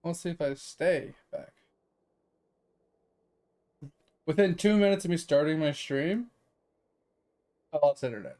Let's see if I stay back. Within 2 minutes of me starting my stream, I lost internet.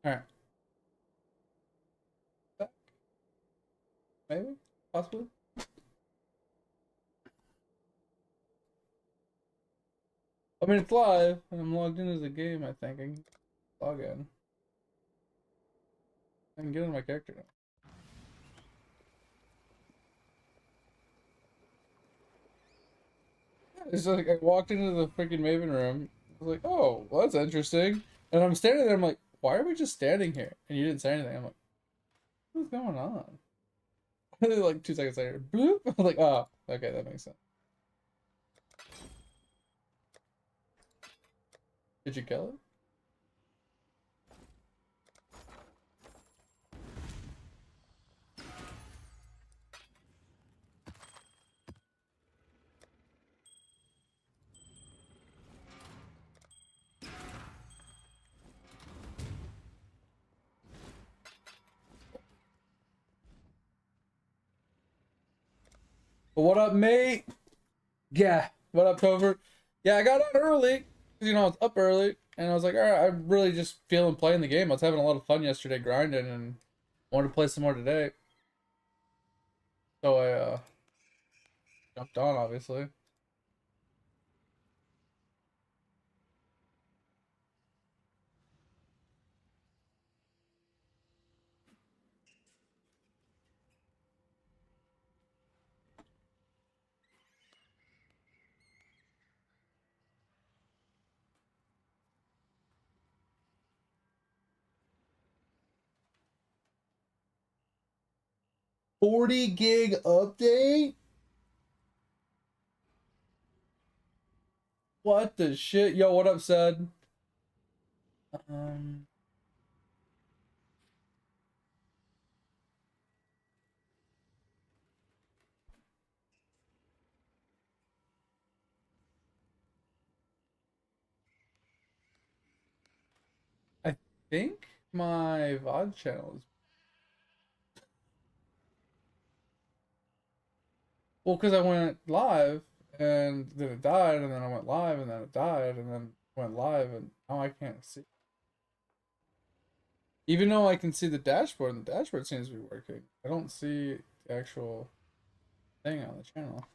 Alright. Maybe? Possibly? I mean, it's live, and I'm logged in as a game, I think. I can log in. I can get in my character now. It's like I walked into the freaking Maven room. I was like, oh, well, that's interesting. And I'm standing there, I'm like, why are we just standing here? And you didn't say anything. I'm like, what's going on? Like 2 seconds later, bloop. I was like, oh, okay, that makes sense. Did you kill it? But what up, mate? Yeah. What up, Covert? Yeah, I got on early. You know, it's up early. And I was like, all right, I'm really just feeling playing the game. I was having a lot of fun yesterday grinding and wanted to play some more today. So I jumped on, obviously. $40 gig update? What the shit? Yo, what up, Sed? Um, I think my VOD channel is well, because I went live and then it died, and then I went live and then it died, and then went live, and now I can't see. Even though I can see the dashboard, and the dashboard seems to be working, I don't see the actual thing on the channel.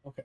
Okay.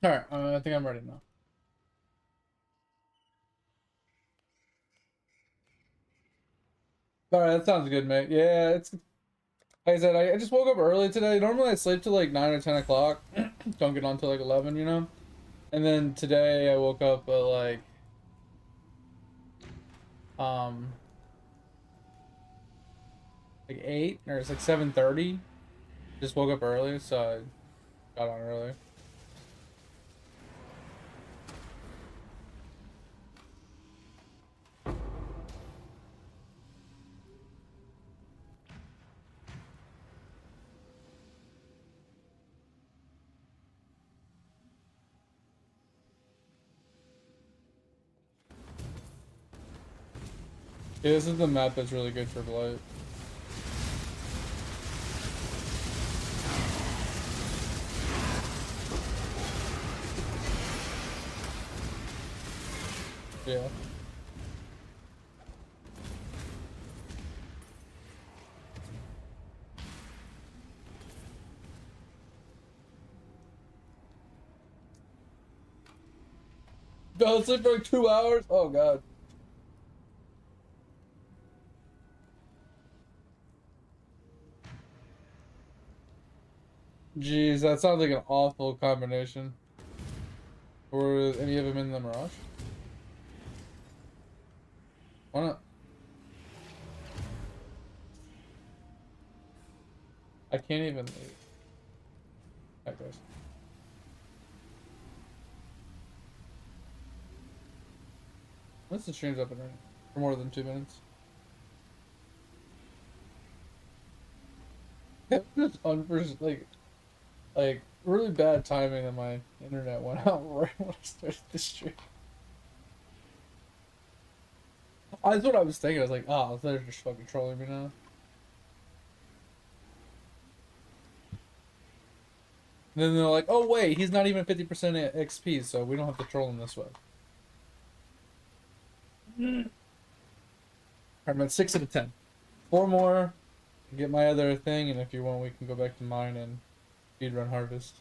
Alright, I think I'm ready now. Alright, that sounds good, mate. Yeah, it's like I said, I just woke up early today. Normally I sleep till like 9 or 10 o'clock. Don't get on till like 11, you know? And then today I woke up at um like 8 or it's like 7:30. Just woke up early, so I got on early. Yeah, this is the map that's really good for light. Yeah. Fell asleep for like 2 hours? Oh god. Jeez, that sounds like an awful combination. Were any of them in the Mirage? Why not? I can't even leave. Alright, guys. Once the stream's up and running for more than 2 minutes. Just like really bad timing that my internet went out right when I started the stream. That's what I was thinking. I was like, oh, they're just fucking trolling me now. And then they're like, oh wait, he's not even 50% XP, so we don't have to troll him this way. I'm at 6 out of 10. 4 more. Get my other thing, and if you want, we can go back to mine and speedrun harvest.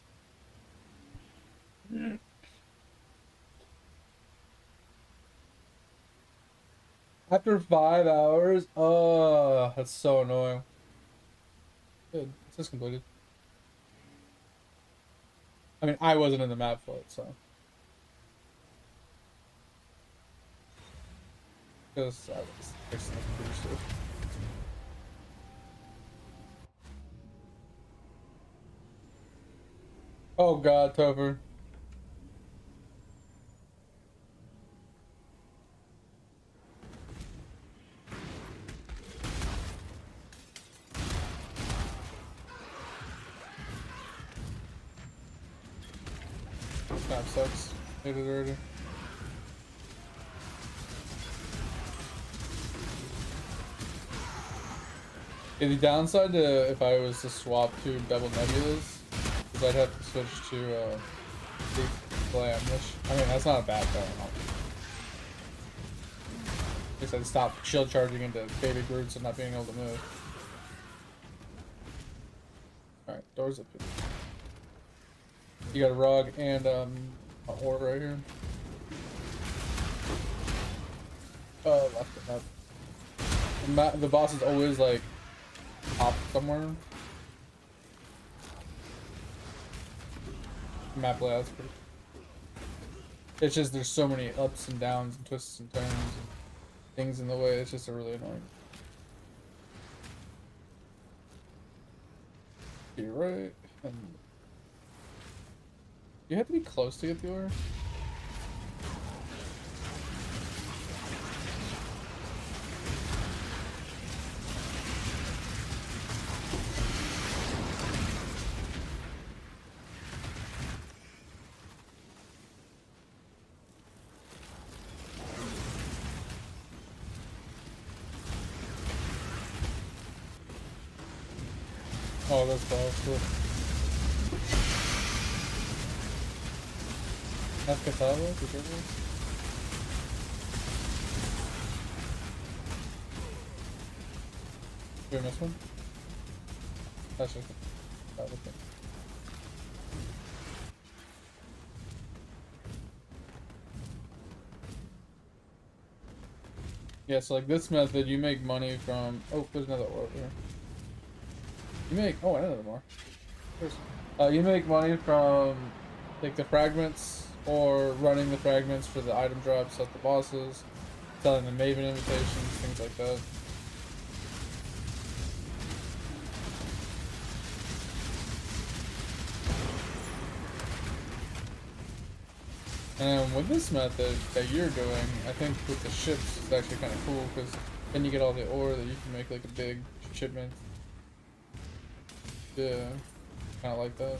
After 5 hours, oh, that's so annoying. Good, it's just completed. I mean, I wasn't in the map for it, so. Because I was fixing the computer stuff. Oh god, Topher. This map sucks. Hate it already. Yeah, the downside to if I was to swap to double nebulas is I'd have to switch to the glam, which I mean that's not a bad thing. I guess I'd stop shield charging into baby roots and not being able to move. Alright, doors up here. You got a rug and an orb right here. Oh, left it up. The boss is always like top somewhere. Map layout's pretty. It's just there's so many ups and downs and twists and turns and things in the way. It's just a really annoying. You're right. And you have to be close to get the order. Oh, that's possible. That's Catawba, be careful. Did I miss one? That's just okay. Yeah, so like this method, you make money from. Oh, there's another ore here. You make. Oh, another more. You make money from like the fragments or running the fragments for the item drops at the bosses, selling the Maven invitations, things like that. And with this method that you're doing, I think with the ships, it's actually kind of cool because then you get all the ore that you can make like a big shipment. Yeah, kind of like that.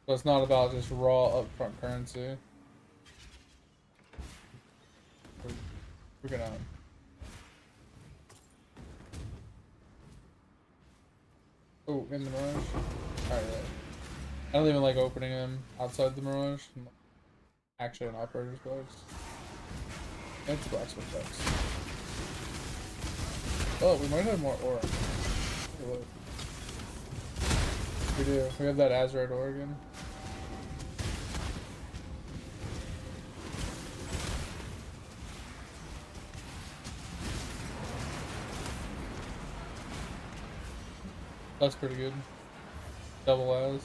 So it's not about just raw upfront currency. We're gonna. Oh, in the Mirage. Alright, yeah. I don't even like opening them outside the Mirage. I'm actually an operator's box. And it's blacksmith box. Oh, we might have more ore. Look. We do. We have that Azurite ore again. That's pretty good. Double as.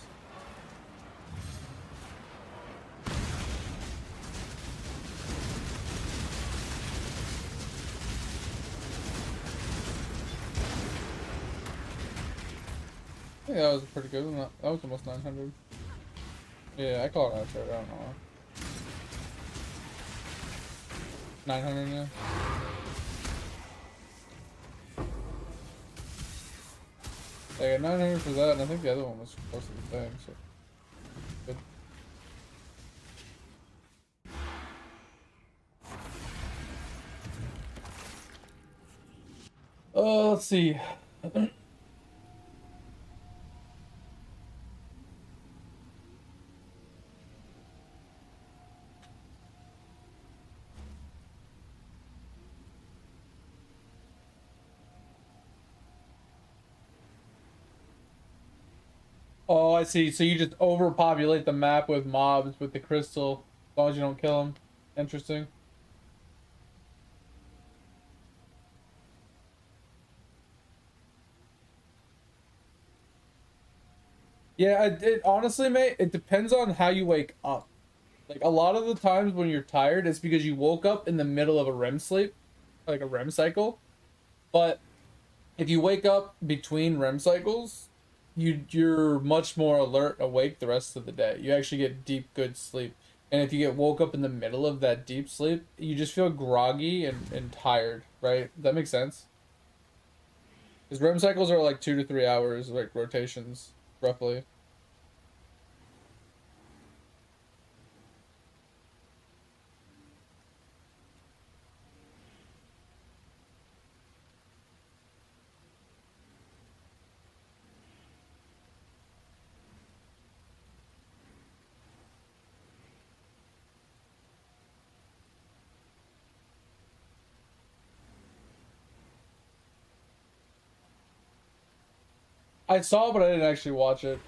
I think that was a pretty good one. That was almost 900. Yeah, I call it out there. I don't know. 900 now. I got 900 for that, and I think the other one was close to the thing, so. Good. Let's see. Oh, I see. So you just overpopulate the map with mobs with the crystal, as long as you don't kill them. Interesting. Yeah, it honestly, mate, it depends on how you wake up. Like, a lot of the times when you're tired, it's because you woke up in the middle of a REM sleep, like a REM cycle. But if you wake up between REM cycles, you're much more alert, awake the rest of the day. You actually get deep, good sleep. And if you get woke up in the middle of that deep sleep, you just feel groggy and tired, right? Does that make sense? Because REM cycles are like 2 to 3 hours, like rotations, roughly. I saw, but I didn't actually watch it.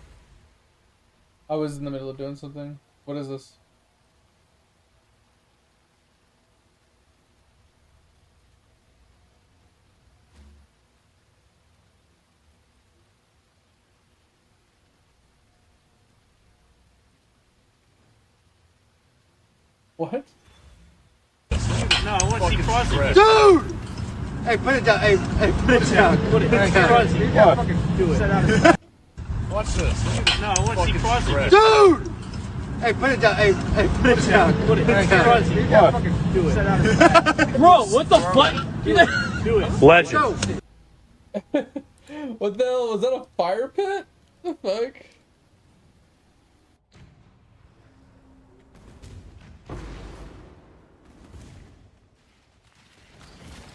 I was in the middle of doing something. What is this? What? No, I want to see crossing. Dude! Hey, put it down. Hey, put it down. Put it down. Crossing. Yeah, fucking do it. Watch this. No, I want to see crossing. Dude! Hey, put it down. Hey, put it down. Put it down. Crossing. Yeah, fucking do it. Bro, what the fuck? Do it. Legend. What the hell? Was that a fire pit? The fuck?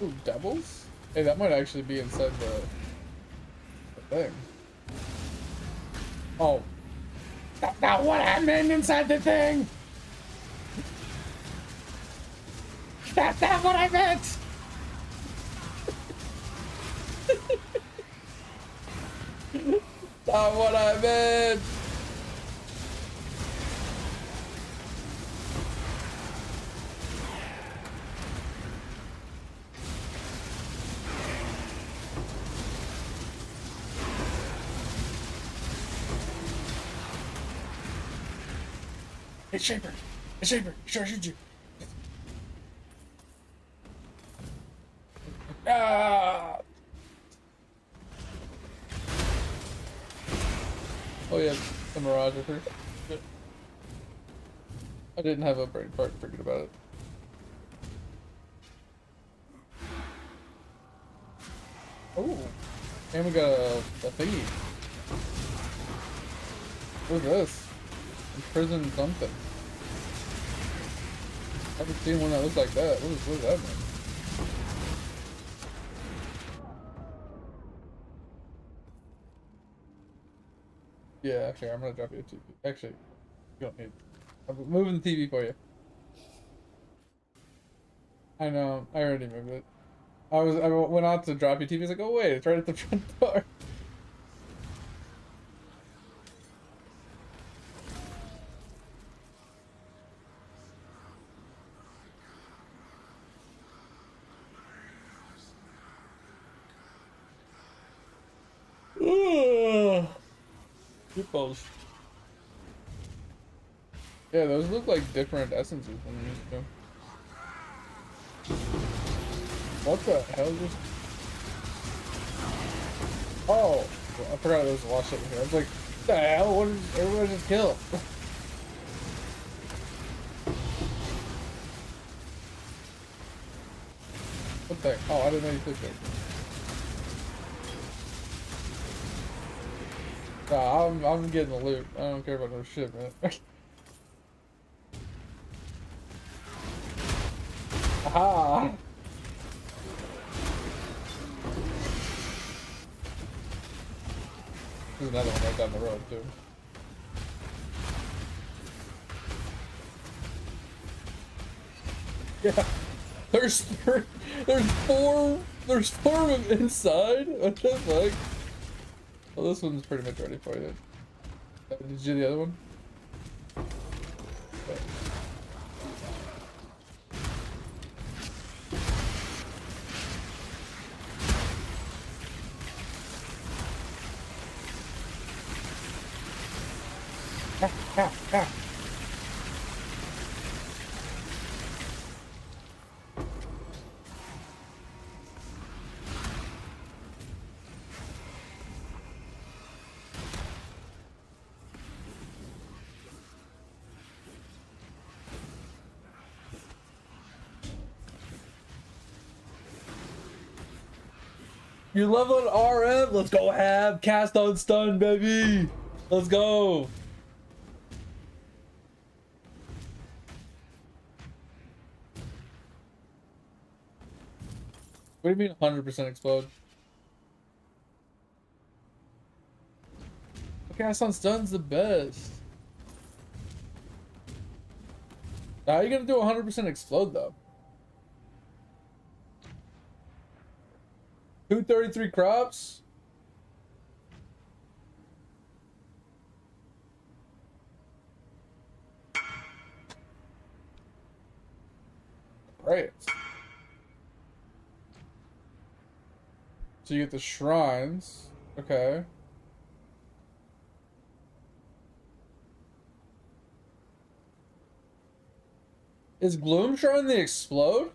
Ooh, devils? Hey, that might actually be inside the thing. Oh. That's not what I meant inside the thing! That's not what I meant! Not what I meant! Hey, Shaper! Hey, Shaper! He's trying to shoot you! Ah! Oh yeah, the Mirage, I think. I didn't have a brain fart, forget about it. Oh, and we got a thingy. What's this? Imprison something. I haven't seen one that looks like that. What is that mean? Yeah, here, I'm gonna drop you a TV. Actually, you don't need. I'm moving the TV for you. I know, I already moved it. I went out to drop your TV. I was like, oh wait, it's right at the front door. Meatballs. Yeah, those look like different essences than we used to. What the hell just? Oh, I forgot there was a lot of shit in here. I was like, what the hell? What is everyone just killed? What the? Oh, I didn't know you clicked it. Nah, I'm getting the loot. I don't care about no shit, man. Aha! There's another one right down the road too. Yeah, there's four of them inside. What the fuck? Well, this one's pretty much ready for you. Did you do the other one? Okay. Ah. You leveled RF? Let's go have cast on stun, baby! Let's go! What do you mean 100% explode? Cast on stun's the best. How are you gonna do 100% explode though? 233 crops? Great. So you get the shrines. Okay. Is Gloom Shrine the explode?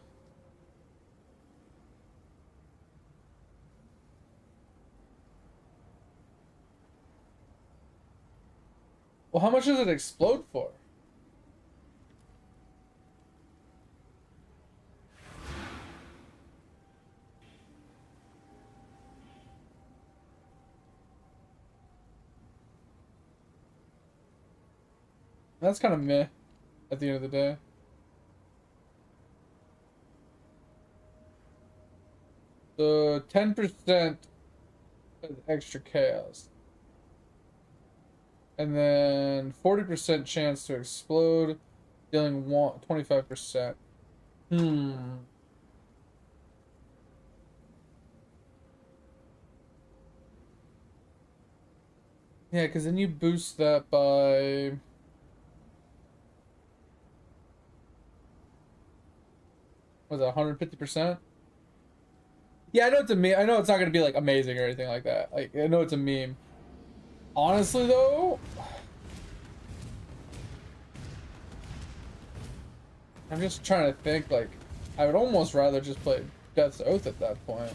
Well, how much does it explode for? That's kind of meh at the end of the day. The 10% extra chaos. And then 40% chance to explode, dealing 25%. Yeah, because then you boost that by... Was it 150%? Yeah, I know it's a meme. I know it's not gonna be like amazing or anything like that. Like, I know it's a meme. Honestly, though, I'm just trying to think, like, I would almost rather just play Death's Oath at that point.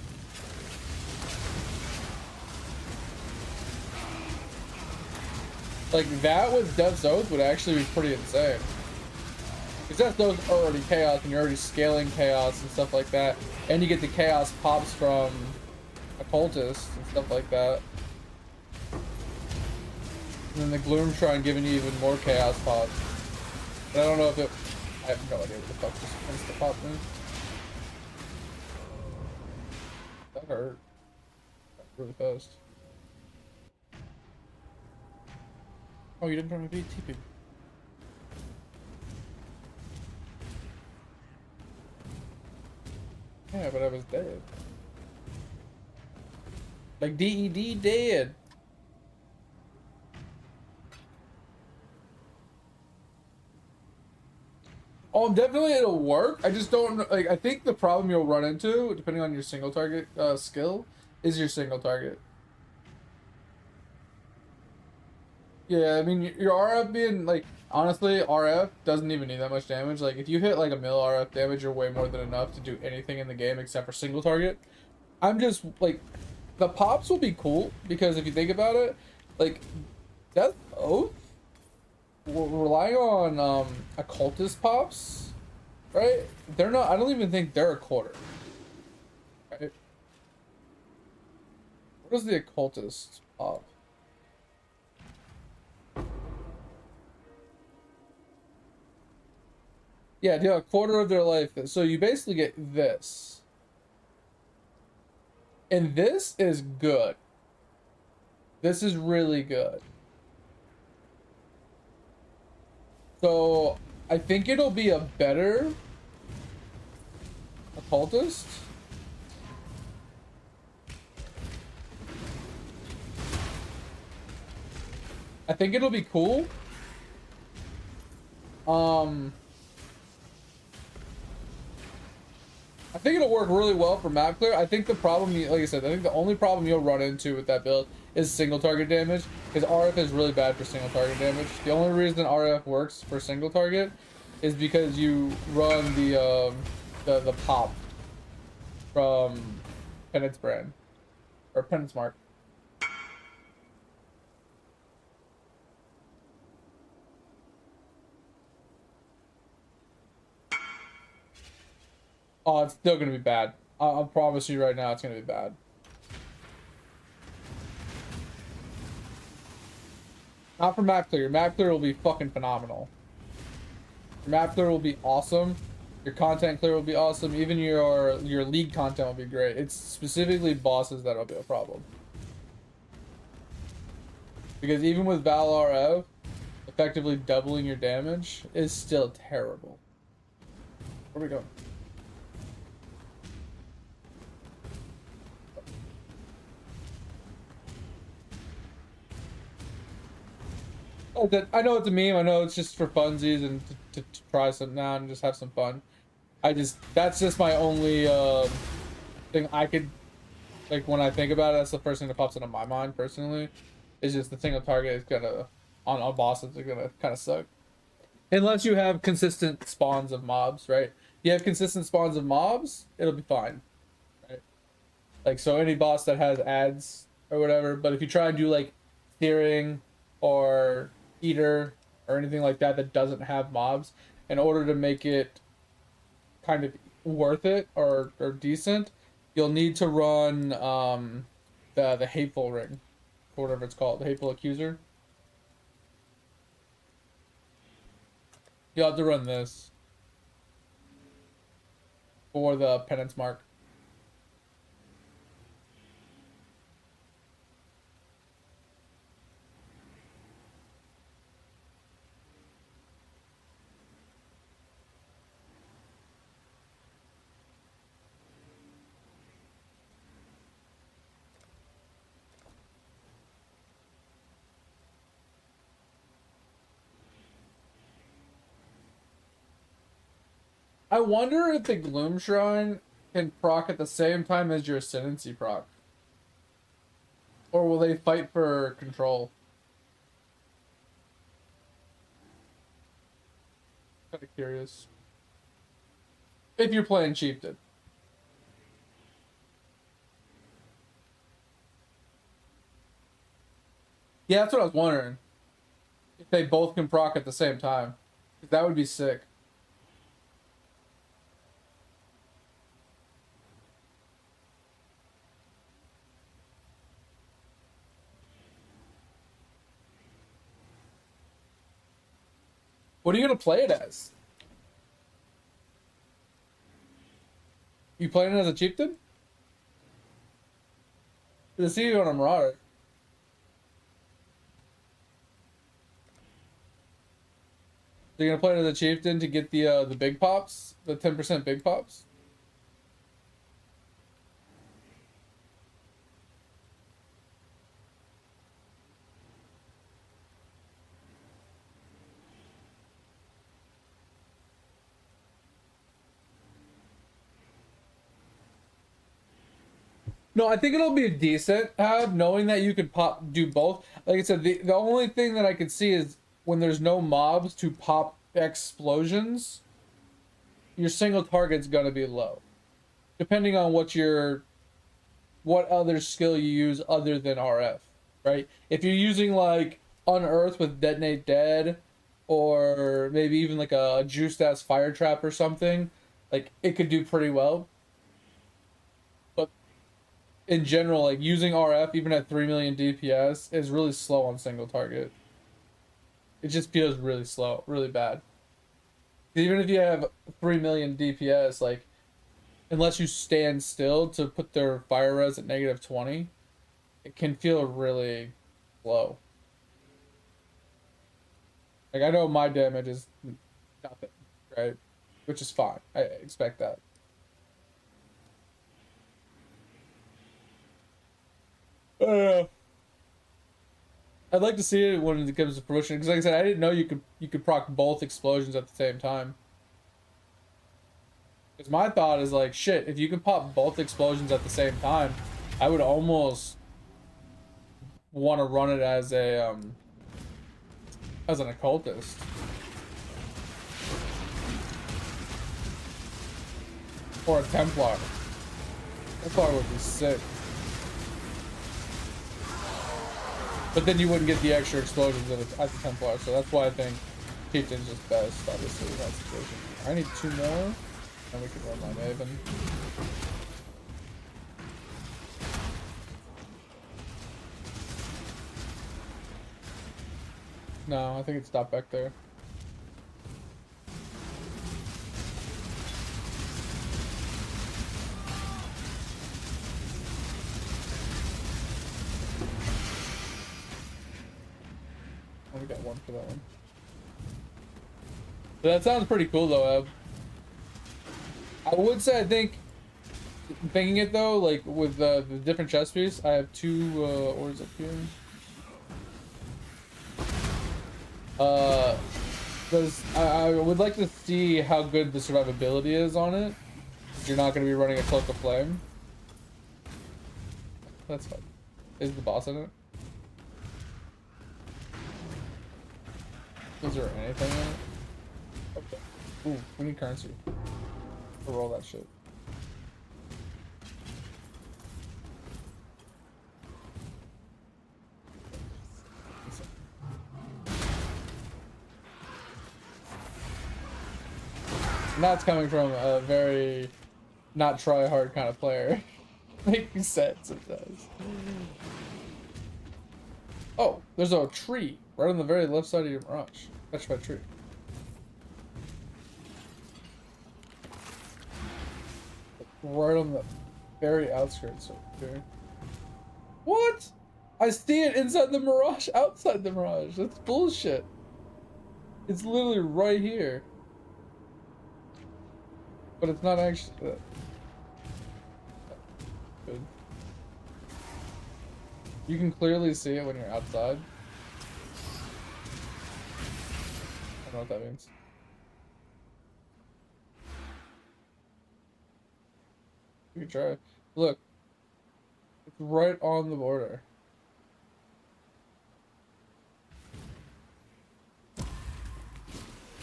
Like, that with Death's Oath would actually be pretty insane. Because Death's Oath are already chaos, and you're already scaling chaos and stuff like that. And you get the chaos pops from occultists and stuff like that. And then the Gloom Shrine giving you even more chaos pops. But I don't know if it... I have no idea what the fuck this insta pop is. That hurt. That hurt really fast. Oh, you didn't try my BTP. Yeah, but I was dead. Like DED dead. Oh, definitely it'll work. I just don't like. I think the problem you'll run into, depending on your single target skill, is your single target. Yeah, I mean your RF being like honestly, RF doesn't even need that much damage. Like if you hit like a mil RF damage, you're way more than enough to do anything in the game except for single target. I'm just like, the pops will be cool because if you think about it, like Death Oath. We're relying on occultist pops, right? They're not. I don't even think they're a quarter. Right? What is the occultist pop? Yeah, deal a quarter of their life. So you basically get this, and this is good. This is really good. So, I think it'll be a better occultist. I think it'll be cool. I think it'll work really well for map clear. I think the problem, like I said, I think the only problem you'll run into with that build is single target damage, because RF is really bad for single target damage. The only reason RF works for single target is because you run the pop from Penance Brand or Penance Mark. Oh, it's still gonna be bad. I'll promise you right now, it's gonna be bad. Not for map clear. Your map clear will be fucking phenomenal. Your map clear will be awesome. Your content clear will be awesome. Even your league content will be great. It's specifically bosses that'll be a problem. Because even with Val RF, effectively doubling your damage is still terrible. Where are we going? Oh, I know it's a meme. I know it's just for funsies and to try something out and just have some fun. That's just my only thing I could, like, when I think about it, that's the first thing that pops into my mind personally. Is just the single target is gonna, on bosses, are gonna kind of suck. Unless you have consistent spawns of mobs, right? You have consistent spawns of mobs, it'll be fine, right? Like, so any boss that has ads or whatever, but if you try and do like steering or eater or anything like that that doesn't have mobs, in order to make it kind of worth it or decent, you'll need to run the hateful ring, or whatever it's called, the hateful accuser. You'll have to run this for the penance mark. I wonder if the Gloom Shrine can proc at the same time as your Ascendancy proc. Or will they fight for control? Kind of curious. If you're playing Chieftain. Yeah, that's what I was wondering. If they both can proc at the same time. That would be sick. What are you gonna play it as? You playing it as a Chieftain? To see you on a Mirage. So you're gonna play it as a Chieftain to get the big pops? The 10% big pops? No, I think it'll be decent, knowing that you could do both. Like I said, the only thing that I could see is when there's no mobs to pop explosions, your single target's gonna be low. Depending on what other skill you use other than RF, right? If you're using like Unearth with Detonate Dead, or maybe even like a juiced ass fire trap or something, like it could do pretty well. In general, like using RF even at 3 million DPS is really slow on single target. It just feels really slow, really bad. Even if you have 3 million DPS, like unless you stand still to put their fire res at -20, it can feel really low. Like I know my damage is nothing, right? Which is fine. I expect that. I'd like to see it when it comes to fruition, because like I said, I didn't know you could proc both explosions at the same time. Because my thought is like, shit, if you can pop both explosions at the same time, I would almost want to run it as an occultist. Or a Templar. Templar would be sick. But then you wouldn't get the extra explosions at the Templar, so that's why I think Chieftain's just best, obviously, in that situation. I need 2 more, and we can run my Maven. No, I think it stopped back there. We got 1 for that one. But that sounds pretty cool though, Ev. I would say, I think, thinking it though, like with the different chest piece, I have 2 ores up here. I would like to see how good the survivability is on it. You're not going to be running a Cloak of Flame. That's fine. Is the boss in it? Is there anything in it? Okay. Ooh, we need currency. We'll roll that shit. And that's coming from a very not try hard kind of player. Makes sense, it does. Oh, there's a tree right on the very left side of your Mirage. Touch my tree. Right on the very outskirts of here. What? I see it inside the Mirage, outside the Mirage. That's bullshit. It's literally right here. But it's not actually that. Good. You can clearly see it when you're outside. I don't know what that means. You can try. Look. It's right on the border.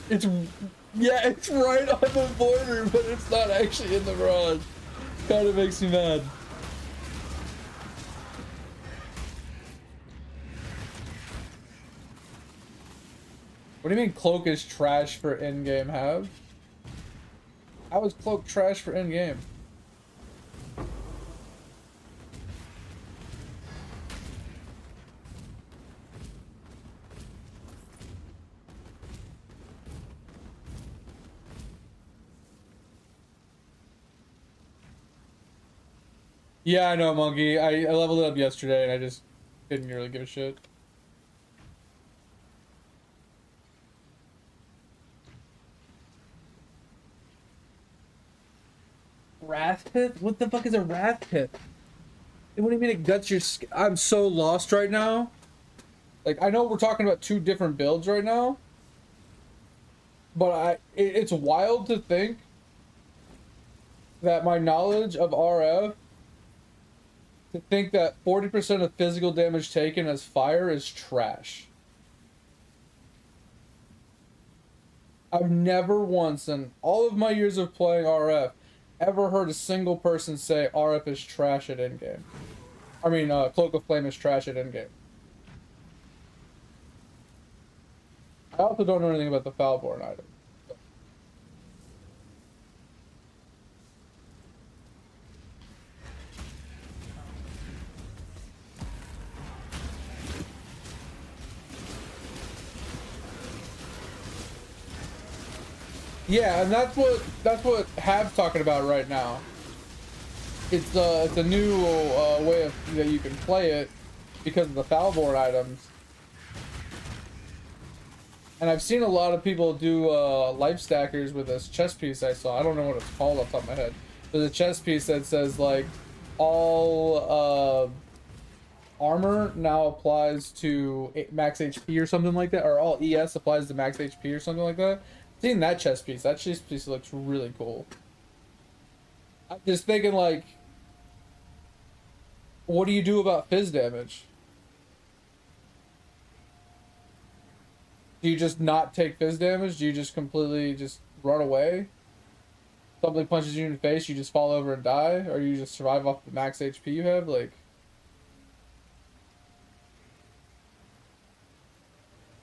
It's Yeah, it's right on the border, but it's not actually in the Mirage. Kind of makes me mad. What do you mean cloak is trash for in-game have? How is cloak trash for in-game? Yeah, I know, Monkey. I leveled it up yesterday and I just didn't really give a shit. Wrath Pit? What the fuck is a Wrath Pit? What do you mean it guts your skin? I'm so lost right now. Like, I know we're talking about two different builds right now. But it's wild to think that my knowledge of RF, to think that 40% of physical damage taken as fire is trash. I've never once in all of my years of playing RF ever heard a single person say RF is trash at endgame. I mean, Cloak of Flame is trash at endgame. I also don't know anything about the Foulborn item. Yeah, and that's what Hab's talking about right now. It's a new way of that you can play it because of the Foulborn items. And I've seen a lot of people do life stackers with this chest piece I saw. I don't know what it's called off the top of my head. There's a chest piece that says like all armor now applies to max HP or something like that, or all ES applies to max HP or something like that. I've seen that chest piece. That chest piece looks really cool. I'm just thinking like, what do you do about fizz damage? Do you just not take fizz damage? Do you just completely just run away? Something punches you in the face, you just fall over and die? Or you just survive off the max HP you have? Like...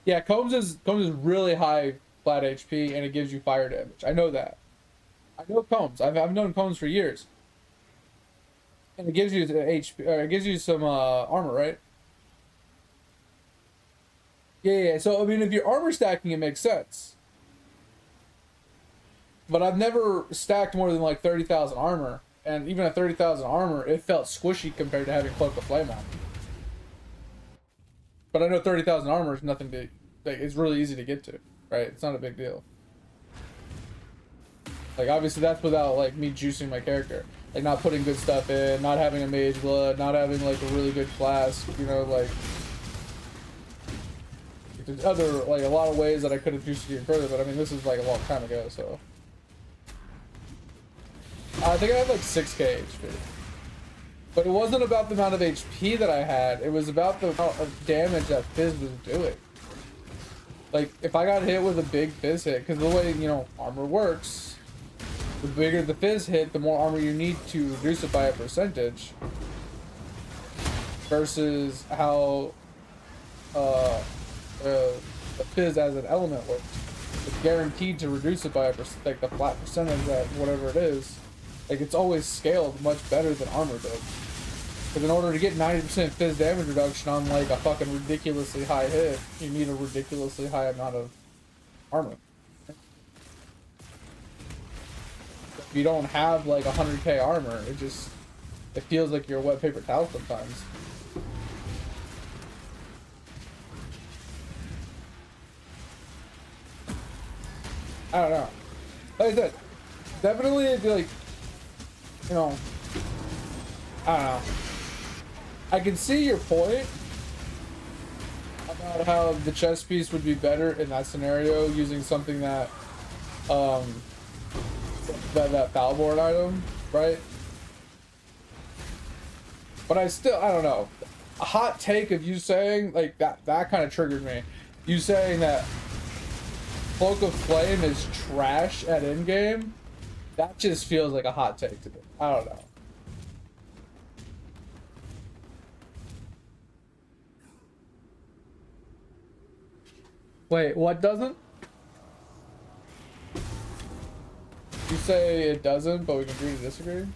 Yeah, Combs is really high flat HP and it gives you fire damage. I know that. I know Combs. I've known Combs for years. And it gives you HP, or it gives you some armor, right? Yeah. So I mean, if you're armor stacking, it makes sense. But I've never stacked more than like 30,000 armor, and even at 30,000 armor, it felt squishy compared to having Cloak of Flame on. But I know 30,000 armor is nothing to, like, it's really easy to get to, right? It's not a big deal. Like, obviously that's without, like, me juicing my character. Like, not putting good stuff in, not having a mage blood, not having, like, a really good flask, you know, like... There's other, like, a lot of ways that I could have juiced it even further, but I mean, this is, like, a long time ago, so... I think I had, like, 6k HP. But it wasn't about the amount of HP that I had, it was about the amount of damage that Fizz was doing. Like, if I got hit with a big Fizz hit, because the way, you know, armor works, the bigger the Fizz hit, the more armor you need to reduce it by a percentage. Versus how the Fizz as an element works. It's guaranteed to reduce it by a like the flat percentage that whatever it is. Like, it's always scaled much better than armor does. Because in order to get 90% Fizz damage reduction on like a fucking ridiculously high hit, you need a ridiculously high amount of armor. If you don't have like 100k armor, it feels like you're a wet paper towel sometimes. I don't know. Like I said, definitely it'd be like, you know, I don't know. I can see your point about how the chess piece would be better in that scenario using something that, that Foulborn item, right? But I don't know. A hot take of you saying, like, that kind of triggered me. You saying that Cloak of Flame is trash at in-game, that just feels like a hot take to me. I don't know. Wait, what doesn't? You say it doesn't, but we can agree to disagree?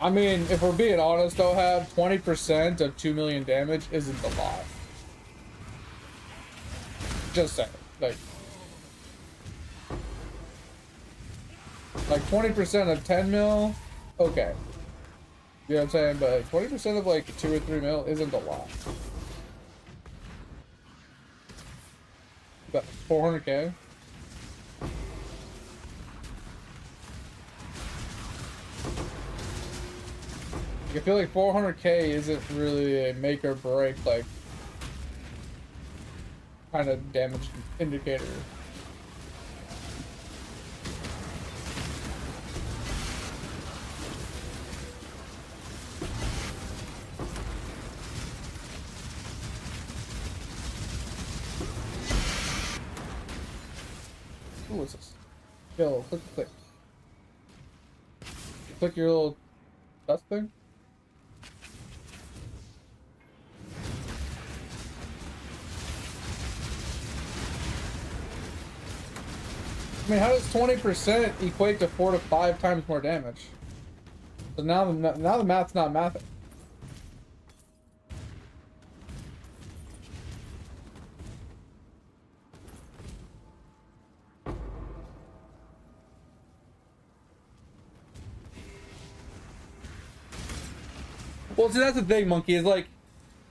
I mean, if we're being honest, though, have 20% of 2 million damage isn't a lot. Just saying, like 20% of 10 mil, okay. You know what I'm saying? But 20% of like 2 or 3 mil isn't a lot. But 400k. I feel like 400k isn't really a make or break, like, kind of damage indicator. Who is this? Yo, click. Click your little dust thing. I mean, how does 20% equate to 4 to 5 times more damage? So now the math's not mathing. Well, see, that's the thing, Monkey, is like,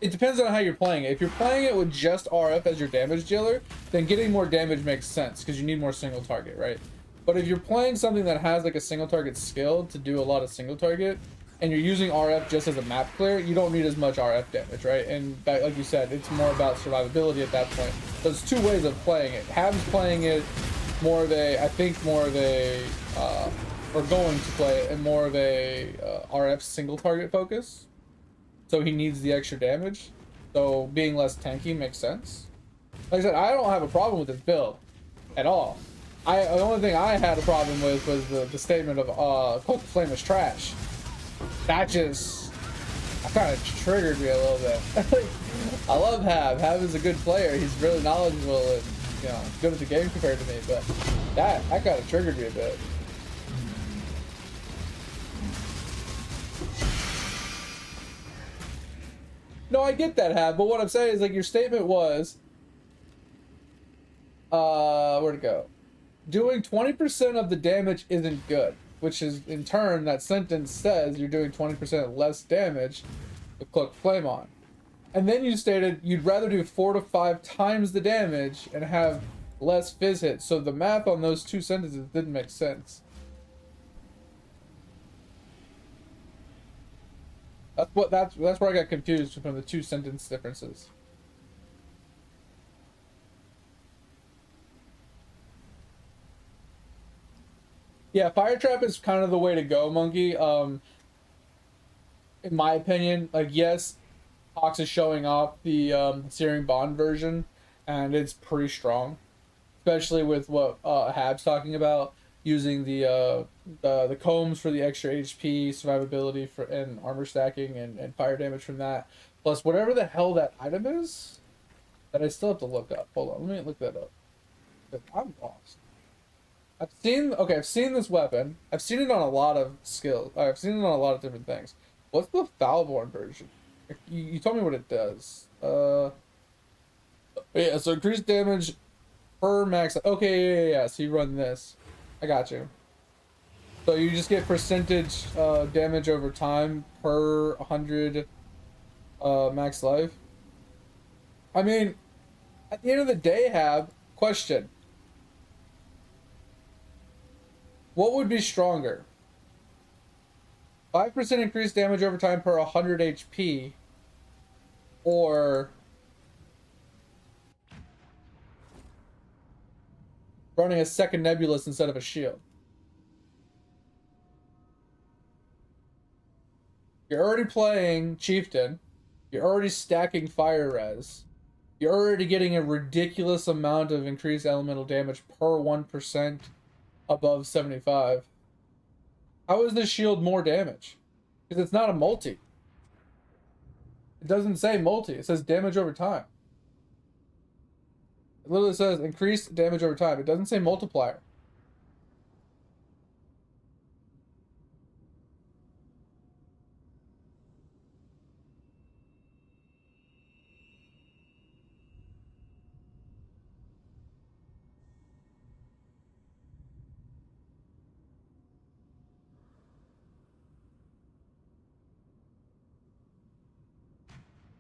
it depends on how you're playing it. If you're playing it with just RF as your damage dealer, then getting more damage makes sense because you need more single target, right? But if you're playing something that has like a single target skill to do a lot of single target, and you're using RF just as a map clear, you don't need as much RF damage, right? And that, like you said, it's more about survivability at that point. So there's two ways of playing it. Hab's playing it more of a, I think more of a, or going to play it in more of a RF single target focus. So he needs the extra damage. So being less tanky makes sense. Like I said, I don't have a problem with this build at all. The only thing I had a problem with was the statement of Cloak of Flame is trash. That just kind of triggered me a little bit. I love Hab. Hab is a good player. He's really knowledgeable and, you know, good at the game compared to me. But that kind of triggered me a bit. No, I get that, Hab, but what I'm saying is, like, your statement was, where'd it go? Doing 20% of the damage isn't good, which is, in turn, that sentence says you're doing 20% less damage with Cloak of Flame on. And then you stated you'd rather do 4 to 5 times the damage and have less fizz hits. So the math on those two sentences didn't make sense. That's where I got confused from the two sentence differences. Yeah, Fire Trap is kind of the way to go, Monkey. In my opinion, like, yes, Hawks is showing off the Searing Bond version, and it's pretty strong, especially with what Hab's talking about, using the combs for the extra HP, survivability for and armor stacking and fire damage from that, plus whatever the hell that item is that I still have to look up. Hold on, let me look that up. I'm lost. I've seen this weapon. I've seen it on a lot of skills. I've seen it on a lot of different things. What's the Foulborn version? You told me what it does. Yeah, so increased damage per max. Okay, yeah. So you run this. I got you. So you just get percentage damage over time per 100 max life. I mean, at the end of the day, Hab, question. What would be stronger? 5% increased damage over time per 100 HP, or running a second nebulous instead of a shield. You're already playing Chieftain. You're already stacking fire res. You're already getting a ridiculous amount of increased elemental damage per 1% above 75. How is this shield more damage? Because it's not a multi. It doesn't say multi. It says damage over time. It literally says increased damage over time. It doesn't say multiplier.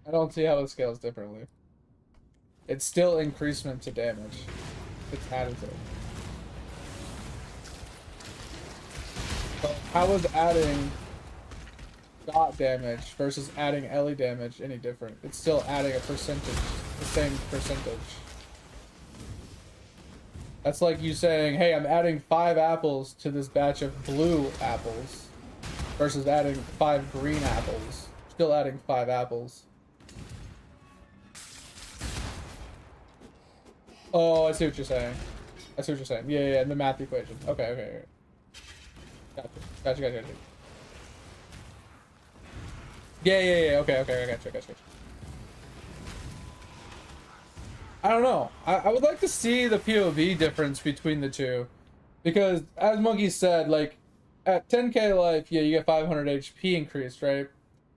I don't see how it scales differently. It's still increasement to damage. It's additive. But how is adding dot damage versus adding Ellie damage any different? It's still adding a percentage, the same percentage. That's like you saying, hey, I'm adding 5 apples to this batch of blue apples versus adding 5 green apples. Still adding 5 apples. Oh, I see what you're saying. I see what you're saying. Yeah, the math equation. Okay. Gotcha. Yeah. Okay, I gotcha. I don't know. I would like to see the POV difference between the two. Because, as Monkey said, like, at 10k life, yeah, you get 500 HP increase, right?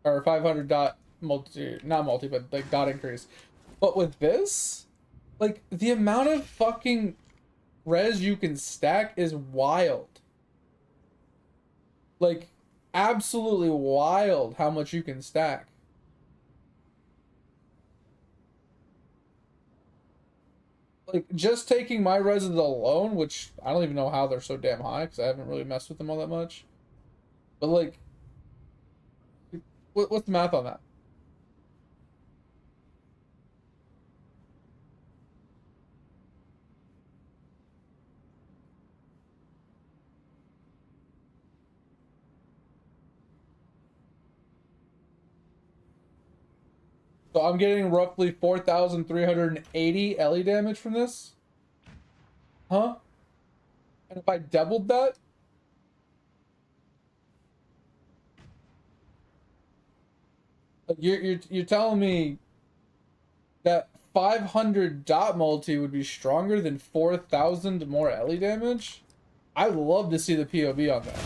Or 500 dot multi, not multi, but, like, dot increase. But with this, like, the amount of fucking res you can stack is wild. Like, absolutely wild how much you can stack. Like, just taking my reses alone, which I don't even know how they're so damn high, because I haven't really messed with them all that much. But, like, what's the math on that? So I'm getting roughly 4,380 Ellie damage from this? Huh? And if I doubled that? Like you're telling me that 500 dot multi would be stronger than 4,000 more Ellie damage? I'd love to see the POV on that.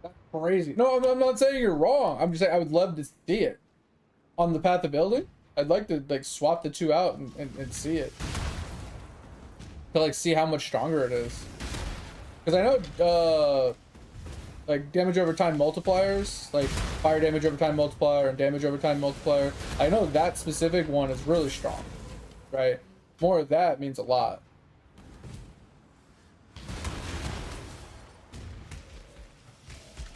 That's crazy. No, I'm not saying you're wrong. I'm just saying I would love to see it. On the path of building, I'd like to like swap the two out and see it. To like see how much stronger it is. Because I know like damage over time multipliers, like fire damage over time multiplier and damage over time multiplier. I know that specific one is really strong, right? More of that means a lot.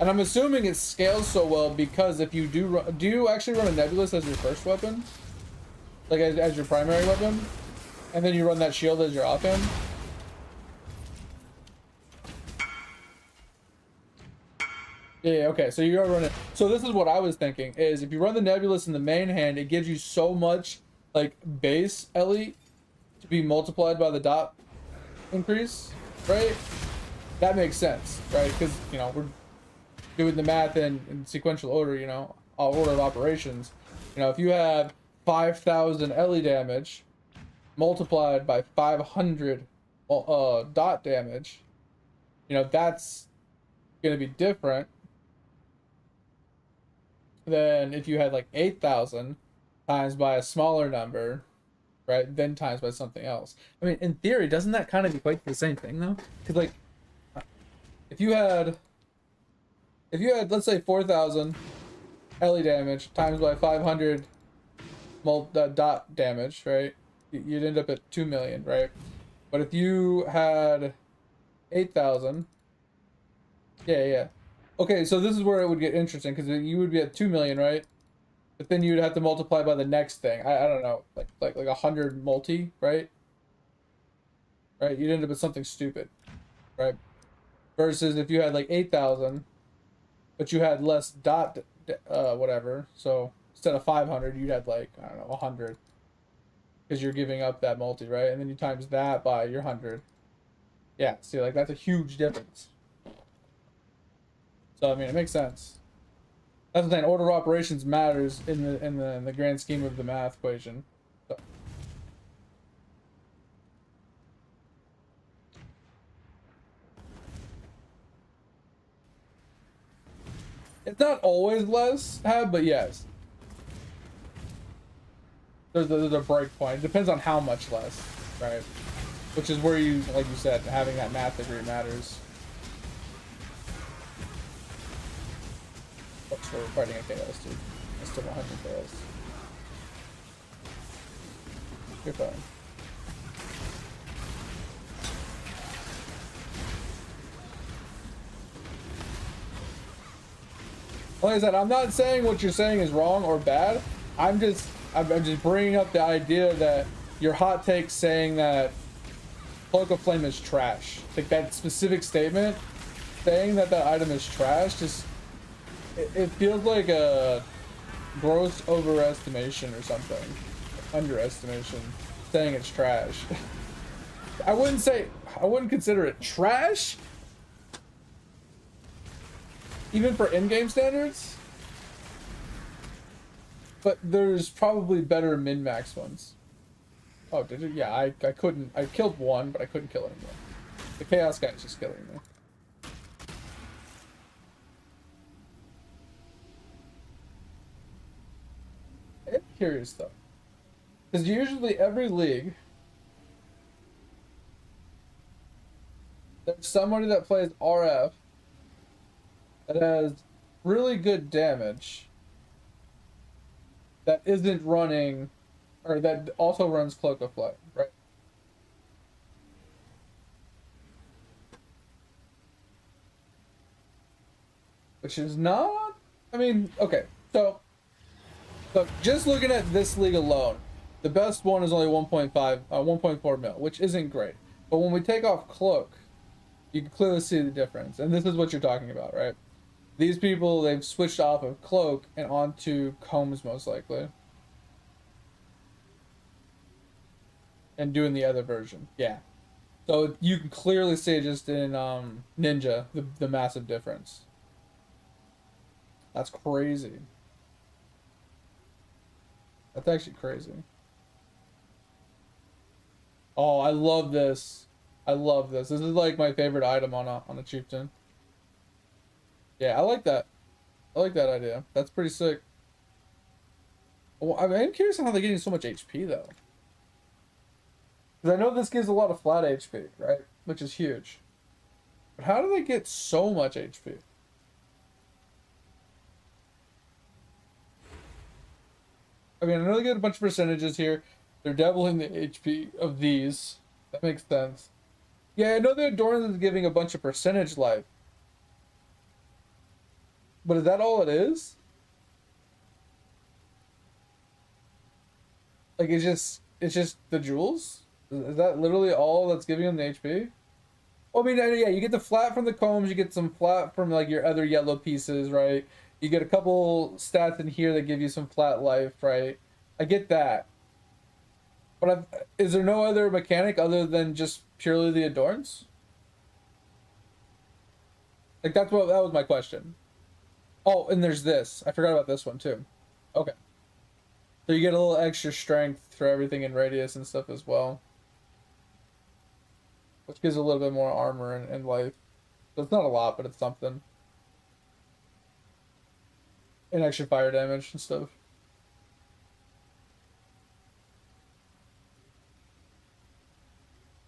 And I'm assuming it scales so well because if you do you actually run a nebulous as your first weapon? Like as your primary weapon? And then you run that shield as your offhand? Yeah, okay, so you're running. So this is what I was thinking, is if you run the nebulous in the main hand, it gives you so much like base Ellie to be multiplied by the dot increase, right? That makes sense, right? Because, you know, we're doing the math in sequential order, you know, order of operations. You know, if you have 5,000 Ellie damage multiplied by 500 dot damage, you know, that's going to be different than if you had like 8,000 times by a smaller number, right? Then times by something else. I mean, in theory, doesn't that kind of equate to the same thing though? Because like, if you had, let's say 4,000 Ellie damage times by 500 dot damage, right? You'd end up at 2 million, right? But if you had 8,000, yeah. Okay, so this is where it would get interesting, because you would be at 2 million, right? But then you'd have to multiply by the next thing. I don't know, like 100 multi, right? right? You'd end up with something stupid, right? Versus if you had like 8,000, but you had less dot, whatever. So instead of 500, you'd have like, I don't know, 100. Because you're giving up that multi, right? And then you times that by your 100. Yeah, see, like that's a huge difference. So I mean, it makes sense. That's the thing. Order of operations matters in the grand scheme of the math equation. So. It's not always less, but yes. There's a break point. It depends on how much less, right? Which is where you, like you said, having that math degree matters. Oops, we're fighting a chaos, dude. I still don't have any chaos. You're fine. Like I said, I'm not saying what you're saying is wrong or bad. I'm just bringing up the idea that your hot take saying that Cloak of Flame is trash. Like that specific statement, saying that that item is trash, just it feels like a gross overestimation or something, underestimation, saying it's trash. I wouldn't consider it trash. Even for in-game standards, but there's probably better min-max ones. Oh, did it? Yeah, I couldn't. I killed one, but I couldn't kill anyone. The chaos guy is just killing me. I'm curious though, because usually every league there's somebody that plays RF that has really good damage that isn't running, or that also runs Cloak of Flame, right? Which is not, I mean, okay, so just looking at this league alone, the best one is only 1.4 mil, which isn't great. But when we take off Cloak, you can clearly see the difference. And this is what you're talking about, right? These people, they've switched off of Cloak and onto Combs most likely. And doing the other version. Yeah. So you can clearly see just in Ninja, the massive difference. That's crazy. That's actually crazy. Oh, I love this. I love this. This is like my favorite item on a Chieftain. Yeah, I like that. I like that idea. That's pretty sick. Well, I'm curious on how they're getting so much HP though. Because I know this gives a lot of flat HP, right? Which is huge. But how do they get so much HP? I mean, I know they get a bunch of percentages here. They're doubling the HP of these. That makes sense. Yeah, I know the Adornment is giving a bunch of percentage life. But is that all it is? Like, it's just the jewels? Is that literally all that's giving them the HP? Well, I mean, yeah, you get the flat from the combs, you get some flat from, like, your other yellow pieces, right? You get a couple stats in here that give you some flat life, right? I get that. But is there no other mechanic other than just purely the Adorns? Like, that was my question. Oh, and there's this. I forgot about this one, too. Okay. So you get a little extra strength for everything in radius and stuff as well. Which gives a little bit more armor and life. So it's not a lot, but it's something. And extra fire damage and stuff.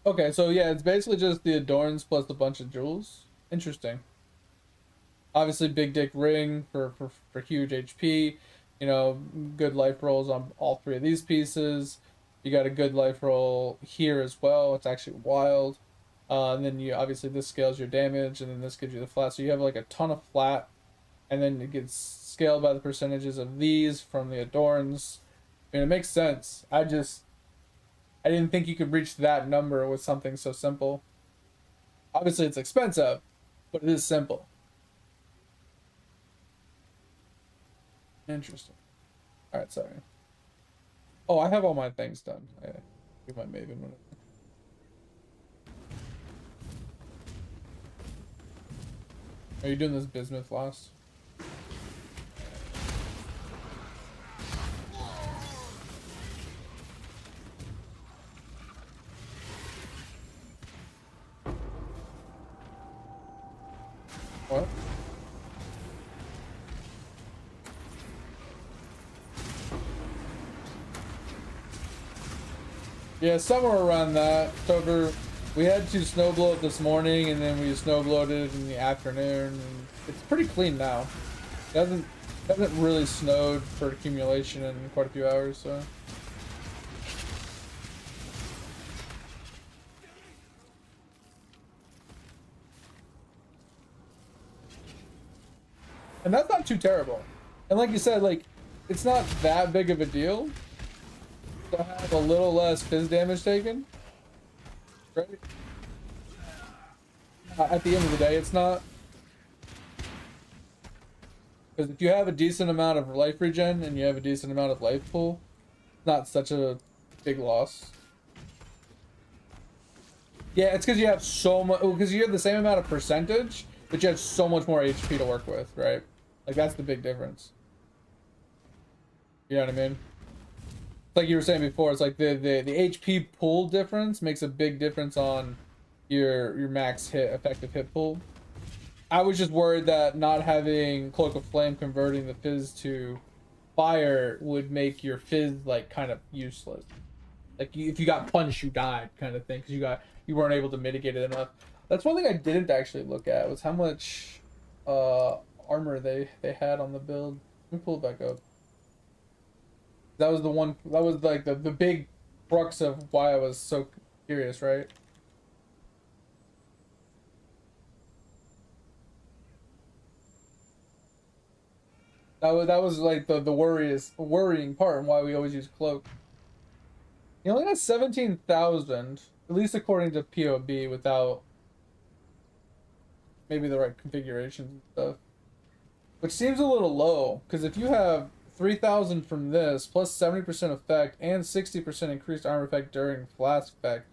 Okay, so yeah, it's basically just the Adorns plus a bunch of jewels. Interesting. Obviously, big dick ring for huge HP. You know, good life rolls on all three of these pieces. You got a good life roll here as well. It's actually wild. And then you obviously this scales your damage, and then this gives you the flat. So you have like a ton of flat, and then it gets scaled by the percentages of these from the Adorns. I mean, it makes sense. I didn't think you could reach that number with something so simple. Obviously, it's expensive, but it is simple. Interesting. All right, sorry. Oh, I have all my things done. I do my Maven one. Are you doing this bismuth last? What? Yeah, somewhere around that. October. We had to snowblow it this morning, and then we snowblowed it in the afternoon. And it's pretty clean now. It hasn't really snowed for accumulation in quite a few hours, so. And that's not too terrible. And like you said, like, it's not that big of a deal to have a little less fizz damage taken. Right? At the end of the day, it's not. Because if you have a decent amount of life regen and you have a decent amount of life pool, it's not such a big loss. Yeah, it's because you have so much, because you have the same amount of percentage, but you have so much more HP to work with, right? Like, that's the big difference. You know what I mean? Like you were saying before, it's like the HP pool difference makes a big difference on your max hit effective hit pool. I was just worried that not having Cloak of Flame converting the fizz to fire would make your fizz like kind of useless. Like if you got punched, you died kind of thing because you weren't able to mitigate it enough. That's one thing I didn't actually look at was how much armor they had on the build. Let me pull it back up. That was the one. That was like the big crux of why I was so curious, right? That was like the worrying part and why we always use cloak. He only has 17,000, at least according to POB, without maybe the right configurations and stuff. Which seems a little low, because if you have 3,000 from this, plus 70% effect, and 60% increased armor effect during flask effect,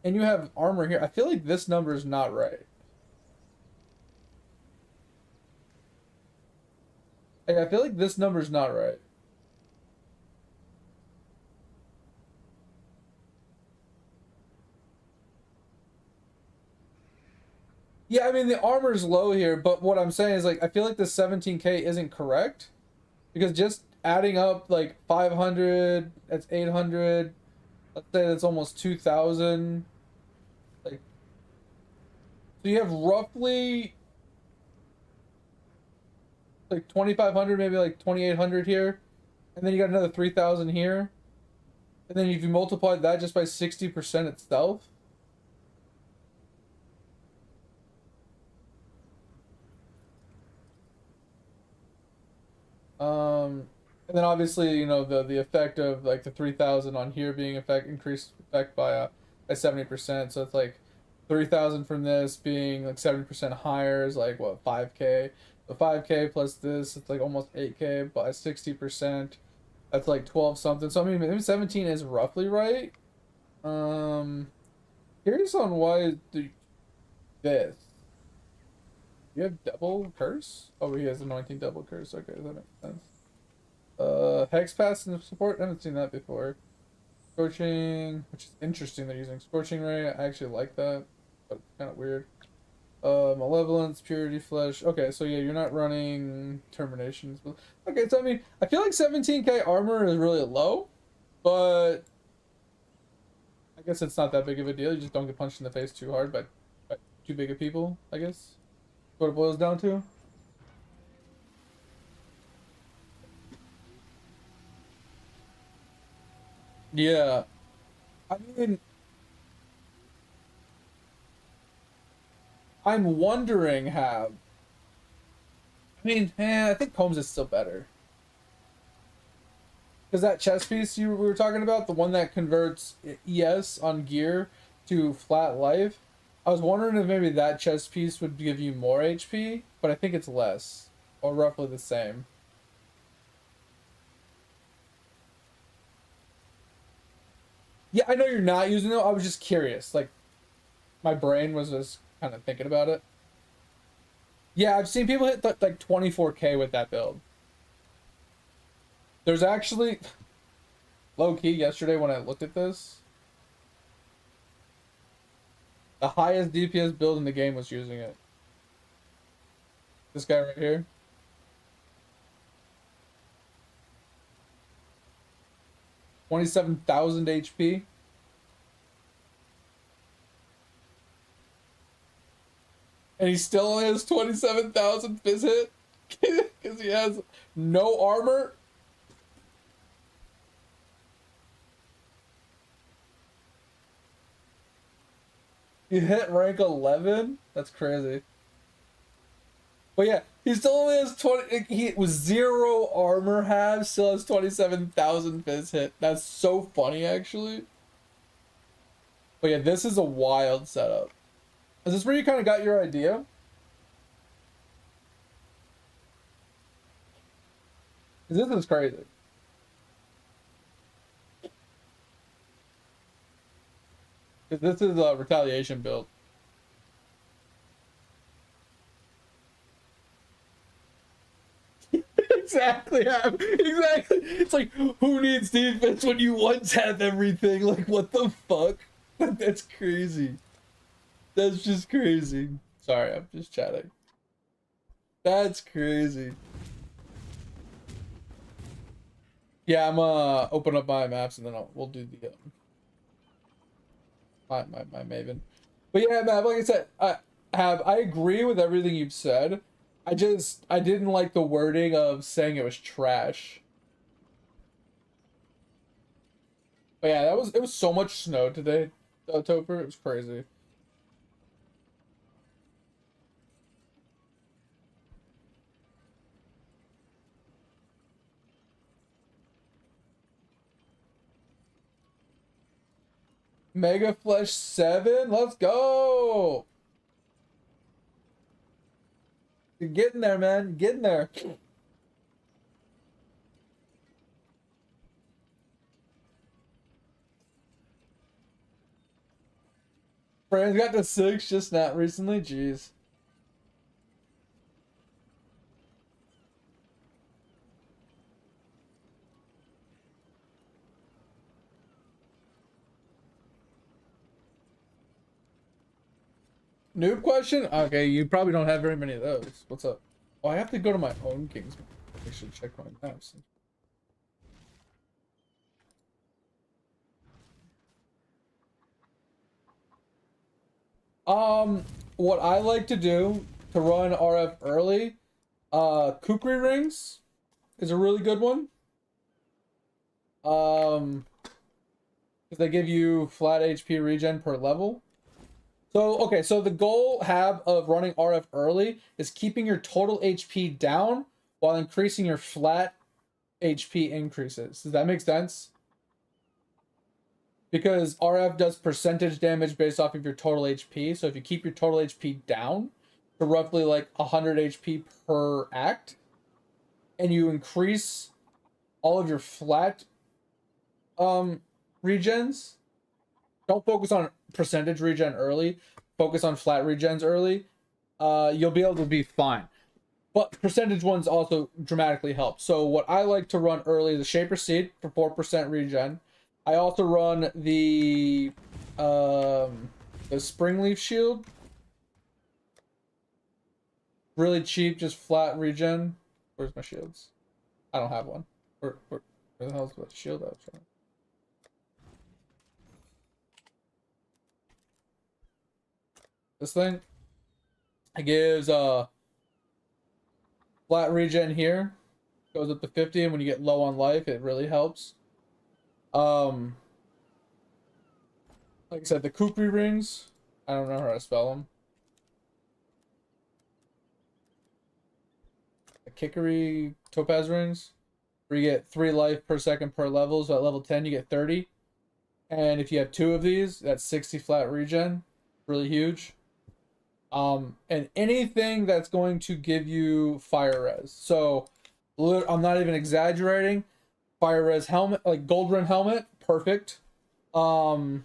and you have armor here, I feel like this number is not right. Like, I feel like this number's not right. Yeah, I mean, the armor's low here, but what I'm saying is, like, I feel like the 17k isn't correct. Because just adding up, like, 500, that's 800, let's say that's almost 2,000. Like, so you have roughly, like, 2,500, maybe, like, 2,800 here. And then you got another 3,000 here. And then if you multiply that just by 60% itself, and then obviously, you know, the effect of like the 3,000 on here being increased effect by 70%. So it's like 3,000 from this being like 70% higher is like what, 5k. So 5k plus this, it's like almost 8k by 60%. That's like 12 something. So I mean, maybe 17 is roughly right. Curious on why this. You have double curse? Oh, he has anointing double curse. Okay, that makes sense. Hex pass and support. I haven't seen that before. Scorching, which is interesting. They're using scorching ray. I actually like that, but it's kind of weird. Malevolence, purity, flesh. Okay, so yeah, you're not running terminations. Okay, so I mean, I feel like 17k armor is really low, but I guess it's not that big of a deal. You just don't get punched in the face too hard by too big of people, I guess. What it boils down to. Yeah, I mean, I'm wondering how. I mean, I think Combs is still better. Because that chest piece we were talking about, the one that converts ES on gear to flat life, I was wondering if maybe that chest piece would give you more HP, but I think it's less, or roughly the same. Yeah, I know you're not using them. I was just curious. Like, my brain was just kind of thinking about it. Yeah, I've seen people hit like 24K with that build. There's actually, low key, yesterday when I looked at this, the highest DPS build in the game was using it. This guy right here. $27,000 HP. And he still only has 27,000 fizz hit because he has no armor. You hit rank 11? That's crazy. But yeah, he still only has 20. He was 0 armor half, still has 27,000 fizz hit. That's so funny, actually. But yeah, this is a wild setup. Is this where you kind of got your idea? This is crazy. Because this is a retaliation build. Exactly. Exactly. It's like, who needs defense when you once have everything? Like, what the fuck? That's crazy. That's just crazy. Sorry, I'm just chatting. That's crazy. Yeah, I'm open up my maps and then we'll do the my Maven. But yeah, man, like I said, I agree with everything you've said. I didn't like the wording of saying it was trash. But yeah, it was so much snow today, Topher. It was crazy. Mega Flesh 7, let's go! You're getting there, man. You're getting there. Fran's got to 6 just not recently. Jeez. Noob question? Okay, you probably don't have very many of those. What's up? Oh, I have to go to my own Kingsman. I should check my maps. What I like to do to run RF early, Kukri rings is a really good one. Because they give you flat HP regen per level. So, okay, so the goal of running RF early is keeping your total HP down while increasing your flat HP increases. Does that make sense? Because RF does percentage damage based off of your total HP. So if you keep your total HP down to roughly like 100 HP per act, and you increase all of your flat regens, don't focus on percentage regen early, focus on flat regens early, you'll be able to be fine. But percentage ones also dramatically help. So what I like to run early is the Shaper Seed for 4% regen. I also run the Springleaf Shield. Really cheap, just flat regen. Where's my shields? I don't have one. Where the hell's the shield out from? This thing, it gives flat regen here, goes up to 50, and when you get low on life, it really helps. Like I said, the Kukri rings, I don't know how to spell them. The Kikari Topaz rings. where you get 3 life per second per level. So at level 10, you get 30. And if you have 2 of these, that's 60 flat regen. Really huge. And anything that's going to give you fire res. So I'm not even exaggerating. Fire res helmet, like gold rim helmet, perfect. I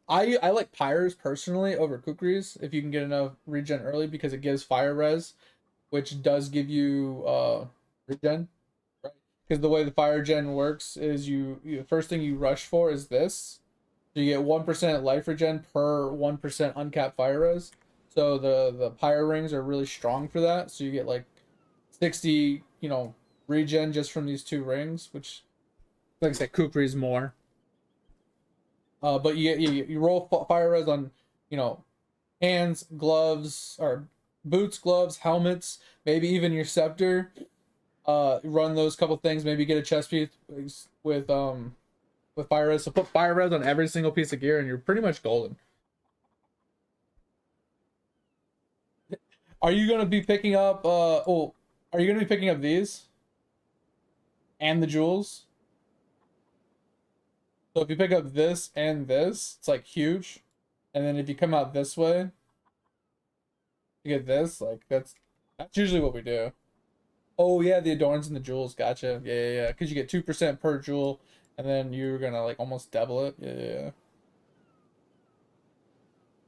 like pyres personally over kukris if you can get enough regen early, because it gives fire res, which does give you regen. Right? Because the way the fire gen works is the first thing you rush for is this. So you get 1% life regen per 1% uncapped fire res. So the pyre rings are really strong for that. So you get like 60, regen just from these 2 rings, which, like I said, kukri's more. But you roll fire res on, hands, gloves, or boots, gloves, helmets, maybe even your scepter. Run those couple things. Maybe get a chest piece with fire res. So put fire res on every single piece of gear, and you're pretty much golden. Are you gonna be picking up? Are you gonna be picking up these and the jewels? So if you pick up this and this, it's like huge. And then if you come out this way, you get this. Like that's usually what we do. Oh yeah, the adorns and the jewels. Gotcha. Yeah. Because you get 2% per jewel, and then you're gonna like almost double it. Yeah.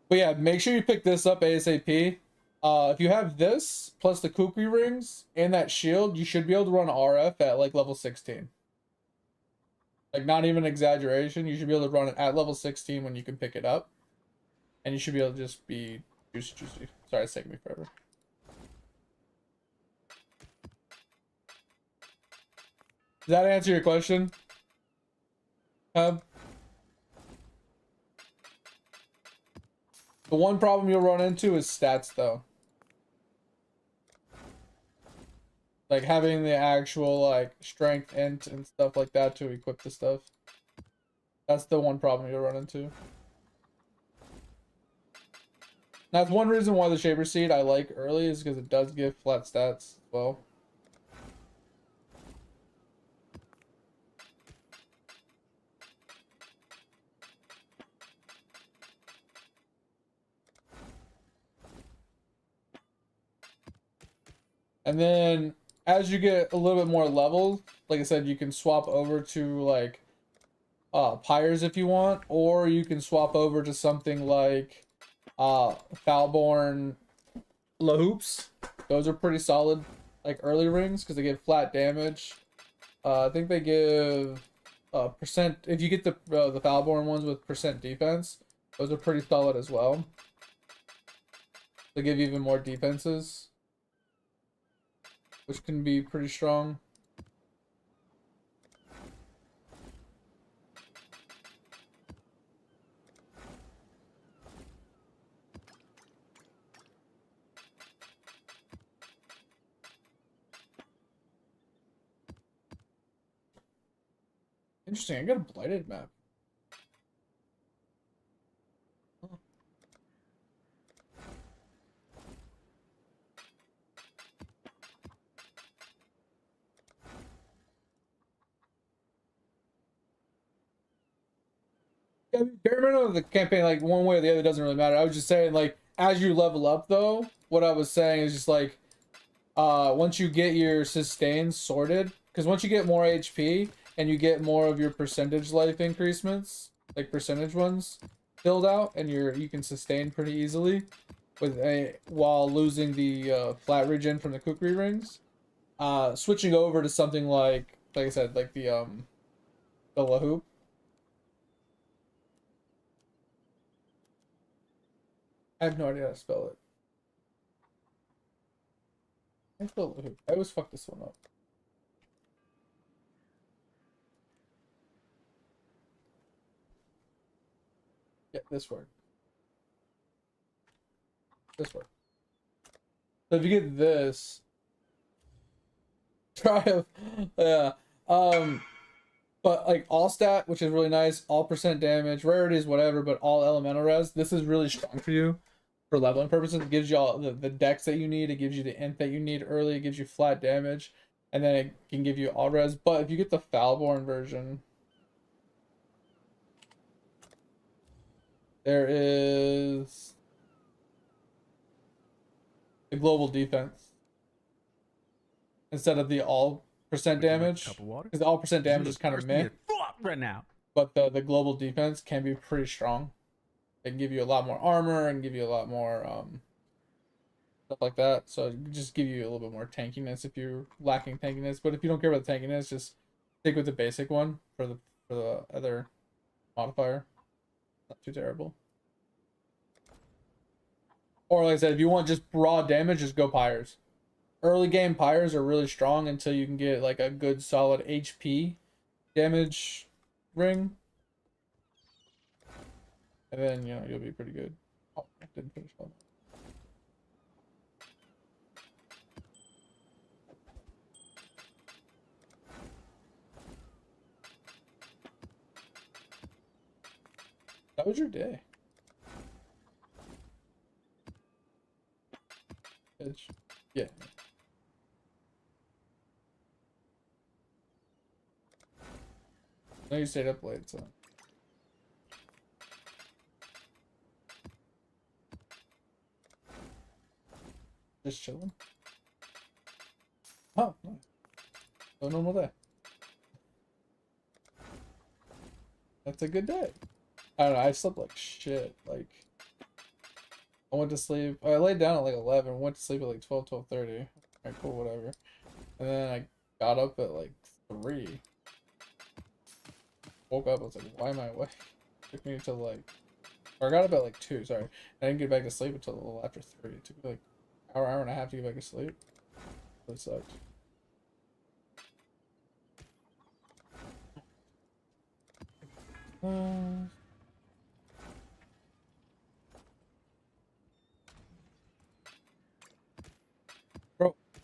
But yeah, make sure you pick this up ASAP. If you have this plus the kukri rings and that shield, you should be able to run RF at like level 16. Like not even exaggeration. You should be able to run it at level 16 when you can pick it up, and you should be able to just be juicy. Sorry, it's taking me forever. Does that answer your question? The one problem you'll run into is stats, though. Like having the actual like strength int and stuff like that to equip the stuff. That's the one problem you'll run into. That's one reason why the Shaper Seed I like early, is because it does give flat stats as well. And then as you get a little bit more levels, like I said, you can swap over to like pyres if you want, or you can swap over to something like Foulborn Lahoops. Those are pretty solid like early rings because they give flat damage. I think they give percent, if you get the Foulborn ones with percent defense, those are pretty solid as well. They give even more defenses, which can be pretty strong. Interesting, I got a blighted map. Yeah, bare minimum of the campaign, like one way or the other, doesn't really matter. I was just saying, like, as you level up though, what I was saying is just like, once you get your sustains sorted, because once you get more HP and you get more of your percentage life increasements, like percentage ones filled out, and you can sustain pretty easily with while losing the flat regen from the kukri rings. Switching over to something like I said, like the Lahoop. I have no idea how to spell it. I spell Lahoop. I always fuck this one up. Yeah, this word. This word. So if you get this, Triumph, yeah. But like all stat, which is really nice, all percent damage, rarities, whatever, but all elemental res. This is really strong for you for leveling purposes. It gives you all the dex that you need. It gives you the int that you need early. It gives you flat damage, and then it can give you all res. But if you get the Falborn version, there is the global defense instead of the all percent damage, because the all percent damage is kind of meh. Right now. But the global defense can be pretty strong. It can give you a lot more armor and give you a lot more stuff like that. So it just give you a little bit more tankiness if you're lacking tankiness. But if you don't care about the tankiness, just stick with the basic one for the other modifier. Not too terrible. Or like I said, if you want just raw damage, just go Pyres. Early game Pyres are really strong until you can get like a good solid HP damage ring. And then, you know, you'll be pretty good. Oh, I didn't finish one. That was your day. Bitch. Yeah. No, you stayed up late, so. Just chilling. Oh, nice. A normal day. That's a good day. I don't know, I slept like shit. Like, I went to sleep. I laid down at like 11, went to sleep at like 12, 12:30. Alright, cool, whatever. And then I got up at like 3. Woke up, I was like, why am I awake? Took me until like, or I got up at like 2, sorry. I didn't get back to sleep until a little after 3. It took me like an hour and a half to get back to sleep. That sucked.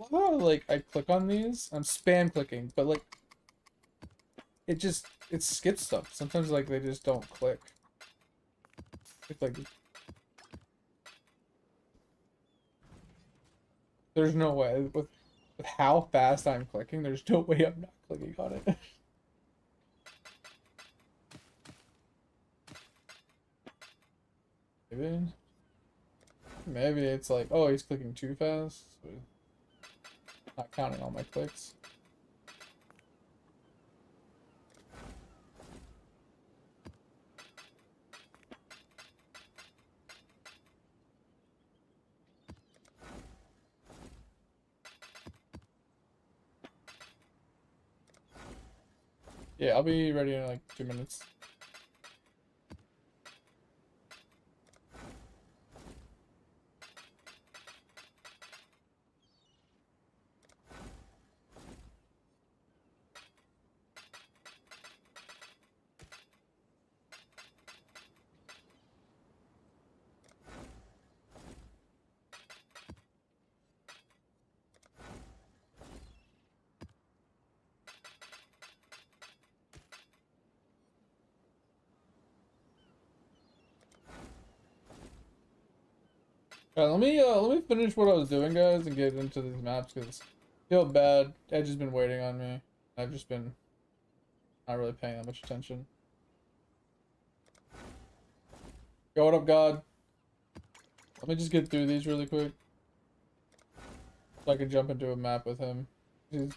Bro, like I click on these, I'm spam clicking, but like it skips stuff. Sometimes like they just don't click. It's like there's no way with how fast I'm clicking, there's no way I'm not clicking on it. Maybe it's like, oh, he's clicking too fast. So not counting all my clicks. Yeah, I'll be ready in like 2 minutes. Alright, let me finish what I was doing, guys, and get into these maps because I feel bad. Edge has been waiting on me. I've just been not really paying that much attention. Yo, what up, God? Let me just get through these really quick so I can jump into a map with him. He's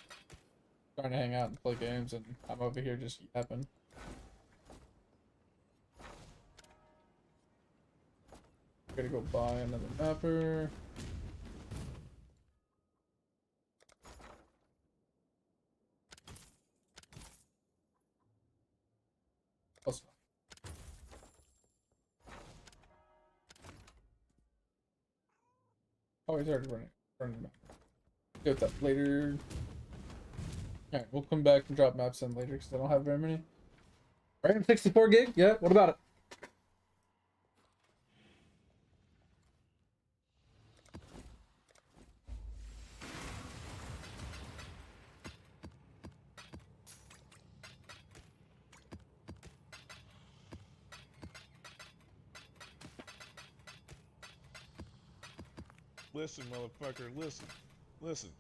trying to hang out and play games, and I'm over here just yapping. Gotta go buy another mapper. Also, oh, he's already running back. Get that later. Alright, we'll come back and drop maps in later because I don't have very many. RAM 64 gig? Yeah, what about it? Listen, motherfucker, listen. Listen.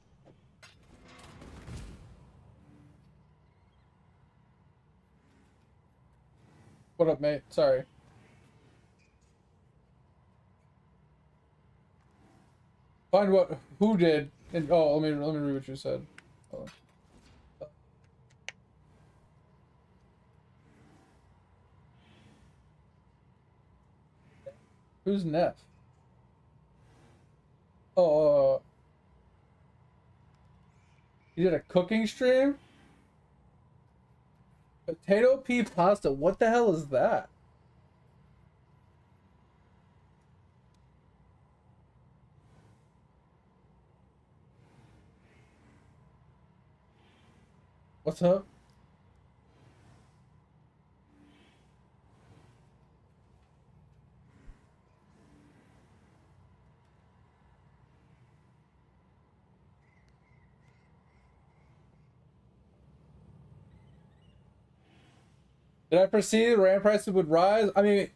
What up, mate? Sorry. Find what? Who did? And oh, let me read what you said. Oh. Who's Neff? Oh, you did a cooking stream? Potato pea pasta. What the hell is that? What's up? Did I foresee RAM prices would rise? I mean,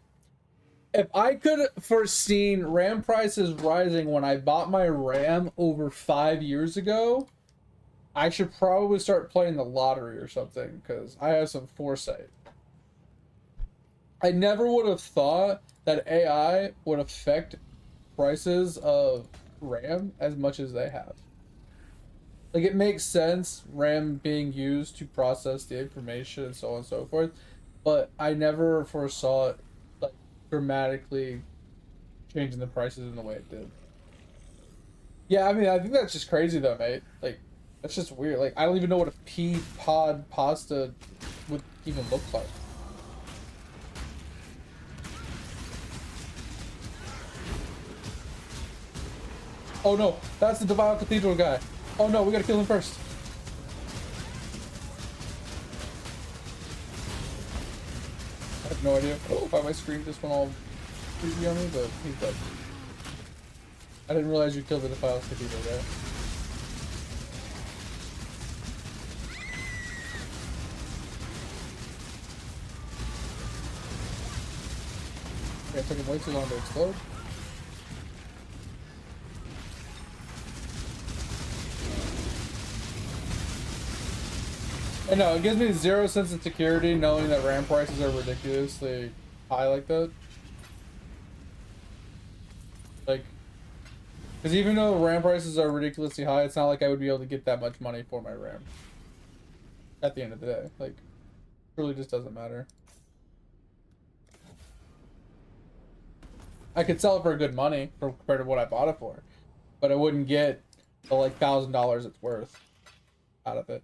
if I could foreseen RAM prices rising when I bought my RAM over 5 years ago, I should probably start playing the lottery or something, because I have some foresight. I never would have thought that AI would affect prices of RAM as much as they have. Like, it makes sense, RAM being used to process the information and so on and so forth, but I never foresaw it, like, dramatically changing the prices in the way it did. Yeah, I mean, I think that's just crazy though, mate. Like, that's just weird. Like, I don't even know what a pea pod pasta would even look like. Oh no, that's the Divine Cathedral guy. Oh no, we gotta kill him first. I have no idea why my screen just went all creepy on me, but he's dead. I didn't realize you killed the Defiled Cathedral guy. Okay, it took him way too long to explode. And no, it gives me 0 sense of security knowing that RAM prices are ridiculously high like that. Like, because even though RAM prices are ridiculously high, it's not like I would be able to get that much money for my RAM. At the end of the day, like, it really just doesn't matter. I could sell it for good money compared to what I bought it for, but I wouldn't get the like $1,000 it's worth out of it.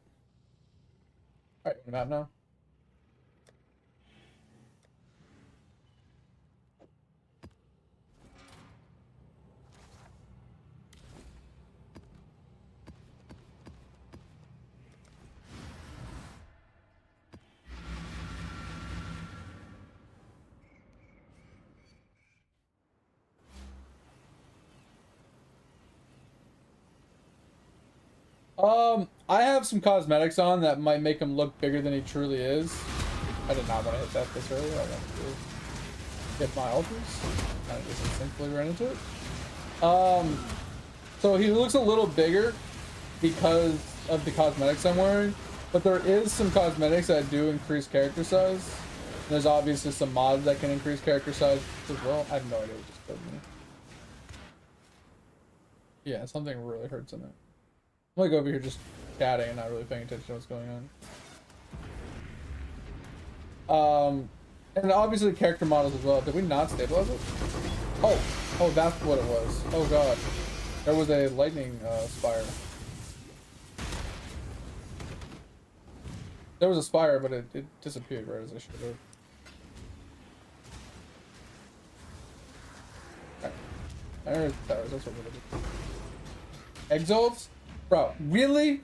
All right, map now. I have some cosmetics on that might make him look bigger than he truly is. I did not want to hit that this early. I wanted to hit my altars. I just instinctively ran into it. So he looks a little bigger because of the cosmetics I'm wearing, but there is some cosmetics that do increase character size. There's obviously some mods that can increase character size as well. I have no idea what just killed me. Yeah, something really hurts in it. I'm like over here just chatting and not really paying attention to what's going on. And obviously character models as well. Did we not stabilize it? Oh, that's what it was. Oh god. There was a lightning spire. There was a spire, but it disappeared right as I should have. Alright. There's the towers, that's what we're gonna do. Exalts? Bro, really?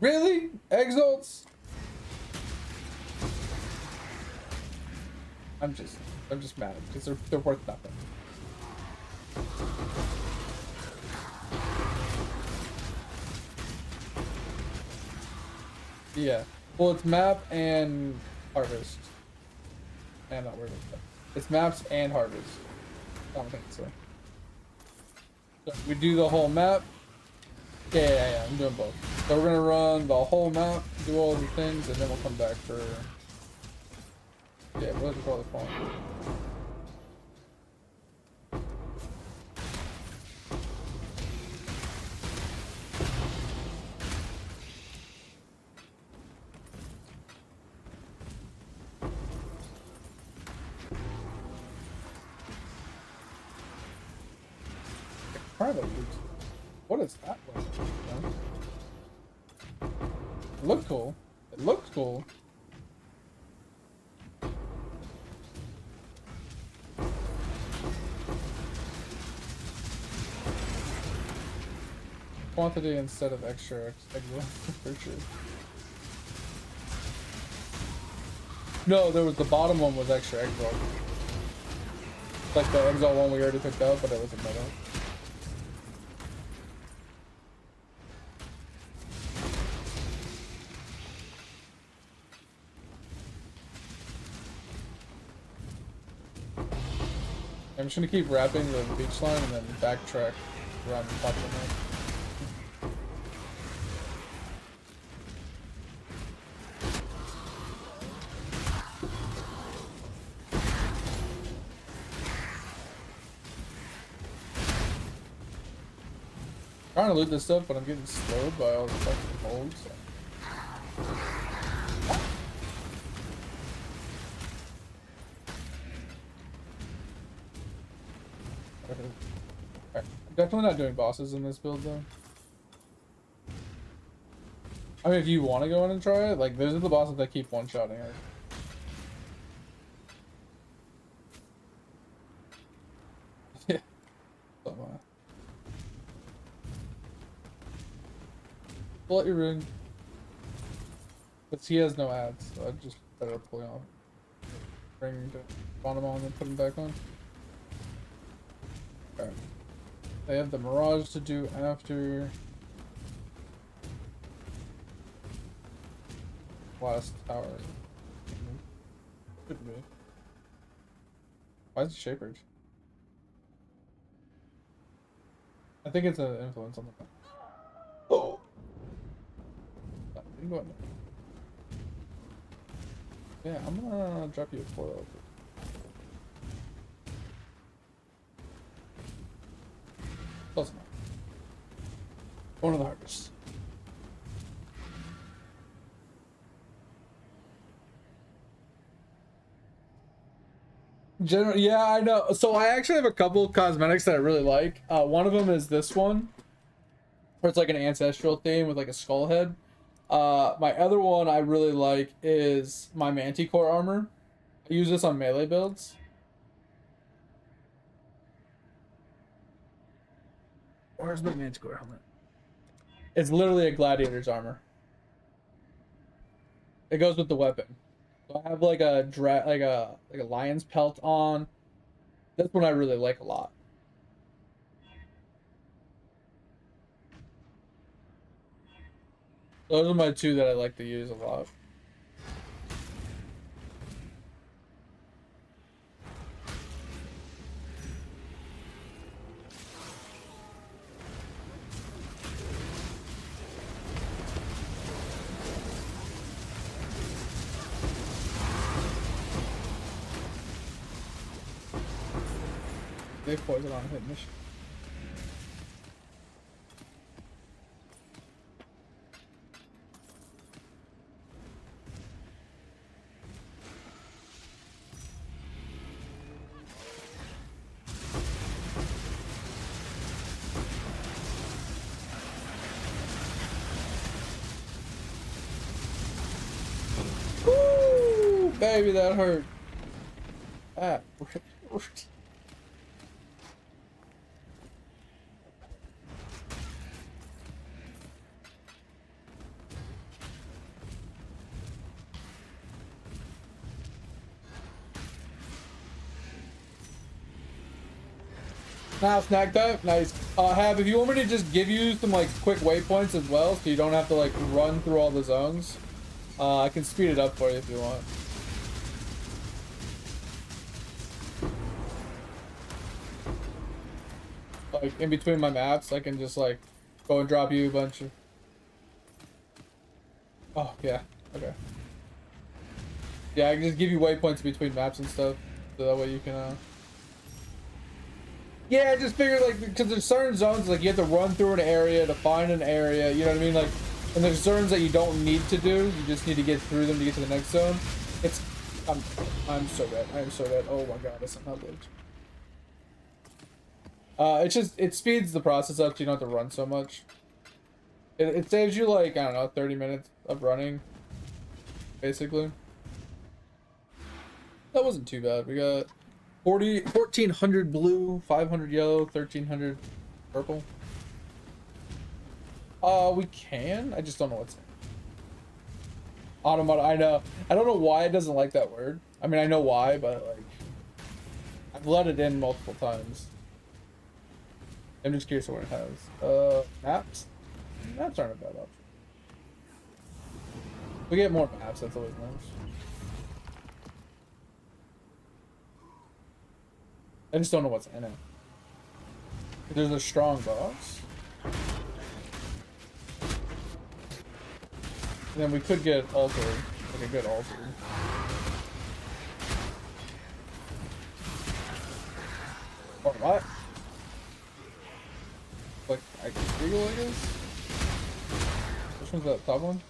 Really? Exalts? I'm just mad because they're worth nothing. Yeah. Well, it's map and harvest. And not worth it. It's maps and harvest. I don't think so. So we do the whole map. Yeah, I'm doing both. So we're gonna run the whole map, do all the things, and then we'll come back for Yeah, village is probably falling. Private loot. What is that weapon? It looked cool. It looked cool. Quantity instead of extra extra for sure. No, there was the bottom one was extra exalt. Like the exalt one we already picked up, but it was a metal. I'm just gonna keep wrapping the beach line and then backtrack around the top of the map. Trying to loot this stuff, but I'm getting slowed by all the fucking molds. So. I'm definitely not doing bosses in this build though. I mean, if you want to go in and try it, like, those are the bosses that keep one-shotting us. Yeah. Pull out your ring. But he has no ads, so I'd just better pull off. Ring to spawn him on and put him back on. Okay. They have the Mirage to do after last tower. Could be. Why is it shapered? I think it's an influence on the map. Oh! You can go in there. Yeah, I'm gonna drop you a foil. Close enough. One of the hardest. General, yeah, I know. So I actually have a couple cosmetics that I really like. One of them is this one, where it's like an ancestral theme with like a skull head. My other one I really like is my Manticore armor. I use this on melee builds. Where's my Manticore helmet? It's literally a gladiator's armor. It goes with the weapon. So I have like a like a lion's pelt on. That's one I really like a lot. Those are my two that I like to use a lot. They poison on hit mission. Woo! Baby, that hurt. Ah. Now snack that, nice. Have, if you want me to just give you some like quick waypoints as well, so you don't have to like run through all the zones, I can speed it up for you if you want. Like in between my maps, I can just like go and drop you a bunch of. Oh yeah, okay. Yeah, I can just give you waypoints between maps and stuff, so that way you can. Yeah, I just figured like because there's certain zones like you have to run through an area to find an area. You know what I mean? Like, and there's zones that you don't need to do. You just need to get through them to get to the next zone. It's I'm so bad. I'm so bad. Oh my god, I somehow lived. It's just it speeds the process up so you don't have to run so much. It saves you like I don't know 30 minutes of running, basically. That wasn't too bad. We got 1400 blue, 500 yellow, 1300 purple. We can. I just don't know what's in. Automata. I know. I don't know why it doesn't like that word. I mean, I know why, but like, I've let it in multiple times. I'm just curious what it has. Maps. Maps aren't a bad option. We get more maps. That's always nice. I just don't know what's in it. There's a strong boss. And then we could get altered, like a good altered. Or what? Like, I can Eagle, I guess? Which one's that top one?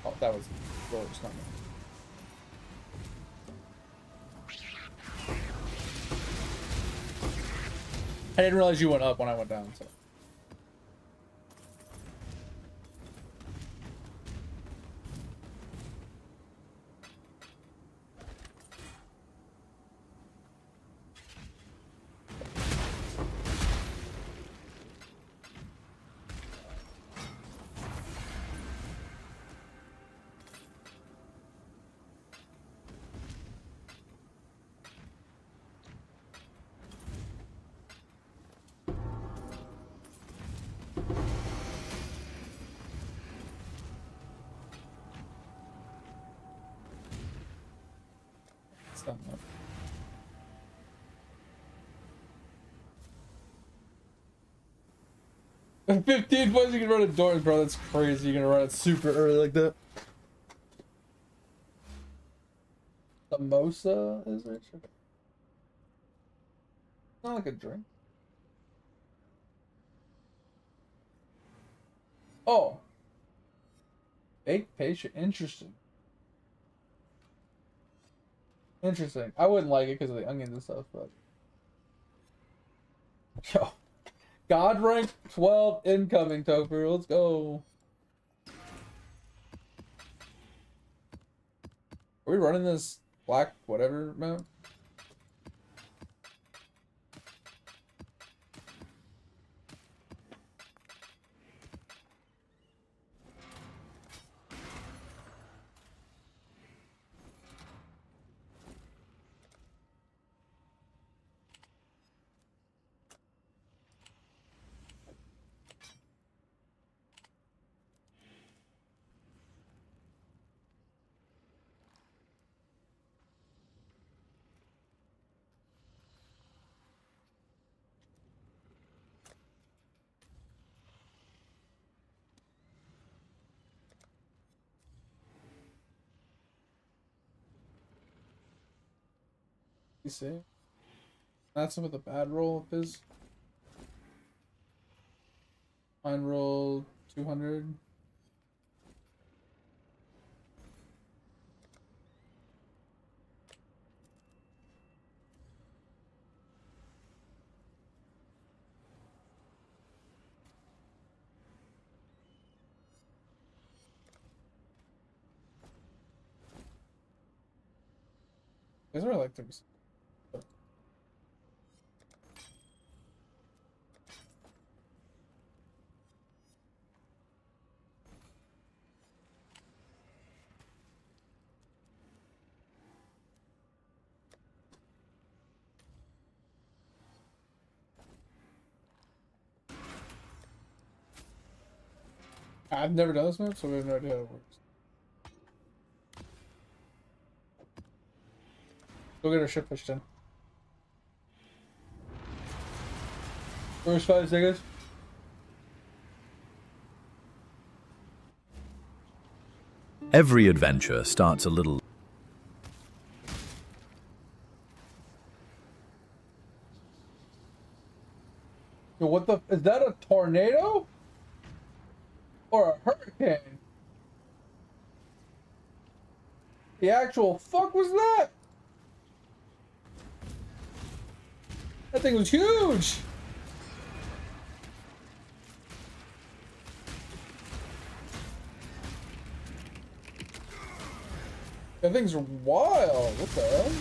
Oh, that was really just not me. I didn't realize you went up when I went down, so. Stop that. At 15 points you can run a door, bro. That's crazy. You're gonna run it super early like that. Samosa is it? Not like a drink. Oh. Baked patient. Interesting. Interesting. I wouldn't like it because of the onions and stuff, but. Yo. God rank 12 incoming, Topher. Let's go. Are we running this black whatever map? You see? That's with a bad roll of his. Mine roll 200. These are like 30. I've never done this map, so we have no idea how it works. Go get our ship pushed in. Where's 5 seconds? Every adventure starts a little. Yo, what the? Is that a tornado? Or a hurricane? The actual fuck was that? That thing was huge! That thing's wild. What the hell?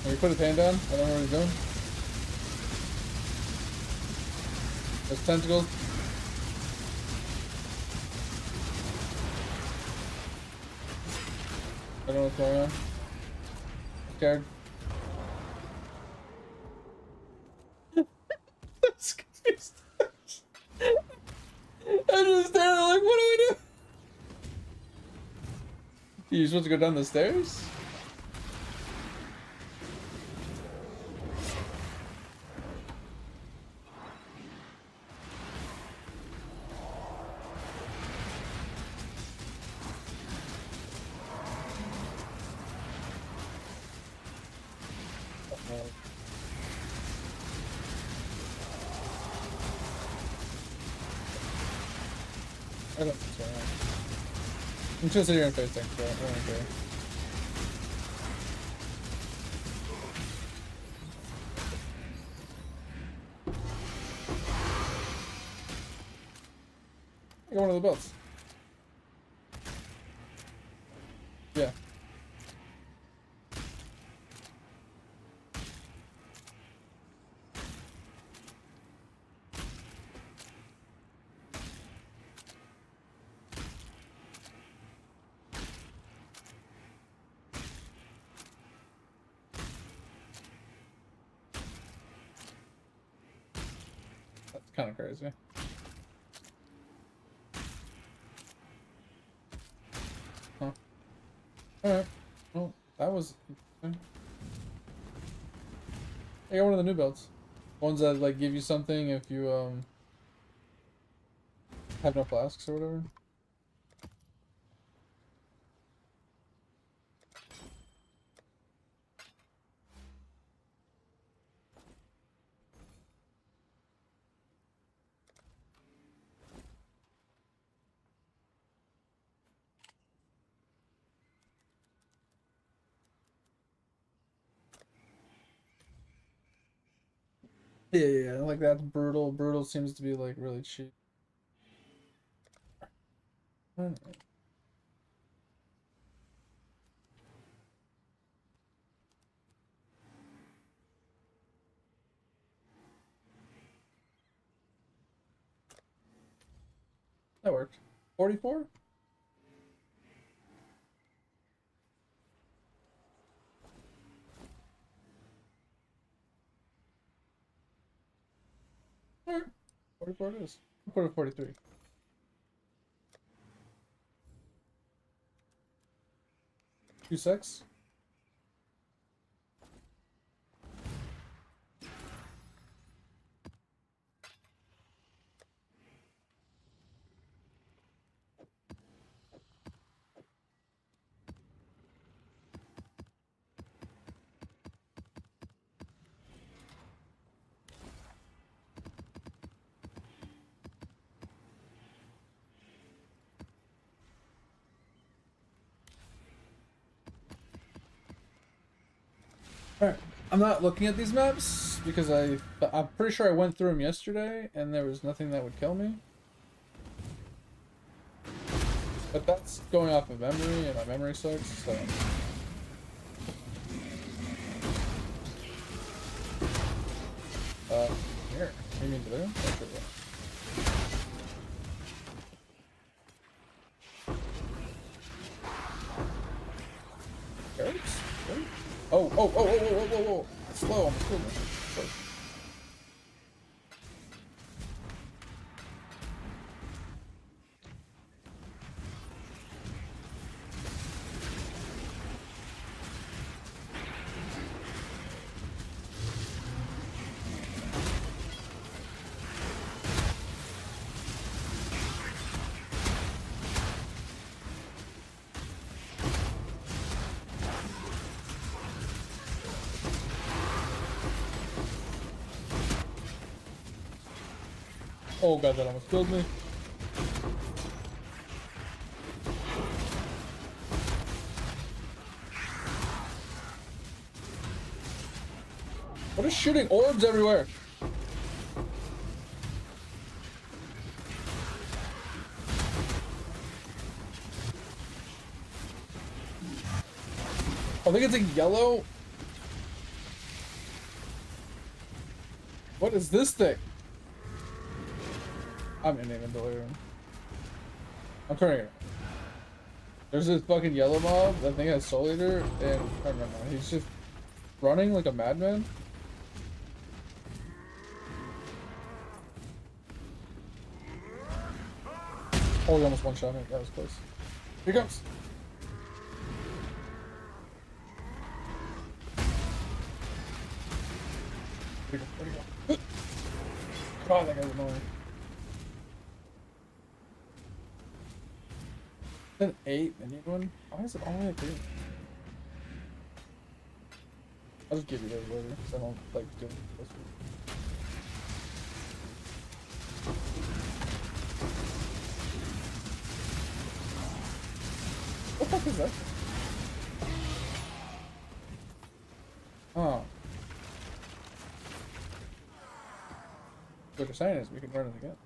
Can you put his hand down? I don't know what he's doing. There's tentacles. I don't know what's going on. I'm scared. I'm just standing there like, what do we do? You're supposed to go down the stairs? I don't think so. I'm just sitting here and face things, so I don't care. I got one of the belts. Yeah. That's kind of crazy. Huh. Alright. Well, that was... I got one of the new belts. Ones that, like, give you something if you, have no flasks or whatever. Yeah, like that's brutal. Brutal seems to be like really cheap. That worked. 44? Alright. 44 it is. I'll put it 43. Two six. Alright, I'm not looking at these maps because I'm pretty sure I went through them yesterday and there was nothing that would kill me. But that's going off of memory and my memory sucks, so... Here. What do you mean to do? Carrots? Oh, oh, oh, oh, whoa, whoa, whoa, whoa. Slow, I'm cool. Oh god, that almost killed me. What is shooting orbs everywhere? I think it's a yellow. What is this thing? I'm in inventory room. I'm turning it. There's this fucking yellow mob that thing has Soul Eater, and I don't know, he's just running like a madman. Oh, he almost one-shot me. That was close. Here he comes. Where'd he go? God, that guy's annoying. An 8, I need one. Why is it only a 3? I'll just give you those later, because I don't like doing this one. What the fuck is that? Oh. What you're saying is we can run it again.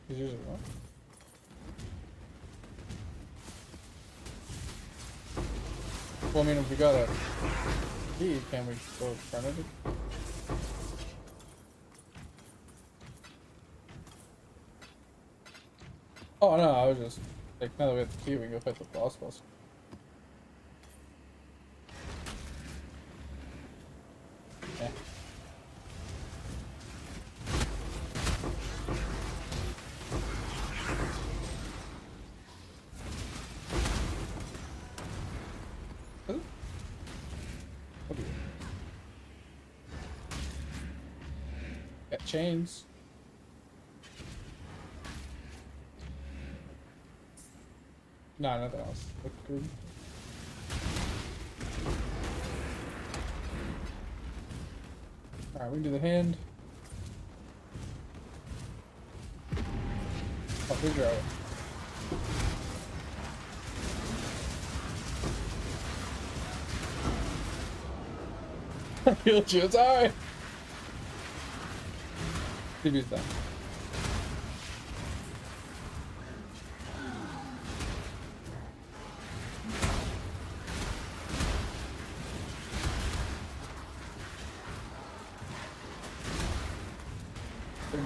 He's usually what? Well, I mean, if we got a key, can we go in front of it? Oh no, I was just like, now that we have the key, we can go fight the boss. Eh. Ooh. What do you? Got chains. No, nothing else. Look good. Alright, we can do the hand. Oh, here's your arrow. Healed you, it's alright. TV's done.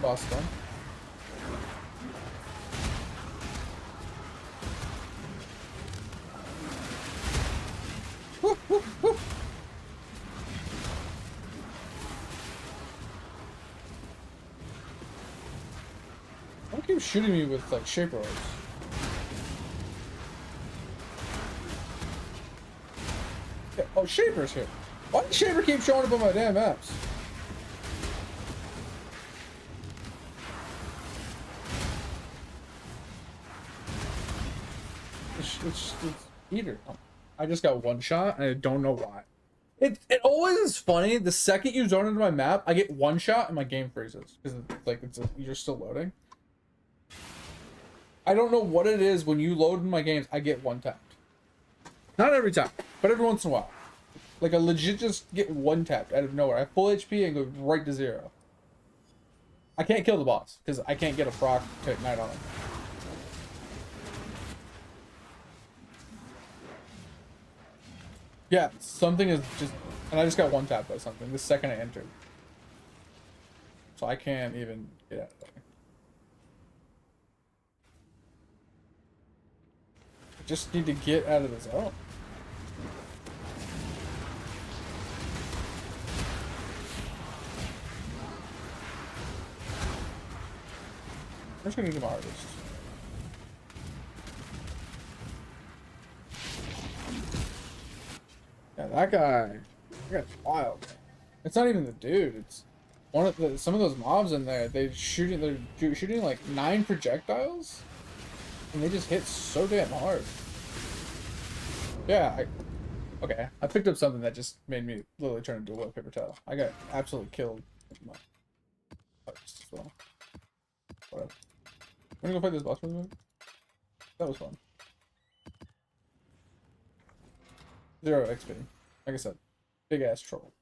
Boss done. Woo, woo, woo. Don't keep shooting me with like shaper orbs. Yeah, oh, Shaper's here. Why does Shaper keep showing up on my damn maps? It's Eater. I just got one shot and I don't know why. It always is funny. The second you zone into my map, I get one shot and my game freezes because it's like you're still loading. I don't know what it is when you load in my games. I get one tapped. Not every time, but every once in a while. Like I legit just get one tapped out of nowhere. I have full HP and go right to 0. I can't kill the boss because I can't get a proc to ignite on him. Yeah, something is just, and I just got one tap by something the second I entered. So I can't even get out of there. I just need to get out of the zone. I'm just gonna do my artist. Yeah, that guy, that's wild. It's not even the dude. It's one of the some of those mobs in there. They're shooting like 9 projectiles, and they just hit so damn hard. Yeah, Okay, I picked up something that just made me literally turn into a wet paper towel. I got absolutely killed with my post as well. Whatever. We're gonna go play this boss for a minute. That was fun. 0 XP. Like I said, big ass troll.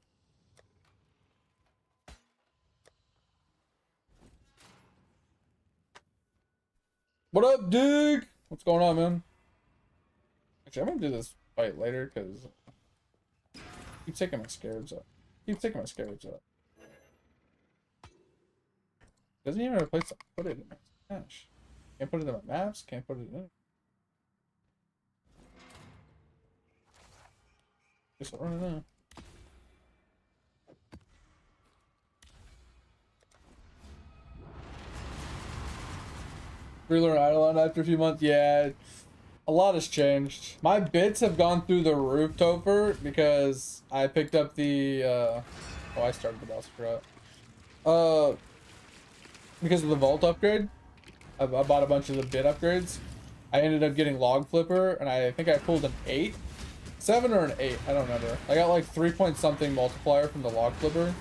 What up, Dig? What's going on, man? Actually, I'm gonna do this fight later because keep taking my scarabs up. Keep taking my scarabs up. Doesn't even have a place to put it in my stash. Can't put it in my maps. Can't put it in. Just running out. Relearn Eidolon after a few months. Yeah, a lot has changed. My bits have gone through the roof, Topher, because I picked up the oh, I started the boss, I forgot. Because of the vault upgrade. I bought a bunch of the bit upgrades. I ended up getting log flipper, and I think I pulled an 8. 7 or an 8, I don't remember. I got like 3 point something multiplier from the log flipper.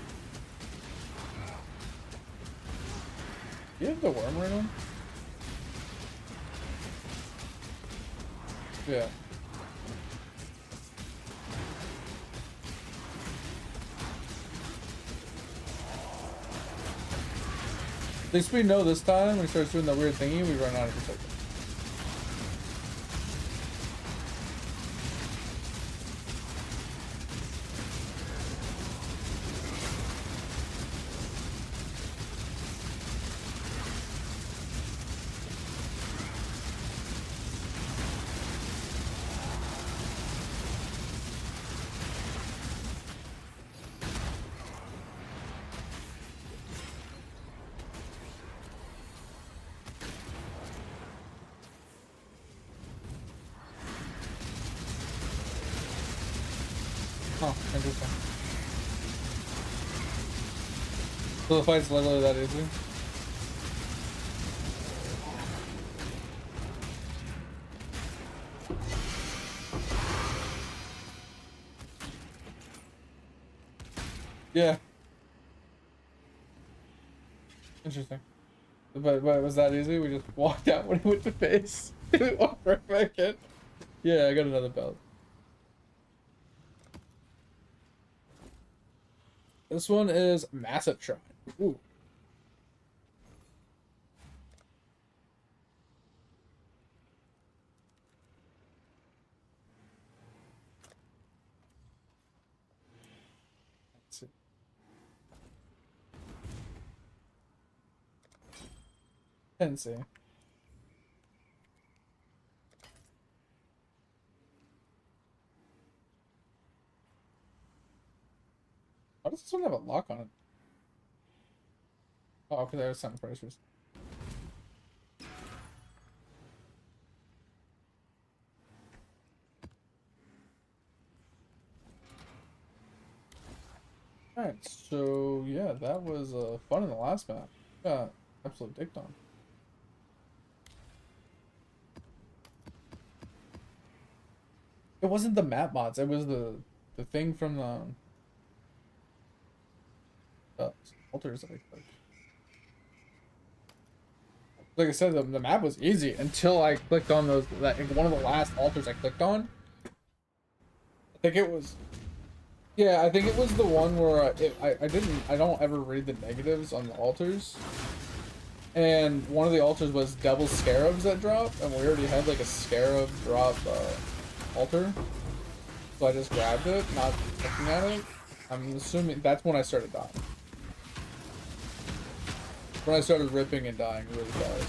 You have the worm right on? Yeah. At least we know this time when he starts doing that weird thingy, we run out of recycle. Huh, interesting. So the fight's literally that easy? Yeah. Interesting. But was that easy? We just walked out when he went to face. We walked right back in. Yeah, I got another belt. This one is Massive Shrine. Ooh. Let's see. Pensy. Why does this one have a lock on it? Oh, because I was selling prices. Alright, so yeah, that was fun in the last map. Got absolute dicked on. It wasn't the map mods, it was the thing from the altars that I clicked. Like I said, the map was easy until I clicked on those. That one of the last altars I clicked on. I think it was. Yeah, I think it was the one where I don't ever read the negatives on the altars. And one of the altars was double scarabs that drop, and we already had like a scarab drop altar. So I just grabbed it, not looking at it. I'm assuming that's when I started dying. When I started ripping and dying really fast.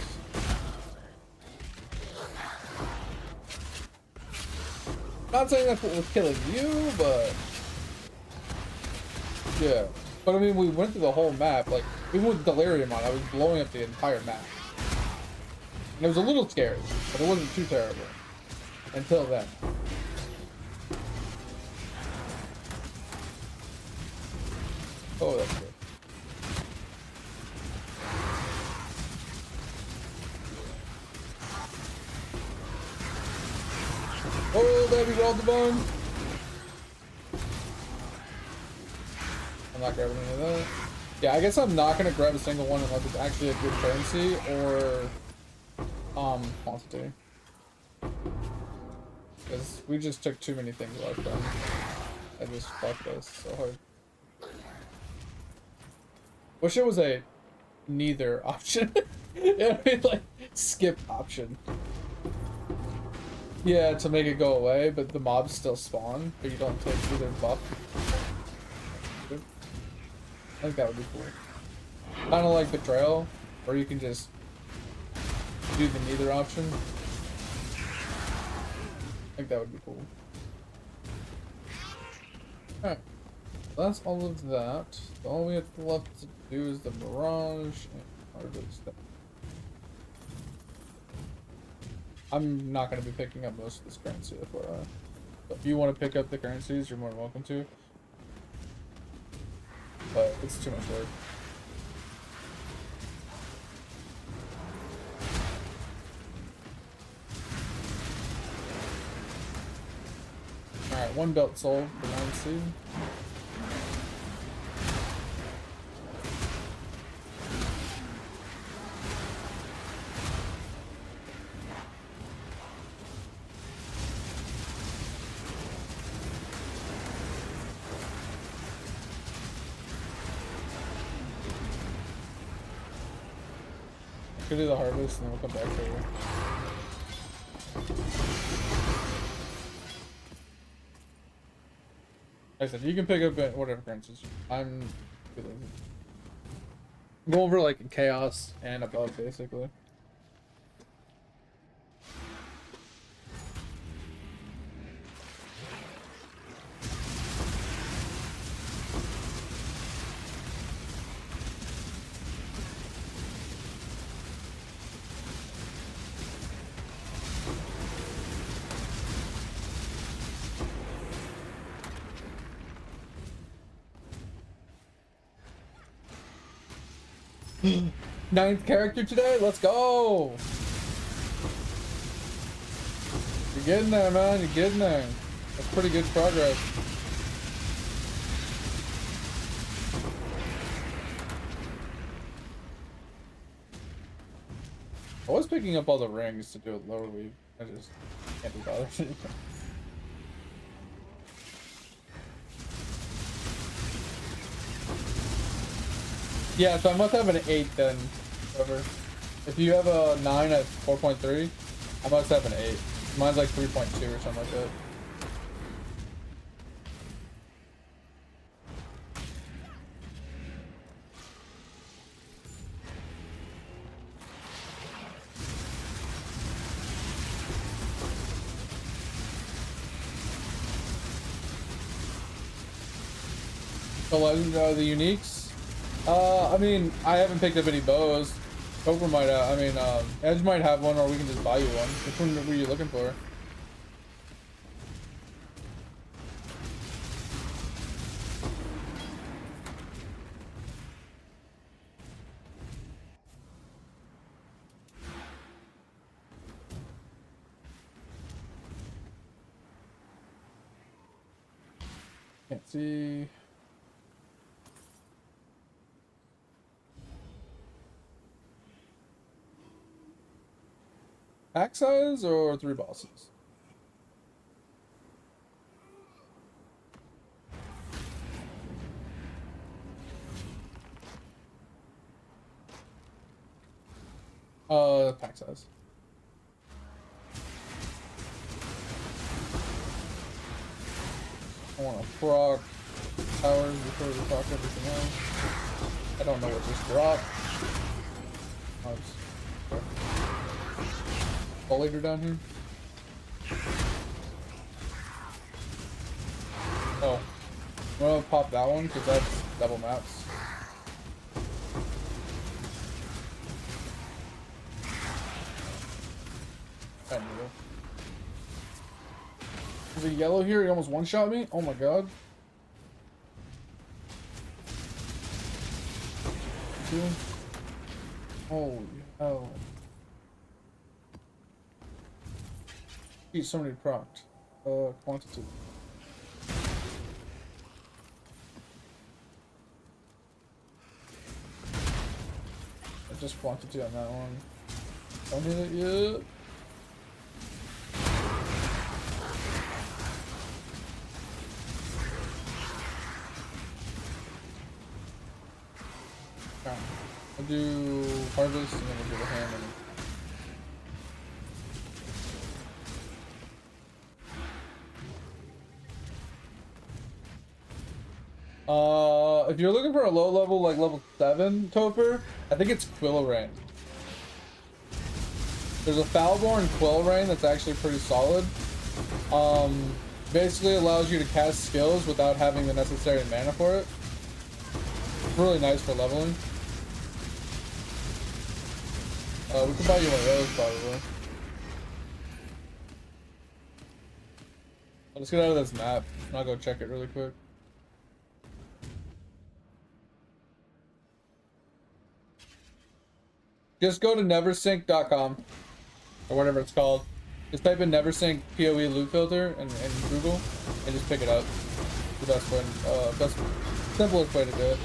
Not saying that's what was killing you, but yeah. But I mean, we went through the whole map. Like, even with Delirium on, I was blowing up the entire map. And it was a little scary, but it wasn't too terrible. Until then. Oh, that's good. Oh, baby, roll the bone. not grabbing any of that. Yeah, I guess I'm not gonna grab a single one unless it's actually a good currency or quantity. Because we just took too many things away from. I just fucked this so hard. Wish it was a neither option. I mean, like, skip option. Yeah, to make it go away, but the mobs still spawn, but you don't take either buff. I think that would be cool. Kind of like Betrayal, where you can just do the neither option. I think that would be cool. Alright, that's all of that. All we have left to do is the Mirage and Harvest. I'm not going to be picking up most of this currency, FYI. But if you want to pick up the currencies, you're more than welcome to. But it's too much work. Alright, one belt sold for 9C. Could do the harvest and then we'll come back here. Like I said, you can pick up whatever currencies. I'm go over like in chaos and above basically. Ninth character today, let's go! You're getting there, man, you're getting there. That's pretty good progress. I was picking up all the rings to do a lower weave. I just can't be bothered anymore. Yeah, so I must have an 8 then, whatever. If you have a 9 at 4.3, I must have an 8. Mine's like 3.2 or something like that. The uniques? I mean, I haven't picked up any bows. Cobra might have, Edge might have one, or we can just buy you one. Which one were you looking for? Can't see. Pack size or 3 bosses? Pack size. I want to proc towers before we proc everything else. I don't know what just dropped. Leader down here. Oh, I'm gonna pop that one because that's double maps. I knew it. There's a yellow here. He almost one-shot me. Oh my god. Holy hell. Somebody procced. Quantity. just quantity on that one. Don't hit it yet. I'll do harvest and then we'll do the ham. If you're looking for a low level, like level 7 Topher, I think it's Quill Rain. There's a Foulborn Quill Rain that's actually pretty solid. Basically allows you to cast skills without having the necessary mana for it. It's really nice for leveling. We can buy you one of those probably. Let's get out of this map. I'll go check it really quick. Just go to neversync.com or whatever it's called. Just type in neversync POE loot filter in Google and just pick it up. The best way, simplest way to do it.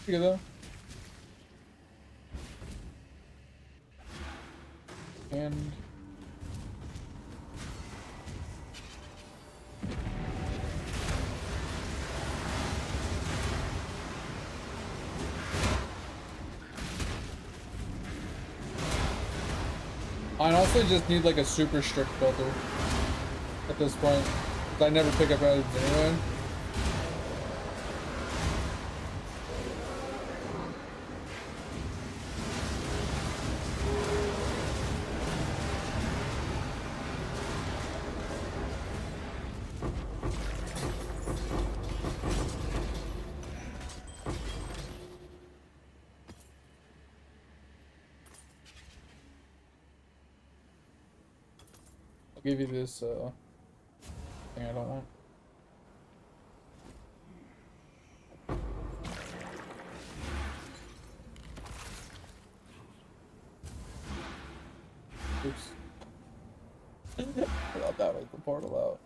Pretty good though. And I honestly just need like a super strict filter at this point. I never pick up items anyway. I'll give you this thing I don't want. Oops. I thought that was the portal out.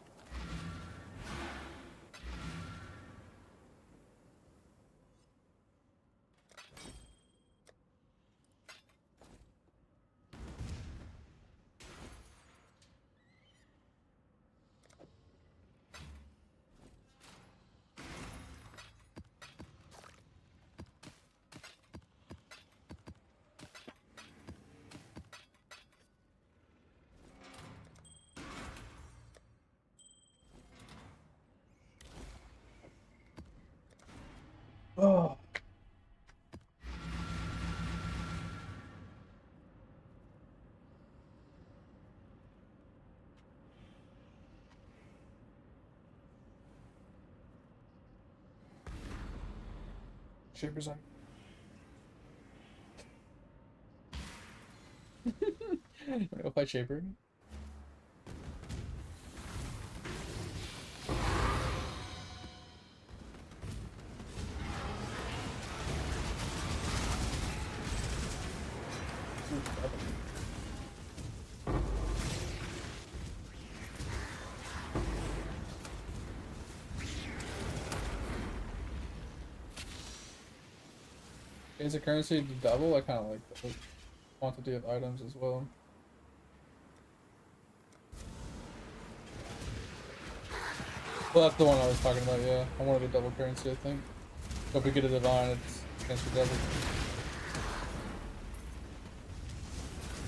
Oh. Shaper's on. Wanna go fight Shaper? Is the currency to double? I kind of like the quantity of items as well. Well, that's the one I was talking about, yeah. I wanted a double currency, I think. So if we get a divine, it's chance for double.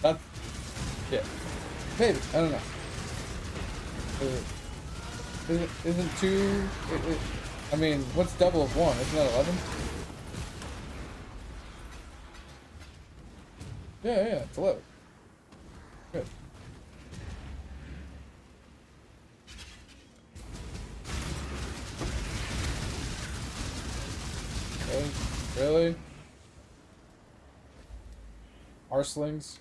That's... yeah. Maybe, I don't know. Isn't two... I mean, what's double of 1? Isn't that 11? Yeah, it's 11. Good. Really? Arslings?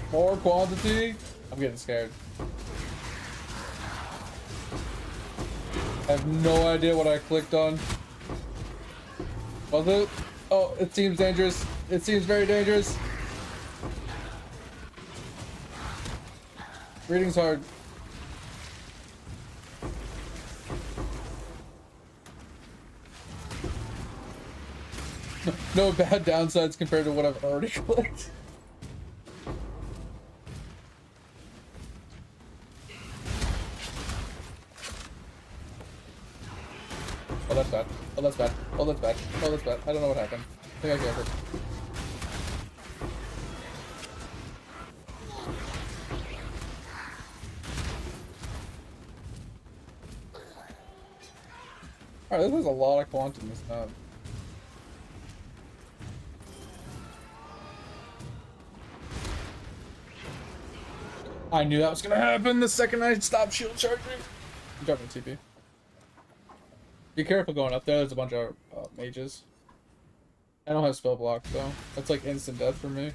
More quantity? I'm getting scared. I have no idea what I clicked on. Was it? Oh, it seems dangerous. It seems very dangerous. Reading's hard. No bad downsides compared to what I've already clicked. Oh, that's bad. Oh, that's bad. Oh, that's bad. Oh, that's bad. I don't know what happened. I think I killed it. Alright, this has a lot of quantum this map. I knew that was gonna happen the second I stopped shield charging. I'm dropping TP. Be careful going up there. There's a bunch of mages. I don't have spell block though. That's like instant death for me.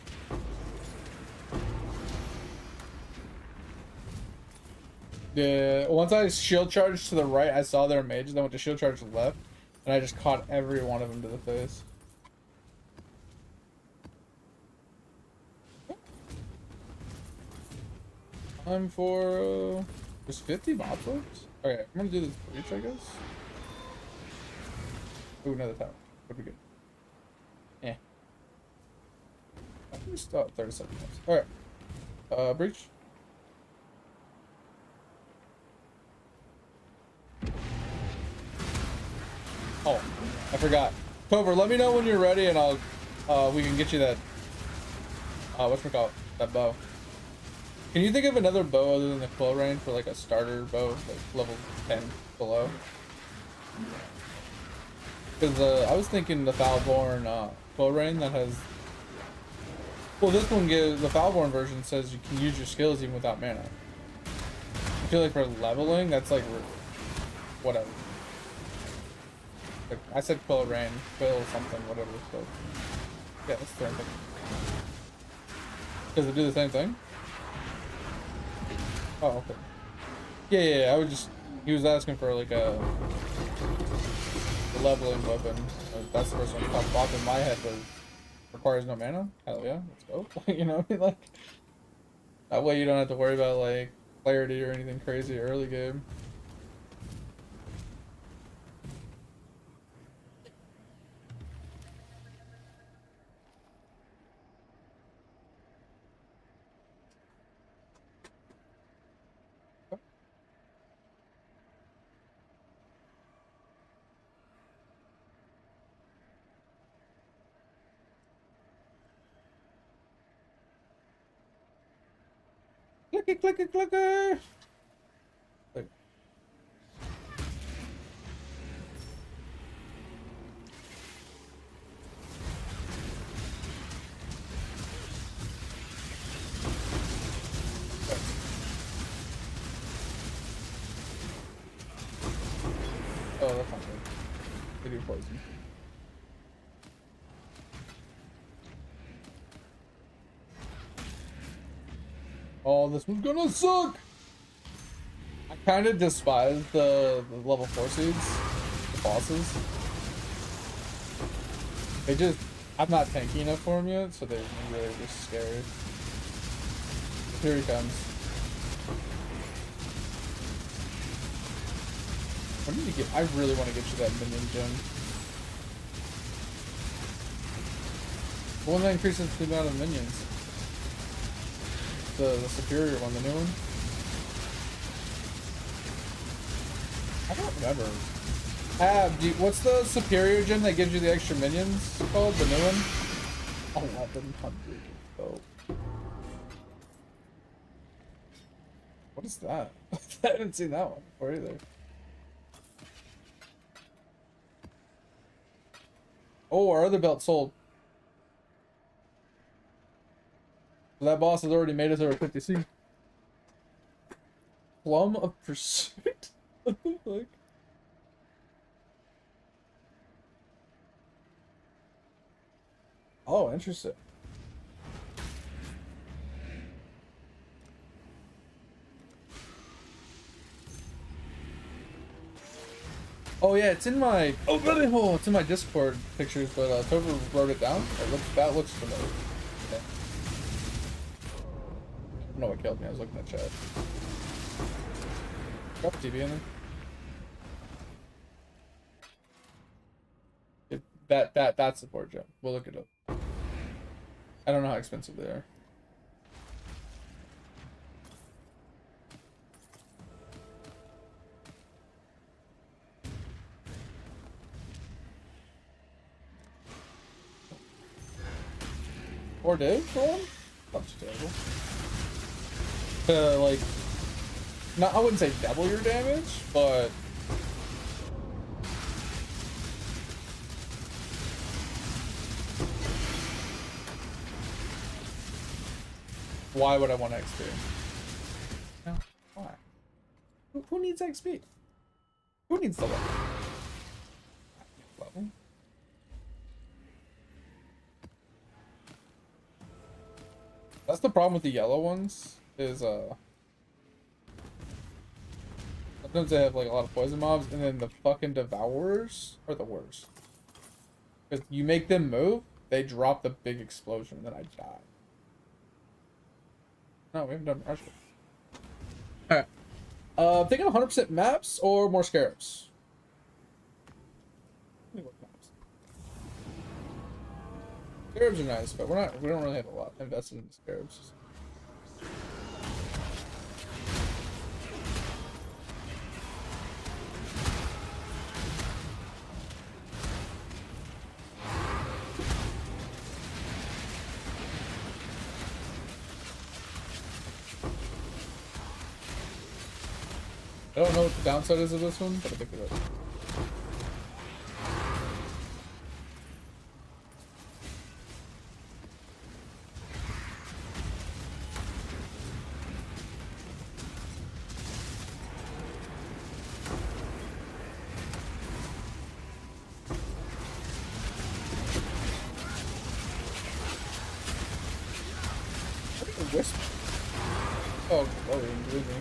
Yeah, once I shield charged to the right, I saw their mage, then went to shield charge to the left, and I just caught every one of them to the face. Time for there's 50 mob flips? Okay, I'm gonna do this breach, I guess. Ooh, another tower. Would be good. Yeah. We still have 30 seconds. Alright. Breach. Oh, I forgot. Tover, let me know when you're ready and I'll we can get you that whatchamacallit, that bow. Can you think of another bow other than the quill range for like a starter bow, like level 10 below? Because I was thinking the Foulborn quill rain that has. Well, this one gives the Foulborn version says you can use your skills even without mana. I feel like for leveling, that's like whatever. Like, I said quill rain, quill something, whatever it's called. Yeah, that's the same thing. Does it do the same thing? Oh, okay. Yeah, I would just. He was asking for like a leveling weapon. That's the first one that popped off in my head, but requires no mana. Hell yeah, let's go. You know what I mean? Like, that way you don't have to worry about like clarity or anything crazy early game. Clicky, clicky, clicker. Wait. Oh, that's not good. They do poison. Oh, this one's gonna suck! I kind of despise the level 4 seeds, the bosses. They just, I'm not tanky enough for them yet, so they're really just scary. Here he comes. What did you get? I really want to get you that minion gem. The one that increases the amount of minions. The superior one, the new one. I don't remember. What's the superior gem that gives you the extra minions called? The new one? 1100. Oh. What is that? I haven't seen that one before either. Oh, our other belt sold. That boss has already made us over 50C. Plum of Pursuit? What the fuck? Oh, interesting. Oh yeah, it's in my it's in my Discord pictures, but Topher wrote it down. That looks familiar. Okay. I don't know what killed me. I was looking at chat. Drop TV in there. That's the board gem. We'll look it up. I don't know how expensive they are. Or did for one? That's terrible. To like, not I wouldn't say double your damage, but why would I want XP? No, why? Who needs XP? Who needs the level? Level? That's the problem with the yellow ones, is sometimes they have like a lot of poison mobs, and then the fucking devourers are the worst. Because you make them move, they drop the big explosion, and then I die. No, we haven't done Mirage. Alright. Thinking 100% maps or more scarabs? Scarabs are nice, but we don't really have a lot invested in the scarabs. I don't know what the downside is of this one, but I picked it up. Whisper. Oh, you didn't believe me.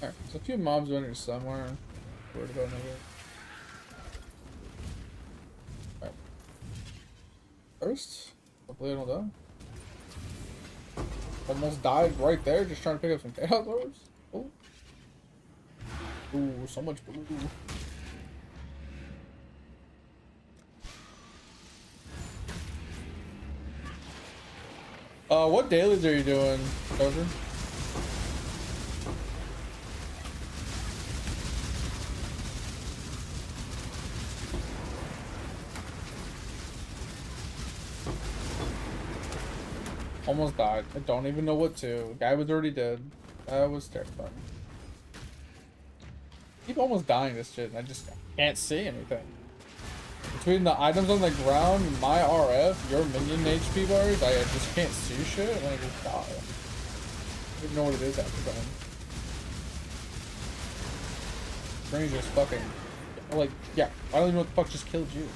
Alright, there's a few mobs under here somewhere. Where to go nowhere. Alright. First, hopefully I don't die. Almost died right there, just trying to pick up some chaos orbs. Oh. Ooh, so much blue. What dailies are you doing, Trevor? Almost died. I don't even know what to. Guy was already dead. That was terrifying. I keep almost dying this shit, and I just can't see anything. Between the items on the ground, my RF, your minion HP bars, I just can't see shit, and I just die. I don't even know what it is after time. Brain's just fucking, like, yeah, I don't even know what the fuck just killed you.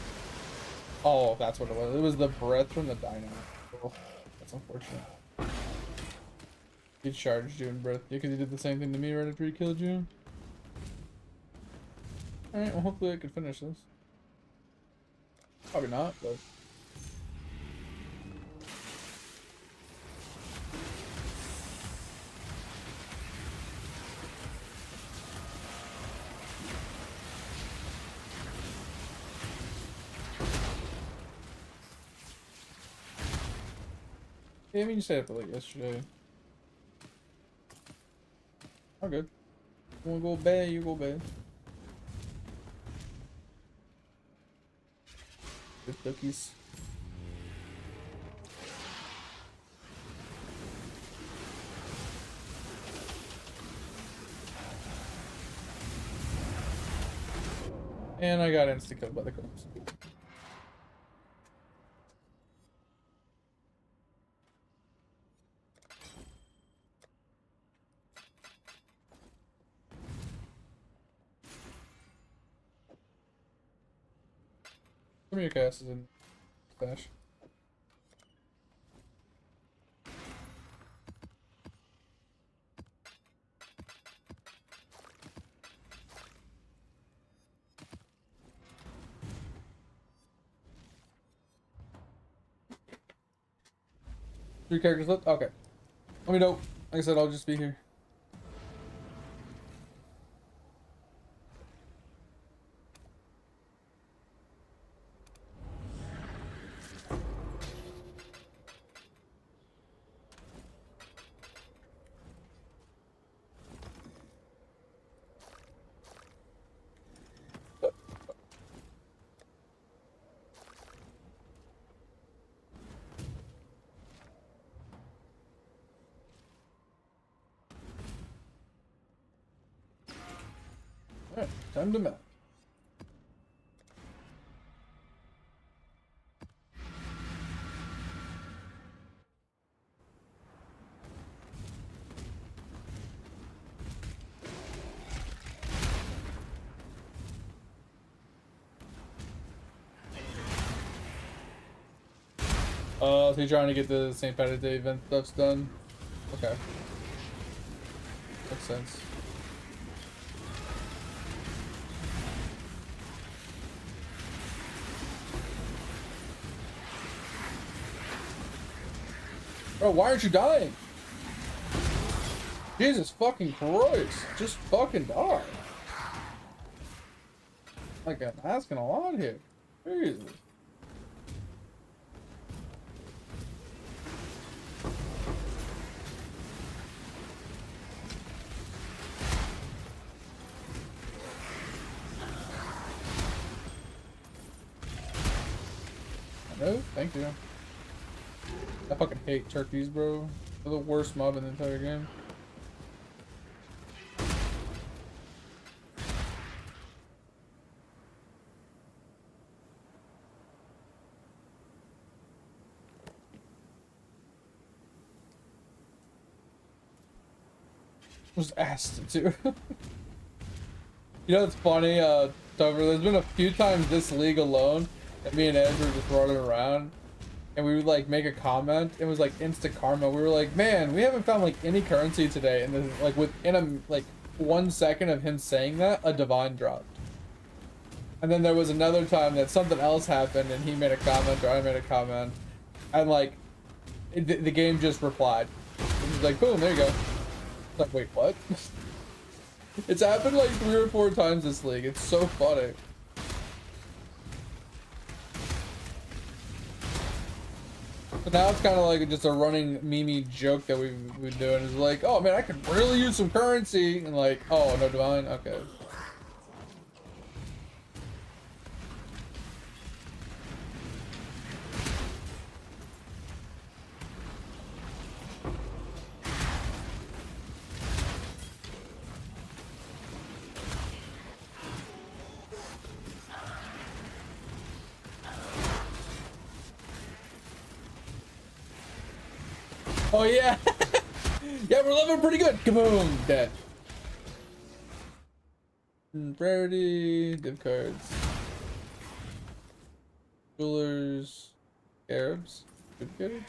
Oh, that's what it was. It was the breath from the dino. Oh, that's unfortunate. He charged you in breath. Yeah, because he did the same thing to me right after he killed you. Alright, well, hopefully I can finish this. Probably not, but... Yeah, I mean, you said it like yesterday. I'm good. You wanna go bed? You go bed. Good cookies. And I got insta-killed by the cops. Some of your cast is in stash. Three characters left? Okay. Let me know. Like I said, I'll just be here. Alright, time to map. So you're trying to get the St. Patrick's Day event stuffs done? Okay. Makes sense. Bro, why aren't you dying? Jesus fucking Christ. Just fucking die. Like, I'm asking a lot here. Jesus. No, thank you. I fucking hate turkeys, bro. They're the worst mob in the entire game. Was asked to. You know, it's funny, Tover, there's been a few times this league alone that me and Ed were just running around and we would like make a comment. It was like insta karma. We were like, man, we haven't found like any currency today. And then like within a like 1 second of him saying that, a divine dropped. And then there was another time that something else happened and he made a comment or I made a comment. And like, the game just replied. It was like, boom, there you go. It's like, wait, what? It's happened like 3 or 4 times this league. It's so funny. But now it's kind of like just a running meme joke that we've been doing. Is like, oh man, I could really use some currency. And like, oh, no divine? Okay. Oh yeah, yeah, we're living pretty good. Kaboom, dead. Rarity, div cards, jewelers, Arabs, good.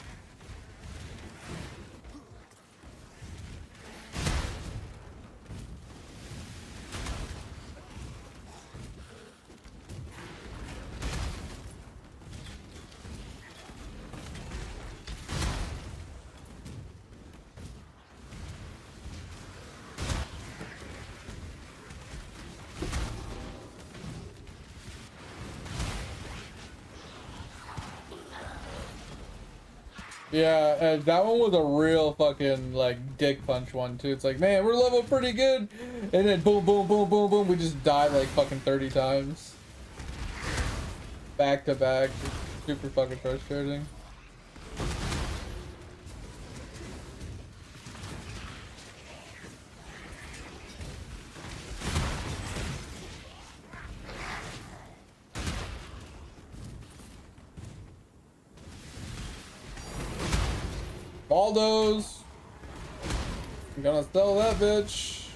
Yeah, and that one was a real fucking like dick punch one too. It's like, man, we're level pretty good, and then boom, boom, boom, boom, boom, we just died like fucking 30 times, back to back. Super fucking frustrating. Baldos! I'm gonna sell that bitch.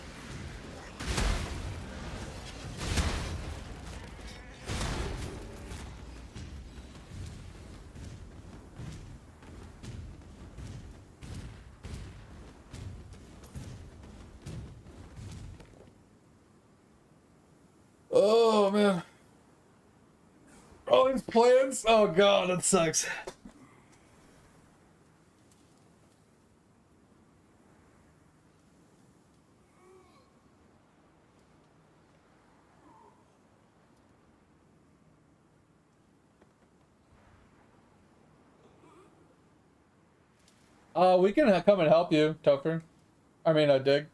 Oh man. All these plans? Oh god, that sucks. We can come and help you, Topher. I mean, Dig.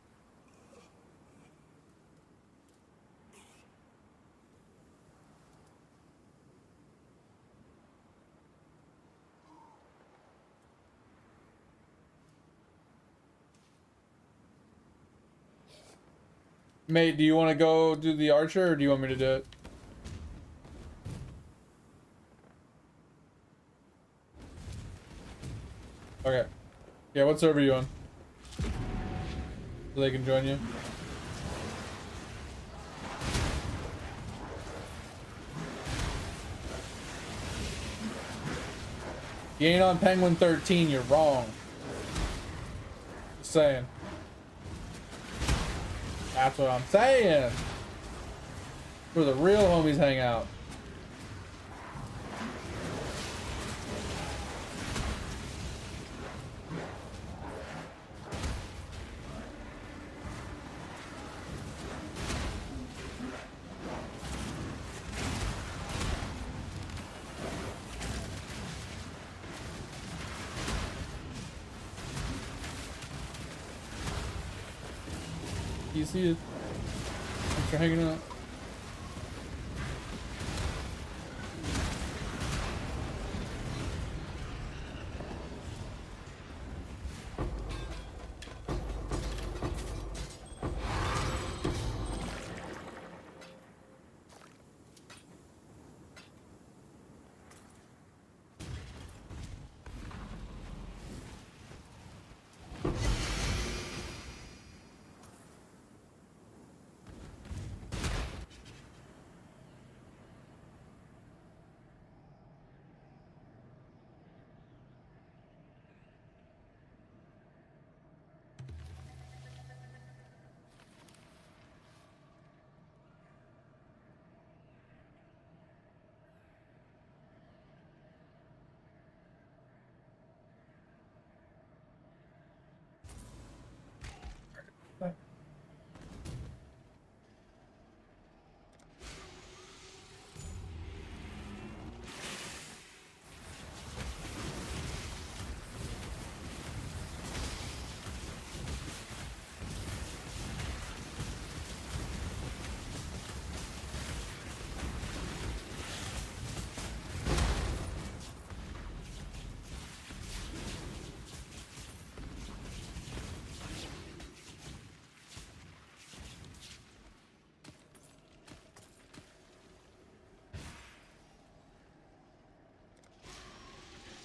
Mate, do you want to go do the archer, or do you want me to do it? Okay. Yeah, what server are you on? So they can join you. You ain't on Penguin 13, you're wrong. Just saying. That's what I'm saying. Where the real homies hang out. You see it? Thanks for hanging out.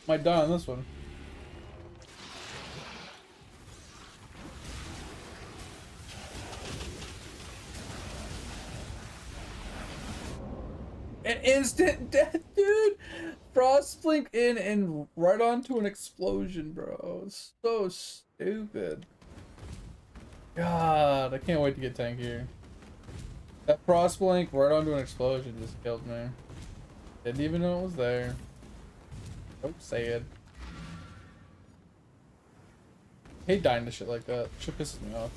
Might die on this one. An instant death, dude! Frost blink in and right onto an explosion, bro. It's so stupid. God, I can't wait to get tank here. That frost blink right onto an explosion just killed me. Didn't even know it was there. So sad. Hate dying to shit like that. Shit pisses me off.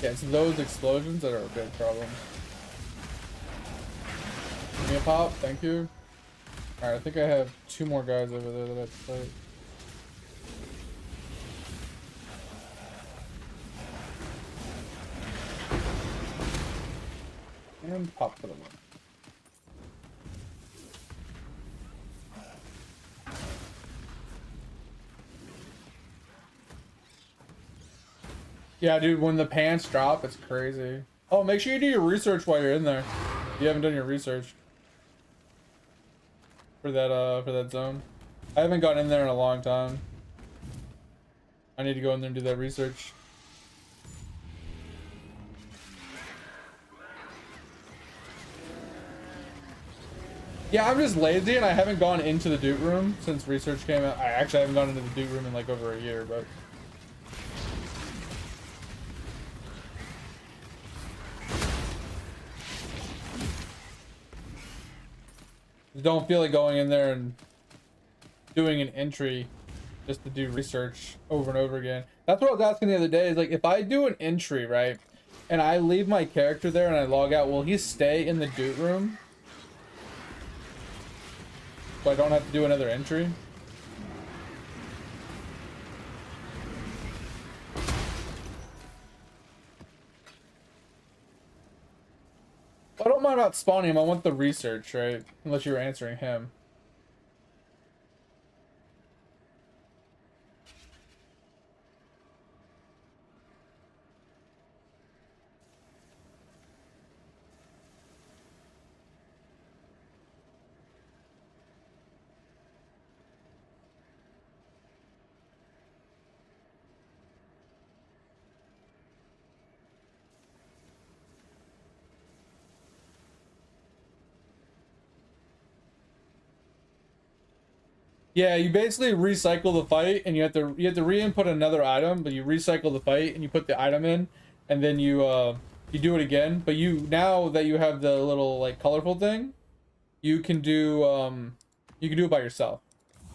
Yeah, it's those explosions that are a big problem. Give me a pop, thank you. Alright, I think I have 2 more guys over there that I have to fight. And pop for the win. Yeah, dude, when the pants drop, it's crazy. Oh, make sure you do your research while you're in there. If you haven't done your research for that zone. I haven't gotten in there in a long time. I need to go in there and do that research. Yeah, I'm just lazy and I haven't gone into the dude room since research came out. I actually haven't gone into the dude room in like over a year, but don't feel like going in there and doing an entry just to do research over and over again. That's what I was asking the other day, is like, if I do an entry, right, and I leave my character there and I log out, will he stay in the dude room so I don't have to do another entry? I don't mind about spawning him, I want the research, right? Unless you were answering him. Yeah, you basically recycle the fight, and you have to re-input another item, but you recycle the fight and you put the item in, and then you do it again. But now that you have the little like colorful thing, you can do it by yourself,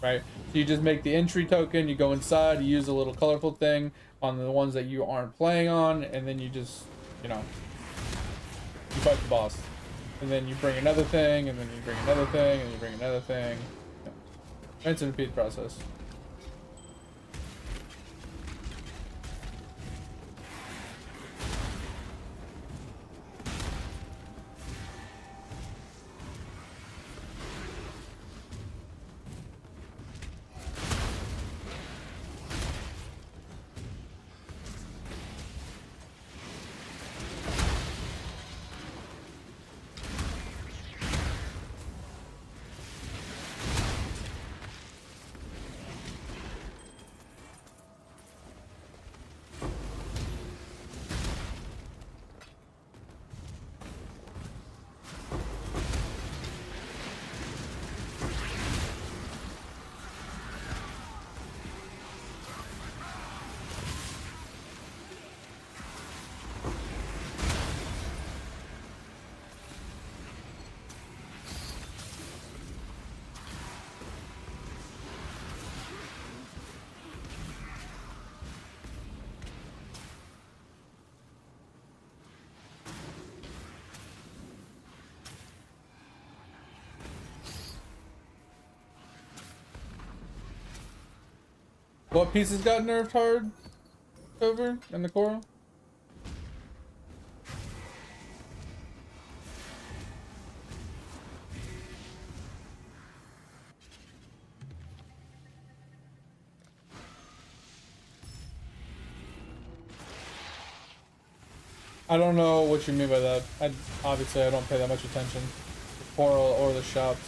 right? So you just make the entry token, you go inside, you use a little colorful thing on the ones that you aren't playing on, and then you just, you fight the boss, and then you bring another thing, and then you bring another thing, and you bring another thing. Rinse and repeat process. What pieces got nerfed hard over in the coral? I don't know what you mean by that. Obviously I don't pay that much attention to coral or the shops.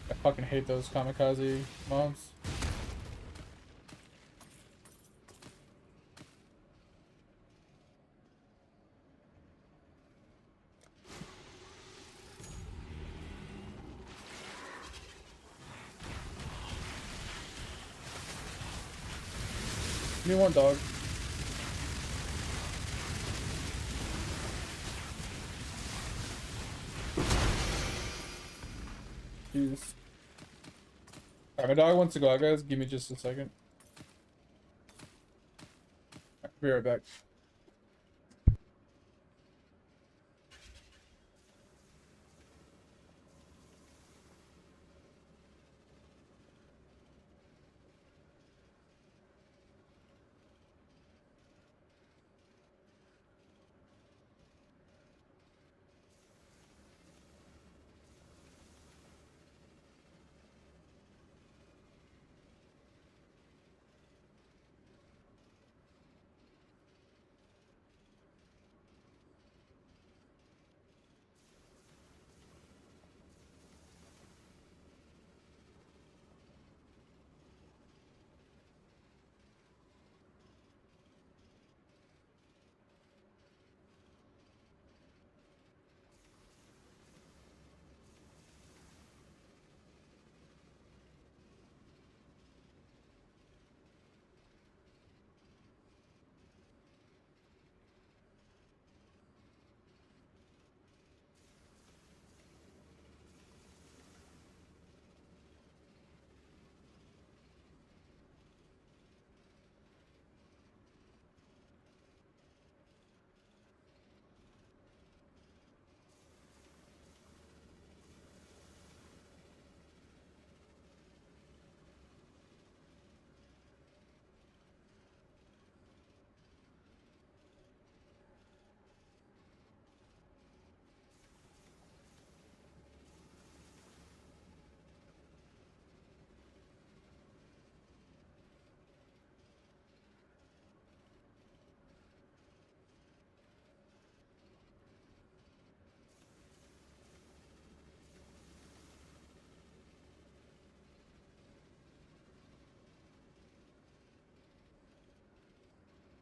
I fucking hate those kamikaze mobs. Give me one, dog. Jesus. Alright, my dog wants to go out, guys. Give me just a second. Alright, be right back.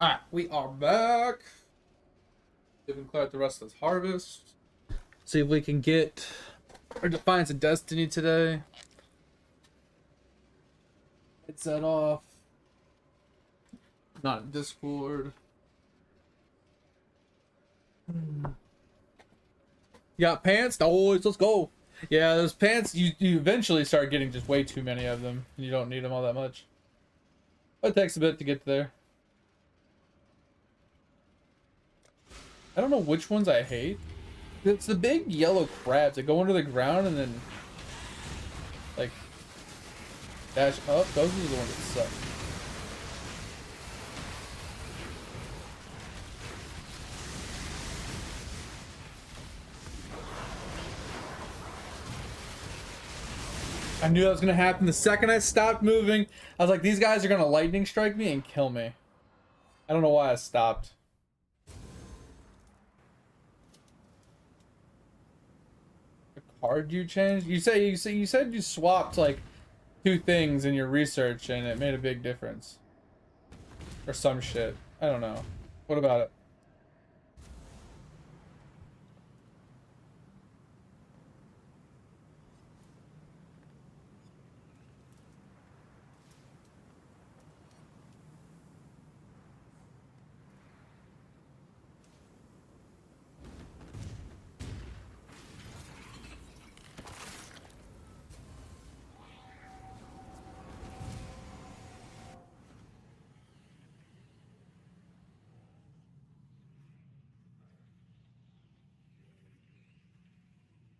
Alright, we are back. See if we can clear out the rest of this harvest. See if we can get our Defiance of Destiny today. It's that off. Not in Discord. You got pants? Boys, let's go. Yeah, those pants, you eventually start getting just way too many of them. And you don't need them all that much. But it takes a bit to get there. I don't know which ones I hate. It's the big yellow crabs that go under the ground and then like dash up. Those are the ones that suck. I knew that was gonna happen the second I stopped moving. I was like, these guys are gonna lightning strike me and kill me. I don't know why I stopped. Card you changed? You said you swapped like 2 things in your research and it made a big difference. Or some shit. I don't know. What about it?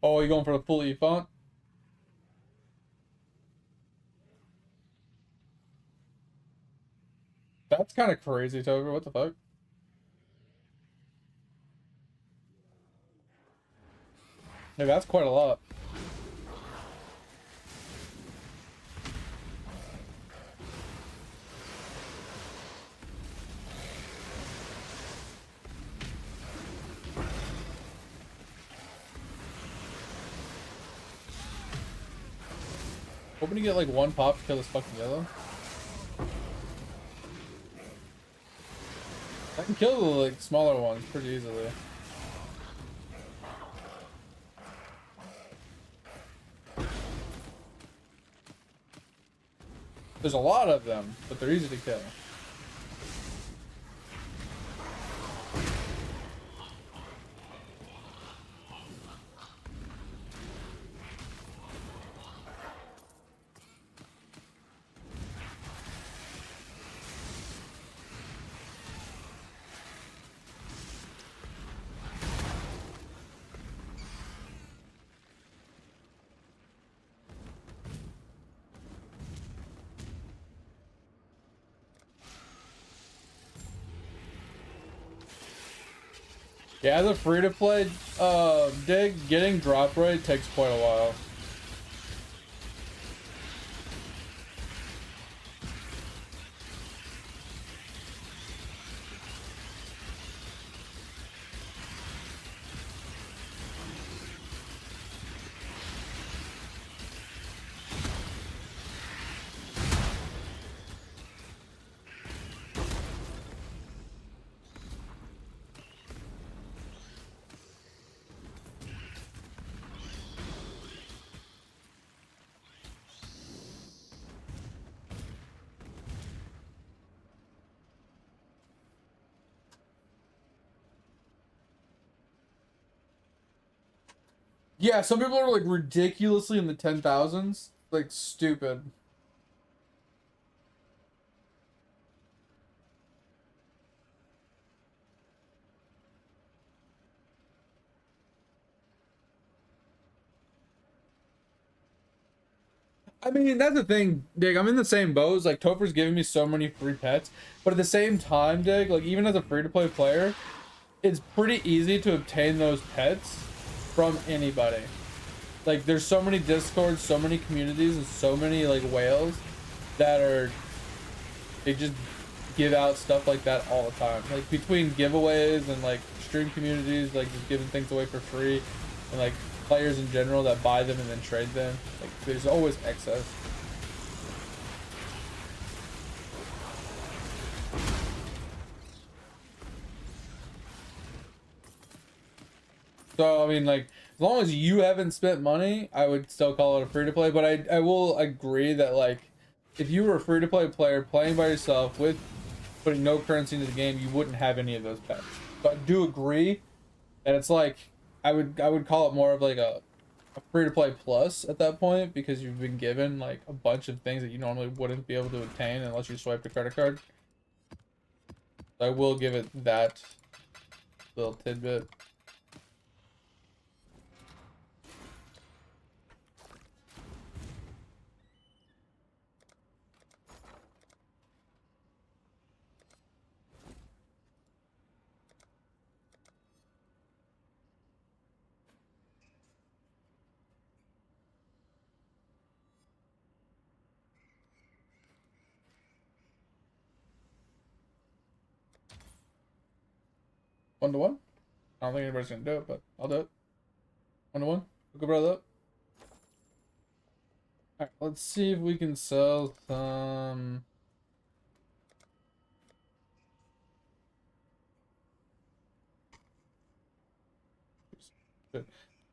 Oh, you going for the full E font? That's kind of crazy, Toger. What the fuck? Hey, that's quite a lot. Hoping to get like 1 pop to kill this fucking yellow. I can kill the like smaller ones pretty easily. There's a lot of them, but they're easy to kill. Yeah, as a free-to-play dig, getting drop rate takes quite a while. Yeah, some people are like ridiculously in the 10,000s, like stupid. I mean, that's the thing, Dig. I'm in the same boat. It's like Topher's giving me so many free pets, but at the same time, Dig, like even as a free-to-play player, it's pretty easy to obtain those pets from anybody. Like there's so many discords, so many communities, and so many like whales that are, they just give out stuff like that all the time. Like between giveaways and like stream communities, like just giving things away for free, and like players in general that buy them and then trade them, like there's always excess. So I mean, like as long as you haven't spent money, I would still call it a free to play. But I will agree that like if you were a free to play player playing by yourself with putting no currency into the game, you wouldn't have any of those pets. So I do agree that it's like I would call it more of like a free to play plus at that point, because you've been given like a bunch of things that you normally wouldn't be able to obtain unless you swiped a credit card. So I will give it that little tidbit. One to one? I don't think anybody's gonna do it, but I'll do it. 1 to 1. We'll go brother up. Alright, let's see if we can sell some.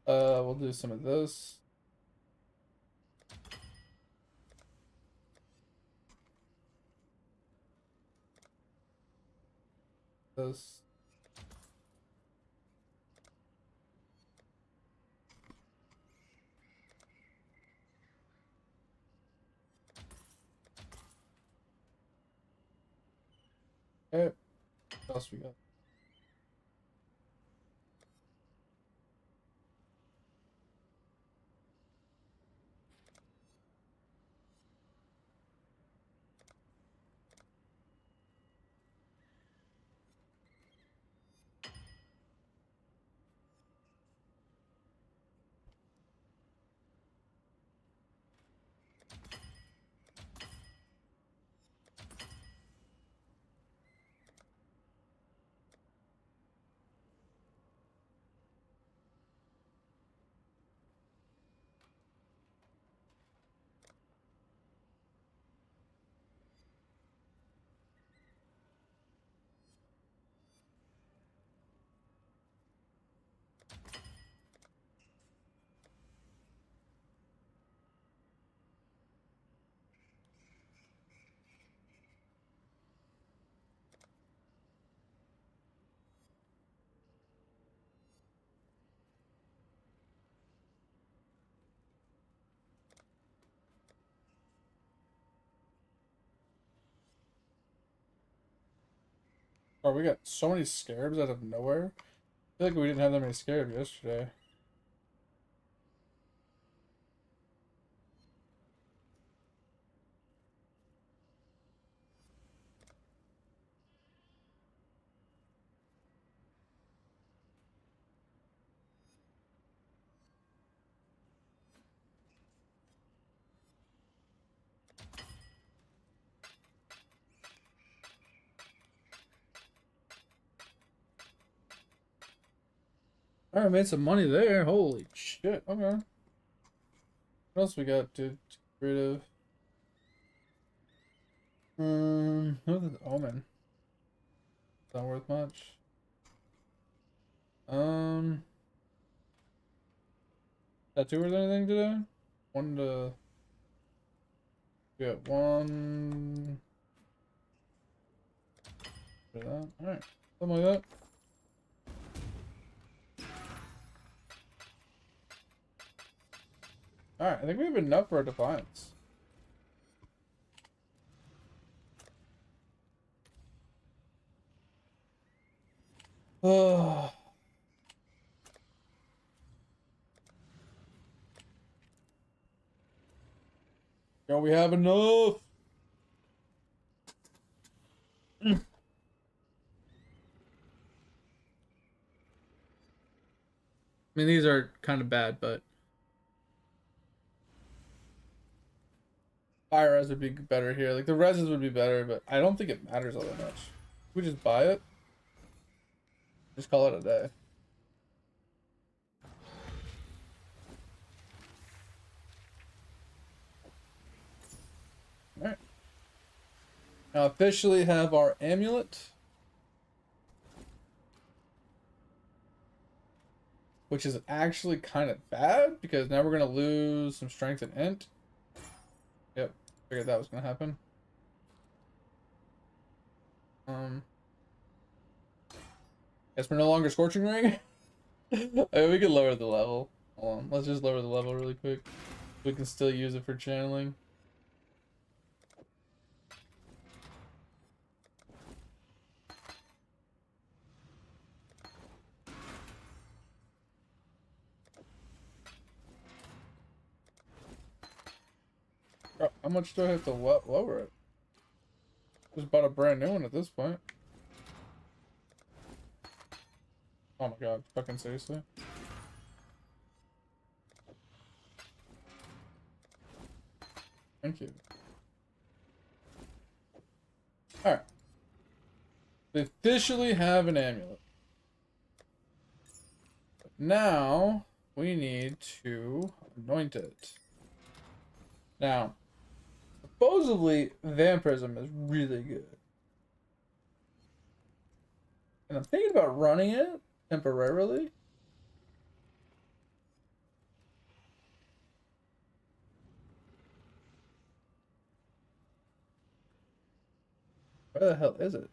We'll do some of this. This. Okay. What else we got? Oh, we got so many scarabs out of nowhere. I feel like we didn't have that many scarabs yesterday. Alright, made some money there. Holy shit. Okay. What else we got to get rid of? Who's the Omen? Not worth much. Tattoo worth anything today? One to get one. For that. Alright. Something like that. Alright, I think we have enough for a Defiance. Oh. Yo, we have enough. I mean, these are kind of bad, but fire res would be better here. Like the reses would be better, but I don't think it matters all that much. We just buy it. Just call it a day. All right. Now officially have our amulet, which is actually kind of bad because now we're gonna lose some strength and int. Yep, figured that was gonna happen. Guess we're no longer Scorching Ring. I mean, we can lower the level. Hold on, let's just lower the level really quick. We can still use it for channeling. Oh, how much do I have to lower it? Just bought a brand new one at this point. Oh my god, fucking seriously? Thank you. Alright. We officially have an amulet. But now, we need to anoint it. Now, supposedly, Vampirism is really good. And I'm thinking about running it temporarily. Where the hell is it?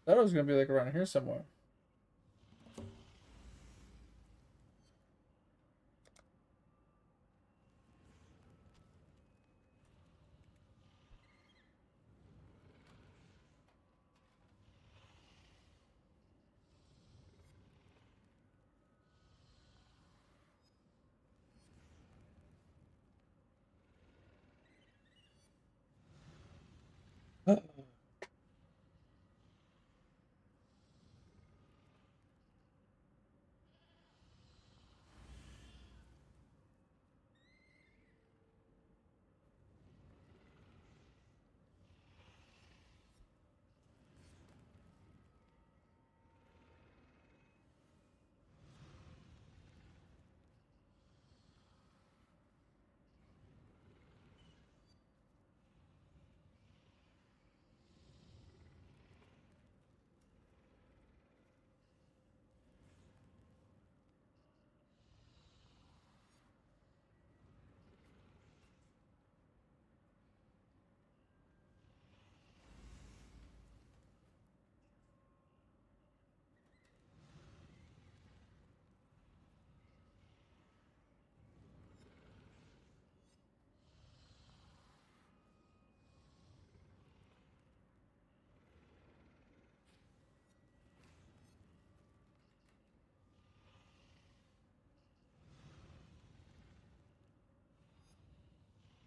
I thought it was gonna be like around here somewhere.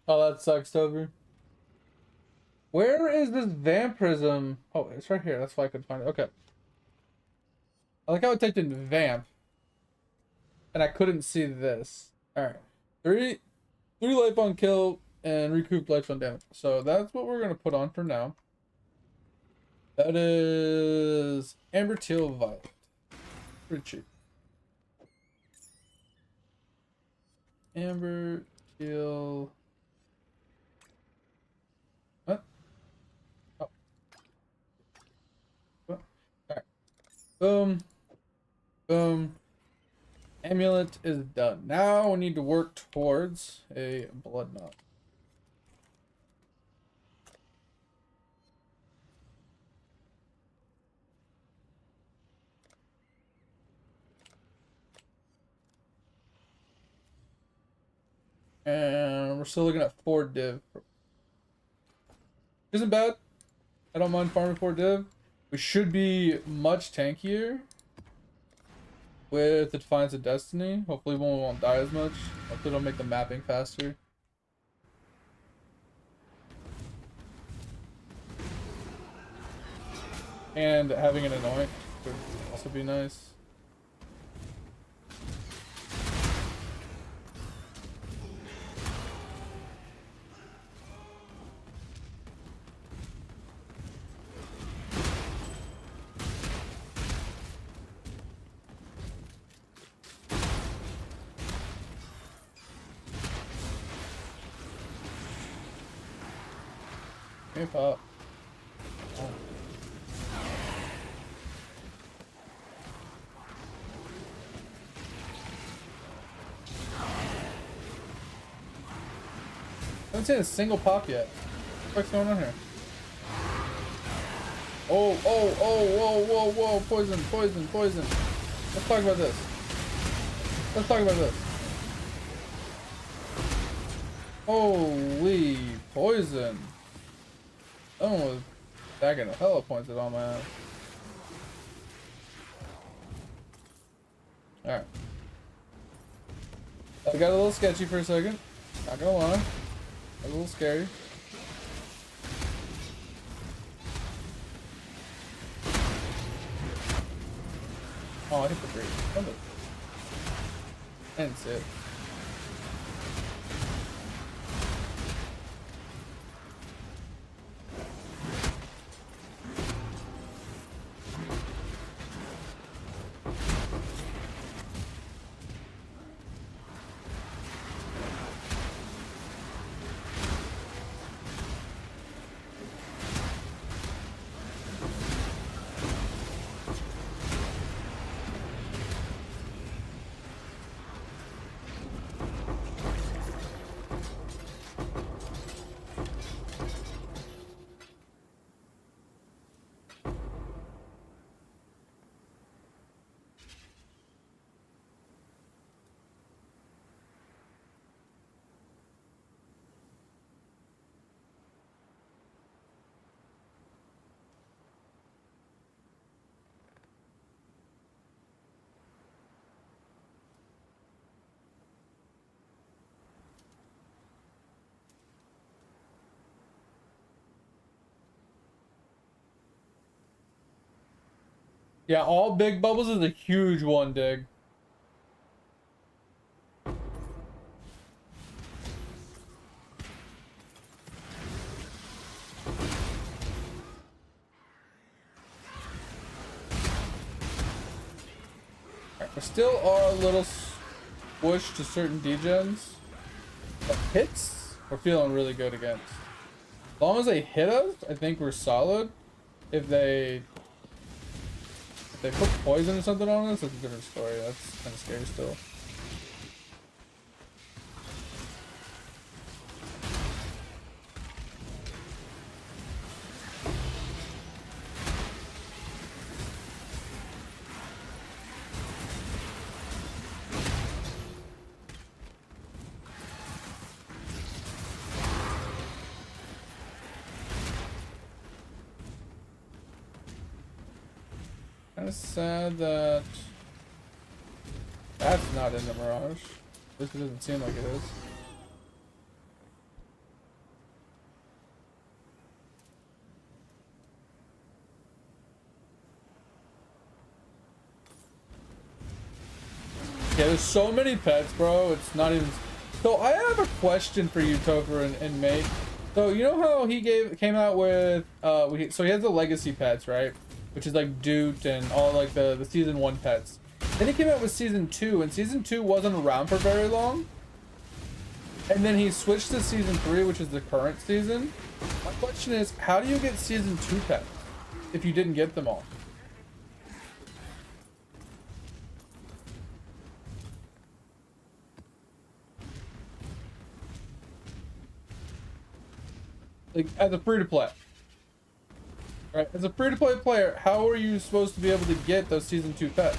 Oh, that sucks, Toby. Where is this Vampirism? Oh, it's right here. That's why I couldn't find it. Okay. I like how it typed in Vamp. and I couldn't see this. All right, three life on kill and recoup life on damage. So that's what we're gonna put on for now. That is Amber Teal Violet. Pretty cheap. Amber Teal. What? Oh. What? All right. Boom. Boom. Amulet is done. Now we need to work towards a blood knot. And we're still looking at 4 div. Isn't bad. I don't mind farming 4 div. We should be much tankier with the Defiance of Destiny. Hopefully we won't die as much. Hopefully it'll make the mapping faster. And having an anoint would also be nice. Hey, pop. Oh. I haven't seen a single pop yet. What's going on here? Oh, whoa, poison. Let's talk about this. Holy poison. Someone was stacking a hella points at all my ass. Alright. I got a little sketchy for a second. Not gonna lie. A little scary. Oh, I hit the break. Ends it. Yeah, all big bubbles is a huge one, Dig. Right, we still are a little squish to certain degens, but hits we're feeling really good against. As long as they hit us, I think we're solid. If they put poison or something on us, that's a different story. That's kind of scary still. Kind of sad that that's not in the Mirage. At least it doesn't seem like it is. Yeah, there's so many pets, bro. It's not even. So I have a question for you, Topher and Mate. So you know how he came out with so he has the legacy pets, right? Which is like Doot and all like the season 1 pets. Then he came out with season 2, and season 2 wasn't around for very long. And then he switched to season 3, which is the current season. My question is, how do you get season 2 pets if you didn't get them all? Like, as a free-to-play. Right? As a free-to-play player, how are you supposed to be able to get those season 2 pets?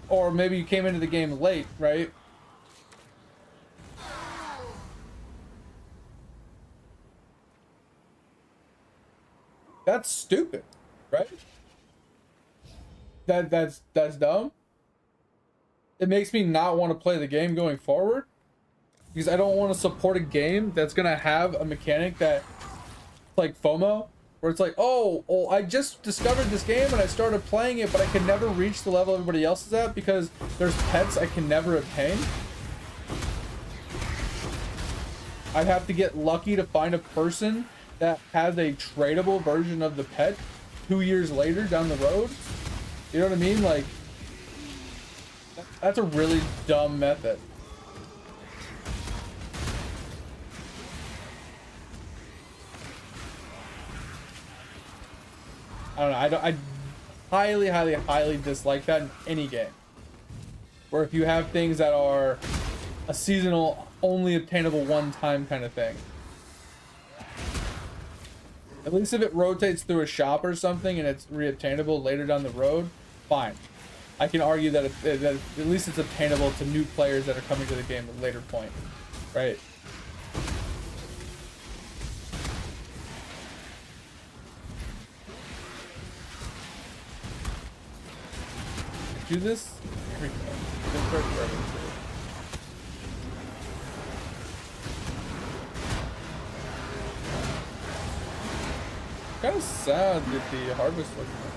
Or maybe you came into the game late, right? That's stupid, right? That's dumb. It makes me not want to play the game going forward because I don't want to support a game that's gonna have a mechanic that like FOMO, where it's like, oh, I just discovered this game and I started playing it, but I can never reach the level everybody else is at because there's pets I can never obtain. I'd have to get lucky to find a person that has a tradable version of the pet 2 years later down the road. You know what I mean? Like, that's a really dumb method. I don't know. I highly dislike that in any game. Where if you have things that are a seasonal, only obtainable one time kind of thing. At least if it rotates through a shop or something and it's reobtainable later down the road, fine. I can argue that, that at least it's obtainable to new players that are coming to the game at a later point, right? Do this? Here we go. Kind of sad that the harvest looks like.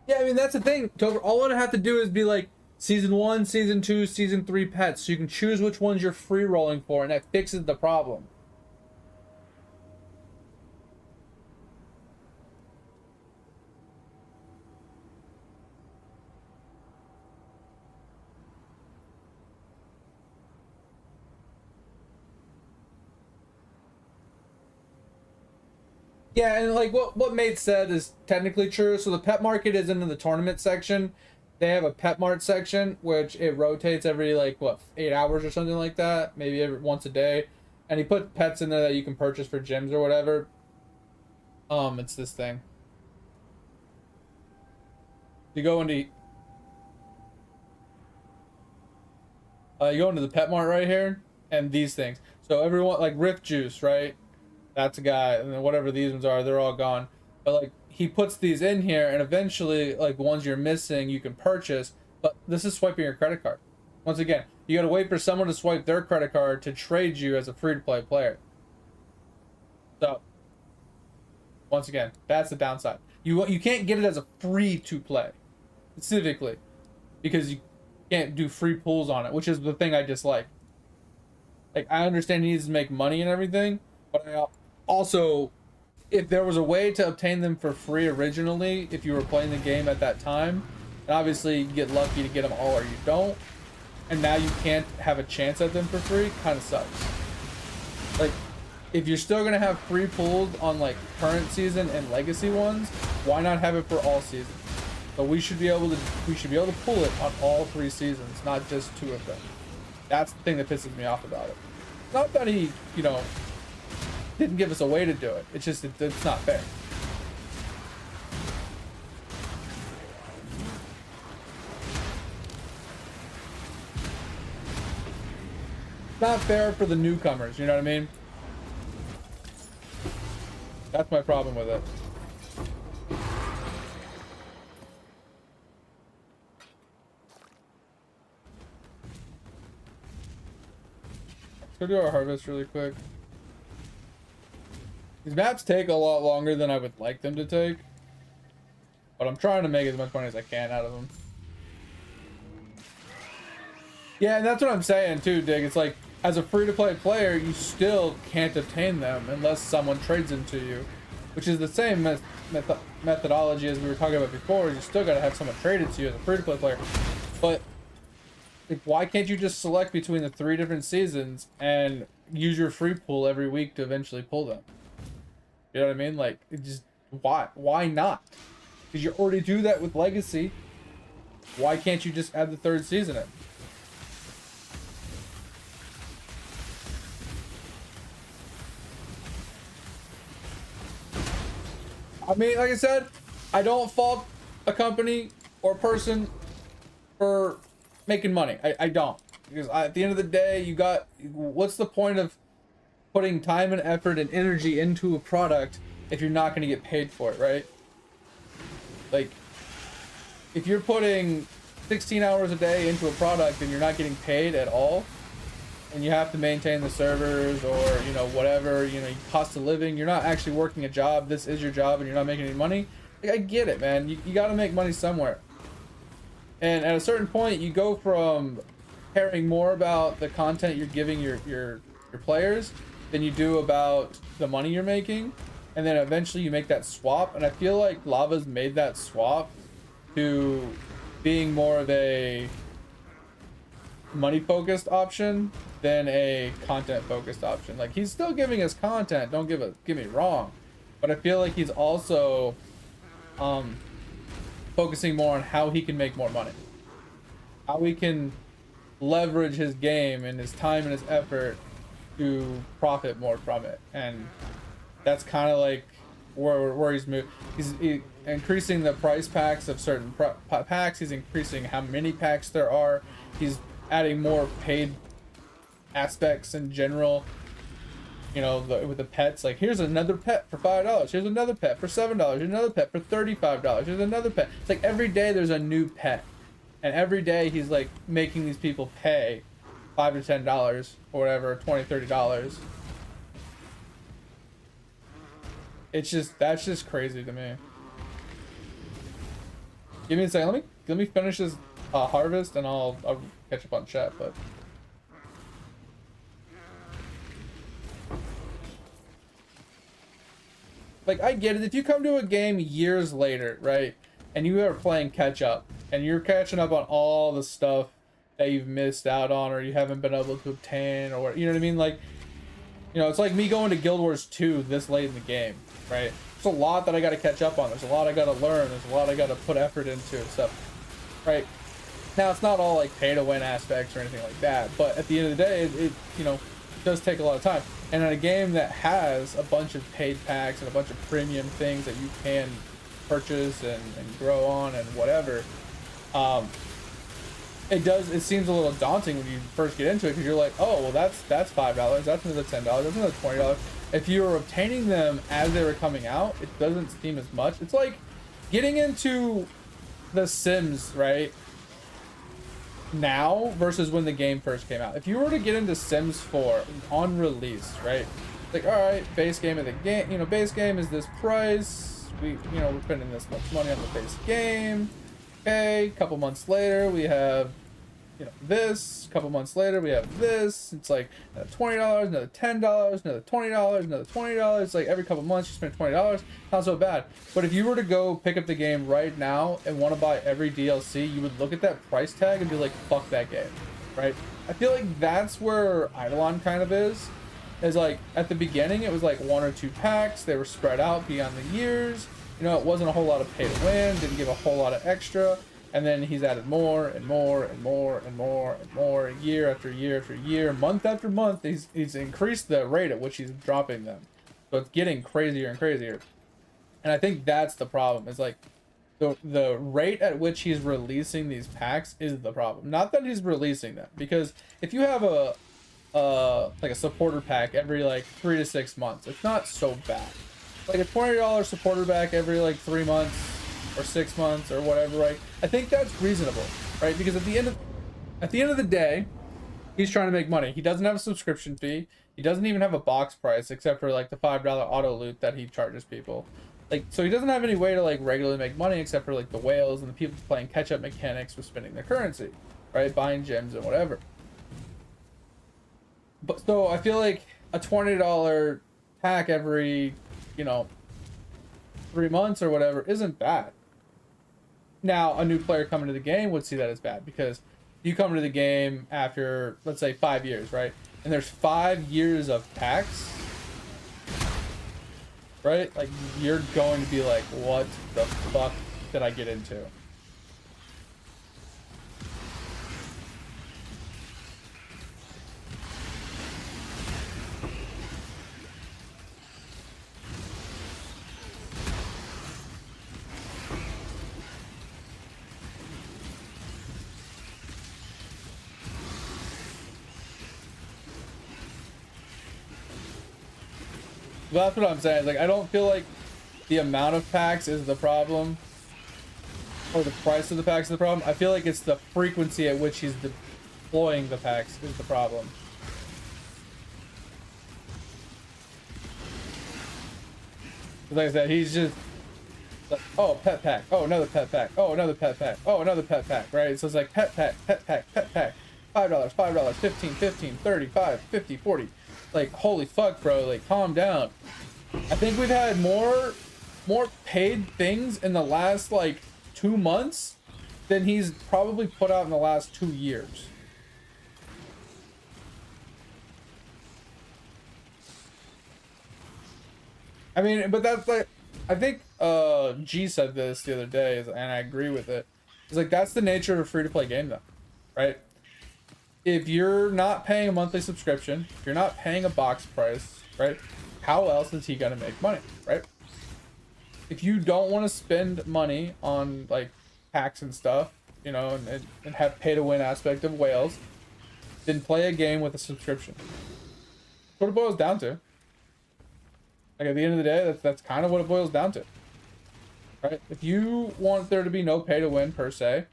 Yeah, I mean, that's the thing, Tover. All I'd have to do is be like season 1, season 2, season 3 pets, so you can choose which ones you're free rolling for, and that fixes the problem. Yeah, and like what Mate said is technically true. So the pet market isn't in the tournament section. They have a pet mart section, which it rotates every like what 8 hours or something like that, maybe every once a day. And he put pets in there that you can purchase for gyms or whatever. It's this thing. You go into the pet mart right here, and these things. So everyone like Rift Juice, right? That's a guy, and then whatever these ones are, they're all gone. But like he puts these in here, and eventually, like, the ones you're missing, you can purchase. But this is swiping your credit card. Once again, you gotta wait for someone to swipe their credit card to trade you as a free-to-play player. So, once again, that's the downside. You can't get it as a free-to-play, specifically, because you can't do free pulls on it, which is the thing I dislike. Like, I understand he needs to make money and everything, but I also, if there was a way to obtain them for free originally, if you were playing the game at that time, and obviously you get lucky to get them all or you don't, and now you can't have a chance at them for free, kind of sucks. Like, if you're still gonna have free pulls on like current season and legacy ones, why not have it for all seasons? But we should be able to pull it on all 3 seasons, not just 2 of them. That's the thing that pisses me off about it. Not that he, you know, didn't give us a way to do it. It's just it's not fair. Not fair for the newcomers, you know what I mean? That's my problem with it. Let's go do our harvest really quick. These maps take a lot longer than I would like them to take, but I'm trying to make as much money as I can out of them. Yeah, and that's what I'm saying too, Dig. It's like, as a free-to-play player, you can't obtain them unless someone trades them to you, which is the same methodology as we were talking about before. You still gotta have someone trade it to you as a free-to-play player. But like, why can't you just select between the 3 different seasons and use your free pool every week to eventually pull them? You know what I mean? Like, it just, why not? Because you already do that with Legacy. Why can't you just add the 3rd season in? I mean, like I said, I don't fault a company or person for making money. I don't. Because at the end of the day, what's the point of putting time and effort and energy into a product if you're not going to get paid for it, right? Like, if you're putting 16 hours a day into a product and you're not getting paid at all, and you have to maintain the servers or, you know, whatever, you know, cost of living, you're not actually working a job, this is your job, and you're not making any money, like, I get it, man. You got to make money somewhere. And at a certain point, you go from caring more about the content you're giving your players than you do about the money you're making, and then eventually you make that swap. And I feel like Lava's made that swap to being more of a money focused option than a content focused option. Like, he's still giving us content, don't get me wrong, but I feel like he's also focusing more on how he can make more money, how he can leverage his game and his time and his effort to profit more from it. And that's kind of like where he's moved. He's increasing the price packs of certain packs. He's increasing how many packs there are. He's adding more paid aspects in general. You know, with the pets, like, here's another pet for $5, here's another pet for $7, here's another pet for $35, here's another pet. It's like every day there's a new pet, and every day he's like making these people pay $5 to $10 or whatever, $20, $30. It's just, that's just crazy to me. Give me a second. Let me finish this harvest, and I'll catch up on chat. But like, I get it. If you come to a game years later, right, and you are playing catch up, and you're catching up on all the stuff that you've missed out on or you haven't been able to obtain, or, you know what I mean? Like, you know, it's like me going to Guild Wars 2 this late in the game, right? There's a lot that I got to catch up on. There's a lot I got to learn. There's a lot I got to put effort into and stuff, right? Now, it's not all like pay to win aspects or anything like that, but at the end of the day, it you know, does take a lot of time. And in a game that has a bunch of paid packs and a bunch of premium things that you can purchase and grow on and whatever, it seems a little daunting when you first get into it, because you're like, oh, well, that's $5, that's another $10, that's another $20. if you were obtaining them as they were coming out, it doesn't seem as much. It's like getting into The Sims, right? Now versus when the game first came out. If you were to get into Sims 4 on release, right? Like, all right, base game of the game, you know, base game is this price. We're spending this much money on the base game. Okay, a couple months later, we have, this. A couple months later, we have this. It's like $20, another $10, another $20, another $20. It's like every couple months you spend $20. Not so bad. But if you were to go pick up the game right now and want to buy every DLC, you would look at that price tag and be like, fuck that game, right? I feel like that's where Eidolon kind of is like at the beginning, it was like 1 or 2 packs. They were spread out beyond the years. It wasn't a whole lot of pay to win, didn't give a whole lot of extra. And then he's added more and more and more and more and more, year after year after year, month after month. He's increased the rate at which he's dropping them. So it's getting crazier and crazier. And I think that's the problem. It's like the rate at which he's releasing these packs is the problem. Not that he's releasing them, because if you have like a supporter pack every like 3 to 6 months, it's not so bad. Like a $20 supporter pack every like 3 months or 6 months or whatever, right? I think that's reasonable, right? Because at the end of the day, he's trying to make money. He doesn't have a subscription fee. He doesn't even have a box price except for like the $5 auto loot that he charges people. Like, so he doesn't have any way to like regularly make money except for like the whales and the people playing catch-up mechanics with spending their currency, right? Buying gems and whatever. But so I feel like a $20 pack every, 3 months or whatever isn't bad. Now, a new player coming to the game would see that as bad, because you come to the game after, let's say, 5 years, right? And there's 5 years of packs, right? Like, you're going to be like, what the fuck did I get into? Well, that's what I'm saying. Like, I don't feel like the amount of packs is the problem, or the price of the packs is the problem. I feel like it's the frequency at which he's deploying the packs is the problem. Like I said, he's just like, oh, pet pack, oh, another pet pack, oh, another pet pack, oh, another pet pack, right? So it's like pet pack, pet pack, pet pack, $5, $5, 15, 15, 35, 50, 40. Like, holy fuck, bro, like, calm down. I think we've had more paid things in the last like 2 months than he's probably put out in the last 2 years. I mean, but that's like, I think G said this the other day, and I agree with it. It's like, that's the nature of a free-to-play game though, right? If you're not paying a monthly subscription, if you're not paying a box price, right? How else is he gonna make money, right? If you don't want to spend money on like packs and stuff, and have pay-to-win aspect of whales, then play a game with a subscription. That's what it boils down to. Like, at the end of the day, that's kind of what it boils down to, right? If you want there to be no pay-to-win per se,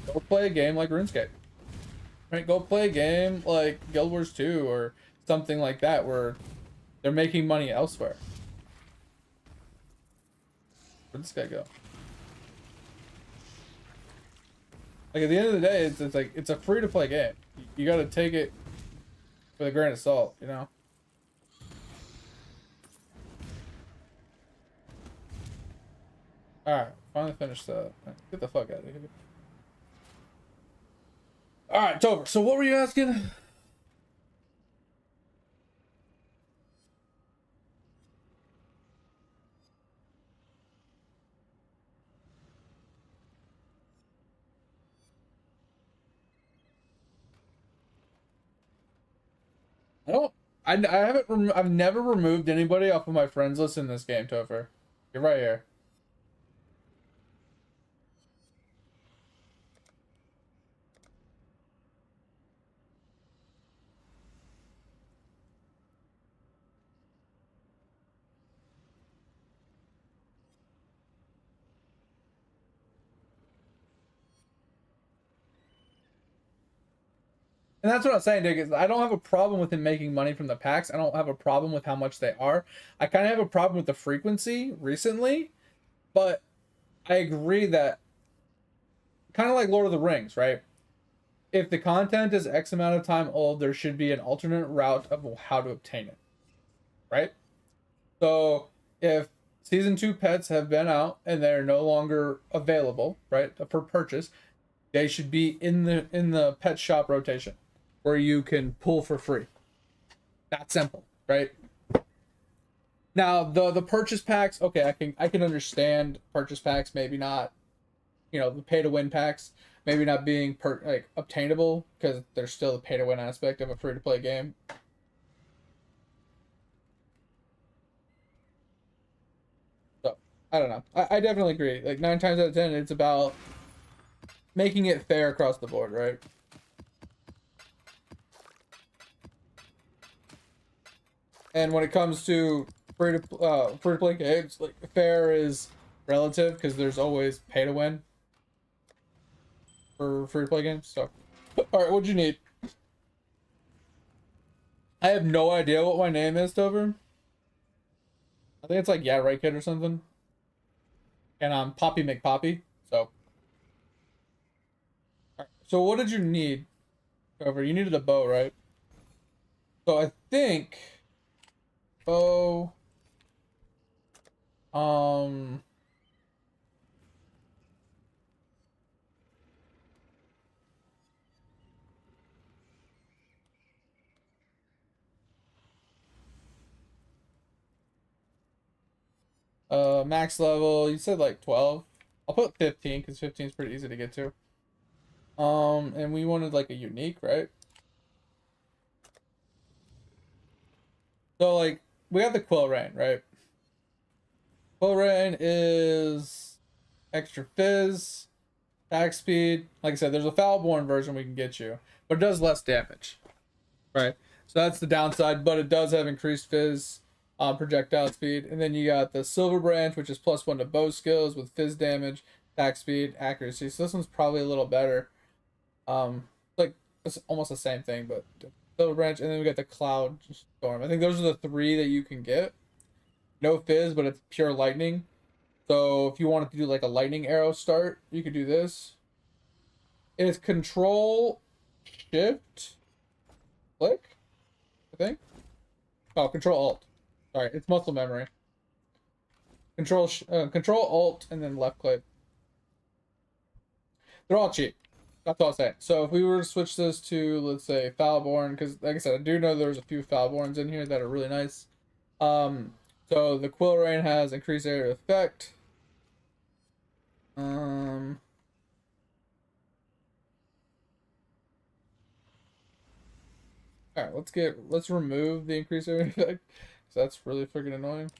go play a game like RuneScape. Right, go play a game like Guild Wars 2 or something like that where they're making money elsewhere. Where'd this guy go? Like, at the end of the day, it's like, it's a free-to-play game. You gotta take it with a grain of salt, Alright, finally finished that. Get the fuck out of here. Alright, Tover, so what were you asking? I've never removed anybody off of my friends list in this game, Topher. You're right here. And that's what I'm saying, Dick, is I don't have a problem with him making money from the packs. I don't have a problem with how much they are. I kind of have a problem with the frequency recently, but I agree that kind of like Lord of the Rings, right? If the content is X amount of time old, there should be an alternate route of how to obtain it, right? So if season 2 pets have been out and they're no longer available, right, for purchase, they should be in the pet shop rotation where you can pull for free. That simple, right? Now the purchase packs, okay, I can understand purchase packs, maybe not, you know, the pay to win packs, maybe not being like obtainable because there's still the pay to win aspect of a free to play game. So I don't know. I definitely agree. Like 9 times out of 10, it's about making it fair across the board, right? And when it comes to free to play games, like fair is relative because there's always pay to win for free to play games. So, all right, what'd you need? I have no idea what my name is, Dover. I think it's like Yeah Right Kid or something. And I'm Poppy McPoppy. So, all right. So what did you need, Dover? You needed a bow, right? So I think. Oh, max level, you said like 12. I'll put 15 because 15 is pretty easy to get to. And we wanted like a unique, right? So like we got the Quill Rain, right? Quill Rain is extra fizz, attack speed. Like I said, there's a Foulborn version we can get you, but it does less damage, right? So that's the downside, but it does have increased fizz, projectile speed. And then you got the Silver Branch, which is +1 to bow skills with fizz damage, attack speed, accuracy. So this one's probably a little better. Like it's almost the same thing, but Silver Branch, and then we got the Cloud Storm. I think those are the 3 that you can get. No fizz, but it's pure lightning. So if you wanted to do like a lightning arrow start, you could do this. It's Control Shift click, I think. Oh, Control Alt. Sorry, it's muscle memory. Control Alt and then left click. They're all cheap. That's all I'm saying. So if we were to switch this to, let's say, Foulborn, because like I said, I do know there's a few Foulborns in here that are really nice. So the Quill Rain has increased area of effect. Alright, let's remove the increased area effect, because that's really freaking annoying.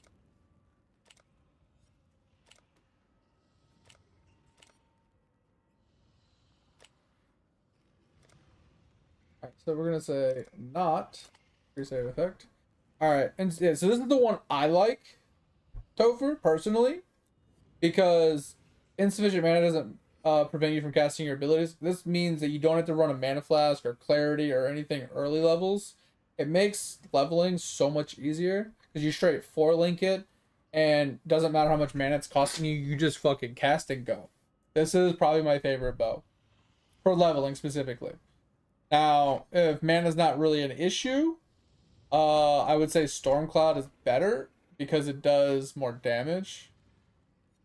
Alright, so we're gonna say not increased area of effect. Alright, and yeah, so this is the one I like, Topher, personally, because insufficient mana doesn't prevent you from casting your abilities. This means that you don't have to run a Mana Flask or Clarity or anything early levels. It makes leveling so much easier because you straight 4-link it, and doesn't matter how much mana it's costing you, you just fucking cast and go. This is probably my favorite bow for leveling specifically. Now, if mana's not really an issue, I would say Stormcloud is better because it does more damage.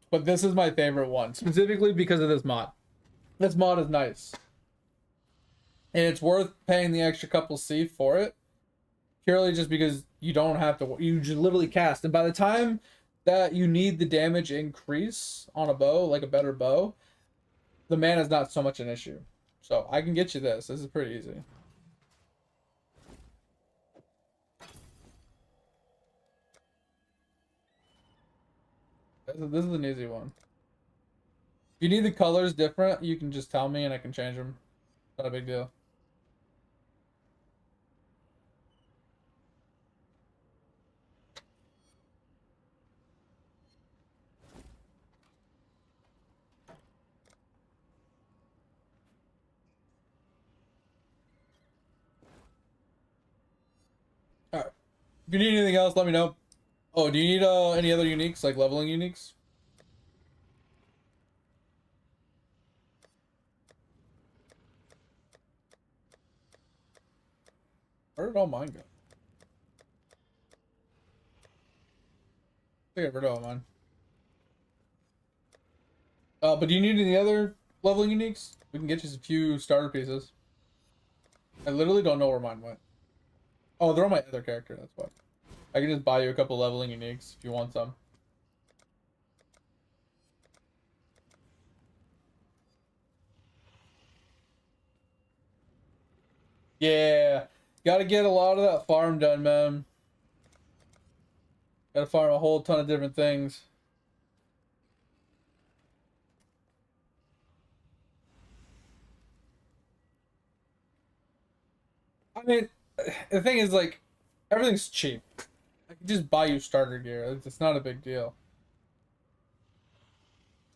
But this is my favorite one, specifically because of this mod. This mod is nice. And it's worth paying the extra couple C for it. Purely just because you don't have to, you just literally cast. And by the time that you need the damage increase on a bow, like a better bow, the mana is not so much an issue. So I can get you this. This is pretty easy. This is an easy one. If you need the colors different, you can just tell me and I can change them. Not a big deal. If you need anything else, let me know. Oh, do you need any other uniques, like leveling uniques? Where did all mine go? I got rid of all mine. But do you need any other leveling uniques? We can get you a few starter pieces. I literally don't know where mine went. Oh, they're on my other character, that's why. I can just buy you a couple leveling uniques if you want some. Yeah, gotta get a lot of that farm done, man. Gotta farm a whole ton of different things. I mean, the thing is, like, everything's cheap. I can just buy you starter gear. It's not a big deal.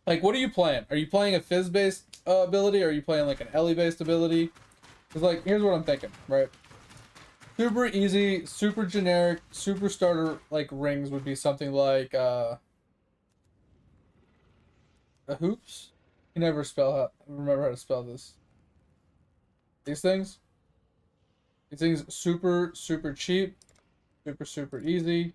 Like, what are you playing? Are you playing a fizz-based ability, or are you playing, like, an Ellie-based ability? Because, like, here's what I'm thinking, right? Super easy, super generic, super starter, like, rings would be something like, the hoops? You never remember how to spell this. These things? These things super, super cheap, super, super easy.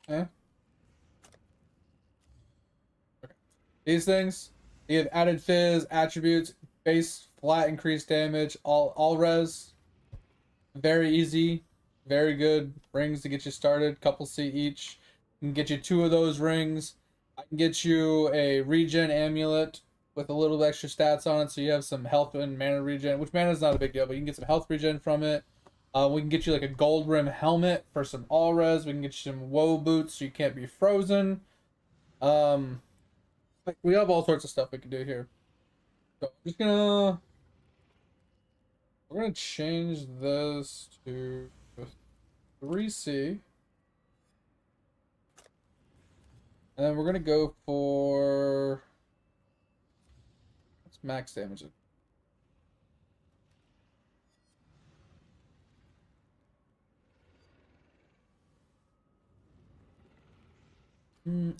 Eh? Okay. These things, they have added fizz, attributes, base, flat, increased damage, all res. Very easy, very good rings to get you started. Couple C each. I can get you 2 of those rings. I can get you a regen amulet with a little extra stats on it, so you have some health and mana regen, which mana is not a big deal, but you can get some health regen from it. We can get you like a gold rim helmet for some all res. We can get you some woe boots so you can't be frozen. Like, we have all sorts of stuff we can do here. So we're gonna change this to 3C. And then we're gonna go for, what's max damage?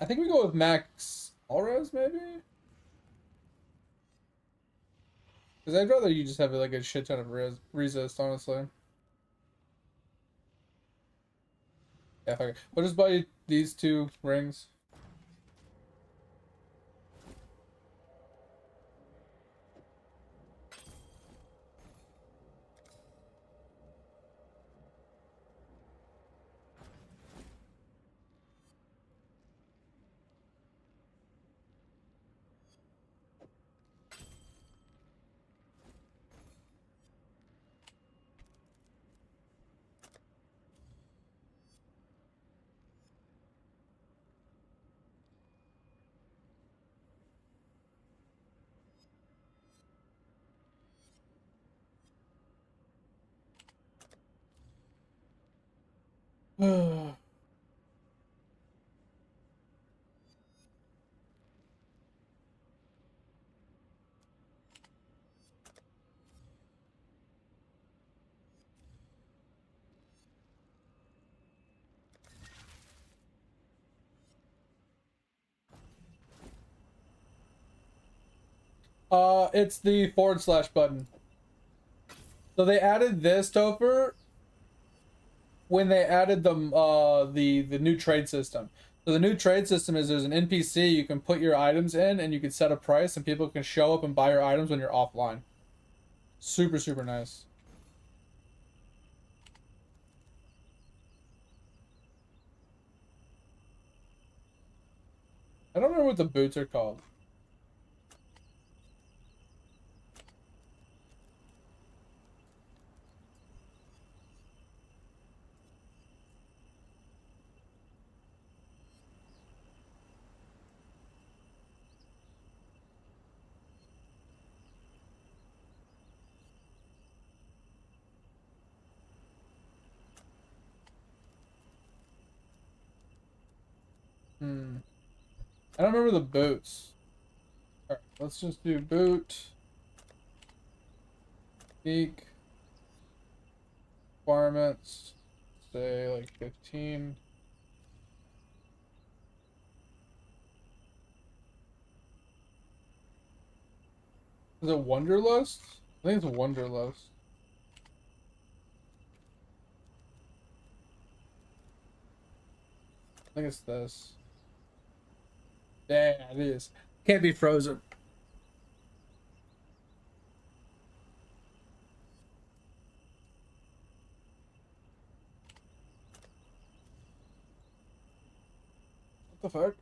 I think we go with max Allres, maybe? Because I'd rather you just have like a shit ton of resist, honestly. Yeah, fuck it. We'll just buy these 2 rings. It's the / button. So they added this, Topher, when they added the new trade system. So the new trade system is there's an NPC you can put your items in, and you can set a price, and people can show up and buy your items when you're offline. Super, super nice. I don't remember what the boots are called. I don't remember the boots. Let's just do boot. Geek. Requirements. Say like 15. Is it Wanderlust? I think it's Wanderlust. I think it's this. Yeah, it is. Can't be frozen. What the fuck?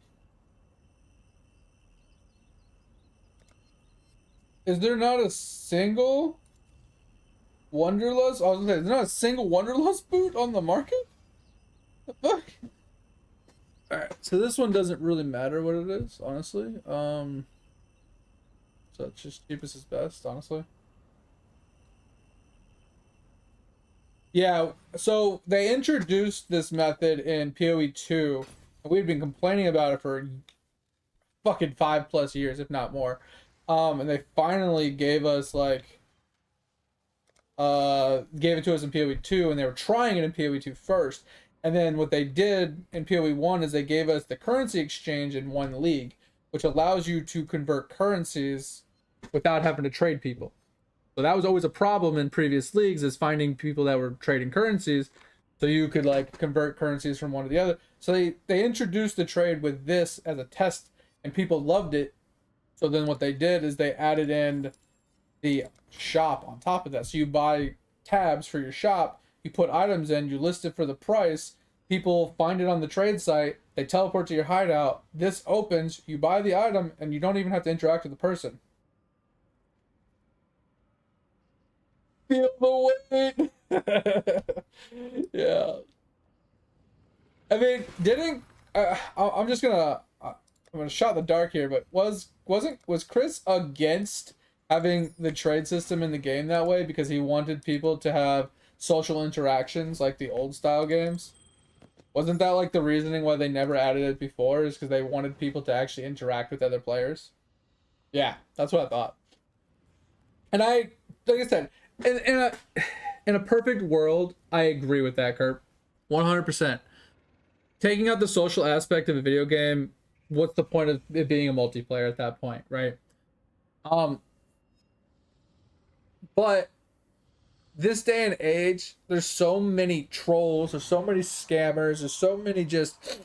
Is there not a single Wanderlust? I was gonna say, is there not a single Wanderlust boot on the market? The fuck? Alright, so this one doesn't really matter what it is, honestly. So it's just cheapest is best, honestly. Yeah, so they introduced this method in PoE 2, and we'd been complaining about it for fucking 5+ years, if not more. And they finally gave us like gave it to us in PoE 2, and they were trying it in PoE 2 first. And then what they did in PoE 1 is they gave us the currency exchange in one league, which allows you to convert currencies without having to trade people. So that was always a problem in previous leagues, is finding people that were trading currencies, so you could like convert currencies from one to the other. So they introduced the trade with this as a test, and people loved it. So then what they did is they added in the shop on top of that. So you buy tabs for your shop, you put items in, you list it for the price, people find it on the trade site, they teleport to your hideout, this opens, you buy the item, and you don't even have to interact with the person. Feel the weight. Yeah. I mean, didn't I'm just gonna I'm gonna shot in the dark here, but was Chris against having the trade system in the game that way because he wanted people to have social interactions like the old style games? Wasn't that like the reasoning why they never added it before, is because they wanted people to actually interact with other players? Yeah, that's what I thought. And like I said, in a perfect world, I agree with that, Kurt. 100%. Taking out the social aspect of a video game, what's the point of it being a multiplayer at that point, right? But this day and age, there's so many trolls, there's so many scammers, there's so many just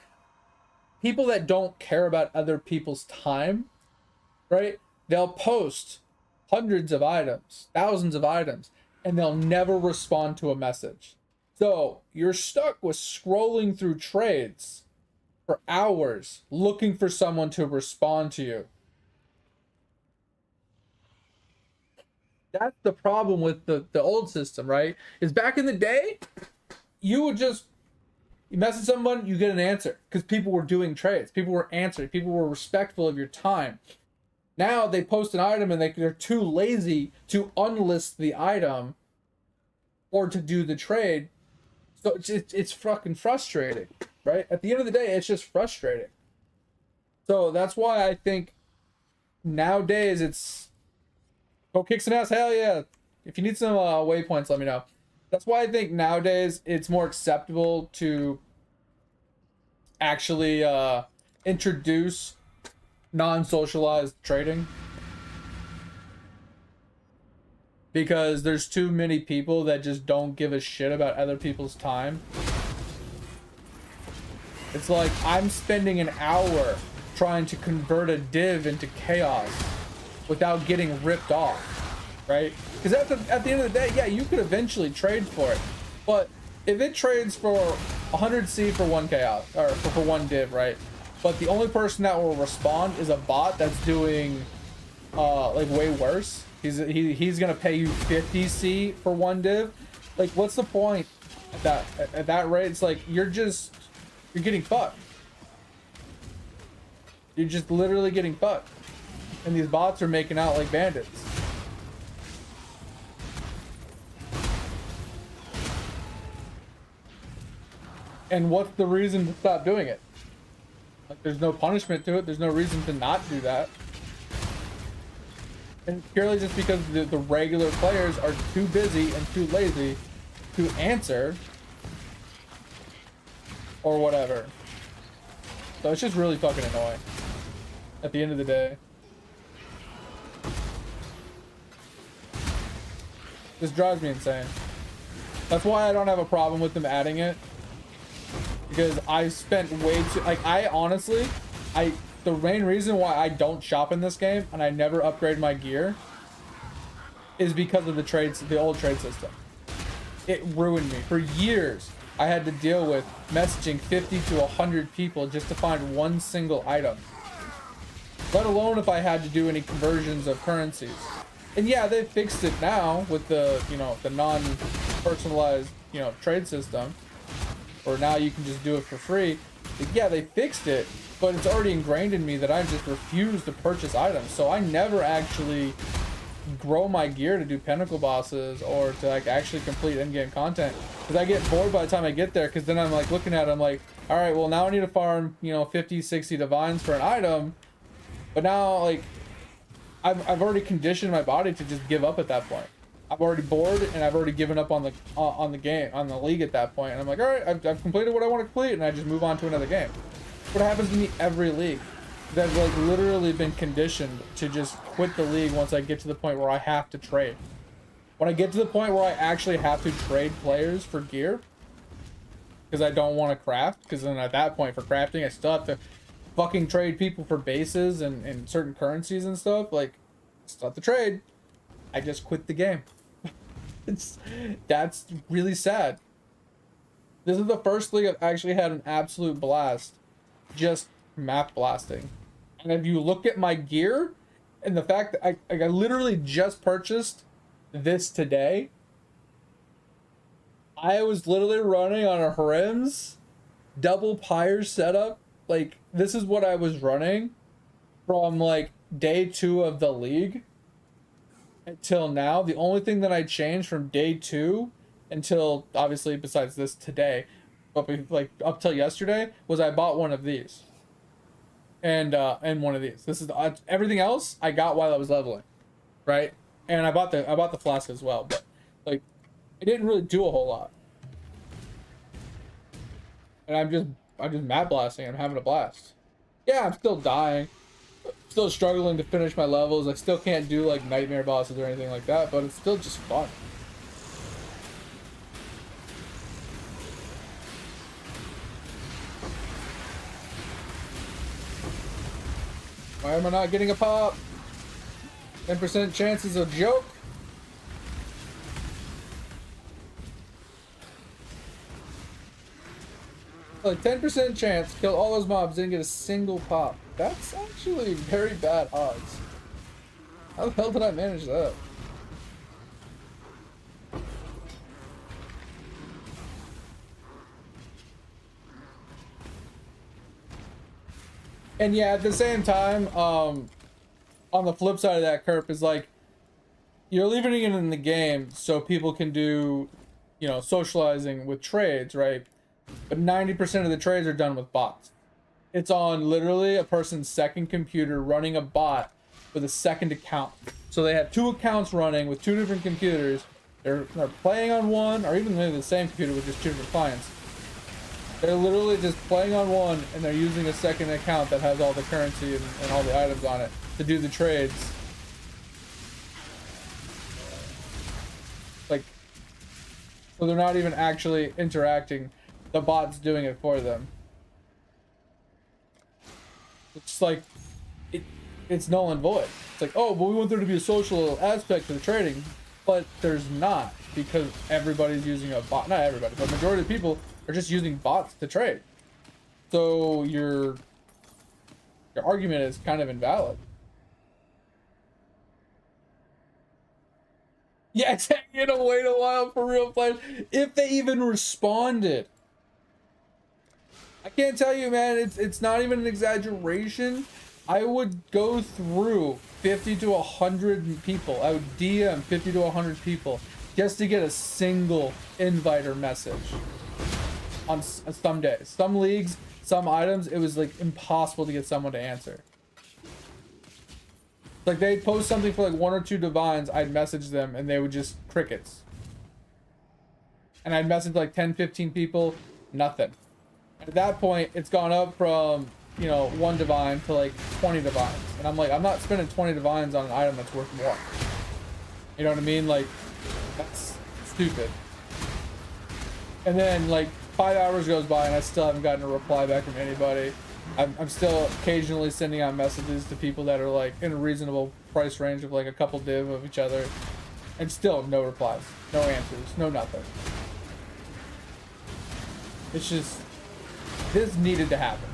people that don't care about other people's time, right? They'll post hundreds of items, thousands of items, and they'll never respond to a message. So you're stuck with scrolling through trades for hours looking for someone to respond to you. That's the problem with the old system, right? Is back in the day, you message someone, you get an answer because people were doing trades. People were answering. People were respectful of your time. Now they post an item and they're too lazy to unlist the item or to do the trade. So it's fucking frustrating, right? At the end of the day, it's just frustrating. So that's why I think nowadays it's go kick some ass, hell yeah. If you need some waypoints, let me know. That's why I think nowadays it's more acceptable to actually introduce non-socialized trading, because there's too many people that just don't give a shit about other people's time. It's like I'm spending an hour trying to convert a div into chaos without getting ripped off, right? Because at the end of the day, yeah, you could eventually trade for it, but if it trades for 100C for 1 chaos, or for 1 div, right? But the only person that will respond is a bot that's doing like way worse. He's gonna pay you 50C for 1 div. Like, what's the point at that rate? It's like you're getting fucked. You're just literally getting fucked. And these bots are making out like bandits. And what's the reason to stop doing it? Like, there's no punishment to it. There's no reason to not do that. And purely just because the regular players are too busy and too lazy to answer or whatever. So it's just really fucking annoying at the end of the day. This drives me insane. That's why I don't have a problem with them adding it. Because I spent way too, like, I honestly, the main reason why I don't shop in this game and I never upgrade my gear is because of the old trade system. It ruined me. For years, I had to deal with messaging 50 to 100 people just to find one single item. Let alone if I had to do any conversions of currencies. And yeah, they fixed it now with the, you know, the non-personalized, you know, trade system. Or now you can just do it for free. But yeah, they fixed it, but it's already ingrained in me that I just refuse to purchase items. So I never actually grow my gear to do pinnacle bosses or to like actually complete in-game content, because I get bored by the time I get there, because then I'm like looking at it, I'm like, all right, well now I need to farm, you know, 50 60 divines for an item, but now like I've already conditioned my body to just give up at that point. I'm already bored and I've already given up on the game, on the league at that point, and I'm like, all right, I've completed what I want to complete, and I just move on to another game. What happens to me every league? I've like literally been conditioned to just quit the league once I get to the point where I have to trade. When I get to the point where I actually have to trade players for gear, because I don't want to craft, because then at that point for crafting I still have to fucking trade people for bases and certain currencies and stuff, like I still have to trade. I just quit the game. That's really sad. This is the first league I've actually had an absolute blast just map blasting. And if you look at my gear and the fact that I literally just purchased this today, I was literally running on a Harims double pyre setup. Like, this is what I was running from like day 2 of the league until now. The only thing that I changed from day 2 until, obviously besides this today, but like up till yesterday, was I bought one of these. And one of these. This is everything else I got while I was leveling, right? And I bought the flask as well, but like it didn't really do a whole lot. And I'm just map blasting. I'm having a blast. Yeah, I'm still dying, still struggling to finish my levels. I still can't do like nightmare bosses or anything like that, but it's still just fun. Why am I not getting a pop? 10% chance is a joke. Like 10% chance, kill all those mobs, didn't get a single pop. That's actually very bad odds. How the hell did I manage that? And yeah, at the same time, on the flip side of that curve is like, you're leaving it in the game so people can do, you know, socializing with trades, right? But 90% of the trades are done with bots. It's on literally a person's second computer running a bot with a second account. So they have 2 accounts running with 2 different computers. They're playing on one, or even maybe the same computer with just 2 different clients. They're literally just playing on one, and they're using a second account that has all the currency and all the items on it to do the trades. Like, so they're not even actually interacting. The bot's doing it for them. It's like, it's null and void. It's like, oh, but we want there to be a social aspect to the trading, but there's not, because everybody's using a bot. Not everybody, but majority of people are just using bots to trade. So your argument is kind of invalid. Yeah, it's hanging to wait a while for real players. If they even responded. I can't tell you, man, it's not even an exaggeration. I would go through 50 to 100 people. I would DM 50 to 100 people just to get a single invite or message. On some days, some leagues, some items, it was like impossible to get someone to answer. Like they'd post something for like 1 or 2 divines, I'd message them and they would just crickets. And I'd message like 10, 15 people, nothing. At that point, it's gone up from, you know, 1 divine to like 20 divines. And I'm like, I'm not spending 20 divines on an item that's worth more. You know what I mean? Like, that's stupid. And then like 5 hours goes by and I still haven't gotten a reply back from anybody. I'm still occasionally sending out messages to people that are like in a reasonable price range of like a couple div of each other. And still no replies, no answers, no nothing. It's just, this needed to happen.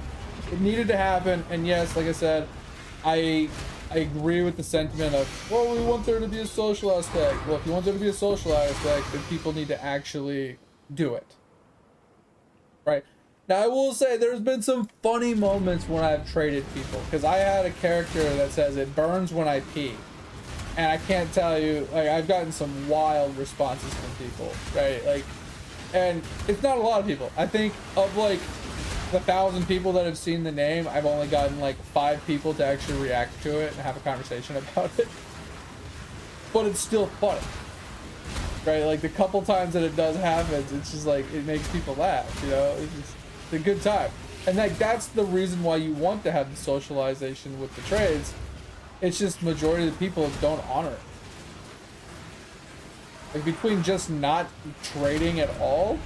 It needed to happen, and yes, like I said, I agree with the sentiment of, well, we want there to be a social aspect. Well, if you want there to be a social aspect, then people need to actually do it. Right? Now, I will say there's been some funny moments when I've traded people, because I had a character that says it burns when I pee. And I can't tell you, like, I've gotten some wild responses from people, right? Like, and it's not a lot of people. I think of like the 1,000 people that have seen the name, I've only gotten like 5 people to actually react to it and have a conversation about it. But it's still funny, right? Like the couple times that it does happen, it's just like, it makes people laugh, you know? It's just a good time. And like, that's the reason why you want to have the socialization with the trades. It's just majority of the people don't honor it. Like between just not trading at all,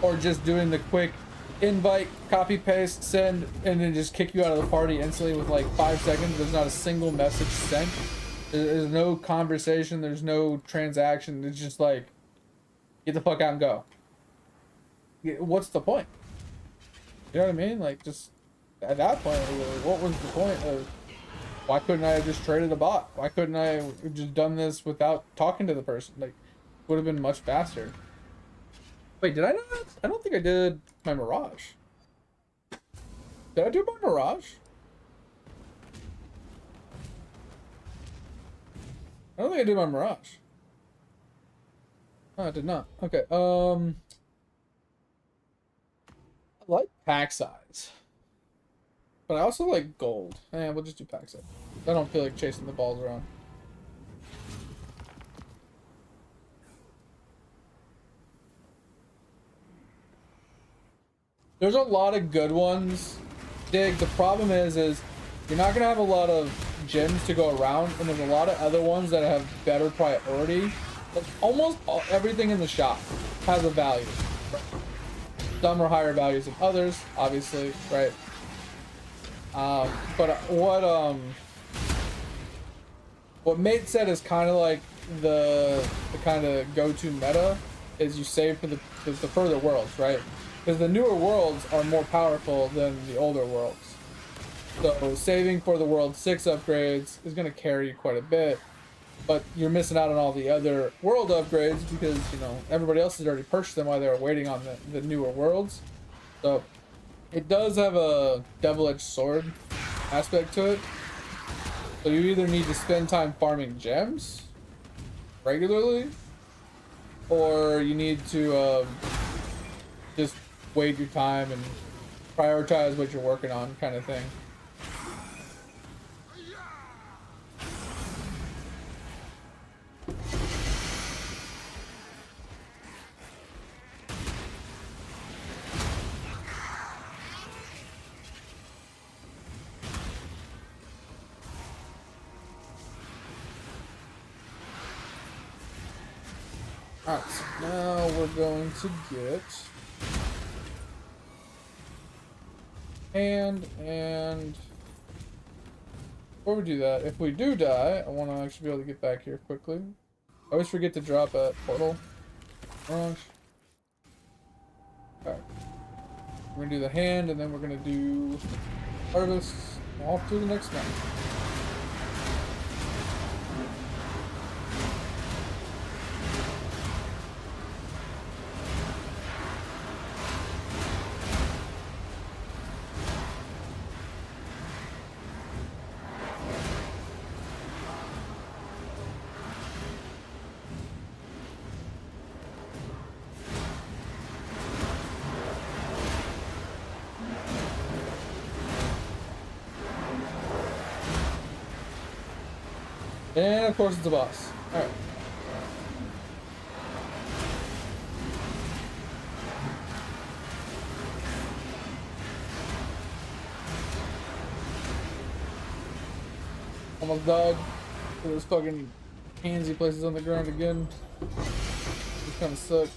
or just doing the quick invite, copy, paste, send, and then just kick you out of the party instantly with like 5 seconds. There's not a single message sent. There's no conversation. There's no transaction. It's just like, get the fuck out and go. What's the point? You know what I mean? Like, just at that point, what was the point of, why couldn't I have just traded a bot? Why couldn't I have just done this without talking to the person? Like, would have been much faster. Wait, did I not? I don't think I did my Mirage. Did I do my Mirage? I don't think I did my Mirage. Oh, I did not. Okay, I like pack size. But I also like gold. Eh, we'll just do pack size. I don't feel like chasing the balls around. There's a lot of good ones, Dig. The problem is you're not gonna have a lot of gems to go around, and there's a lot of other ones that have better priority. Like almost everything in the shop has a value. Some are higher values than others, obviously, right? But what Mate said is kind of like the kind of go-to meta is you save for the further worlds, right? Because the newer worlds are more powerful than the older worlds. So saving for the World 6 upgrades is going to carry you quite a bit. But you're missing out on all the other world upgrades because, you know, everybody else has already purchased them while they were waiting on the newer worlds. So it does have a double-edged sword aspect to it. So you either need to spend time farming gems regularly, or you need to just wait your time and prioritize what you're working on, kind of thing. Alright, so now we're going to get and before we do that, if we do die, I want to actually be able to get back here quickly. I always forget to drop at portal. Alright. We're gonna do the hand, and then we're gonna do harvest off to the next one. And of course it's a boss. Alright. Almost died. Those fucking handsy places on the ground again. This kind of sucks.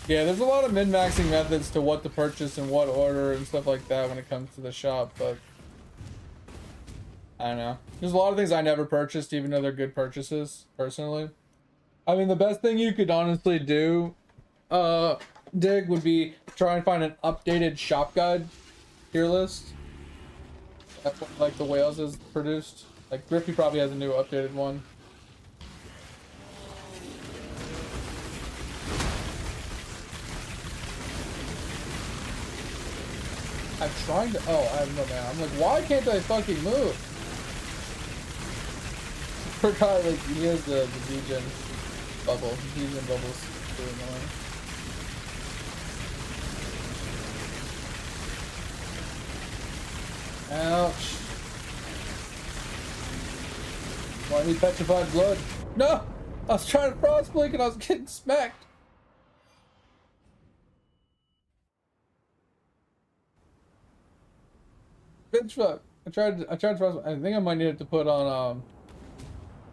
Yeah, there's a lot of min-maxing methods to what to purchase in what order and stuff like that when it comes to the shop, but I don't know. There's a lot of things I never purchased, even though they're good purchases, personally. I mean, the best thing you could honestly do, Dig, would be try and find an updated shop guide tier list. That's what, like, the Whales is produced. Like, Griffey probably has a new updated one. I'm trying to. Oh, I have no man. I'm like, why can't I fucking move? Forgot, like, he has the degen bubble. Degen bubble's really annoying. Ouch. Why need petrified blood? No! I was trying to frost blink and I was getting smacked. Bitch fuck. I tried to frost. I think I might need it to put on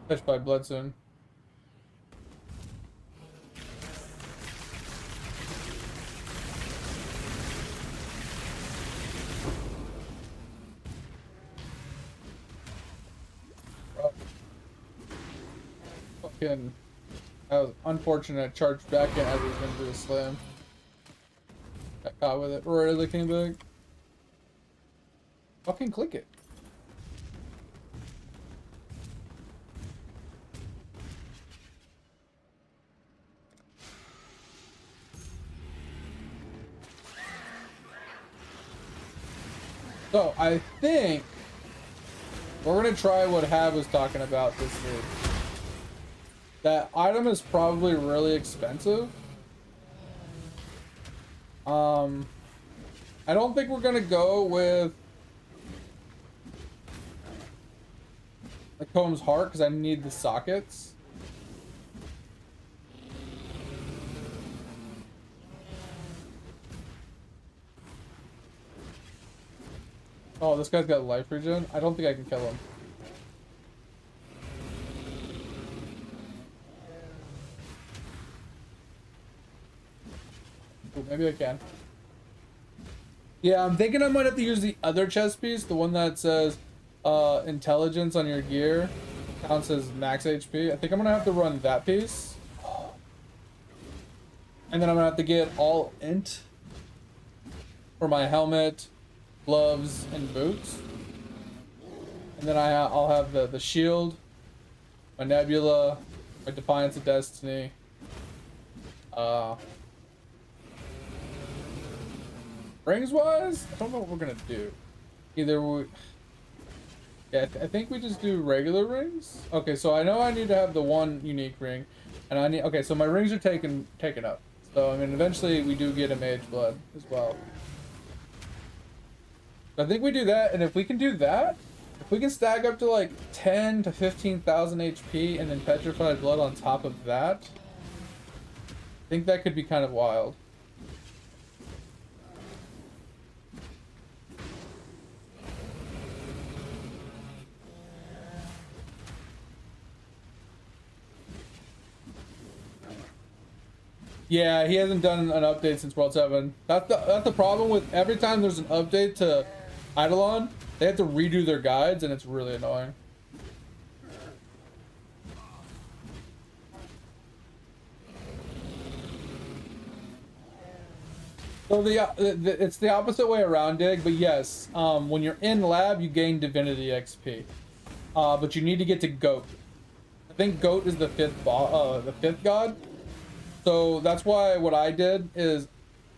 petrified blood soon. Fucking, that was unfortunate. I charged back in as he was gonna do a slam. Got caught with it right as I came back. Fucking click it. So I think we're gonna try what Hab was talking about this week. That item is probably really expensive. I don't think we're gonna go with the Comb's Heart because I need the sockets. Oh, this guy's got life regen. I don't think I can kill him. Ooh, maybe I can. Yeah, I'm thinking I might have to use the other chest piece, the one that says intelligence on your gear counts as max HP. I think I'm gonna have to run that piece. And then I'm gonna have to get all int for my helmet, gloves, and boots. And then I'll have the shield, my nebula, my Defiance of Destiny. Rings wise, I don't know what we're gonna do. Either we, yeah, I think we just do regular rings. Okay, so I know I need to have the one unique ring, and I need. Okay, so my rings are taken up. So I mean, eventually we do get a mage blood as well. I think we do that, and if we can do that, if we can stack up to like 10 to 15,000 HP, and then petrified blood on top of that, I think that could be kind of wild. Yeah, he hasn't done an update since World 7. That's the problem with every time there's an update to Eidolon, they have to redo their guides, and it's really annoying. So it's the opposite way around, Dig, but yes, when you're in lab, you gain Divinity XP. But you need to get to Goat. I think Goat is the fifth god. So that's why what I did is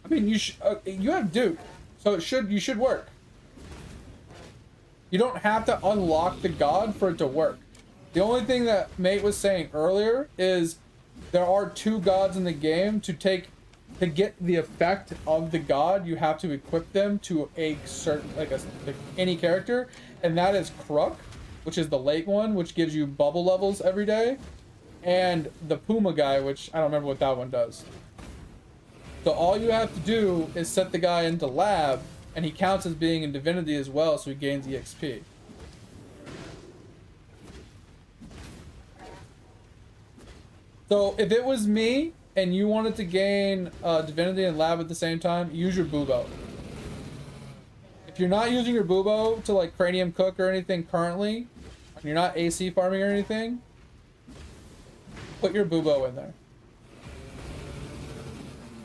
I mean, you have Duke, so you should work. You don't have to unlock the god for it to work. The only thing that Mate was saying earlier is there are 2 gods in the game. To get the effect of the god, you have to equip them to a certain, like any character, and that is Crook, which is the late one, which gives you bubble levels every day, and the Puma guy, which I don't remember what that one does. So all you have to do is set the guy into lab, and he counts as being in divinity as well, so he gains EXP. So if it was me and you wanted to gain divinity and lab at the same time, use your bubo. If you're not using your bubo to like cranium cook or anything currently, and you're not AC farming or anything, put your bubo in there.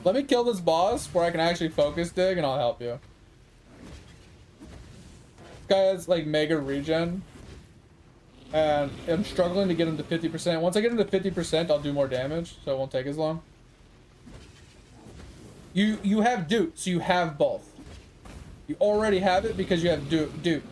Let me kill this boss where I can actually focus dig and I'll help you. This guy has like mega regen. And I'm struggling to get him to 50%. Once I get him to 50%, I'll do more damage, so it won't take as long. You have Duke, so you have both. You already have it because you have Duke. Duke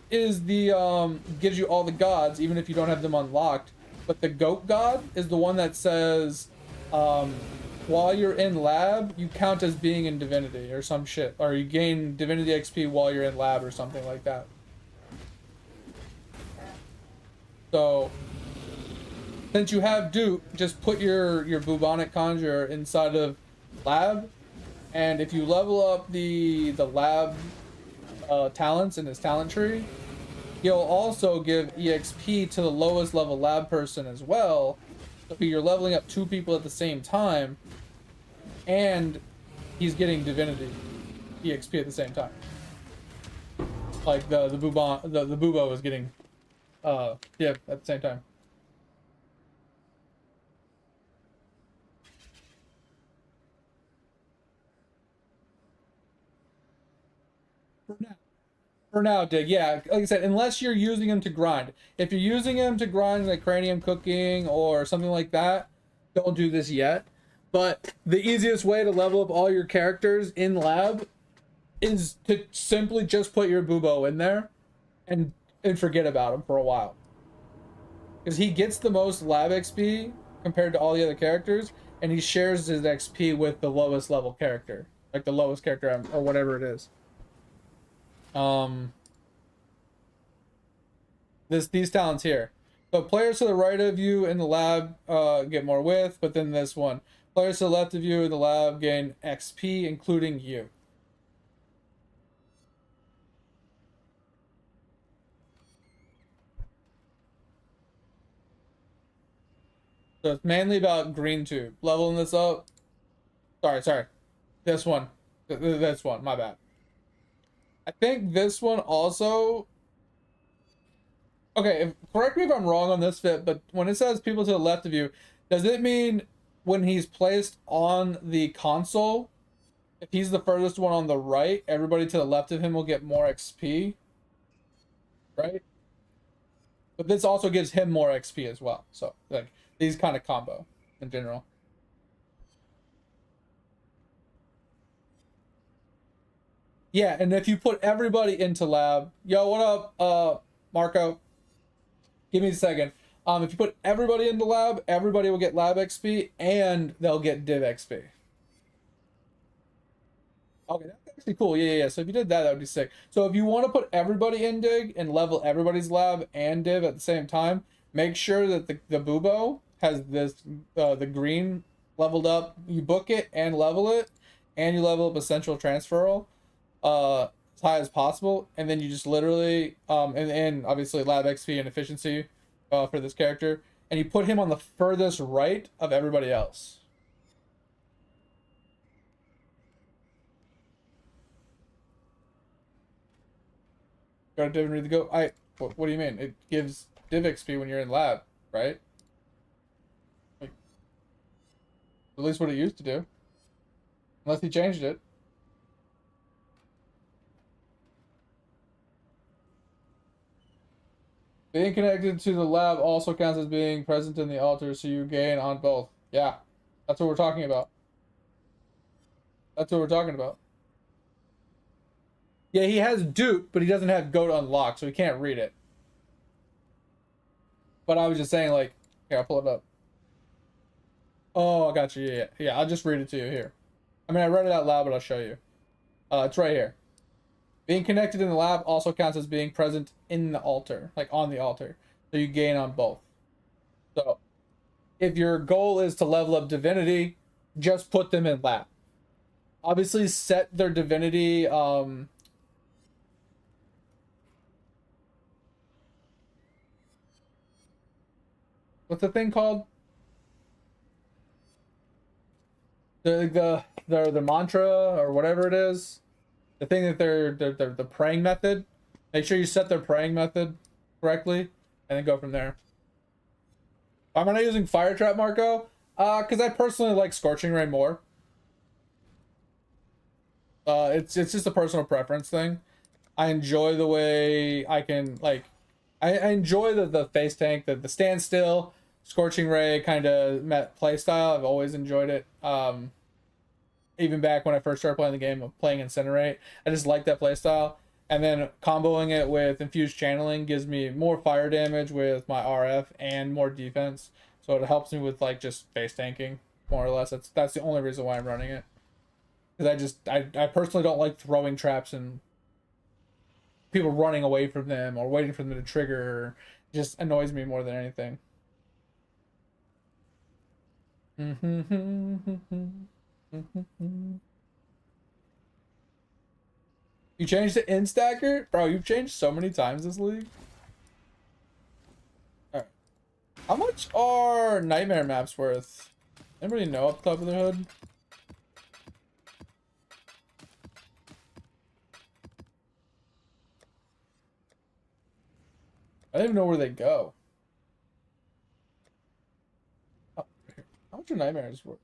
is the gives you all the gods, even if you don't have them unlocked. But the goat god is the one that says while you're in lab, you count as being in divinity or some shit, or you gain divinity XP while you're in lab or something like that. So, since you have Duke, just put your bubonic conjurer inside of lab, and if you level up the lab talents in his talent tree, he'll also give EXP to the lowest level lab person as well. So you're leveling up 2 people at the same time, and he's getting divinity EXP at the same time. Like the bubo is getting yeah, at the same time. For now, Dig, yeah, like I said, unless you're using him to grind. If you're using him to grind like cranium cooking or something like that, don't do this yet. But the easiest way to level up all your characters in lab is to simply just put your bubo in there and forget about him for a while. Because he gets the most lab XP compared to all the other characters, and he shares his XP with the lowest level character. Like the lowest character or whatever it is. These talents here. So players to the right of you in the lab get more width, but then this one. Players to the left of you in the lab gain XP, including you. So it's mainly about green tube. Leveling this up. Sorry. This one. This one, my bad. I think this one also... Okay, correct me if I'm wrong on this fit, but when it says people to the left of you, does it mean when he's placed on the console, if he's the furthest one on the right, everybody to the left of him will get more XP? Right? But this also gives him more XP as well. So, like, these kind of combo in general. Yeah, and if you put everybody into lab... Yo, what up, Marco? Give me a second. If you put everybody into lab, everybody will get lab XP, and they'll get div XP. Okay, that's actually cool. Yeah. So if you did that, that would be sick. So if you want to put everybody in dig and level everybody's lab and div at the same time, make sure that the bubo has this the green leveled up. You book it and level it, and you level up a central transferal as high as possible, and then you just literally and obviously lab XP and efficiency for this character, and you put him on the furthest right of everybody else. Got a div ready to go. What do you mean? It gives div XP when you're in lab, right? Like, at least what it used to do. Unless he changed it. Being connected to the lab also counts as being present in the altar, so you gain on both. Yeah. That's what we're talking about. That's what we're talking about. Yeah, he has Doot, but he doesn't have Goat unlocked, so he can't read it. But I was just saying, like, here, I'll pull it up. Oh, I got you. Yeah, I'll just read it to you here. I mean, I read it out loud, but I'll show you. It's right here. Being connected in the lab also counts as being present in the altar, like on the altar. So you gain on both. So if your goal is to level up divinity, just put them in lab. Obviously, set their divinity. What's the thing called? The mantra or whatever it is. The thing that they're the praying method. Make sure you set their praying method correctly, and then go from there. I'm not using Fire Trap, Marco, because I personally like Scorching Ray more. It's just a personal preference thing. I enjoy the way I can, like, I enjoy the face tank, the standstill, Scorching Ray kind of play style. I've always enjoyed it. Even back when I first started playing the game of playing Incinerate, I just like that playstyle. And then comboing it with Infused Channeling gives me more fire damage with my RF and more defense. So it helps me with like just face tanking, more or less. That's the only reason why I'm running it. Because I personally don't like throwing traps and people running away from them or waiting for them to trigger. It just annoys me more than anything. You changed to Instacker? Bro, you've changed so many times this league. Alright. How much are nightmare maps worth? Anybody know off the top of their head? I don't even know where they go. Oh, how much are nightmares worth?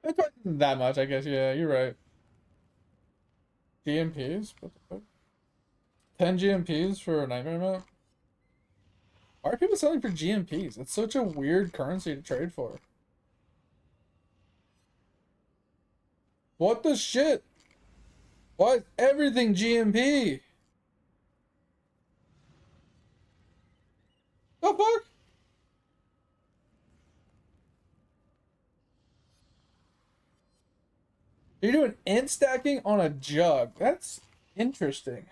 It's not that much, I guess. Yeah, you're right. GMPs? What the fuck? 10 GMPs for a nightmare map? Why are people selling for GMPs? It's such a weird currency to trade for. What the shit? Why is everything GMP? The fuck? You're doing int stacking on a jug. That's interesting.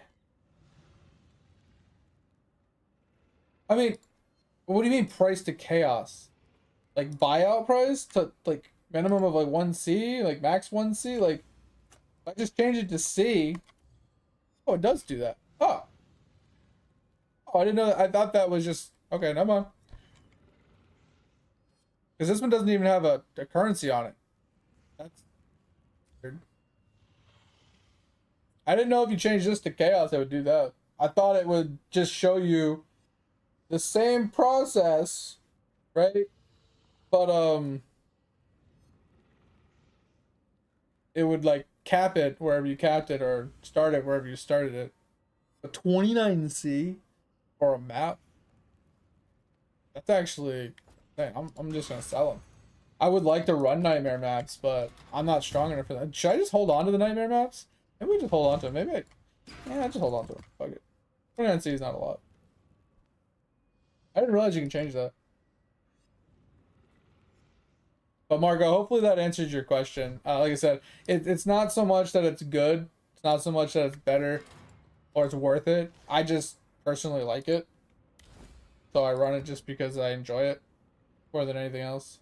I mean, what do you mean price to chaos? Like buyout price to like minimum of like 1C, like max 1C? Like I just change it to C. Oh, it does do that. Oh. Oh, I didn't know that. I thought that was just okay, never mind. Because this one doesn't even have a currency on it. That's weird. I didn't know if you changed this to chaos, it would do that. I thought it would just show you the same process, right? But it would like cap it wherever you capped it or start it wherever you started it. A 29C for a map. That's actually, dang, I'm just gonna sell them. I would like to run nightmare maps, but I'm not strong enough for that. Should I just hold on to the nightmare maps? Maybe we just hold on to them. Maybe I just hold on to them. Fuck it. 29C is not a lot. I didn't realize you can change that. But Marco, hopefully that answers your question. Like I said, it's not so much that it's good. It's not so much that it's better or it's worth it. I just personally like it. So I run it just because I enjoy it more than anything else.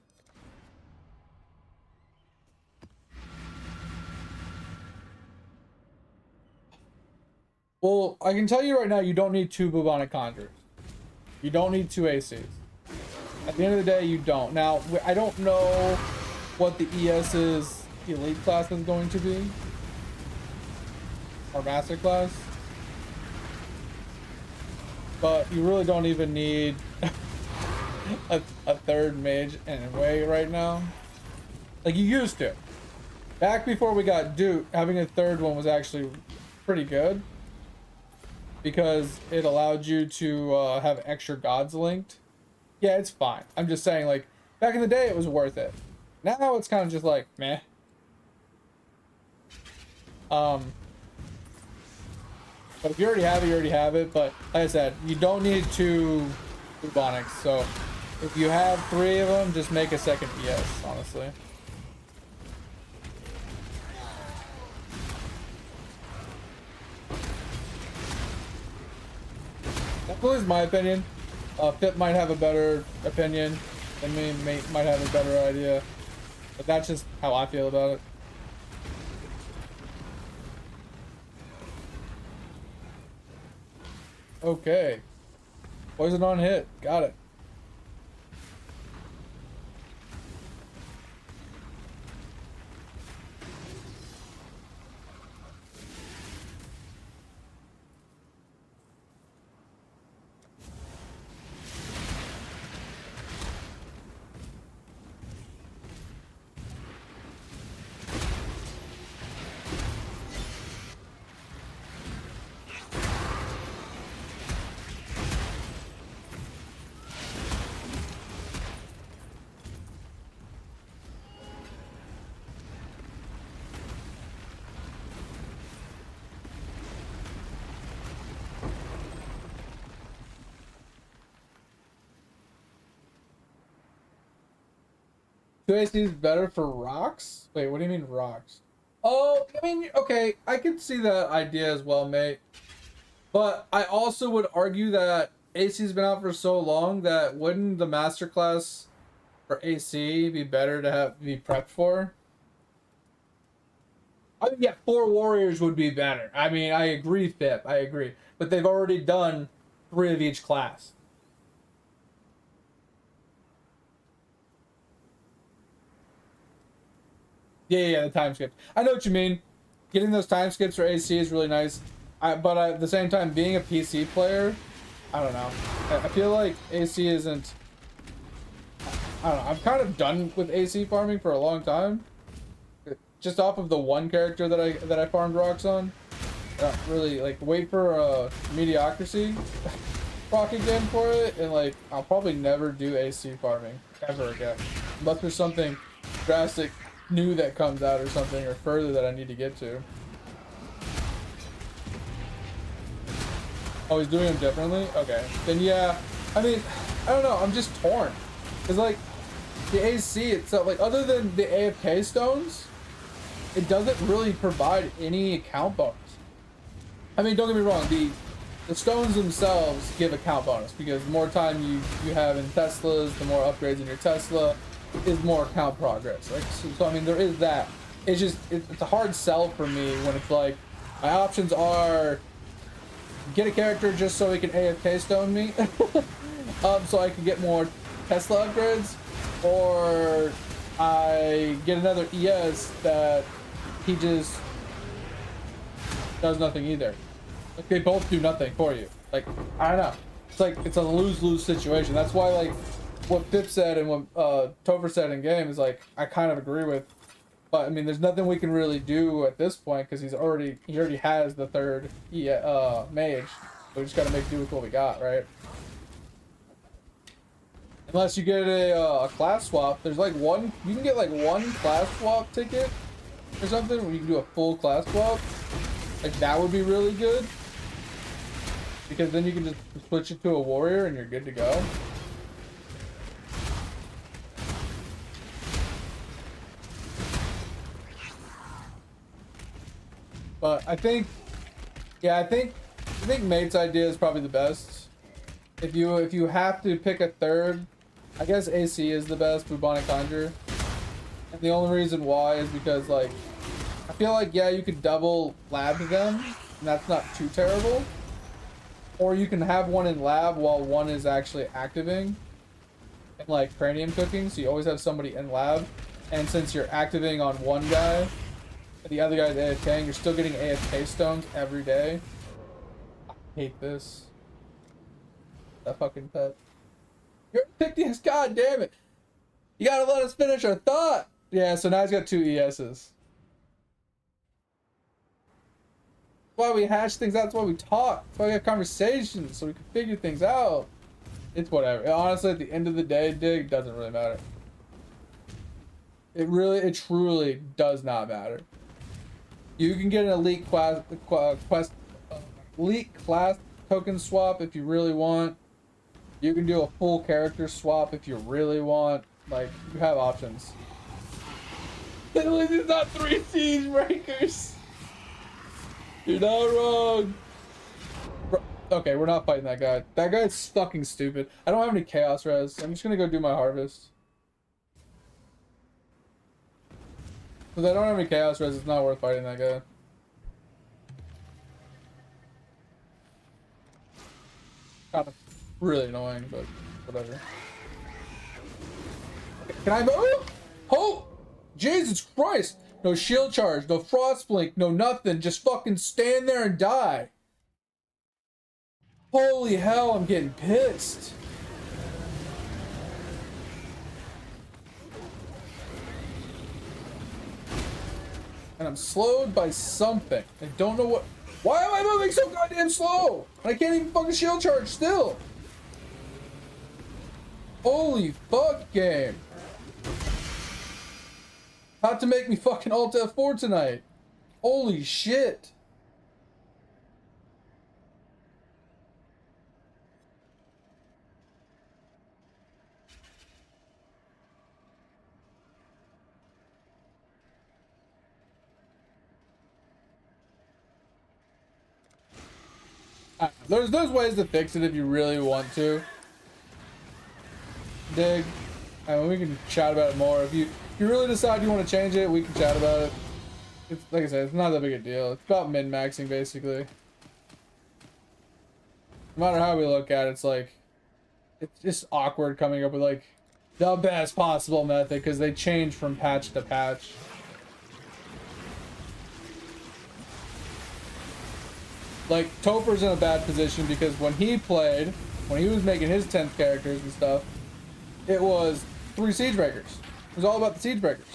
Well, I can tell you right now, you don't need 2 bubonic conjurers. You don't need 2 ACs. At the end of the day, you don't. Now, I don't know what the ES's elite class is going to be. Or master class. But you really don't even need a 3rd mage in a way right now. Like you used to. Back before we got Duke, having a 3rd one was actually pretty good because it allowed you to have extra gods linked. Yeah, it's fine. I'm just saying, like, back in the day, it was worth it. Now it's kind of just like, meh. But if you already have it, you already have it. But like I said, you don't need 2 bubonics. So if you have 3 of them, just make a second ES, honestly. That is my opinion. Pip might have a better opinion than me, might have a better idea. But that's just how I feel about it. Okay. Poison on hit. Got it. Two AC is better for rocks? Wait, what do you mean rocks? Oh, I mean, okay, I can see that idea as well, mate. But I also would argue that AC's been out for so long that wouldn't the masterclass for AC be better to be prepped for? I mean, yeah, 4 warriors would be better. I mean, I agree, Pip, I agree. But they've already done 3 of each class. Yeah, the time skip. I know what you mean. Getting those time skips for AC is really nice. But at the same time, being a PC player, I don't know. I feel like AC isn't... I don't know. I'm kind of done with AC farming for a long time. Just off of the one character that I farmed rocks on. Really, like, wait for mediocrity rock again for it, and like, I'll probably never do AC farming ever again. Unless there's something drastic new that comes out or something, or further that I need to get to. Oh, he's doing them differently? Okay. Then yeah, I mean, I don't know, I'm just torn. Cause like, the AC itself, like other than the AFK stones, it doesn't really provide any account bonus. I mean, don't get me wrong, the stones themselves give a count bonus because the more time you have in Teslas, the more upgrades in your Tesla is more count progress. Like, so I mean, there is that. It's just, it's a hard sell for me when it's like, my options are get a character just so he can AFK stone me, so I can get more Tesla upgrades, or I get another ES that he just does nothing either. Like, they both do nothing for you. Like, I don't know. It's like, it's a lose-lose situation. That's why, like, what Pip said and what Topher said in game is, like, I kind of agree with. But, I mean, there's nothing we can really do at this point because he already has the 3rd mage. So we just got to make do with what we got, right? Unless you get a class swap. There's, like, you can get, like, 1 class swap ticket or something where you can do a full class swap. Like, that would be really good. Because then you can just switch it to a warrior and you're good to go. But I think Mate's idea is probably the best. If you have to pick a 3rd, I guess AC is the best, Bubonic Conjure. And the only reason why is because, like, I feel like, yeah, you could double lab them, and that's not too terrible. Or you can have one in lab while one is actually activating and, like, cranium cooking, so you always have somebody in lab. And since you're activating on one guy, and the other guy's AFKing, you're still getting AFK stones every day. I hate this. That fucking pet. You're picked these, god damn it! You gotta let us finish our thought! Yeah, so now he's got 2 ESs. why we hash things out. That's why we talk. That's why we have conversations, so we can figure things out. It's whatever. Honestly, at the end of the day, Dig, doesn't really matter. It truly does not matter. You can get an elite elite class token swap if you really want. You can do a full character swap if you really want. Like, you have options. Literally, these not 3 siege breakers. You're not wrong. Okay, we're not fighting that guy. That guy's fucking stupid. I don't have any chaos res. I'm just gonna go do my harvest. Because I don't have any chaos res, it's not worth fighting that guy. Kind of really annoying, but whatever. Can I move? Oh! Jesus Christ! No shield charge, no frost blink, no nothing. Just fucking stand there and die. Holy hell, I'm getting pissed. And I'm slowed by something. I don't know what. Why am I moving so goddamn slow? I can't even fucking shield charge still. Holy fuck, game. How to make me fucking Alt F4 tonight. Holy shit. There's ways to fix it if you really want to. Dig. I mean, we can chat about it more. If you really decide you want to change it, we can chat about it. It's like I said, it's not that big a deal. It's about min-maxing basically. No matter how we look at it, it's like it's just awkward coming up with like the best possible method because they change from patch to patch. Like, Topher's in a bad position because when he played, when he was making his 10th characters and stuff, it was 3 siege breakers. It was all about the siege breakers.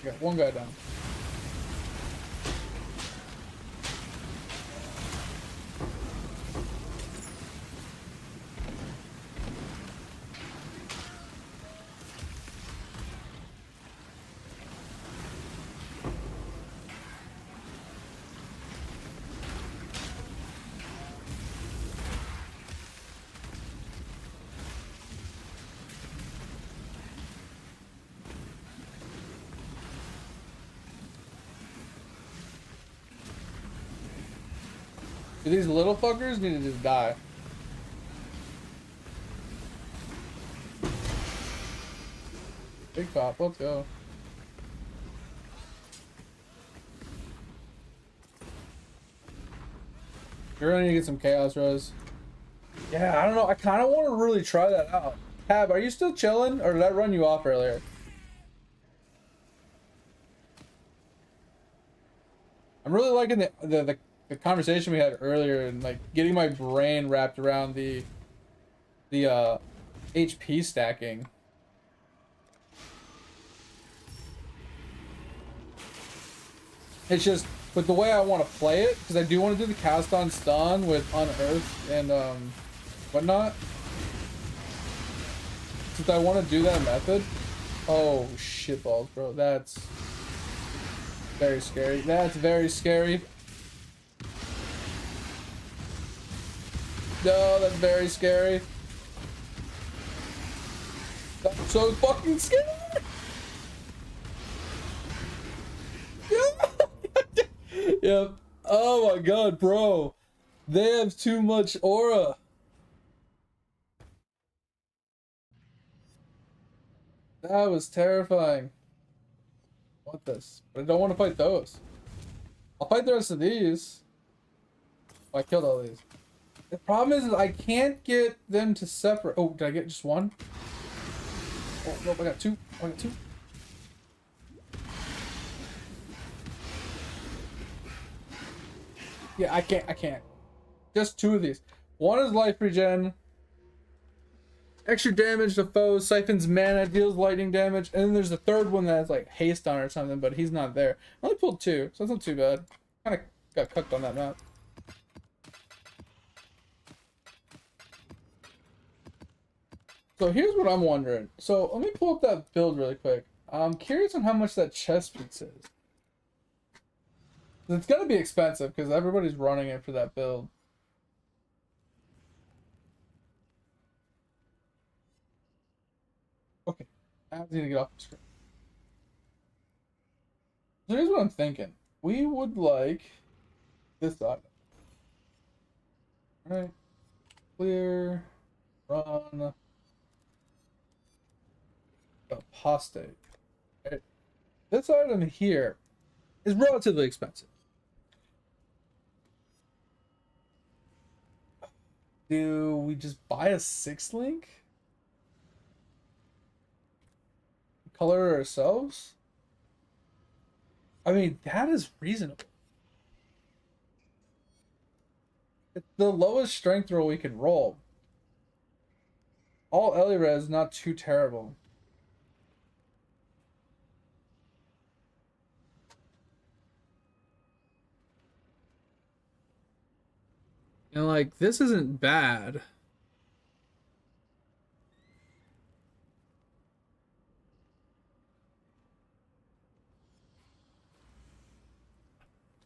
Got one guy down. These little fuckers need to just die. Big pop, let's go. You're gonna need to get some chaos res. Yeah, I don't know. I kind of want to really try that out. Tab, are you still chilling, or did I run you off earlier? I'm really liking the conversation we had earlier and like getting my brain wrapped around the HP stacking. It's just with the way I want to play it, because I do want to do the cast on stun with Unearth and whatnot. Since I want to do that method. Oh shit balls, bro. That's very scary. That's very scary. No, that's very scary. That's so fucking scary. Yep. Oh my god, bro. They have too much aura. That was terrifying. I want this, but I don't want to fight those. I'll fight the rest of these. Oh, I killed all these. The problem is I can't get them to separate. Oh, did I get just one? Oh, nope, I got two. I got two. Yeah, I can't. Just two of these. One is life regen. Extra damage to foes, siphons mana, deals lightning damage, and then there's the third one that has like haste on it or something, but he's not there. I only pulled two, so that's not too bad. Kind of got cooked on that map. So here's what I'm wondering. So let me pull up that build really quick. I'm curious on how much that chest piece is. It's gonna be expensive because everybody's running it for that build. Okay, I need to get off the screen. So here's what I'm thinking. We would like this item. Alright. Clear. Run. Apostate. Right. This item here is relatively expensive. Do we just buy a 6-link? Color it ourselves? I mean, that is reasonable. It's the lowest strength roll we can roll. All Elirez not too terrible. And like, this isn't bad.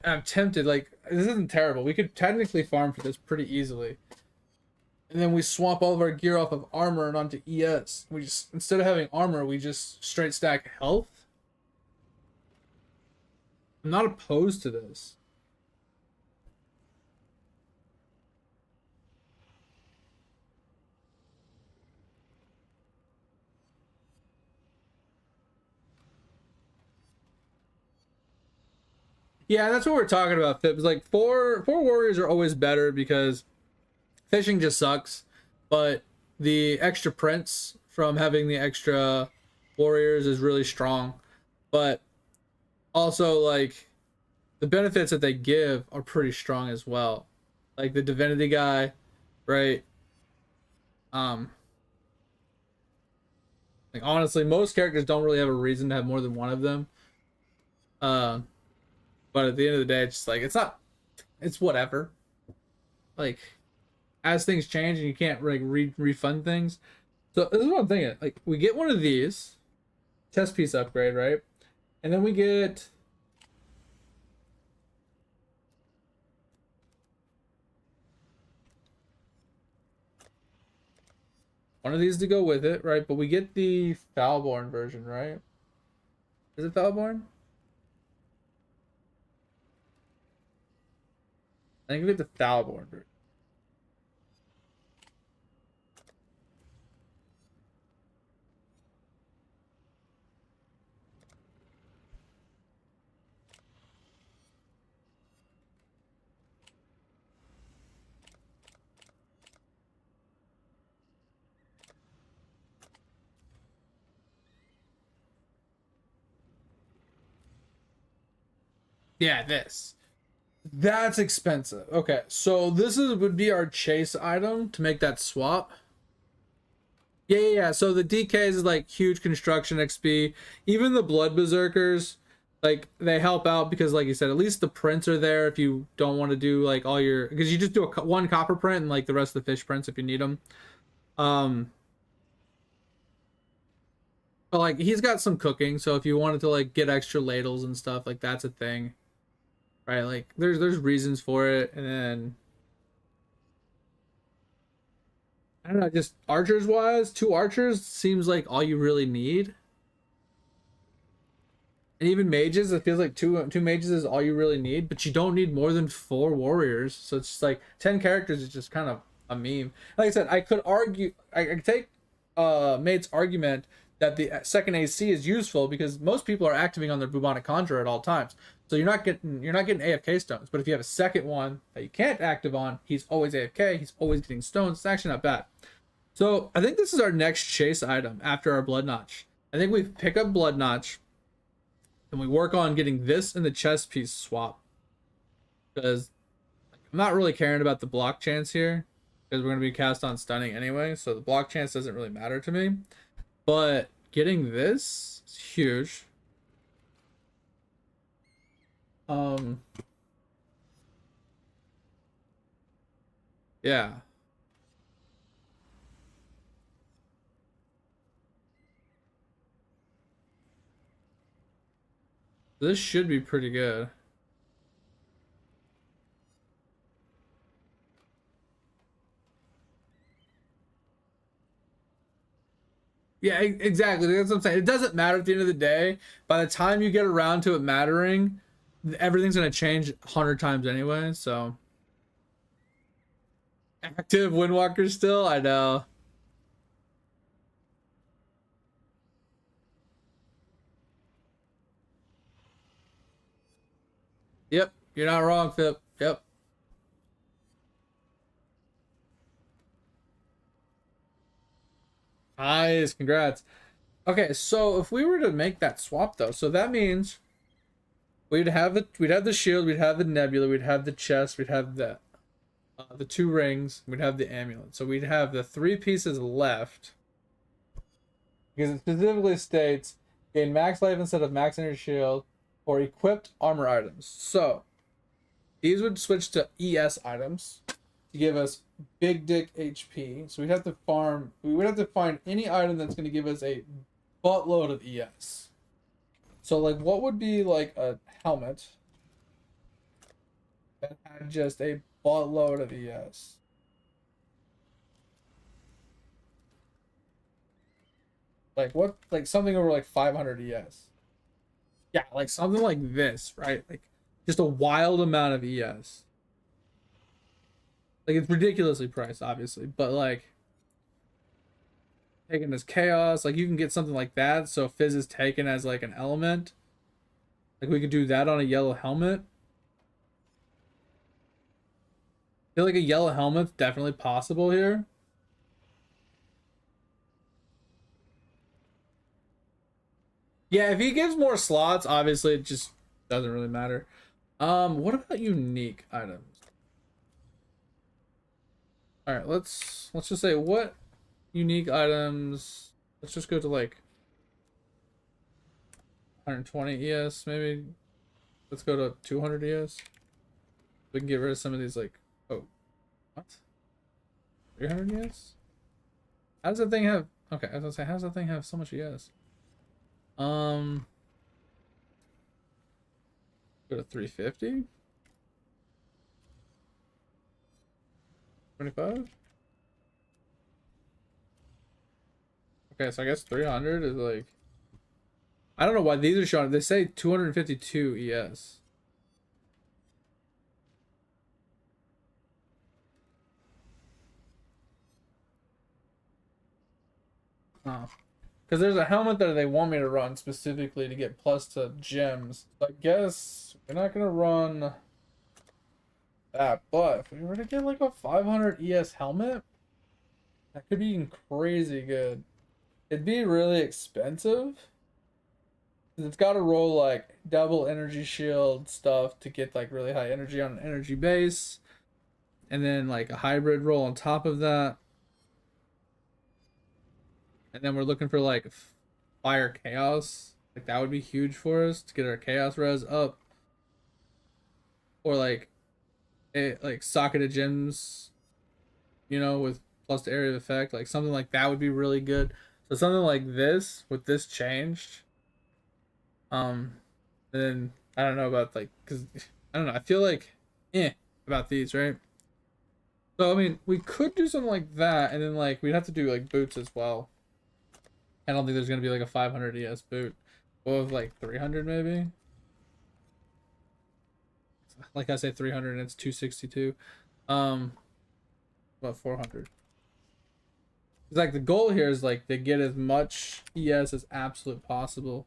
I'm tempted, like, this isn't terrible. We could technically farm for this pretty easily. And then we swap all of our gear off of armor and onto ES. We just, instead of having armor, we just straight stack health. I'm not opposed to this. Yeah, that's what we're talking about, Fibs. Like, four warriors are always better because fishing just sucks. But the extra prince from having the extra warriors is really strong. But also, like, the benefits that they give are pretty strong as well. Like the divinity guy, right? Like, honestly, most characters don't really have a reason to have more than one of them. But at the end of the day, it's just like, it's whatever. Like, as things change and you can't like refund things. So this is what I'm thinking. Like, we get one of these chest piece upgrade, right? And then we get one of these to go with it, right? But we get the Foulborn version, right? Is it Foulborn? I think we get the Foulborn version. Yeah, this. That's expensive. Okay, so this would be our chase item to make that swap. Yeah. So the DKs is like huge construction XP. Even the Blood Berserkers, like, they help out because, like you said, at least the prints are there if you don't want to do like all your, because you just do one copper print and like the rest of the fish prints if you need them. But like, he's got some cooking, so if you wanted to like get extra ladles and stuff, like, that's a thing. Right, like, there's reasons for it. And then I don't know, just archers wise, 2 archers seems like all you really need. And even mages, it feels like two mages is all you really need, but you don't need more than 4 warriors. So it's just like 10 characters is just kind of a meme. Like I said, I could argue, I could take Mate's argument that the second AC is useful because most people are activating on their bubonic conjurer at all times. So you're not getting AFK stones. But if you have a second one that you can't active on, he's always AFK. He's always getting stones. It's actually not bad. So I think this is our next chase item after our Blood Notch. I think we pick up Blood Notch, and we work on getting this and the chest piece swap. Because I'm not really caring about the block chance here, because we're going to be cast on stunning anyway, so the block chance doesn't really matter to me. But getting this is huge. Yeah. This should be pretty good. Yeah, exactly. That's what I'm saying. It doesn't matter at the end of the day. By the time you get around to it mattering, everything's going to change 100 times anyway, so. Active Windwalker still? I know. Yep, you're not wrong, Phip. Yep. Nice, congrats. Okay, so if we were to make that swap though, so that means we'd have the shield, we'd have the nebula, we'd have the chest, we'd have the 2 rings, we'd have the amulet. So we'd have the 3 pieces left. Because it specifically states gain max life instead of max energy shield or equipped armor items. So these would switch to ES items to give us big dick HP. So we'd have to farm, we would have to find any item that's going to give us a buttload of ES. So like what would be like a helmet that had just a buttload of ES? Like what, like something over like 500 ES. Yeah, like something like this, right? Like just a wild amount of ES. Like it's ridiculously priced, obviously, but like taken as chaos, like you can get something like that. So Fizz is taken as like an element. Like we could do that on a yellow helmet. I feel like a yellow helmet's definitely possible here. Yeah, if he gives more slots, obviously it just doesn't really matter. What about unique items? All right, let's just say what unique items. Let's just go to like 120 ES maybe. Let's go to 200 ES. We can get rid of some of these like, oh, what? 300 ES? How does that thing have? Okay, I was gonna say, how does that thing have so much ES? Go to 350. 25. Okay, so I guess 300 is like, I don't know why these are showing. They say 252 ES. Oh. Because there's a helmet that they want me to run specifically to get plus to gems. I guess we're not going to run that. But if we were to get like a 500 ES helmet, that could be crazy good. It'd be really expensive. It's got to roll like double energy shield stuff to get like really high energy on an energy base. And then like a hybrid roll on top of that. And then we're looking for like fire chaos. Like that would be huge for us to get our chaos res up. Or like socketed gems, you know, with plus the area of effect. Like something like that would be really good. So something like this with this changed. Then I don't know about like, cause I don't know. I feel like about these, right? So I mean, we could do something like that, and then like we'd have to do like boots as well. I don't think there's gonna be like a 500 ES boot. Or like 300 maybe. Like I say 300 and it's 262. What 400? It's like the goal here is like to get as much ES as absolute possible.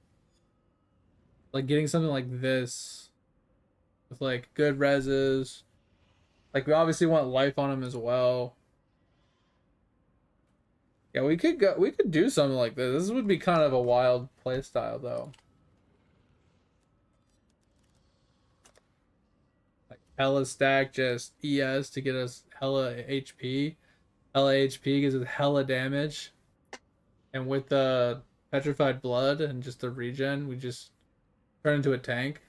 Like getting something like this with like good reses. Like we obviously want life on him as well. Yeah, we could do something like this. This would be kind of a wild play style though. Like hella stack, just ES to get us hella HP. Hella HP gives us hella damage. And with the petrified blood and just the regen, we just turn into a tank.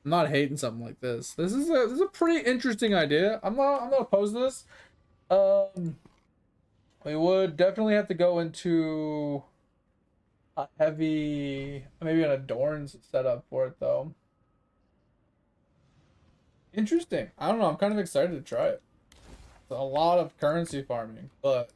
I'm not hating something like this. This is a pretty interesting idea. I'm not opposed to this. We would definitely have to go into a heavy, maybe an Adorns setup for it though. Interesting. I don't know. I'm kind of excited to try it. It's a lot of currency farming, but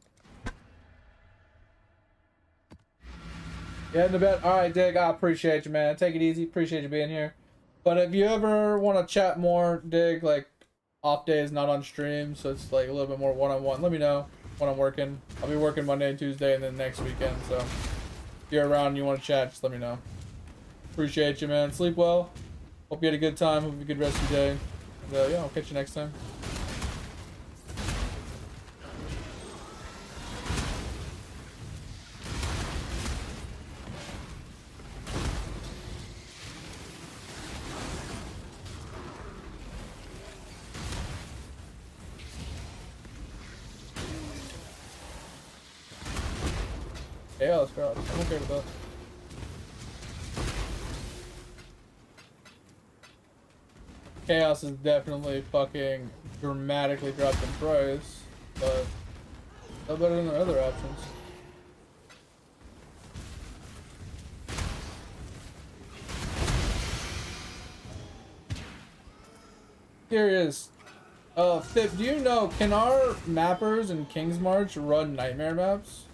yeah, in the bed. All right, Dig. I appreciate you, man. Take it easy. Appreciate you being here. But if you ever want to chat more, Dig, like off days, not on stream, so it's like a little bit more one-on-one, let me know when I'm working. I'll be working Monday and Tuesday and then next weekend. So if you're around and you want to chat, just let me know. Appreciate you, man. Sleep well. Hope you had a good time. Hope you had a good rest of your day. And, yeah, I'll catch you next time. Yeah, let's go. I'm okay with that. Chaos is definitely fucking dramatically dropped in price, but no better than their other options. Curious, Fip, do you know, can our mappers in King's March run nightmare maps?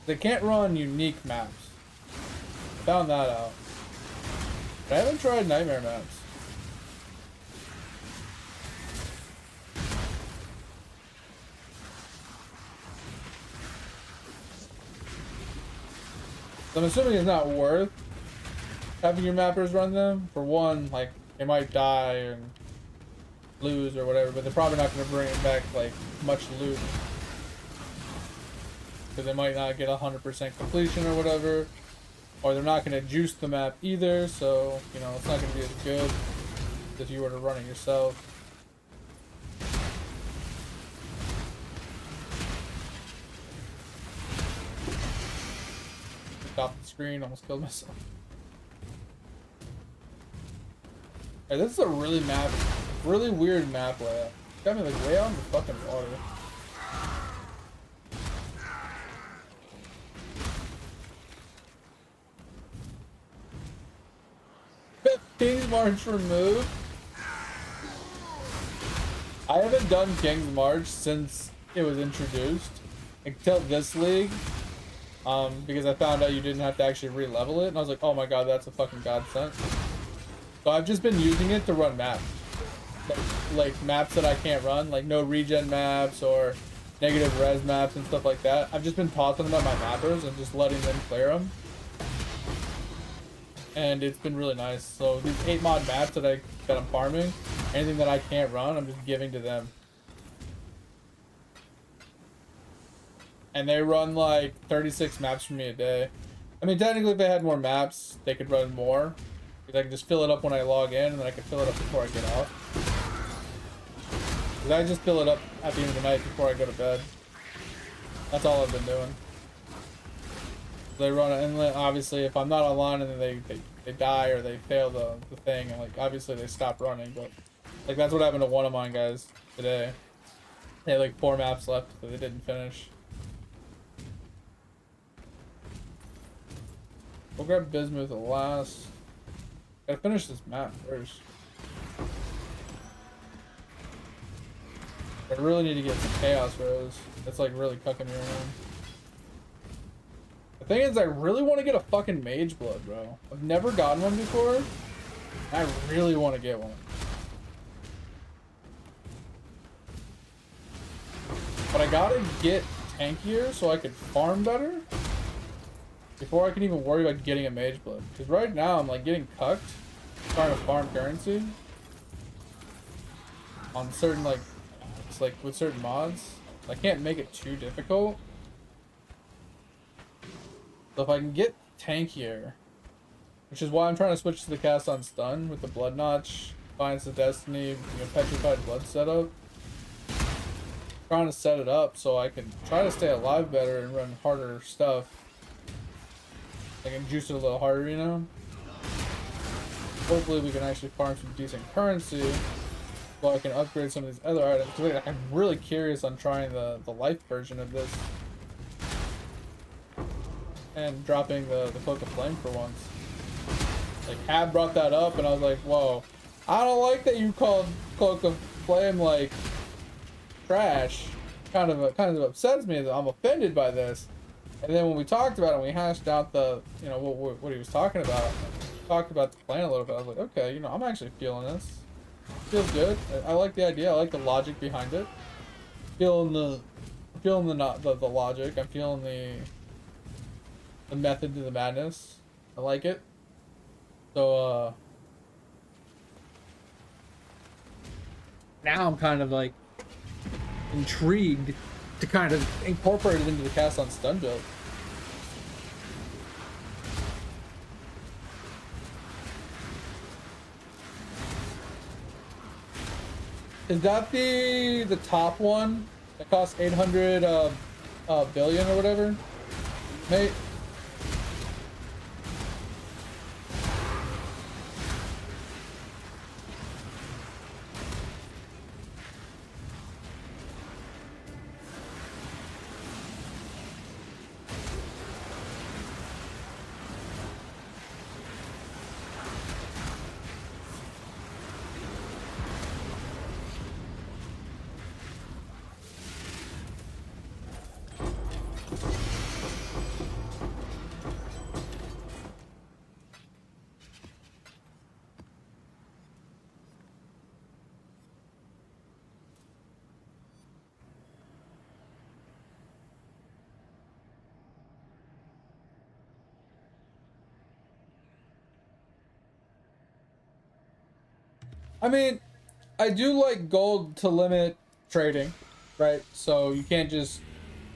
They can't run unique maps. Found that out. But I haven't tried nightmare maps. So I'm assuming it's not worth having your mappers run them. For one, like, they might die and lose or whatever, but they're probably not going to bring back, like, much loot. Because they might not get 100% completion or whatever, or they're not going to juice the map either, so, you know, it's not going to be as good as if you were to run it yourself. Stop the screen, almost killed myself. Hey, this is a really weird map layout. Got me like way out in the fucking water. King's March removed. I haven't done King's March since it was introduced until this league, because I found out you didn't have to actually re-level it, and I was like, oh my god, that's a fucking godsend. So I've just been using it to run maps, like maps that I can't run, like no regen maps or negative res maps and stuff like that. I've just been tossing them at my mappers and just letting them clear them. And it's been really nice. So these 8 mod maps that I'm farming, anything that I can't run, I'm just giving to them. And they run like 36 maps for me a day. I mean, technically if they had more maps, they could run more. Because I can just fill it up when I log in, and then I can fill it up before I get off. Because I just fill it up at the end of the night before I go to bed. That's all I've been doing. They run it, and then obviously if I'm not online and then they die or they fail the thing, and like obviously they stop running, but like that's what happened to one of mine guys today. They had like 4 maps left that they didn't finish. We'll grab Bismuth at last. Gotta finish this map first. I really need to get some Chaos Rose. That's like really cooking me around. The thing is, I really want to get a fucking Mage Blood, bro. I've never gotten one before. I really want to get one. But I gotta get tankier so I could farm better. before I can even worry about getting a mage blip. Because right now I'm like getting cucked trying to farm currency on certain like it's like with certain mods. I can't make it too difficult. So if I can get tankier, which is why I'm trying to switch to the cast on stun with the blood notch, Defiance of Destiny, petrified blood setup. Trying to set it up so I can try to stay alive better and run harder stuff. I can juice it a little harder, you know? Hopefully we can actually farm some decent currency so I can upgrade some of these other items. Cause I'm really curious on trying the life version of this. And dropping the Cloak of Flame for once. Like, Hab brought that up and I was like, whoa. I don't like that you called Cloak of Flame, like, trash. Kind of upsets me that I'm offended by this. And then when we talked about it, we hashed out the, you know, what he was talking about. Talked about the plan a little bit. I was like, okay, you know, I'm actually feeling this. Feels good. I like the idea. I like the logic behind it. Feeling the logic. I'm feeling the method to the madness. I like it. So now I'm kind of like intrigued to kind of incorporate it into the cast on stun build. Is that the top one that costs 800 billion or whatever, mate? I mean, I do like gold to limit trading, right? So you can't just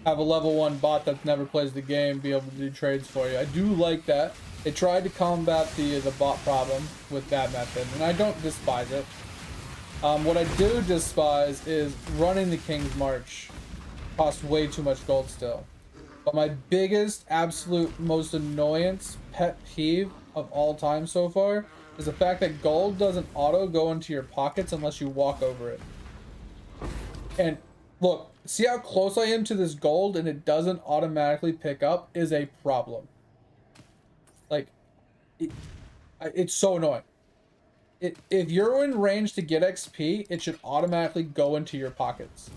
have a level 1 bot that never plays the game be able to do trades for you. I do like that. They tried to combat the bot problem with that method, and I don't despise it. What I do despise is running the King's March. Costs way too much gold still. But my biggest, absolute, most annoyance, pet peeve of all time so far is the fact that gold doesn't auto go into your pockets unless you walk over it. And look, see how close I am to this gold and it doesn't automatically pick up is a problem. Like, it's so annoying. If you're in range to get XP, it should automatically go into your pockets.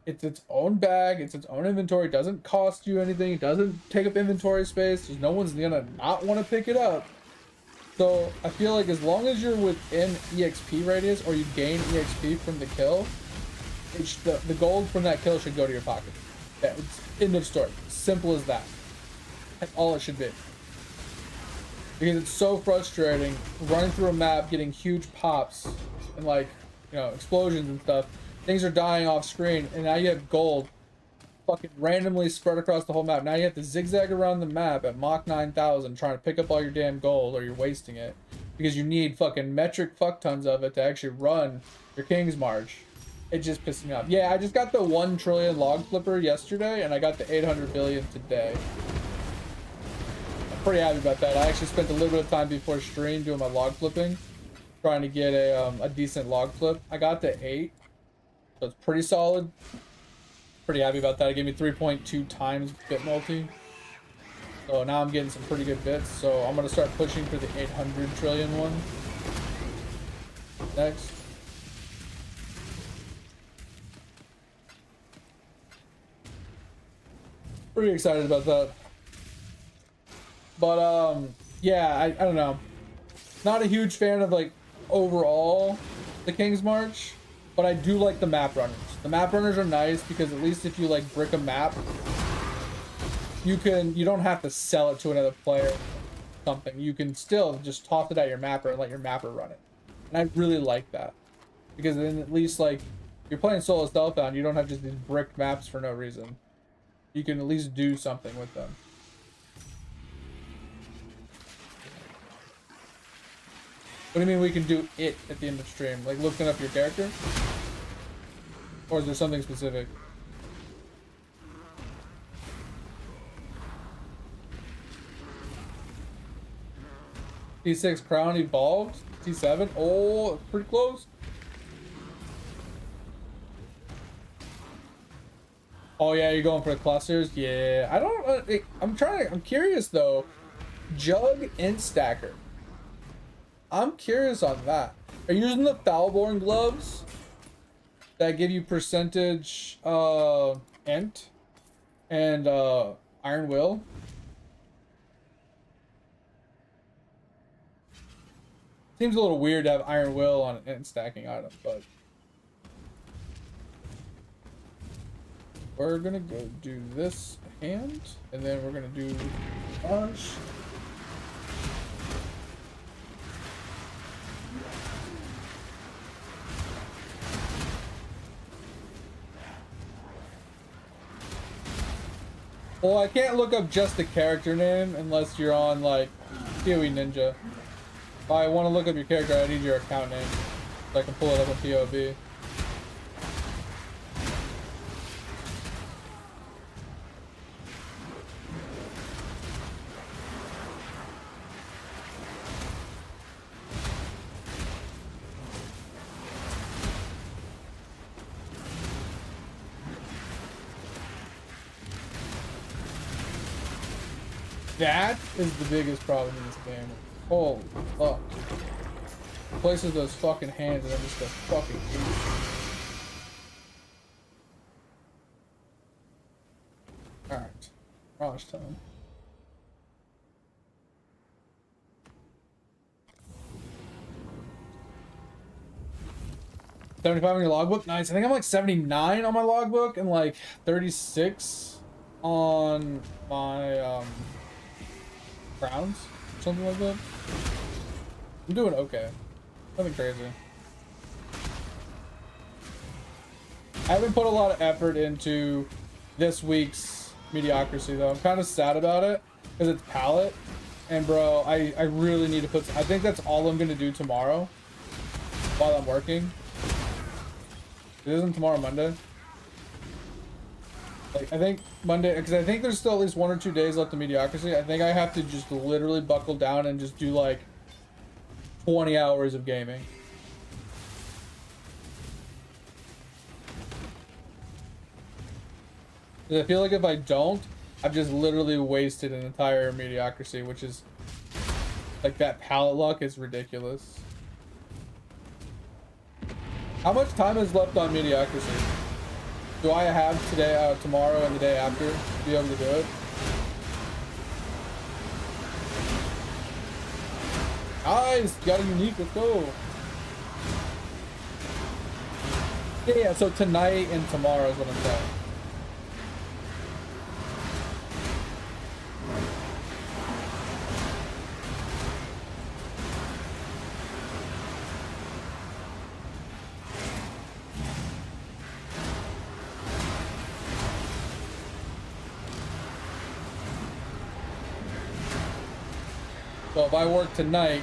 It's its own bag, it's its own inventory, it doesn't cost you anything, it doesn't take up inventory space, there's no one's gonna not want to pick it up. So I feel like as long as you're within EXP radius or you gain EXP from the kill, the gold from that kill should go to your pocket. Yeah, it's end of story. Simple as that. That's all it should be. Because it's so frustrating running through a map, getting huge pops and like, you know, explosions and stuff. Things are dying off screen and now you have gold fucking randomly spread across the whole map. Now you have to zigzag around the map at Mach 9000 trying to pick up all your damn gold or you're wasting it. Because you need fucking metric fuck tons of it to actually run your King's March. It just pisses me off. Yeah, I just got the 1 trillion log flipper yesterday and I got the 800 billion today. I'm pretty happy about that. I actually spent a little bit of time before stream doing my log flipping. Trying to get a decent log flip. I got the 8. So it's pretty solid. Pretty happy about that. It gave me 3.2 times bit multi. So now I'm getting some pretty good bits. So I'm going to start pushing for the 800 trillion one. Next. Pretty excited about that. But yeah, I don't know. Not a huge fan of like overall the King's March, but I do like the map runners. The map runners are nice because at least if you like brick a map, you don't have to sell it to another player or something. You can still just toss it at your mapper and let your mapper run it. And I really like that. Because then at least, like, you're playing solo Stealthbound, you don't have just these bricked maps for no reason. You can at least do something with them. What do you mean we can do it at the end of the stream? Like looking up your character? Or is there something specific? T6 Crown evolved? T7? Oh, pretty close. Oh yeah, you're going for the clusters? Yeah, I don't, I'm curious though. Jug and Stacker. I'm curious on that. Are you using the Foulborn gloves that give you percentage int and Iron Will? Seems a little weird to have Iron Will on an int stacking item, but we're gonna go do this hand, and then we're gonna do Mirage. Well, I can't look up just the character name unless you're on, like, POE Ninja. If I want to look up your character, I need your account name so I can pull it up on POB. That is the biggest problem in this game. Holy fuck. Places those fucking hands and then just go fucking eat. Alright. Mirage time. $75 on your logbook? Nice. I think I'm like 79 on my logbook and like 36 on my crowns, something like that. I'm doing okay. Nothing crazy. I haven't put a lot of effort into this week's mediocrity though. I'm kind of sad about it because it's palette, and bro, I really need to put. I think that's all I'm gonna do tomorrow while I'm working. It isn't tomorrow Monday. Like, I think Monday, because I think there's still at least 1 or 2 days left of mediocrity. I think I have to just literally buckle down and just do like 20 hours of gaming. Because I feel like if I don't, I've just literally wasted an entire mediocrity, which is like that palette luck is ridiculous. How much time is left on mediocrity? Do I have today, tomorrow, and the day after to be able to do it? Nice! Got a unique, let's go! Yeah, so tonight and tomorrow is what I'm saying. So if I work tonight,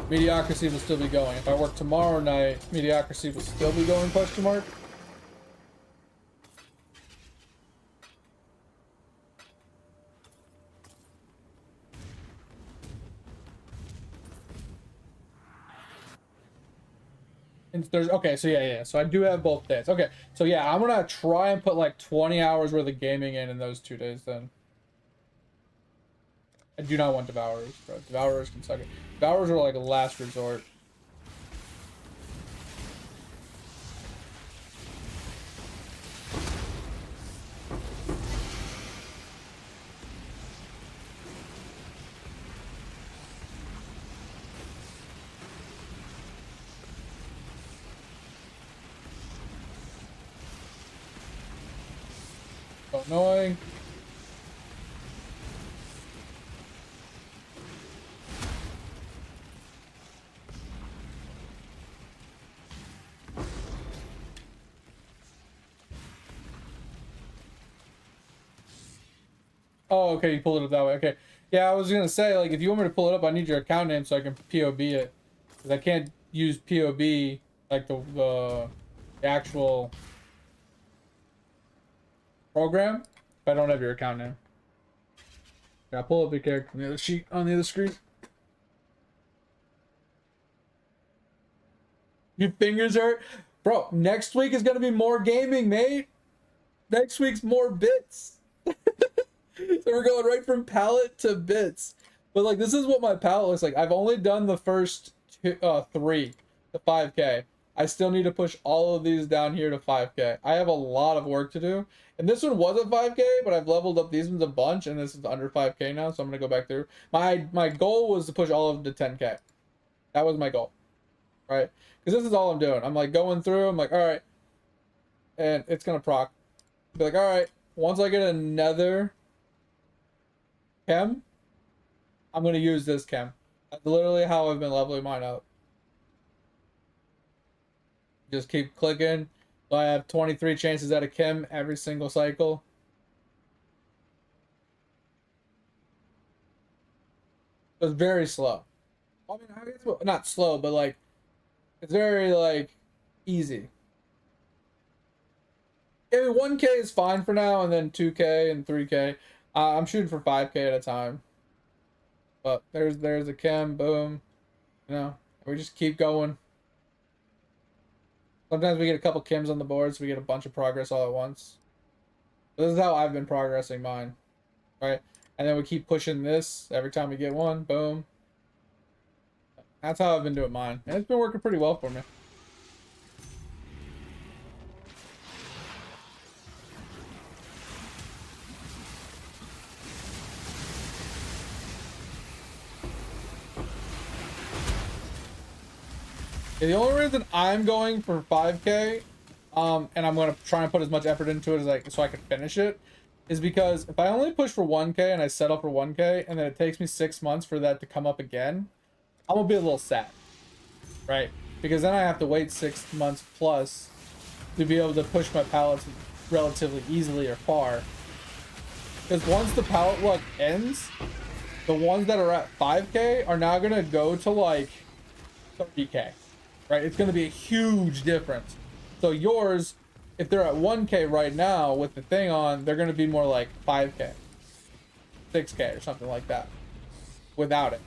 mediocrity will still be going. If I work tomorrow night, mediocrity will still be going, question mark? And there's, okay, so yeah, so I do have both days. Okay, so yeah, I'm gonna try and put like 20 hours worth of gaming in those 2 days then. I do not want Devourers, bro. Devourers can suck it. Devourers are like a last resort. So annoying. Oh, okay, you pulled it up that way. Okay. Yeah, I was gonna say, like, if you want me to pull it up, I need your account name so I can POB it. Because I can't use POB, like, the actual program if I don't have your account name. Yeah, pull up your character on the other sheet, on the other screen. Your fingers hurt? Bro, next week is gonna be more gaming, mate. Next week's more bits. So we're going right from palette to bits. But like, this is what my palette looks like. I've only done the first 3 to 5K. I still need to push all of these down here to 5K. I have a lot of work to do. And this one was a 5K, but I've leveled up these ones a bunch, and this is under 5K now, so I'm gonna go back through. My goal was to push all of them to 10K. That was my goal, right? Because this is all I'm doing. I'm like going through, I'm like, all right, and it's gonna proc. Be like, all right, once I get another chem, I'm gonna use this chem. That's literally how I've been leveling mine up. Just keep clicking. So I have 23 chances at a chem every single cycle. It's very slow. I mean, I guess, well, not slow, but like, it's very like easy. I mean, 1K is fine for now, and then 2K and 3K. I'm shooting for 5K at a time. But there's a chem, boom. You know, we just keep going. Sometimes we get a couple chems on the board, so we get a bunch of progress all at once. But this is how I've been progressing mine, right? And then we keep pushing this every time we get one, boom. That's how I've been doing mine. And it's been working pretty well for me. The only reason I'm going for 5K, and I'm going to try and put as much effort into it as so I can finish it, is because if I only push for 1K and I set up for 1K, and then it takes me 6 months for that to come up again, I'm going to be a little sad, right? Because then I have to wait 6 months plus to be able to push my pallets relatively easily or far. Because once the pallet luck ends, the ones that are at 5K are now going to go to like 30K. Right, it's going to be a huge difference. So yours, if they're at 1K right now with the thing on, they're going to be more like 5K, 6K or something like that without it.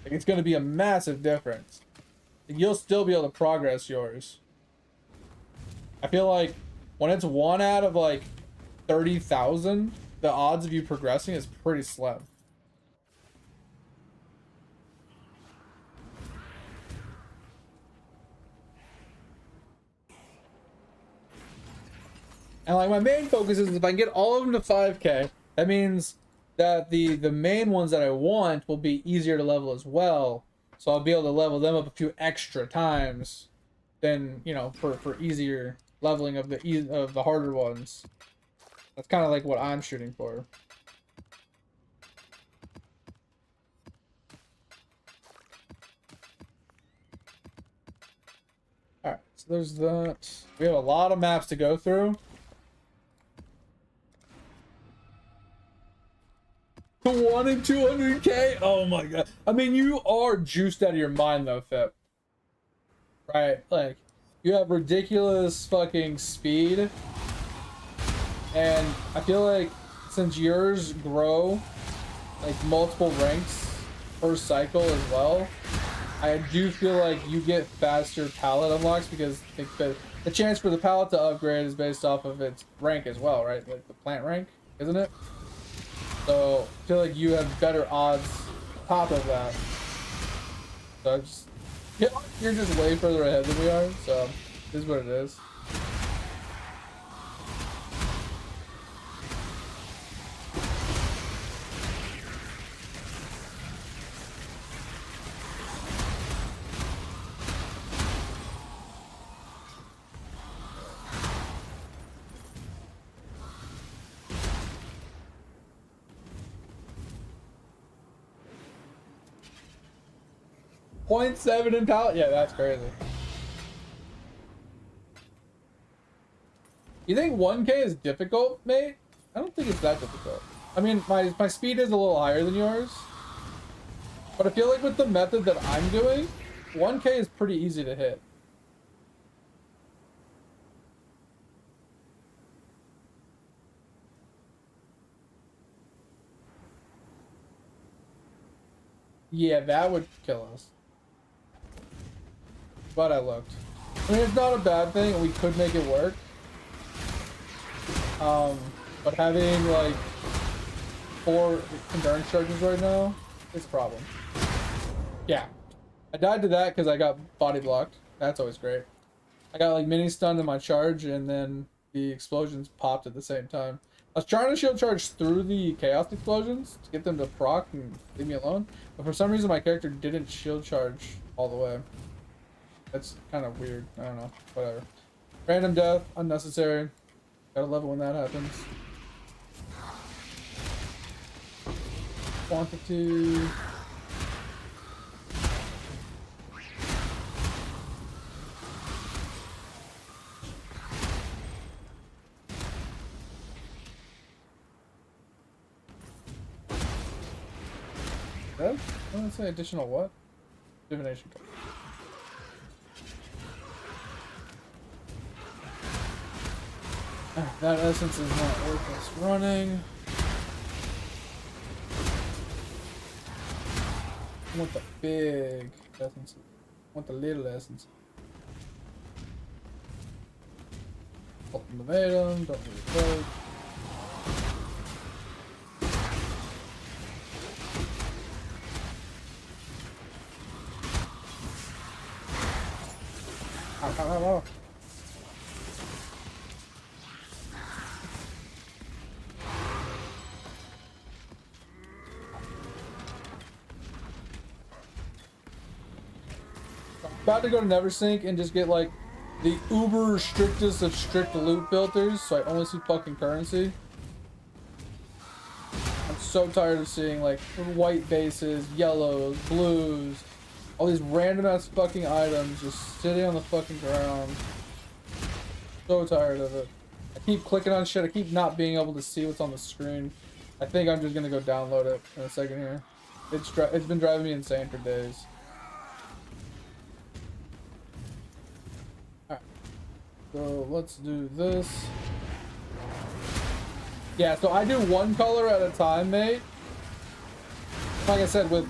Like, it's going to be a massive difference. You'll still be able to progress yours. I feel like when it's 1 out of like 30,000, the odds of you progressing is pretty slim. And like, my main focus is if I can get all of them to 5K, that means that the main ones that I want will be easier to level as well. So I'll be able to level them up a few extra times than, you know, for easier leveling of the harder ones. That's kind of like what I'm shooting for. All right, so there's that. We have a lot of maps to go through. To 1 and 200K? Oh my god. I mean, you are juiced out of your mind though, Fip. Right? Like, you have ridiculous fucking speed. And I feel like since yours grow like multiple ranks per cycle as well, I do feel like you get faster pallet unlocks because the chance for the pallet to upgrade is based off of its rank as well, right? Like the plant rank, isn't it? So I feel like you have better odds on top of that. So you're just way further ahead than we are. So this is what it is. .7 in pallet? Yeah, that's crazy. You think 1K is difficult, mate? I don't think it's that difficult. I mean, my speed is a little higher than yours. But I feel like with the method that I'm doing, 1K is pretty easy to hit. Yeah, that would kill us. But I looked. I mean, it's not a bad thing. We could make it work. But having like 4 endurance charges right now is a problem. Yeah. I died to that because I got body blocked. That's always great. I got like mini stunned in my charge, and then the explosions popped at the same time. I was trying to shield charge through the chaos explosions to get them to proc and leave me alone, but for some reason my character didn't shield charge all the way. That's kind of weird. I don't know. Whatever. Random death, unnecessary. Gotta love it when that happens. Quantity. That? I want to say additional what? Divination code. That essence is not worth us running. I want the big essence. I want the little essence. Ultimatum, don't really close. Ow. About to go to Neversink and just get like the uber strictest of strict loot filters, so I only see fucking currency. I'm so tired of seeing like white bases, yellows, blues, all these random ass fucking items just sitting on the fucking ground. So tired of it. I keep clicking on shit, I keep not being able to see what's on the screen. I think I'm just gonna go download it in a second here. It's been driving me insane for days. So let's do this. Yeah, so I do one color at a time, mate. Like I said, with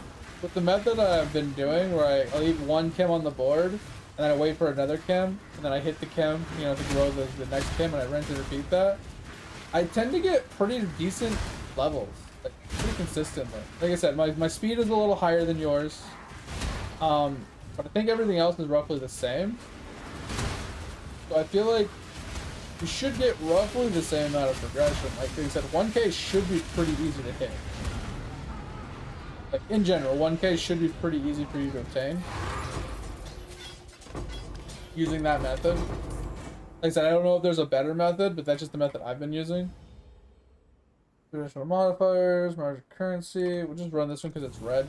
the method I've been doing, where I leave one chem on the board, and then I wait for another chem, and then I hit the chem, you know, to grow the next chem, and I rinse and repeat that. I tend to get pretty decent levels, like pretty consistently. Like I said, my speed is a little higher than yours, but I think everything else is roughly the same. So I feel like you should get roughly the same amount of progression. Like I said, 1K should be pretty easy to hit. Like in general, 1K should be pretty easy for you to obtain using that method. Like I said, I don't know if there's a better method, but that's just the method I've been using. Traditional modifiers, margin currency. We'll just run this one because it's red.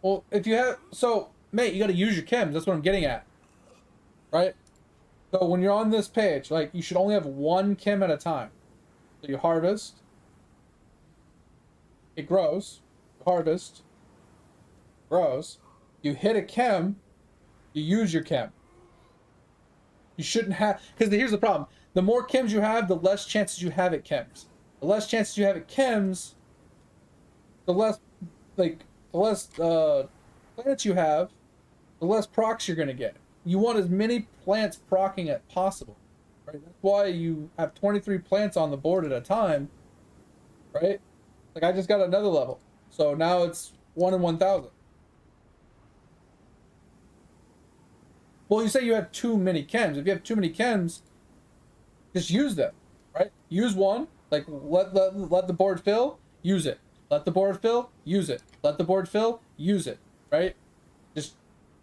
Well, if you have, so, mate, you gotta use your chems, that's what I'm getting at. Right? So when you're on this page, like, you should only have one chem at a time. So you harvest, it grows, you harvest, grows, you hit a chem, you use your chem. You shouldn't have, because here's the problem, the more chems you have, the less chances you have at chems. The less chances you have at chems, the less, like, the less plants you have, the less procs you're going to get. You want as many plants procking as possible, right? That's why you have 23 plants on the board at a time, right? Like I just got another level. So now it's 1 in 1,000. Well, you say you have too many chems. If you have too many chems, just use them, right? Use one, like let the board fill, use it. Let the board fill, use it. Let the board fill, use it, right? Just,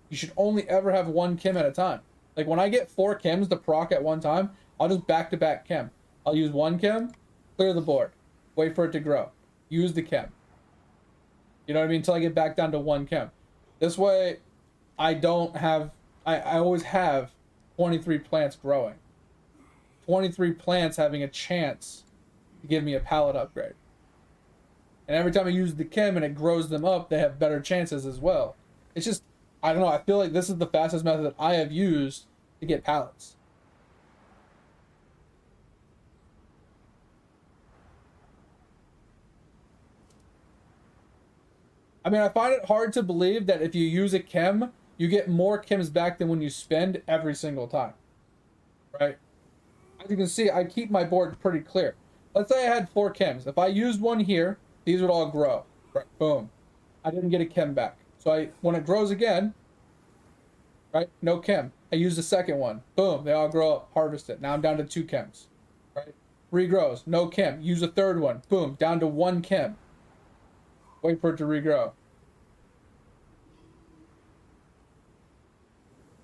you should only ever have one chem at a time. Like when I get 4 chems to proc at one time, I'll just back-to-back chem. I'll use one chem, clear the board, wait for it to grow, use the chem. You know what I mean? Until I get back down to 1 chem. This way, I don't have, I always have 23 plants growing. 23 plants having a chance to give me a pallet upgrade. And every time I use the chem and it grows them up, they have better chances as well. It's just, I don't know, I feel like this is the fastest method that I have used to get pallets. I mean, I find it hard to believe that if you use a chem, you get more chems back than when you spend every single time. Right? As you can see, I keep my board pretty clear. Let's say I had 4 chems. If I used one here, these would all grow. Right? Boom. I didn't get a chem back. So when it grows again, right? No chem. I use the second one. Boom. They all grow up. Harvest it. Now I'm down to 2 chems. Right? Regrows. No chem. Use a third one. Boom. Down to 1 chem. Wait for it to regrow.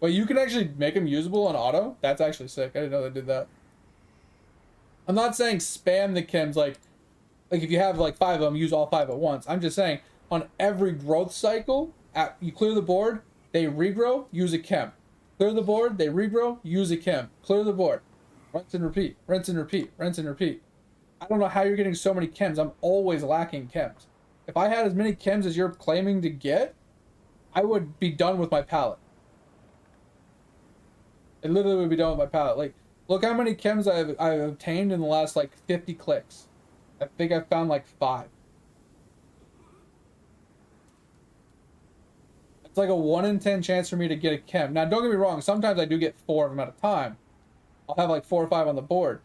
Well, you can actually make them usable on auto. That's actually sick. I didn't know they did that. I'm not saying spam the chems like if you have like 5 of them, use all 5 at once. I'm just saying on every growth cycle, you clear the board, they regrow, use a chem. Clear the board, they regrow, use a chem. Clear the board. Rinse and repeat, rinse and repeat, rinse and repeat. I don't know how you're getting so many chems. I'm always lacking chems. If I had as many chems as you're claiming to get, I would be done with my pallet. I literally would be done with my pallet. Like, look how many chems I've obtained in the last like 50 clicks. I think I've found like 5. It's like a 1 in 10 chance for me to get a chem. Now, don't get me wrong. Sometimes I do get 4 of them at a time. I'll have like 4 or 5 on the board,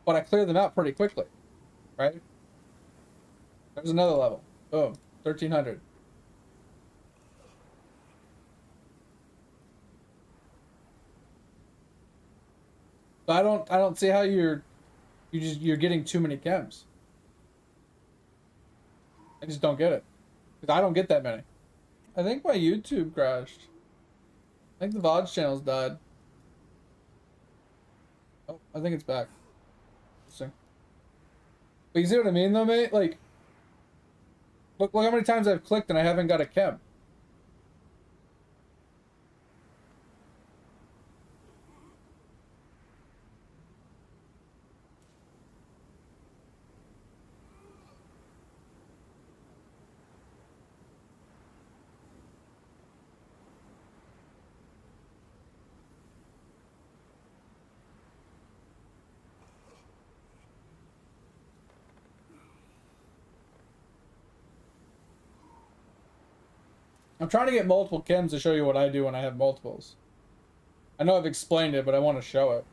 but I clear them out pretty quickly, right? There's another level. Boom, 1300. But I don't see how you're getting too many chems. I just don't get it. Because I don't get that many. I think my YouTube crashed. I think the VODs channel's died. Oh, I think it's back. Interesting. But you see what I mean though, mate? Like, look how many times I've clicked and I haven't got a chem. I'm trying to get multiple chems to show you what I do when I have multiples. I know I've explained it, but I want to show it.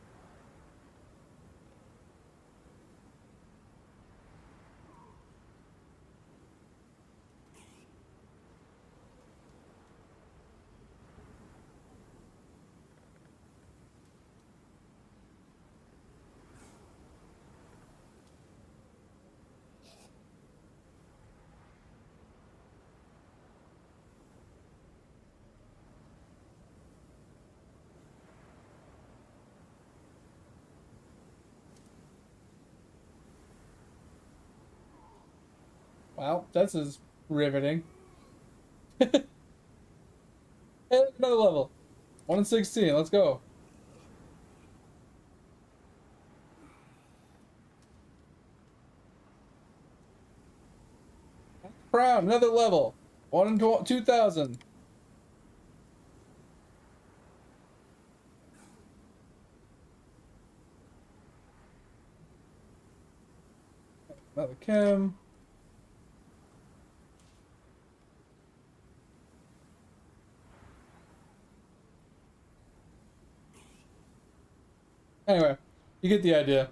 Wow, this is riveting. Hey, another level. 1 in 16, let's go. Crown, another level. 1 in 2000. Another chem. Anyway, you get the idea.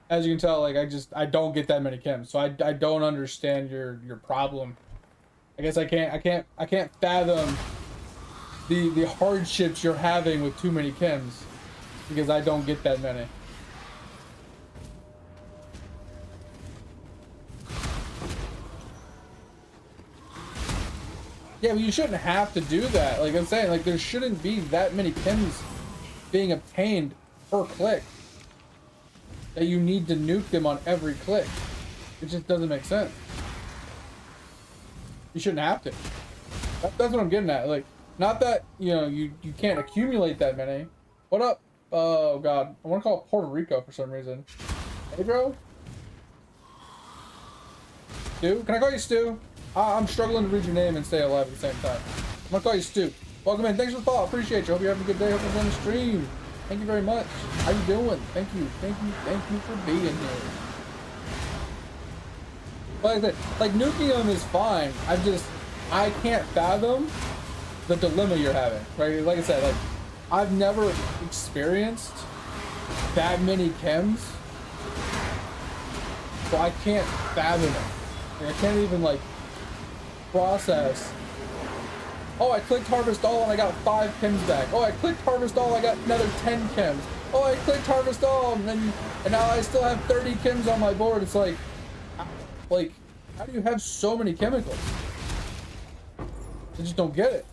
As you can tell, like I don't get that many chems, so I don't understand your problem. I guess I can't fathom the hardships you're having with too many chems, because I don't get that many. Yeah, but you shouldn't have to do that. Like I'm saying, like there shouldn't be that many chems being obtained per click. that you need to nuke them on every click. It just doesn't make sense. You shouldn't have to. That's what I'm getting at. Like, not that, you know, you can't accumulate that many. What up? Oh, God. I want to call it Puerto Rico for some reason. Pedro? Stu? Can I call you Stu? I'm struggling to read your name and stay alive at the same time. I'm going to call you Stu. Welcome in. Thanks for the follow. Appreciate you. Hope you're having a good day. Hope you're on the stream. Thank you very much. How you doing? Thank you. Thank you. Thank you for being here. Like nuking them is fine. I can't fathom the dilemma you're having, right? Like I said, like I've never experienced that many chems, so I can't fathom it. Like, I can't even like process. Oh, I clicked harvest all and I got 5 chems back. Oh, I clicked harvest all, I got another 10 chems. Oh, I clicked harvest all and now I still have 30 chems on my board. It's like, how do you have so many chemicals? I just don't get it.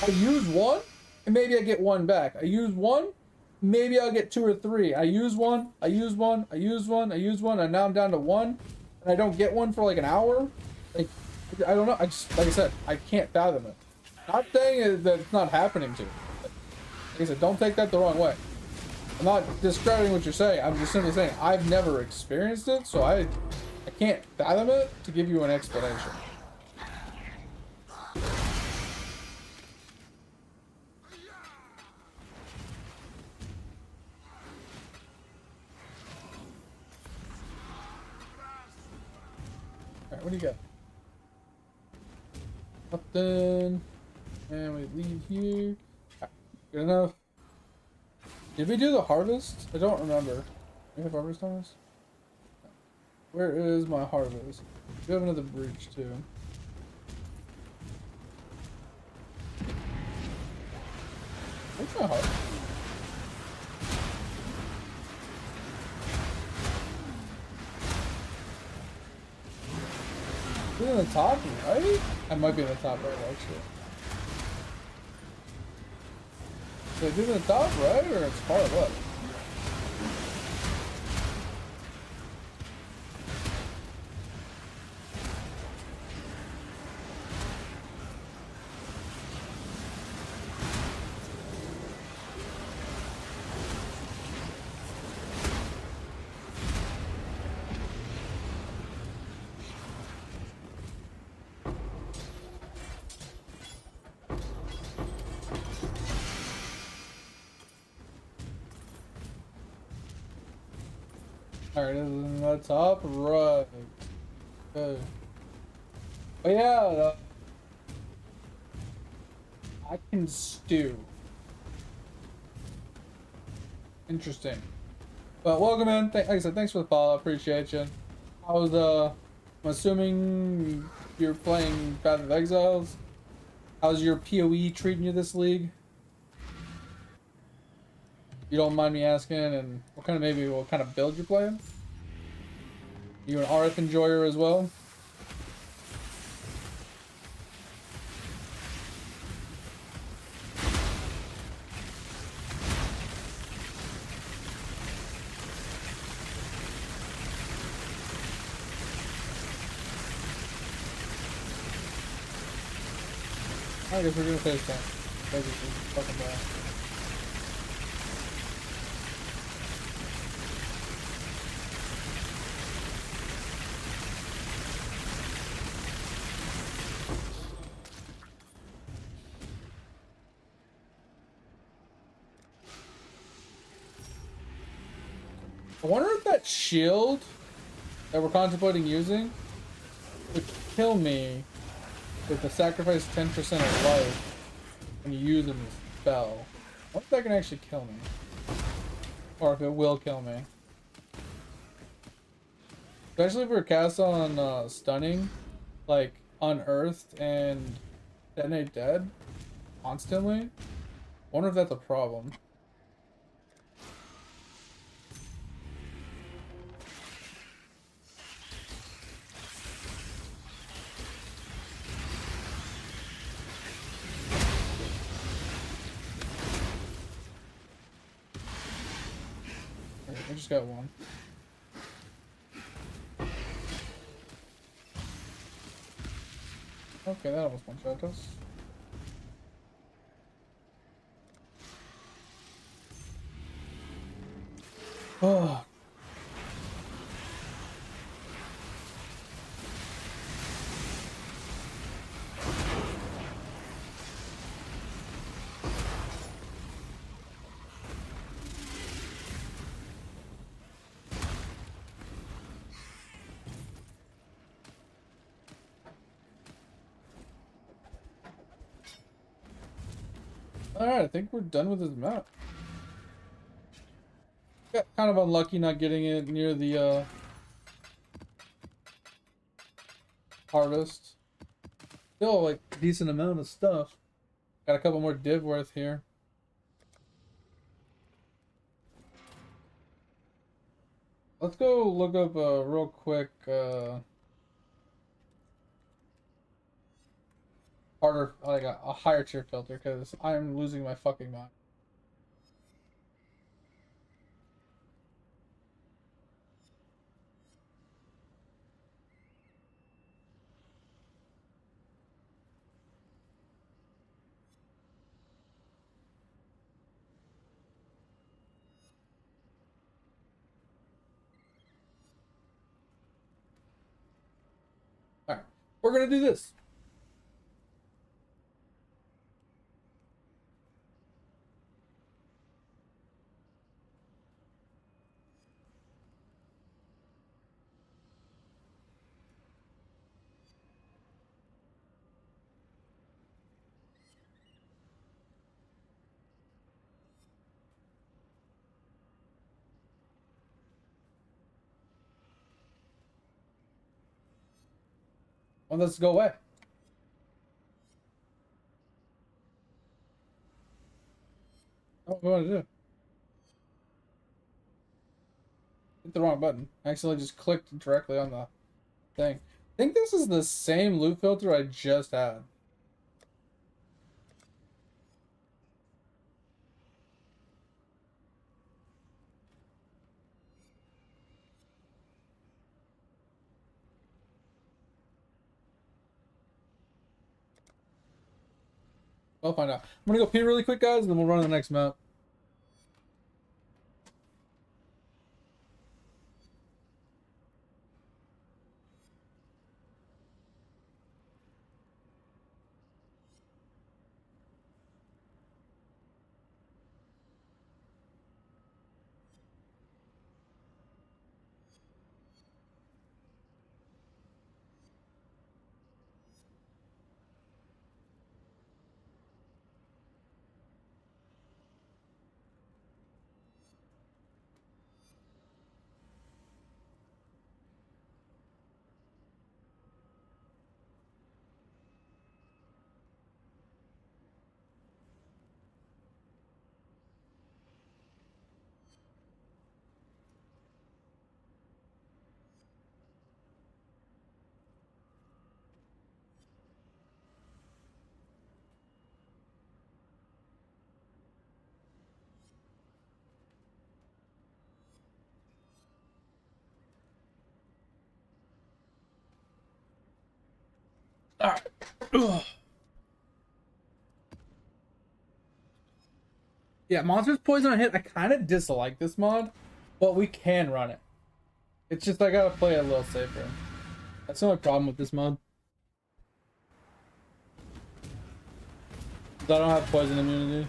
I use one, and maybe I get one back. I use one, maybe I'll get 2 or 3. I use one, I use one, I use one, I use one, and now I'm down to 1, and I don't get one for like an hour. Like, I don't know. I just, like I said, I can't fathom it. Not saying that it's not happening to you. Like I said, don't take that the wrong way. I'm not discrediting what you're saying. I'm just simply saying I've never experienced it, so I can't fathom it to give you an explanation. Alright, what do you got? Nothing. And we leave here. Right, good enough. Did we do the harvest? I don't remember. Do we have harvest on us? Where is my harvest? We have another breach too. Where's my harvest? Is it in the top right? I might be in the top right actually. Is it in the top right or it's far left? Alright, this is in the top right. Okay. Oh yeah, I can stew. Interesting. Well, welcome in. Like I said, thanks for the follow. Appreciate you. How's I'm assuming you're playing Path of Exiles. How's your POE treating you this league? You don't mind me asking, and what kind of build you're playing? You an RF enjoyer as well? I guess we're gonna face that. Basically, fucking bad. I wonder if that shield that we're contemplating using would kill me if the sacrifice 10% of life when you use them as a spell. I wonder if that can actually kill me. Or if it will kill me. Especially if we're cast on stunning, like unearthed and detonate dead constantly. I wonder if that's a problem. I just got one. Okay, that almost one-shot us. Oh. Alright, I think we're done with this map. Got kind of unlucky not getting it near the harvest. Still like a decent amount of stuff. Got a couple more div worth here. Let's go look up real quick harder, like a higher tier filter, because I'm losing my fucking mind. Alright, we're gonna do this. Well, let's go away. What do we want to do? Hit the wrong button. I accidentally just clicked directly on the thing. I think this is the same loop filter I just had. We'll find out. I'm gonna go pee really quick, guys, and then we'll run to the next map. Alright. Yeah, Monsters Poison on Hit. I kind of dislike this mod, but we can run it. It's just I gotta play it a little safer. That's the only problem with this mod. I don't have poison immunity.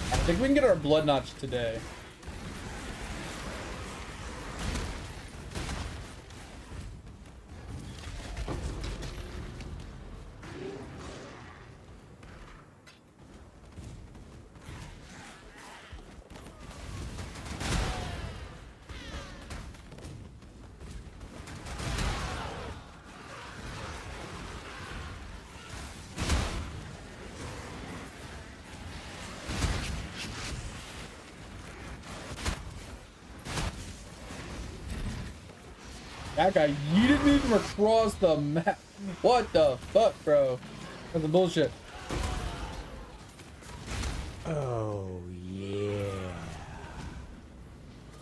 I think we can get our blood notch today. That guy yeeted me from across the map. What the fuck, bro? That's some bullshit. Oh, yeah.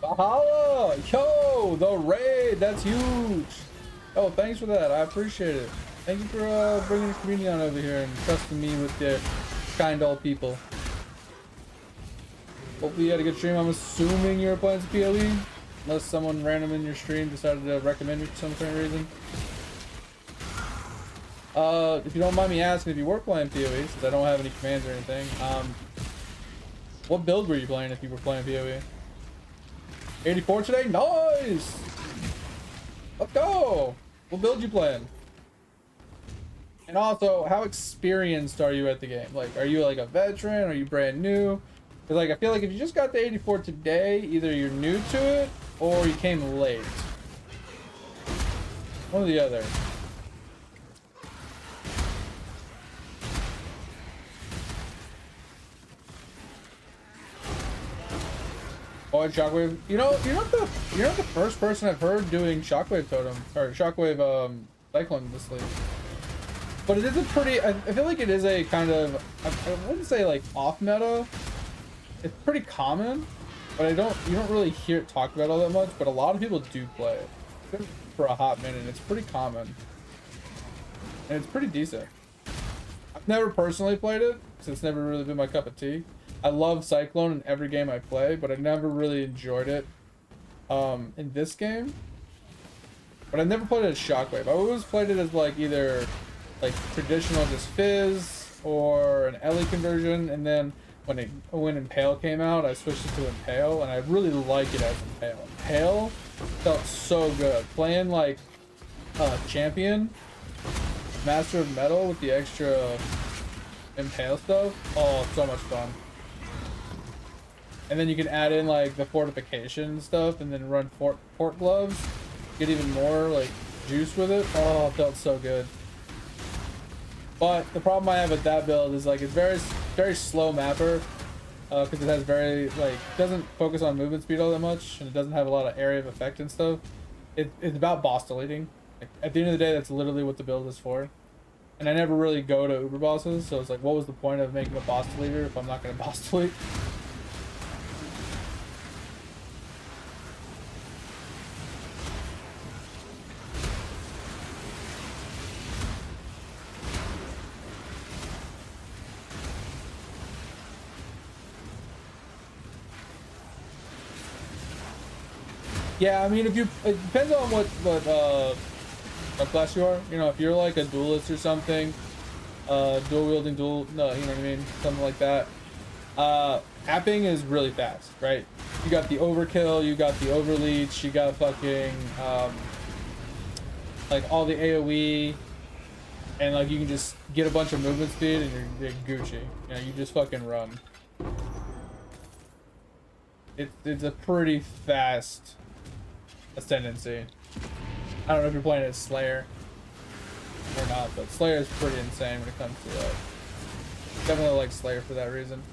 Bahala! Yo, the raid, that's huge. Oh, thanks for that. I appreciate it. Thank you for bringing the community on over here and trusting me with their kind old people. Hopefully you had a good stream. I'm assuming you're playing some POE, unless someone random in your stream decided to recommend me for some kind of reason. If you don't mind me asking, if you were playing POE, since I don't have any commands or anything, what build were you playing if you were playing POE? 84 today? Nice! Let's go! What build you playing? And also, how experienced are you at the game? Like, are you like a veteran? Are you brand new? Because like, I feel like if you just got the 84 today, either you're new to it or you came late. One or the other. Oh, Shockwave. You're not the first person I've heard doing Shockwave Totem or Shockwave Cyclone this league. But it is a pretty. I feel like it is a kind of. I wouldn't say like off meta. It's pretty common, but you don't really hear it talked about all that much. But a lot of people do play it. It's been for a hot minute. It's pretty common, and it's pretty decent. I've never personally played it, so it's never really been my cup of tea. I love Cyclone in every game I play, but I never really enjoyed it in this game. But I never played it as Shockwave. I always played it as like either like traditional just Fizz or an Ellie conversion, and then when Impale came out, I switched it to Impale, and I really like it as Impale. Impale felt so good. Playing like Champion, Master of Metal with the extra Impale stuff, oh, so much fun. And then you can add in like the fortification stuff and then run port gloves. Get even more like juice with it. Oh, it felt so good. But the problem I have with that build is like it's very slow mapper. Because it has very like doesn't focus on movement speed all that much, and it doesn't have a lot of area of effect and stuff. It's about boss deleting. Like, at the end of the day, that's literally what the build is for. And I never really go to uber bosses, so it's like, what was the point of making a boss deleter if I'm not going to boss delete? Yeah, I mean, it depends on what class you are. You know, if you're like a duelist or something, dual wielding no, you know what I mean, something like that. Apping is really fast, right? You got the overkill, you got the overleach, you got fucking like all the AOE, and like you can just get a bunch of movement speed and you're Gucci. You know, you just fucking run. It's a pretty fast ascendancy. I don't know if you're playing as Slayer or not, but Slayer is pretty insane when it comes to that. Definitely like Slayer for that reason.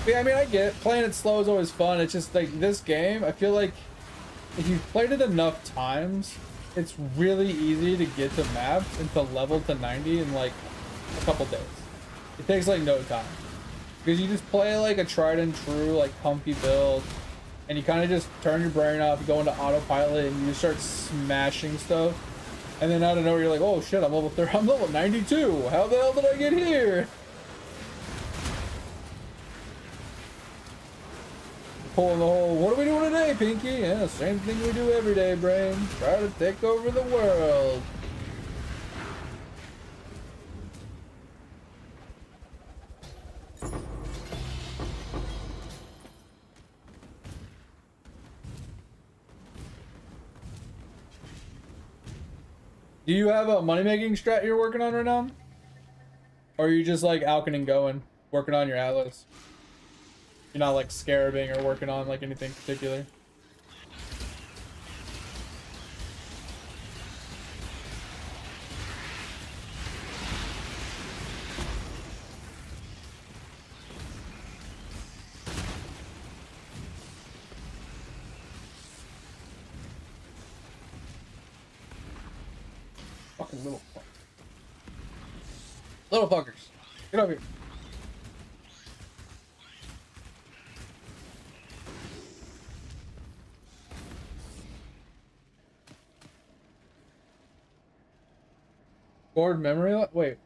But yeah, I mean, I get it. Playing it slow is always fun. It's just like this game, I feel like if you've played it enough times, it's really easy to get to maps and to level to 90 in like a couple days. It takes like no time. Because you just play like a tried and true, like comfy build, and you kind of just turn your brain off, you go into autopilot, and you just start smashing stuff. And then out of nowhere, you're like, oh shit, I'm level 92. How the hell did I get here? Pulling the whole, what are we doing today, Pinky? Yeah, same thing we do every day, brain. Try to take over the world. Do you have a money-making strat you're working on right now? Or are you just like Alkin and going, working on your Atlas? You're not like scarabing or working on like anything particular? Fucking little fuck. Little fuckers. Get over here. Scoured memory wait.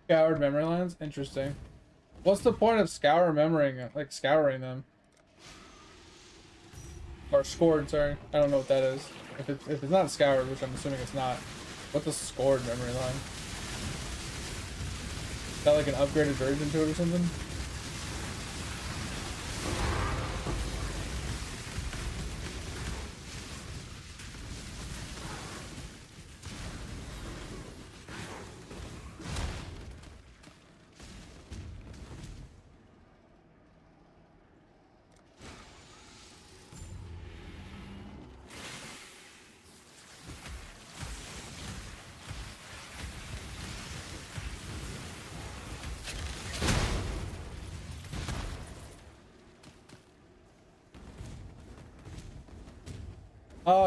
Scoured memory lines? Interesting. What's the point of scouring them? Or scored, sorry. I don't know what that is. If it's not scoured, which I'm assuming it's not. What's a scored memory line? Is that like an upgraded version to it or something?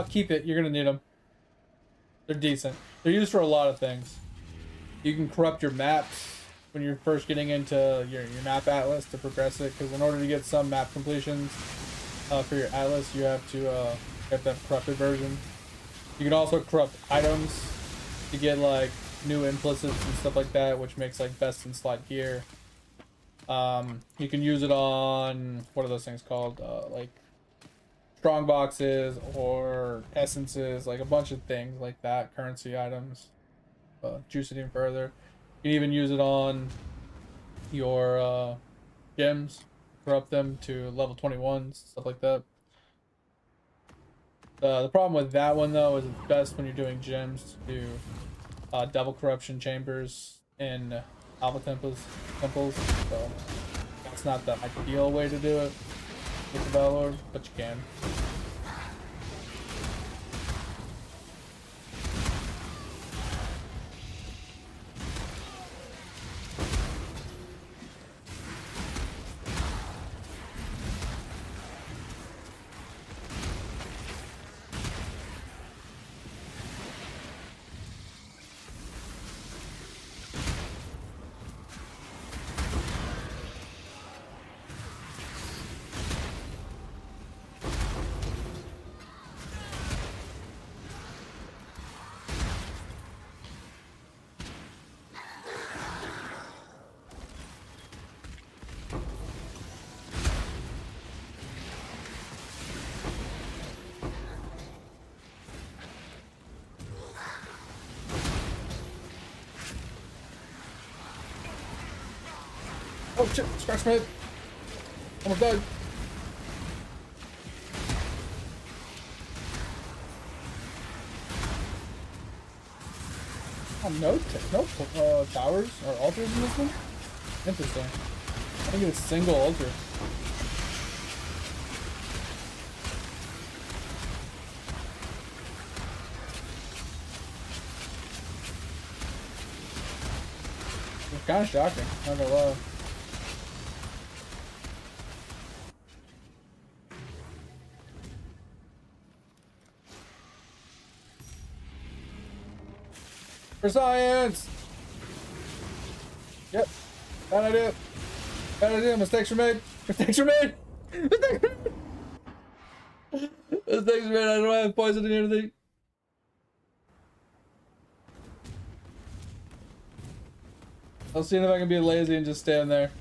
Keep it. You're gonna need them. They're decent. They're used for a lot of things. You can corrupt your maps when you're first getting into your map atlas to progress it, because in order to get some map completions for your atlas, you have to get that corrupted version. You can also corrupt items to get like new implicits and stuff like that, which makes like best in slot gear. You can use it on, what are those things called? Like strong boxes or essences, like a bunch of things like that, currency items. Juice it even further. You can even use it on your gems, corrupt them to level 21s, stuff like that. The problem with that one though is it's best when you're doing gems to do double corruption chambers in alpha temples, so that's not the ideal way to do it with the Battle but you can. Oh shit, scratch my head. Almost died. Oh, no towers or altars in this one? Interesting. I think it's a single altar. It's kind of shocking, not gonna lie. For science! Yep. Bad idea. Bad idea. Mistakes were made. Mistakes were made! Mistakes were made! Mistakes were made. I don't have poison in anything. I'll see if I can be lazy and just stand there.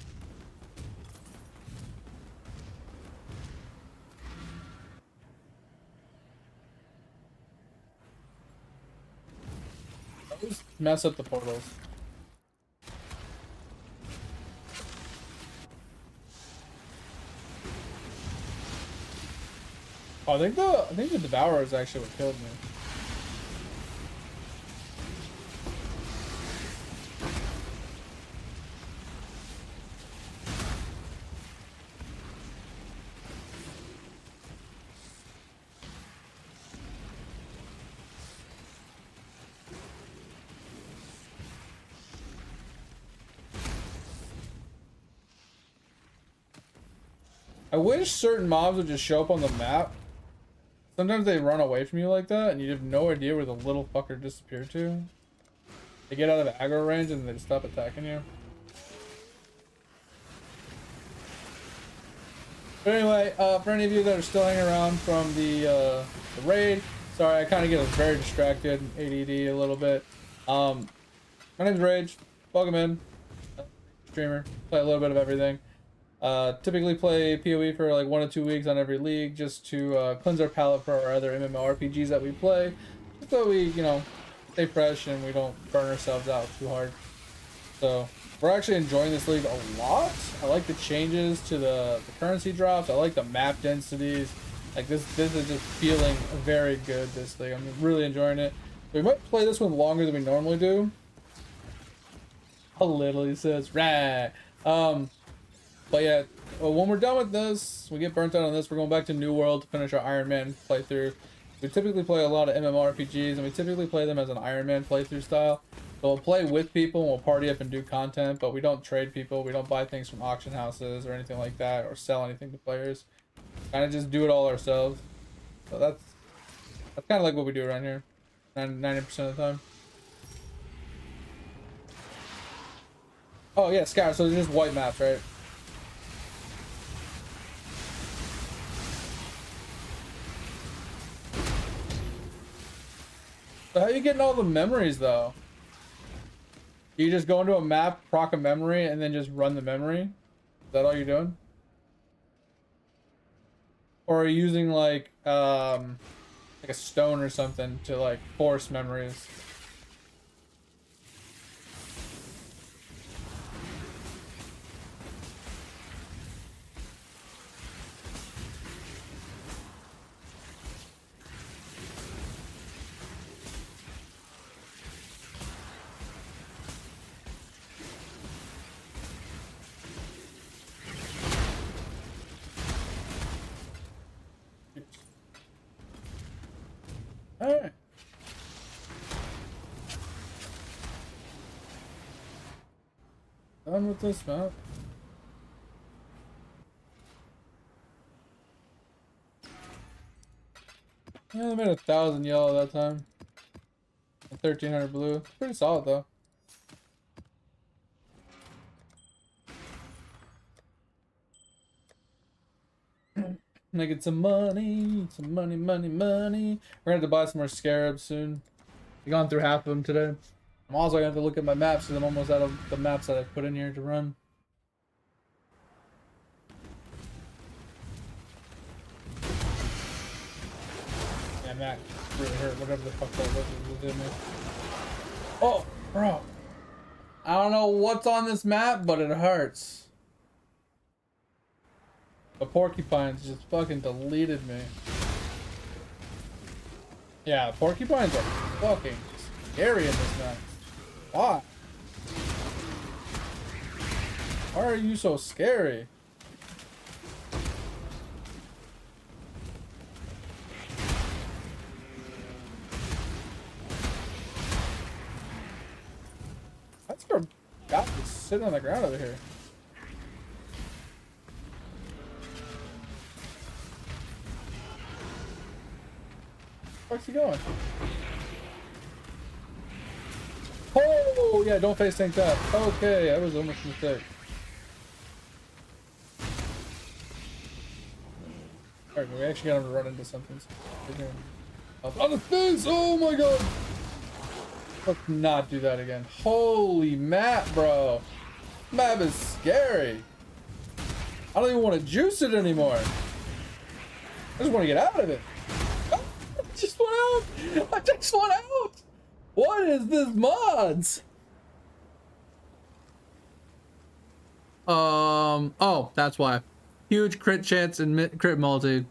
Mess up the portals. Oh, I think the Devourer is actually what killed me. I wish certain mobs would just show up on the map Sometimes they run away from you like that, and you have no idea where the little fucker disappeared to. They get out of aggro range and they stop attacking you. But anyway, for any of you that are still hanging around from the raid, sorry, I kind of get very distracted, ADD a little bit. My name's Rage. Welcome in. Streamer. Play a little bit of everything. Typically play POE for like 1 to 2 weeks on every league, just to cleanse our palate for our other MMORPGs that we play, just so we, you know, stay fresh and we don't burn ourselves out too hard. So we're actually enjoying this league a lot. I like the changes to the currency drops. I like the map densities. Like this is just feeling very good, this league. I'm really enjoying it. We might play this one longer than we normally do. A little, he says, right. But yeah, when we're done with this, we get burnt out on this, we're going back to New World to finish our Iron Man playthrough. We typically play a lot of MMORPGs, and we typically play them as an Iron Man playthrough style. So we'll play with people, and we'll party up and do content, but we don't trade people, we don't buy things from auction houses or anything like that, or sell anything to players. Kind of just do it all ourselves. So that's kind of like what we do around here, 90% of the time. Oh yeah, Scout, so they're just white maps, right? So how are you getting all the memories though? You just go into a map, proc a memory, and then just run the memory? Is that all you're doing? Or are you using like a stone or something to like force memories? Alright. Done with this map. Yeah, they made 1,000 yellow that time. And 1,300 blue. Pretty solid though. Making some money, money. We're gonna have to buy some more scarabs soon. We've gone through half of them today. I'm also gonna have to look at my maps because I'm almost out of the maps that I put in here to run. Yeah, Mac really hurt. Whatever the fuck that was in me. Oh, bro. I don't know what's on this map, but it hurts. The porcupines just fucking deleted me. Yeah, porcupines are fucking scary in this map. Why? Why are you so scary? That's for God just sitting on the ground over here. Where's he going? Oh, yeah, don't face tank that. Okay, that was almost a mistake. Alright, we actually got him to run into something. On the fence! Oh my god! Let's not do that again. Holy map, bro! Map is scary. I don't even want to juice it anymore. I just want to get out of it. I just went out! I just went out! What is this mods? Oh, that's why. Huge crit chance and crit multi.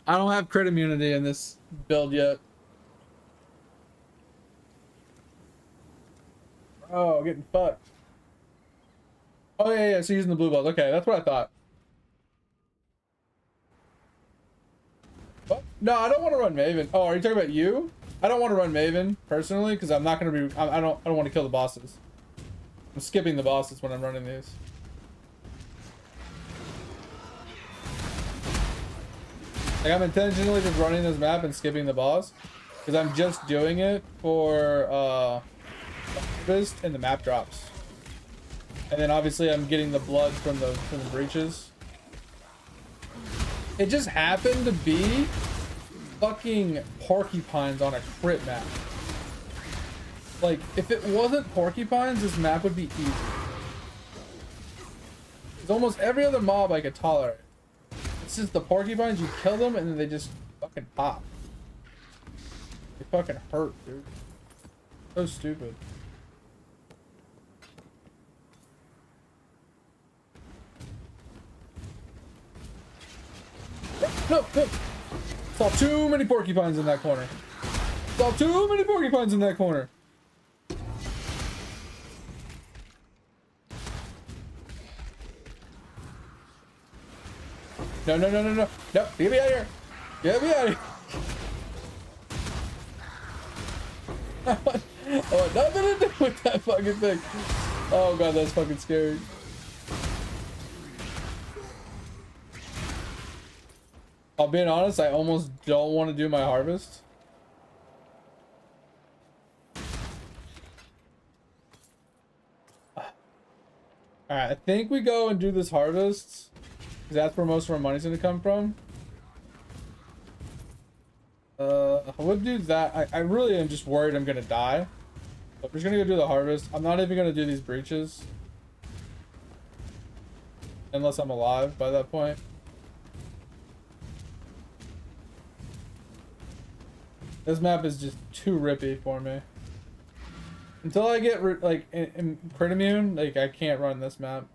I don't have crit immunity in this build yet. Oh, getting fucked. Oh yeah, so using the blue balls. Okay, that's what I thought. What? No, I don't want to run Maven. Oh, are you talking about you? I don't want to run Maven personally because I'm not gonna be. I don't want to kill the bosses. I'm skipping the bosses when I'm running these. Like, I'm intentionally just running this map and skipping the boss because I'm just doing it for harvest and the map drops. And then obviously I'm getting the blood from the breaches. It just happened to be fucking porcupines on a crit map. Like, if it wasn't porcupines, this map would be easy. It's almost every other mob I could tolerate. It's just the porcupines, you kill them and then they just fucking pop. They fucking hurt, dude. So stupid. No, no. Saw too many porcupines in that corner. Saw too many porcupines in that corner. No, no, no, no, no. No, get me out of here. Get me out of here. I want nothing to do with that fucking thing. Oh god, that's fucking scary. I'll be honest, I almost don't want to do my harvest. Alright, I think we go and do this harvest. Because that's where most of our money's going to come from. I would do that. I really am just worried I'm going to die. But we're just going to go do the harvest. I'm not even going to do these breaches. Unless I'm alive by that point. This map is just too rippy for me. Until I get like in crit immune, like I can't run this map.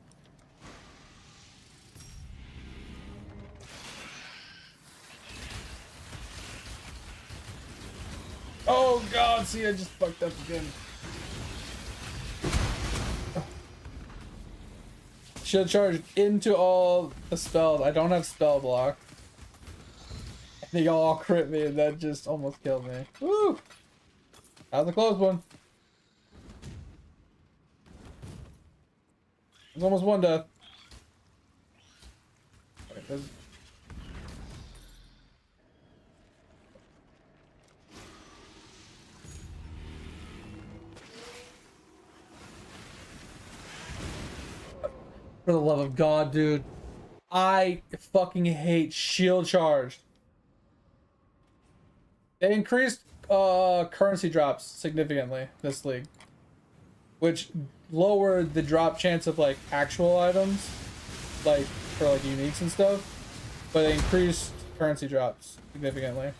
Oh god, see, I just fucked up again. Shield charge into all the spells. I don't have spell block. They all crit me and that just almost killed me. Woo! That was a close one. There's almost one death. Okay, for the love of God, dude. I fucking hate shield charge. They increased currency drops significantly this league, which lowered the drop chance of like actual items, like for like uniques and stuff, but they increased currency drops significantly.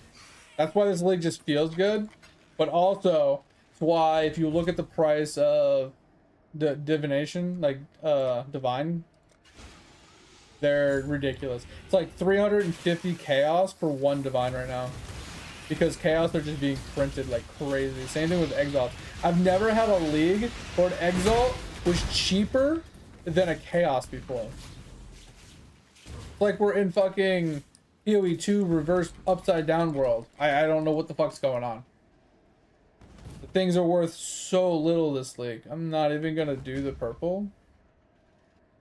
That's why this league just feels good, but also it's why if you look at the price of the divination, like divine, they're ridiculous. It's like 350 chaos for one divine right now. Because chaos are just being printed like crazy. Same thing with exalts. I've never had a league where an exalt was cheaper than a chaos before. It's like we're in fucking POE 2 reverse upside down world. I don't know what the fuck's going on. The things are worth so little this league. I'm not even gonna do the purple.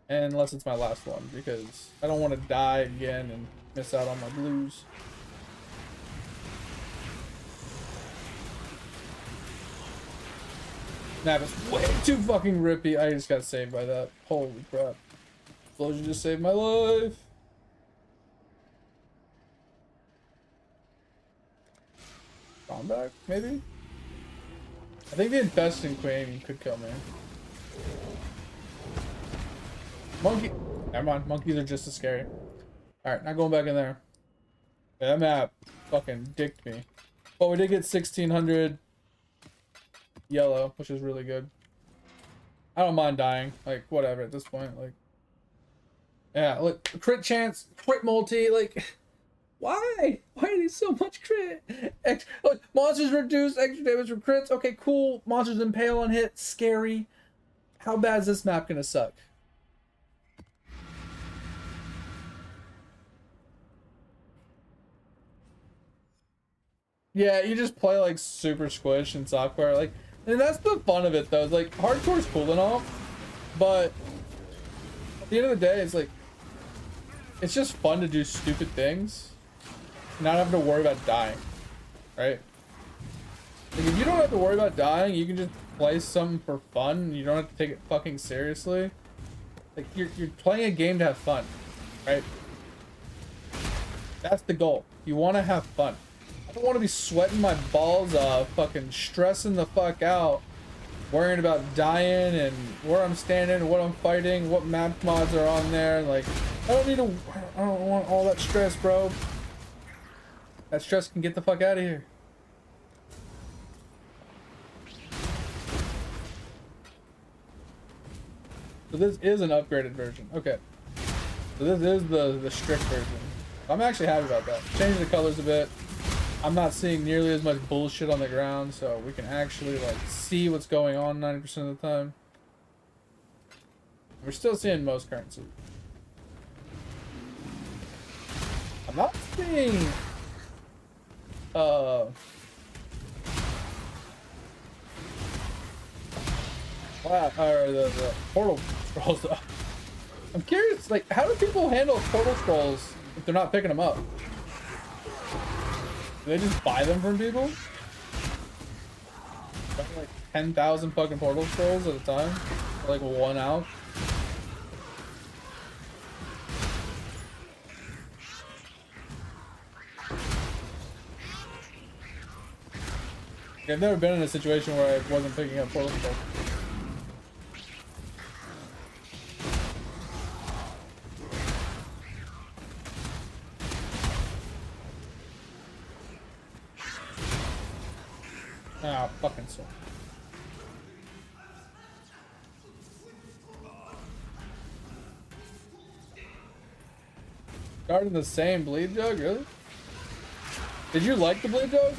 Unless it's my last one, because I don't want to die again and miss out on my blues. Map is way too fucking rippy. I just got saved by that. Holy crap. Explosion just saved my life. Comeback, maybe? I think the infesting queen could kill me. Monkey. Never mind. Monkeys are just as scary. Alright, not going back in there. Yeah, that map fucking dicked me. But we did get 1600 yellow, which is really good. I don't mind dying. Like, whatever at this point. Like, yeah, look, crit chance, crit multi, like, why? Why are these so much crit? Look, monsters reduce extra damage from crits. Okay, cool. Monsters impale on hit. Scary. How bad is this map gonna suck? Yeah, you just play like super squish and software, like, and that's the fun of it though. It's like hardcore's cool and all, but at the end of the day, it's like it's just fun to do stupid things. not having to worry about dying, right? Like, if you don't have to worry about dying, you can just play something for fun, and you don't have to take it fucking seriously. Like, you're playing a game to have fun, right? That's the goal. You want to have fun. I don't want to be sweating my balls off, fucking stressing the fuck out, worrying about dying and where I'm standing, what I'm fighting, what map mods are on there. Like, I don't want all that stress, bro. That stress can get the fuck out of here. So this is an upgraded version. Okay. So this is the strict version. I'm actually happy about that. Changing the colors a bit. I'm not seeing nearly as much bullshit on the ground, so we can actually like see what's going on 90% of the time. We're still seeing most currency. I'm not seeing or the portal scrolls though. I'm curious, like, how do people handle portal scrolls if they're not picking them up? Do they just buy them from people? Like 10,000 fucking portal scrolls at a time? Or like one out? I've never been in a situation where I wasn't picking up portal scrolls. Ah, fucking so. Starting the same bleed jug, really? Did you like the bleed jug?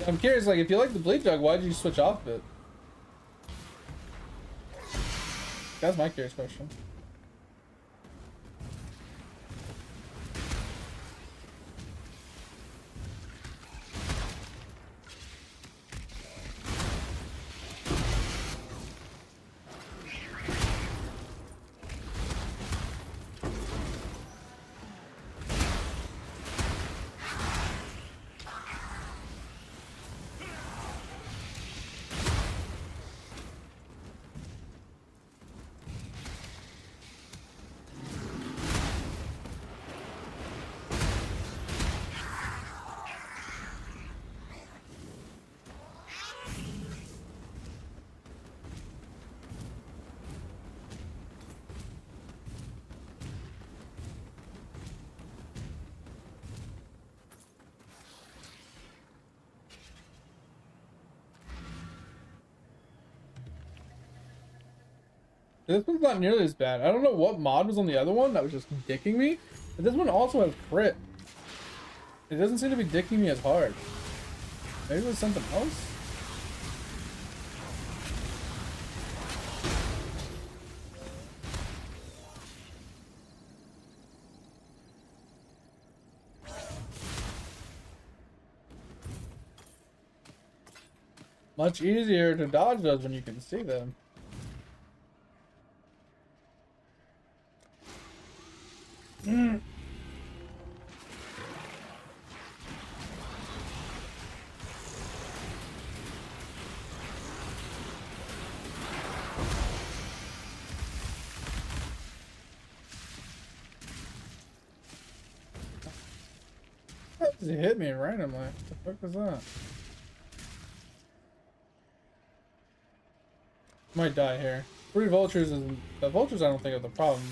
I'm curious, like, if you like the bleed jug, why did you switch off it? That's my curious question. This one's not nearly as bad. I don't know what mod was on the other one that was just dicking me, but this one also has crit. It doesn't seem to be dicking me as hard. Maybe it was something else? Much easier to dodge those when you can see them. That just hit me randomly. What the fuck was that? Might die here. 3 vultures isn't. The vultures I don't think are the problem.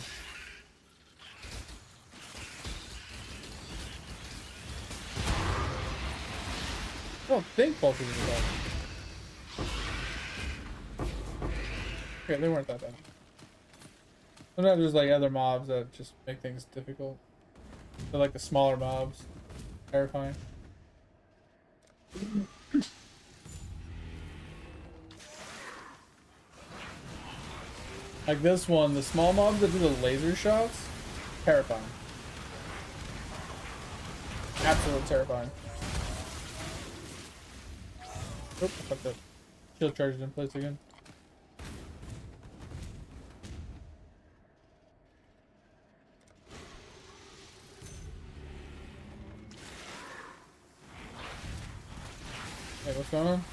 I don't think vultures are the problem. Okay, they weren't that bad. Sometimes there's like other mobs that just make things difficult. They're like the smaller mobs. Terrifying. Like this one, the small mobs that do the laser shots, terrifying. Absolutely terrifying. Oop, I fucked up. Shield charges in place again. Hey, what's going on?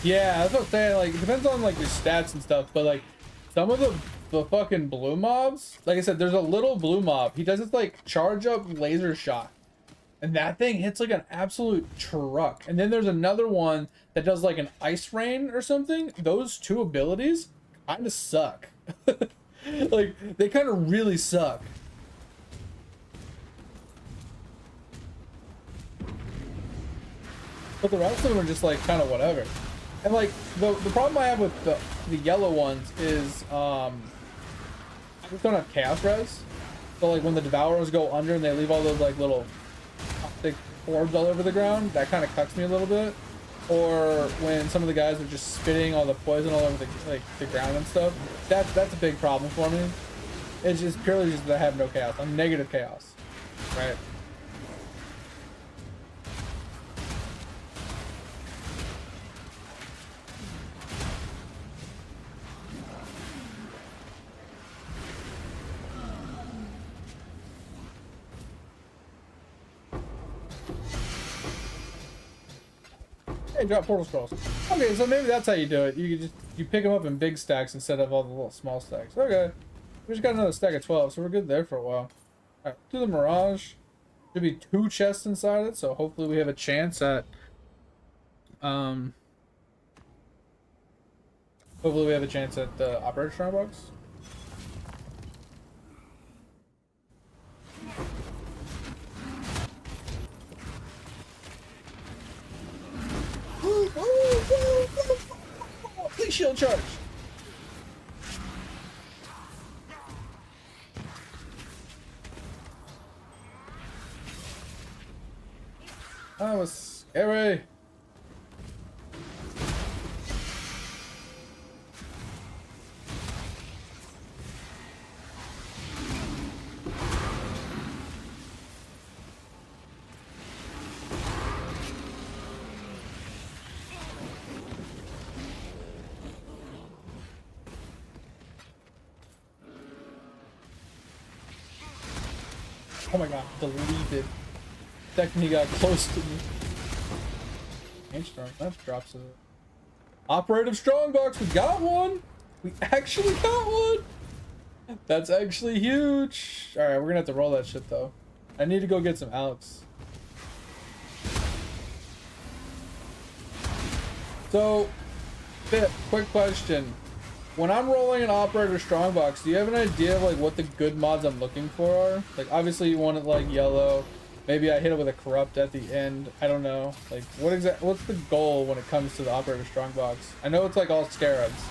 Yeah, that's what I'm saying. Like, it depends on like your stats and stuff, but like some of the fucking blue mobs, like I said, there's a little blue mob. He does this like charge up laser shot, and that thing hits like an absolute truck. And then there's another one that does like an ice rain or something. Those two abilities kind of suck. Like, they kind of really suck. But the rest of them are just like kind of whatever. And like the problem I have with the yellow ones is I just don't have chaos res. So like when the devourers go under and they leave all those like little toxic orbs all over the ground, that kind of cucks me a little bit. Or when some of the guys are just spitting all the poison all over the ground and stuff, that's a big problem for me. It's just purely just that I have no chaos. I'm negative chaos, right? Hey, drop portal scrolls. Okay, so maybe that's how you do it. You pick them up in big stacks instead of all the little small stacks. Okay, we just got another stack of 12, so we're good there for a while. All right, do the Mirage. Should be 2 chests inside it, so hopefully we have a chance at hopefully we have a chance at the Operator Strongbox. Please shield charge. That was scary. Oh my god, deleted. Second he got close to me. That drops it. Operative Strongbox, we got one! We actually got one! That's actually huge! Alright, we're gonna have to roll that shit though. I need to go get some Alex. So, quick question. When I'm rolling an Operator Strongbox, do you have an idea of like what the good mods I'm looking for are? Like obviously you want it like yellow. Maybe I hit it with a corrupt at the end. I don't know. Like what's the goal when it comes to the Operator Strongbox? I know it's like all scarabs,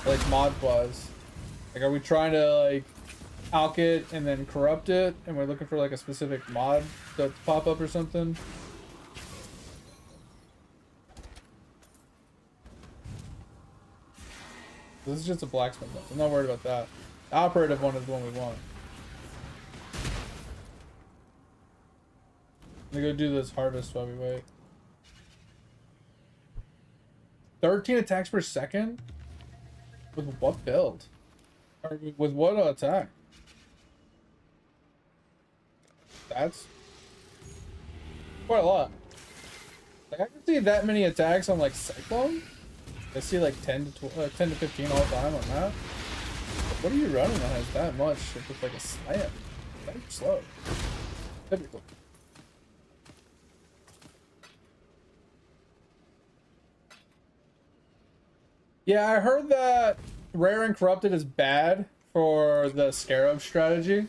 like mod was. Like are we trying to like alk it and then corrupt it and we're looking for like a specific mod to pop up or something? This is just a blacksmith. I'm not worried about that. The operative one is the one we want. I'm gonna go do this harvest while we wait. 13 attacks per second? With what build? Or with what attack? That's quite a lot. Like I can see that many attacks on like Cyclone. I see like 10 to 15 all the time on that. What are you running that has that much? It's just like a slam. That's slow. Typical. Yeah, I heard that Rare and Corrupted is bad for the Scarab strategy.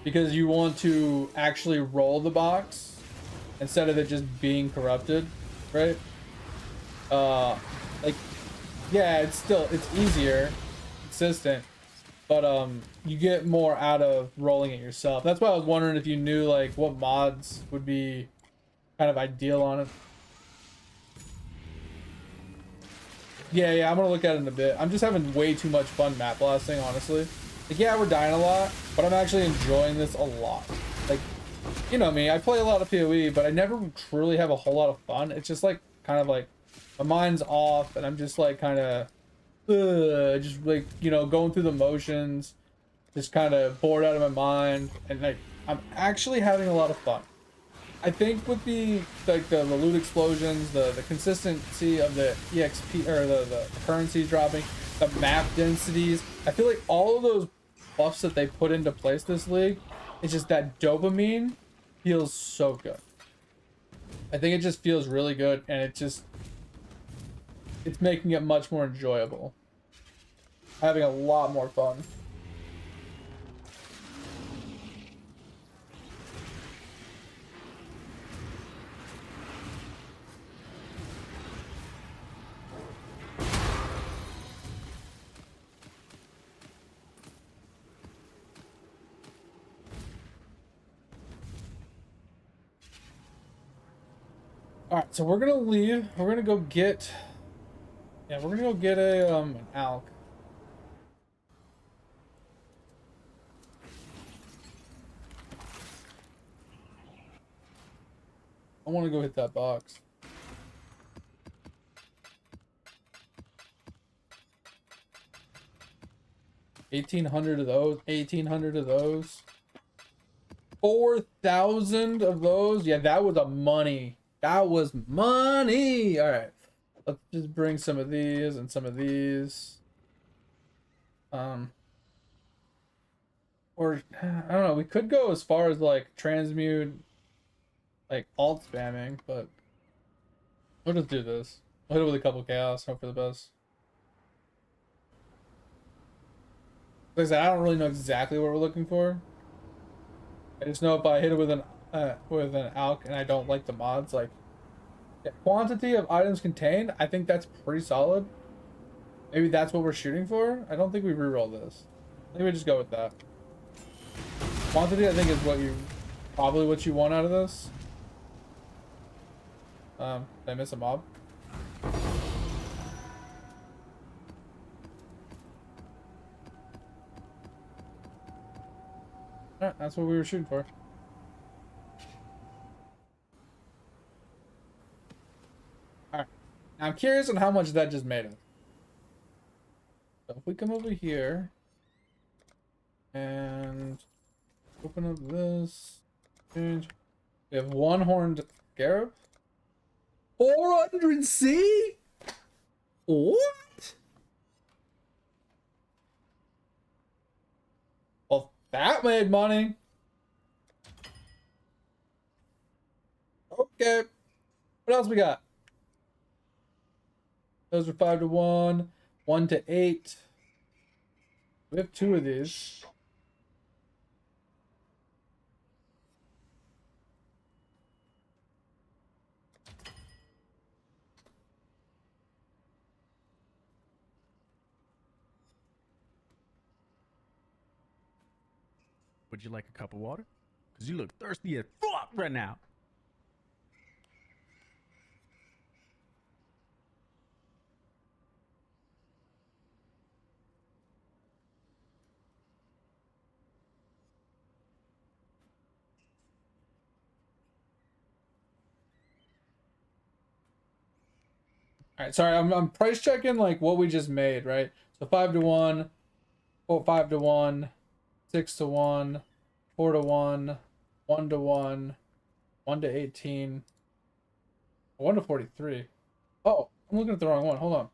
Because you want to actually roll the box instead of it just being corrupted, right? Like yeah, it's easier, consistent, but you get more out of rolling it yourself. That's why I was wondering if you knew like what mods would be kind of ideal on it. Yeah, I'm gonna look at it in a bit. I'm just having way too much fun map blasting, honestly. Like yeah, we're dying a lot, but I'm actually enjoying this a lot. Like, you know me, I play a lot of POE, but I never truly have a whole lot of fun. It's just like kind of like my mind's off, and I'm just like kind of, just like, you know, going through the motions, just kind of bored out of my mind, and like I'm actually having a lot of fun. I think with the like the loot explosions, the consistency of the EXP or the currency dropping, the map densities, I feel like all of those buffs that they put into place this league, it's just that dopamine feels so good. I think it just feels really good, and it's making it much more enjoyable. Having a lot more fun. All right, so we're gonna leave. We're gonna go get. Yeah, we're gonna go get an ALK. I want to go hit that box. $1,800 of those. 1,800 of those. 4,000 of those. Yeah, that was a money. That was money. All right, let's just bring some of these and some of these. Or I don't know. We could go as far as like transmute, like alt spamming, but we'll just do this. We'll hit it with a couple chaos. Hope for the best. Like I said, I don't really know exactly what we're looking for. I just know if I hit it with an ALK and I don't like the mods, like the quantity of items contained, I think that's pretty solid. Maybe that's what we're shooting for. I don't think we reroll this. I think we just go with that. Quantity, I think, is probably what you want out of this. Did I miss a mob? Alright, that's what we were shooting for. Alright. Now I'm curious on how much that just made us. So if we come over here and open up this, change. We have one horned scarab. 400C? What? Well, that made money. Okay. What else we got? Those are 5 to 1, 1 to 8. We have 2 of these. Would you like a cup of water? Because you look thirsty as fuck right now. All right, sorry, I'm price checking like what we just made, right? So 5 to 1, 5 to 1, 6 to 1, 4 to 1, 1 to 1, 1 to 18, 1 to 43. Oh, I'm looking at the wrong one. Hold on.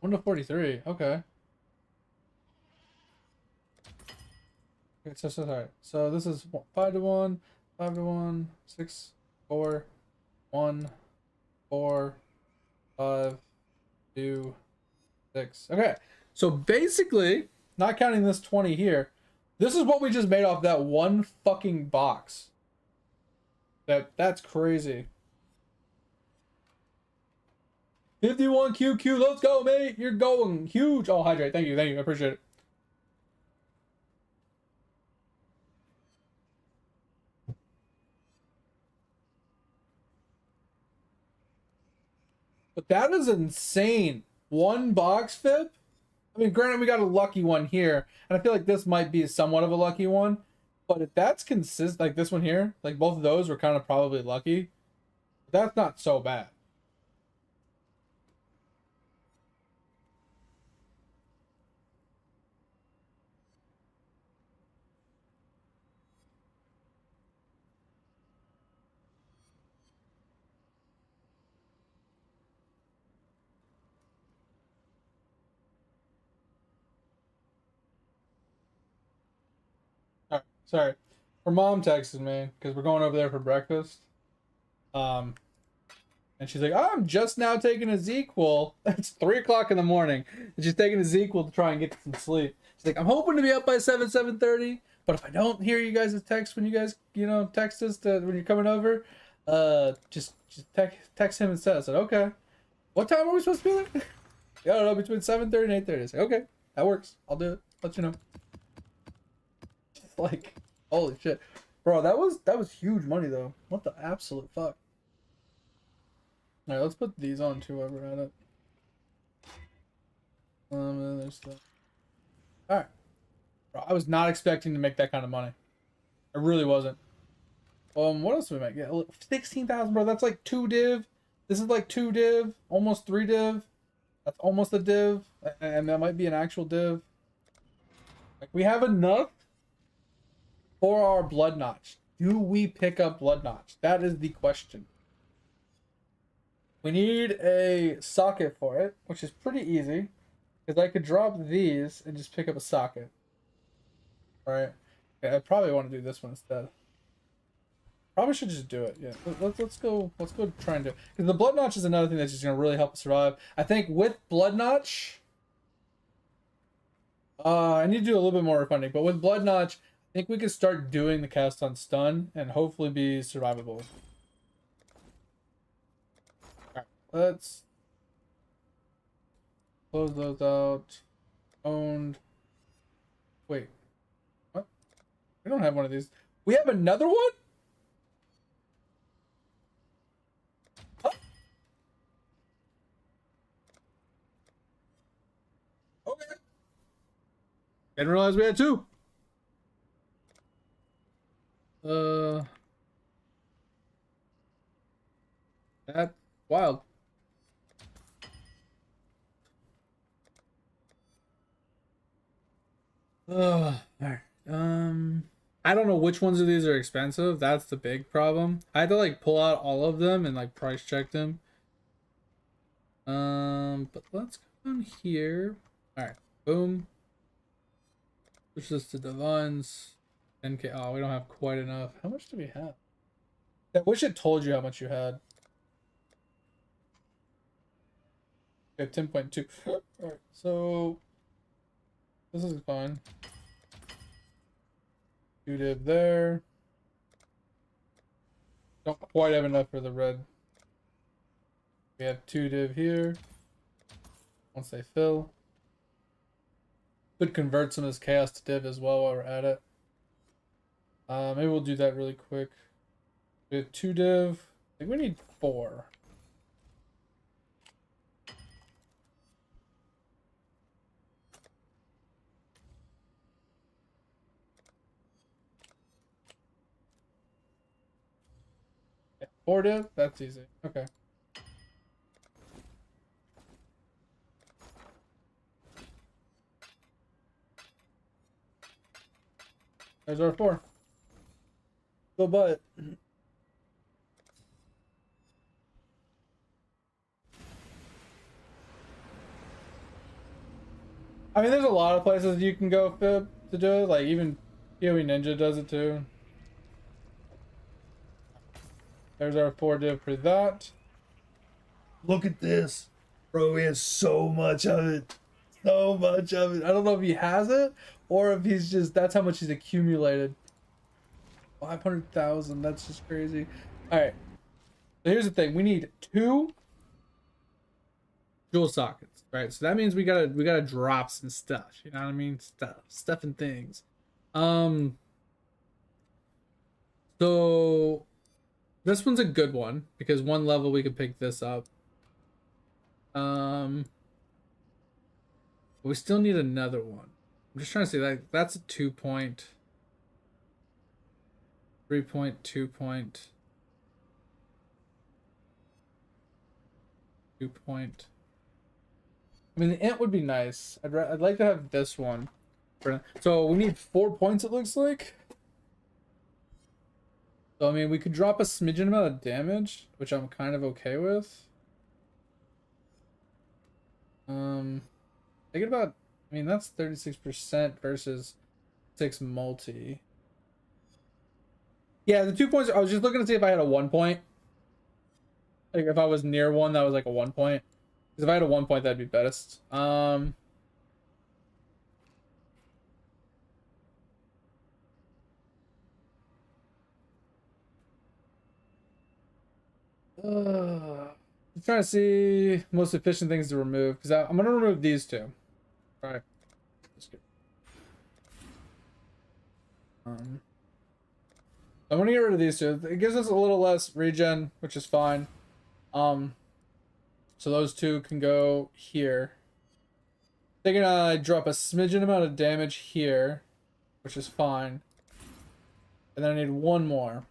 1 to 43. Okay. Okay, so sorry. So this is 5 to 1, 5 to 1, 6, 4, 1, 4, 5, 2, 6. Okay. So basically, not counting this 20 here, this is what we just made off that one fucking box. That's crazy. 51 QQ, let's go, mate. You're going huge. Oh, hydrate. Thank you. I appreciate it. But that is insane. One box FIP? I mean, granted, we got a lucky one here, and I feel like this might be somewhat of a lucky one. But if that's consistent, like this one here, like both of those were kind of probably lucky. That's not so bad. Sorry. Her mom texted me because we're going over there for breakfast. And she's like, I'm just now taking a ZQL. It's 3 o'clock in the morning. And she's taking a ZQL to try and get some sleep. She's like, I'm hoping to be up by 7:30. But if I don't hear you guys' text when you guys, text us when you're coming over, just text him instead. I said, okay. What time are we supposed to be there? I don't know, between 7:30 and 8:30. I said, okay, that works. I'll do it. Let you know. Like, holy shit. Bro, that was huge money though. What the absolute fuck? Alright, let's put these on too while we're at it. And there's the... Alright. Bro, I was not expecting to make that kind of money. I really wasn't. What else did we make? Yeah, 16,000, bro. That's like 2 div. This is like 2 div. Almost 3 div. That's almost a div. And that might be an actual div. Like, we have enough for our blood notch. Do we pick up blood notch? That is the question. We need a socket for it, which is pretty easy. Because I could drop these and just pick up a socket. Alright. Okay, I probably want to do this one instead. Probably should just do it. Yeah. Let's go try and do it. Because the blood notch is another thing that's just gonna really help us survive. I think with blood notch, I need to do a little bit more refunding, but with blood notch, I think we can start doing the cast on stun and hopefully be survivable. Alright, let's close those out. Owned. Wait. What? We don't have one of these. We have another one? Huh? Okay. Didn't realize we had 2. That's wild. Alright. I don't know which ones of these are expensive. That's the big problem. I had to like pull out all of them and like price check them. But let's go on here. Alright, boom. Push this to Divines. 10K. Oh, we don't have quite enough. How much do we have? I wish it told you how much you had. We have 10.2. Alright, so this is fine. 2 div there. Don't quite have enough for the red. We have 2 div here. Once they fill. Could convert some of this chaos to div as well while we're at it. Maybe we'll do that really quick. We have 2 div. I think we need 4. Yeah, 4 div? That's easy. Okay. There's our 4. Go butt. I mean, there's a lot of places you can go Fib to do it. Like even POE Ninja does it too. There's our 4 div for that. Look at this, bro. He has so much of it. So much of it. I don't know if he has it or if he's just, that's how much he's accumulated. 500,000. That's just crazy. All right. So here's the thing. We need 2 jewel sockets, right? So that means we gotta drop some stuff. You know what I mean? Stuff and things. So this one's a good one because 1 level we could pick this up. But we still need another one. I'm just trying to say that's a 2 point. 3 point, 2 point. 2 point. I mean, the int would be nice. I'd like to have this one. So we need 4 points, it looks like. So I mean, we could drop a smidgen amount of damage, which I'm kind of okay with. Thinking about, I mean, that's 36% versus 6 multi. Yeah, the 2 points. I was just looking to see if I had a 1 point. Like if I was near one, that was like a 1 point. Because if I had a 1 point, that'd be best. I'm trying to see most efficient things to remove because I'm gonna remove these two. All right. Let's go. I'm gonna get rid of these two. It gives us a little less regen, which is fine. So those two can go here. They're gonna drop a smidgen amount of damage here, which is fine. And then I need one more.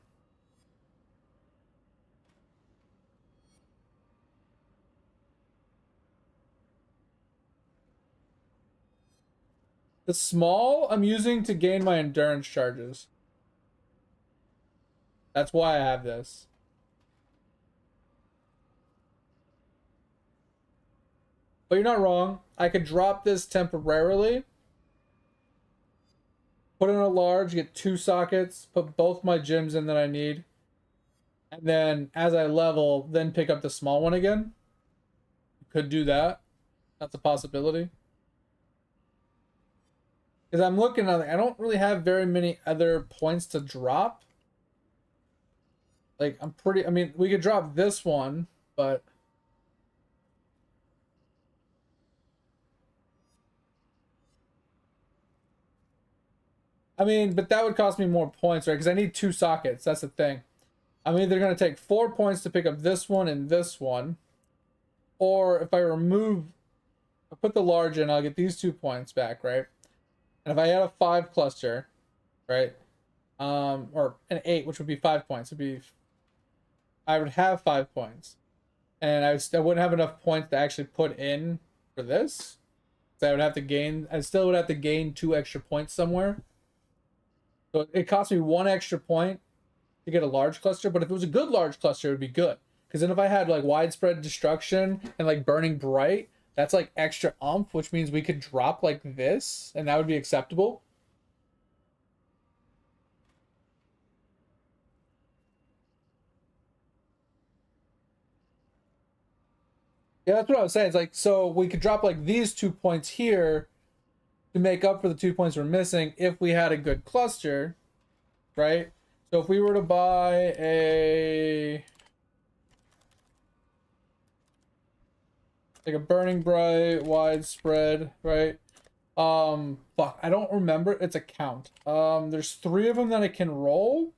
The small I'm using to gain my endurance charges. That's why I have this. But you're not wrong. I could drop this temporarily. Put in a large, get 2 sockets, put both my gems in that I need. And then as I level, then pick up the small one again. Could do that. That's a possibility. Because I'm looking at it, I don't really have very many other points to drop. Like, I mean, we could drop this one, but... I mean, but that would cost me more points, right? Because I need 2 sockets, that's the thing. I'm either going to take 4 points to pick up this one and this one. Or if I put the large in, I'll get these 2 points back, right? And if I had a 5 cluster, right? Or an 8, which would be 5 points, I would have 5 points. And I wouldn't have enough points to actually put in for this. So I still would have to gain 2 extra points somewhere. So it cost me 1 extra point to get a large cluster, but if it was a good large cluster, it would be good. Because then if I had like widespread destruction and like burning bright, that's like extra umph, which means we could drop like this, and that would be acceptable. Yeah, that's what I was saying. It's like, so we could drop like these 2 points here to make up for the 2 points we're missing if we had a good cluster, right? So if we were to buy like a burning bright, widespread, right? Fuck, I don't remember. It's a count. There's 3 of them that I can roll.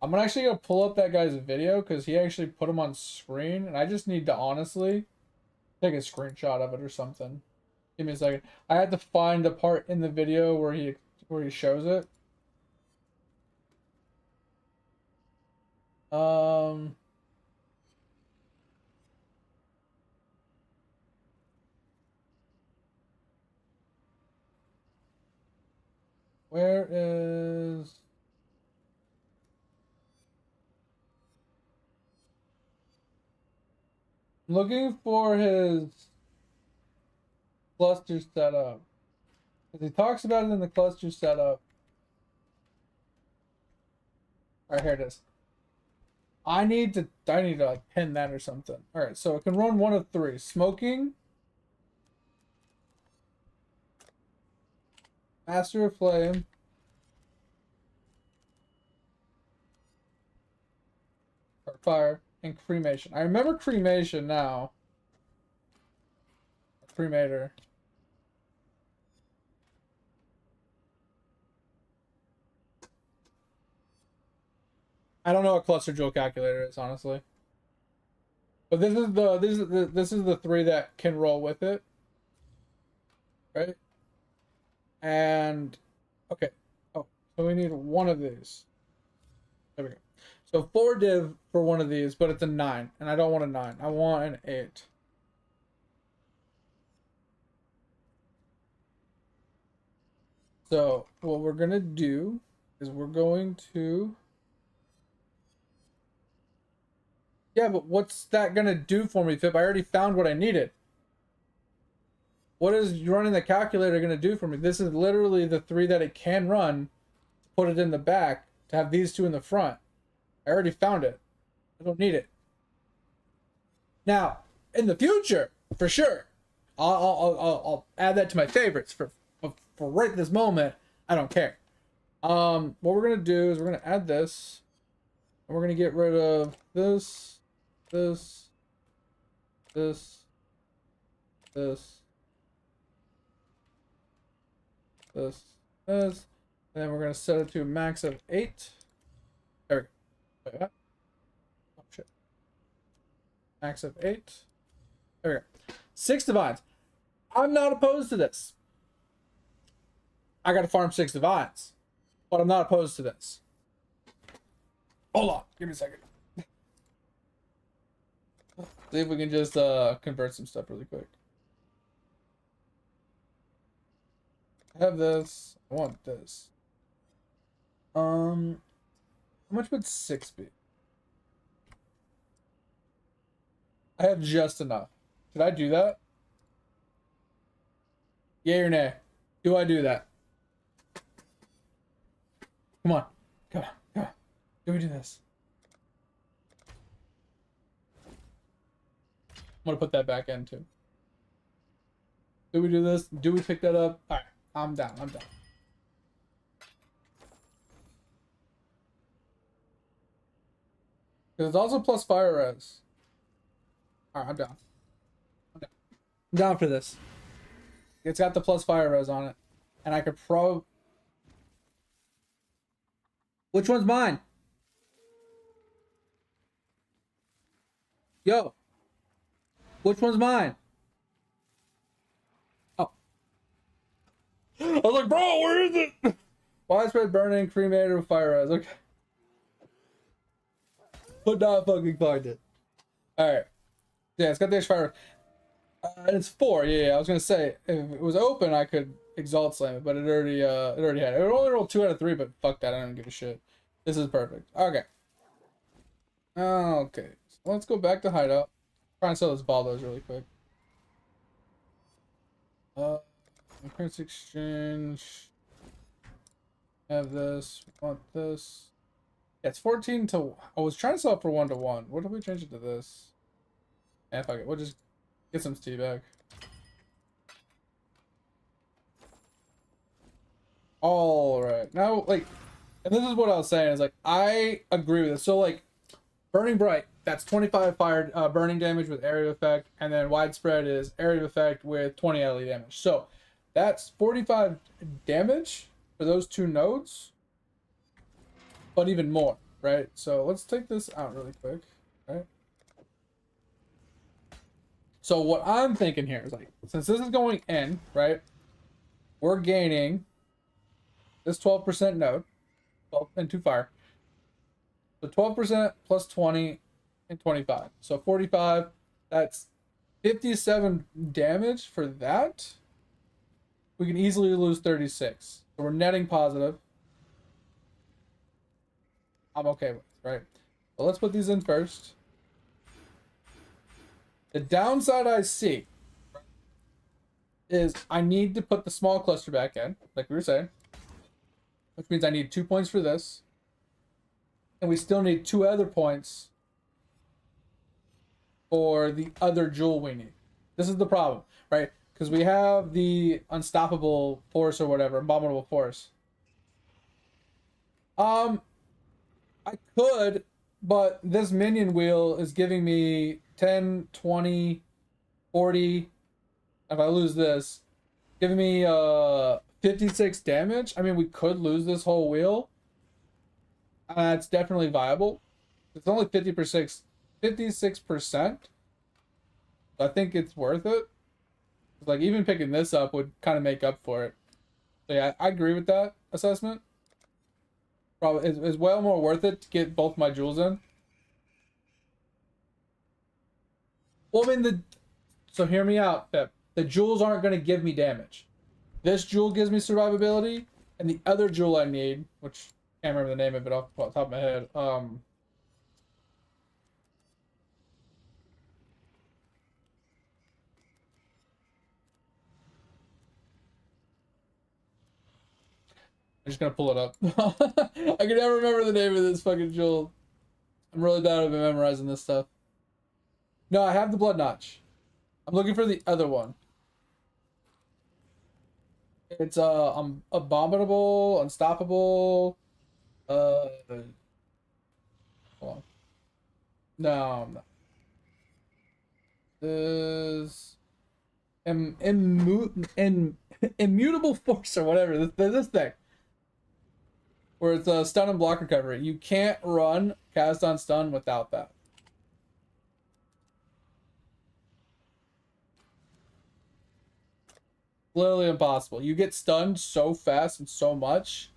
I'm actually gonna pull up that guy's video because he actually put them on screen, and I just need to honestly take a screenshot of it or something. Give me a second. I had to find the part in the video where he shows it. Where is... I'm looking for his cluster setup. Because he talks about it in the cluster setup. Alright, here it is. I need to like pin that or something. Alright, so it can run one of 3. Smoking. Master of Flame. Or Fire. And Cremation. I remember Cremation now. Cremator. I don't know what cluster jewel calculator is, honestly. But this is the 3 that can roll with it. Right? And okay. Oh, so we need one of these. There we go. So 4 div for one of these, but it's a 9, and I don't want a 9. I want an 8. So what we're gonna do is we're going to... Yeah, but what's that gonna do for me, Fip? I already found what I needed. What is running the calculator gonna do for me? This is literally the 3 that it can run. Put it in the back to have these 2 in the front. I already found it. I don't need it. Now, in the future, for sure, I'll add that to my favorites. For right this moment, I don't care. What we're gonna do is we're gonna add this, and we're gonna get rid of this, this, this, this, this, this, and then we're gonna set it to a max of 8. There we go. Wait, what? Oh shit. Max of 8. There we go. 6 divines. I'm not opposed to this. I gotta farm 6 divines, but I'm not opposed to this. Hold on, give me a second. See if we can just convert some stuff really quick. I have this. I want this. How much would 6 be? I have just enough. Should I do that? Yay or nay? Do I do that? Come on. Come on. Come on. Do we do this? I'm gonna put that back in too. Do we do this? Do we pick that up? Alright. I'm down. I'm down. Because it's also plus fire res. Alright, I'm down. I'm down. I'm down for this. It's got the plus fire res on it. And I could probably... Which one's mine? Yo. Which one's mine? Oh. I was like, bro, where is it? Widespread burning, cremated with fire res. Okay. Could not fucking find it. Alright. Yeah, it's got the extra fire. And it's 4. Yeah, I was gonna say if it was open, I could exalt slam it, but it already had it. It only rolled 2 out of 3, but fuck that, I don't give a shit. This is perfect. Okay. Okay. So let's go back to hideout. Try and sell this Baldos really quick. Currency exchange. Have this. Want this. Yeah, it's 14 to. I was trying to sell it for 1 to 1. What if we change it to this? Yeah, fuck it. We'll just get some tea back. Alright. Now, like, and this is what I was saying, is like, I agree with this. So, like, Burning Bright, that's 25 fire burning damage with area effect, and then Widespread is area effect with 20 AoE damage. So, that's 45 damage for those 2 nodes, but even more, right? So, let's take this out really quick, right? So what I'm thinking here is, like, since this is going in, right, we're gaining this 12% node, 12 and 2 fire. So 12% plus 20 and 25. So 45, that's 57 damage for that. We can easily lose 36. So we're netting positive. I'm okay with, right? So let's put these in first. The downside I see is I need to put the small cluster back in, like we were saying, which means I need 2 points for this, and we still need 2 other points for the other jewel we need. This is the problem, right? Because we have the unstoppable force or whatever, abominable force. I could, but this minion wheel is giving me 10, 20, 40. If I lose this, giving me 56 damage. I mean, we could lose this whole wheel. It's definitely viable. It's only 56%. I think it's worth it. Like, even picking this up would kind of make up for it. So yeah, I agree with that assessment. Probably is well more worth it to get both my jewels in. Well, I mean, so hear me out, Pep. The jewels aren't going to give me damage. This jewel gives me survivability, and the other jewel I need, which I can't remember the name of it off the top of my head. I'm just gonna pull it up. I can never remember the name of this fucking jewel. I'm really bad at memorizing this stuff. No, I have the blood notch. I'm looking for the other one. It's abominable, unstoppable. Hold on. No, I'm not. Is immutable force or whatever. This thing. Where it's a stun and block recovery. You can't run cast on stun without that. Literally impossible. You get stunned so fast and so much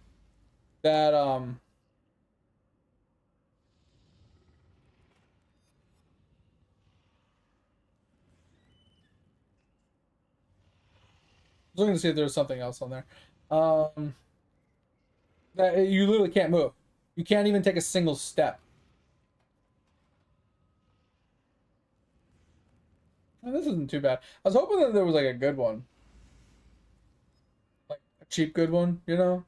that I was looking to see if there was something else on there. That you literally can't move. You can't even take a single step. Oh, this isn't too bad. I was hoping that there was like a good one. Like a cheap good one, you know?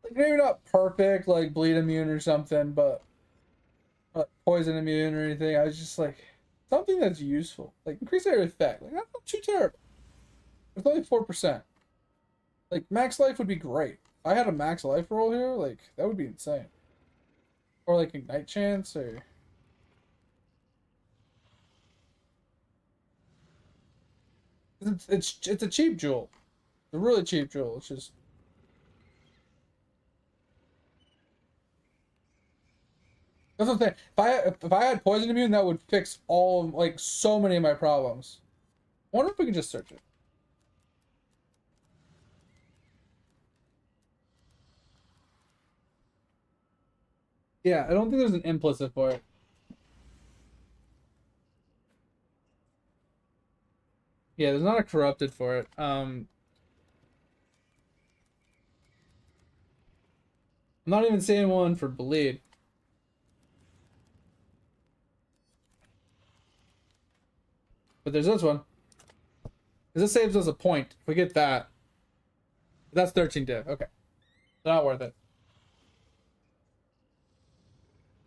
Like maybe not perfect, like bleed immune or something, but poison immune or anything. I was just like something that's useful. Like increase area effect. Like that's not too terrible. It's only 4%. Like max life would be great. If I had a max life roll here, like that would be insane. Or like ignite chance or it's a cheap jewel. It's a really cheap jewel. It's just that's what I'm saying. If I had poison immune, that would fix all of, like so many of my problems. I wonder if we can just search it. Yeah, I don't think there's an implicit for it. Yeah, there's not a corrupted for it. I'm not even seeing one for bleed. But there's this one. This saves us a point. If we get that. That's 13 div. Okay. Not worth it.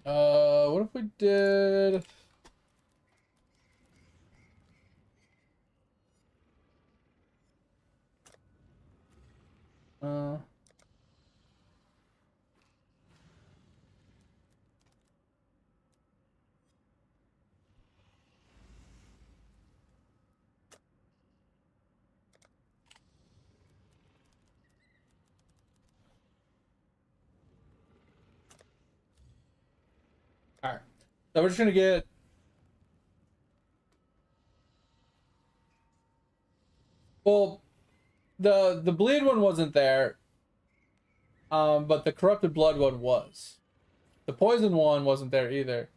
What if we did... Alright. So we're just gonna get... Well, the bleed one wasn't there. But the corrupted blood one was. The poison one wasn't there either.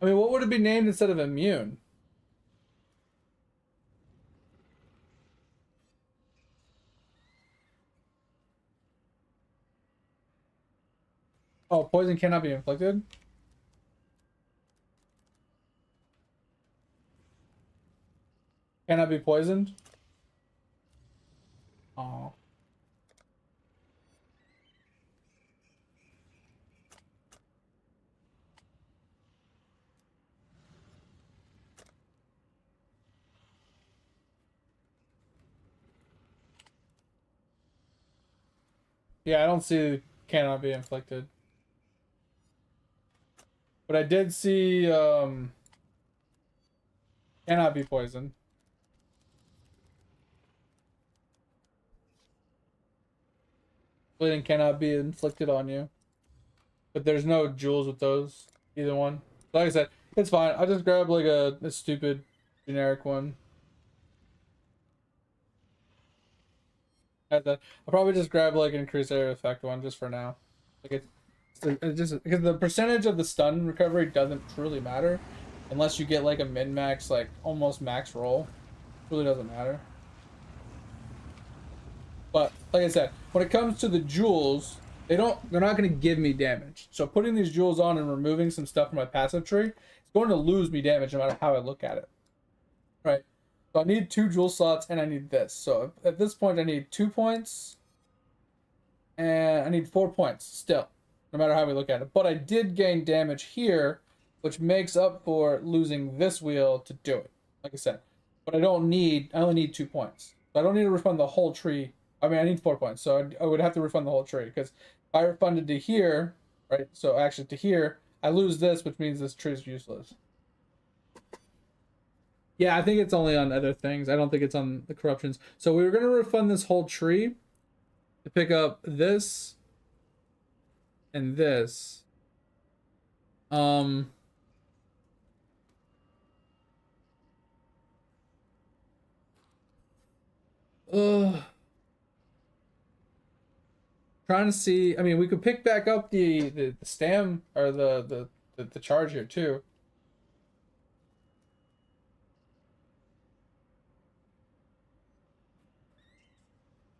I mean, what would it be named instead of immune? Oh, poison cannot be inflicted? Cannot be poisoned? Oh. Yeah, I don't see cannot be inflicted. But I did see cannot be poisoned. Bleeding cannot be inflicted on you. But there's no jewels with those. Either one. Like I said, it's fine. I'll just grab like a stupid generic one. I'll probably just grab like an increased area effect one just for now. Like it's just because the percentage of the stun recovery doesn't truly matter unless you get like a min-max, like almost max roll. It really doesn't matter. But like I said, when it comes to the jewels, they're not going to give me damage. So putting these jewels on and removing some stuff from my passive tree, it's going to lose me damage no matter how I look at it. Right? So I need 2 jewel slots and I need this. So at this point I need 2 points and I need 4 points still, no matter how we look at it. But I did gain damage here, which makes up for losing this wheel to do it, like I said. But I only need 2 points. So I don't need to refund the whole tree. I mean, I need 4 points, so I would have to refund the whole tree, because if I refunded to here, right, so actually to here, I lose this, which means this tree is useless. Yeah, I think it's only on other things. I don't think it's on the corruptions. So we were going to refund this whole tree to pick up this and this. Trying to see. I mean, we could pick back up the stam or the charge here too.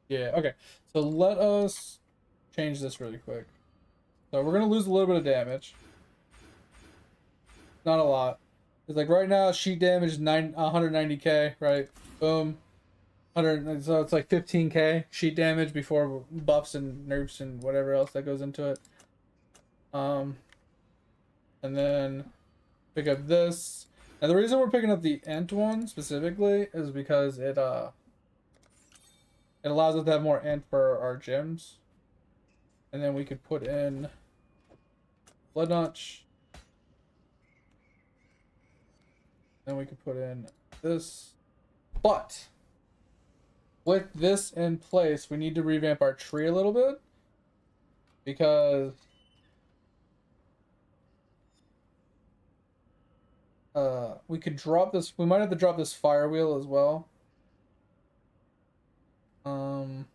Yeah. Okay. So let us change this really quick. So we're gonna lose a little bit of damage. Not a lot. It's like right now sheet damage is 190k, right? Boom. 100, so it's like 15k sheet damage before buffs and nerfs and whatever else that goes into it. And then pick up this. And the reason we're picking up the Ent one specifically is because it allows us to have more Ent for our gems. And then we could put in Blood Notch. Then we could put in this. But with this in place, we need to revamp our tree a little bit, because we could drop this. We might have to drop this fire wheel as well. And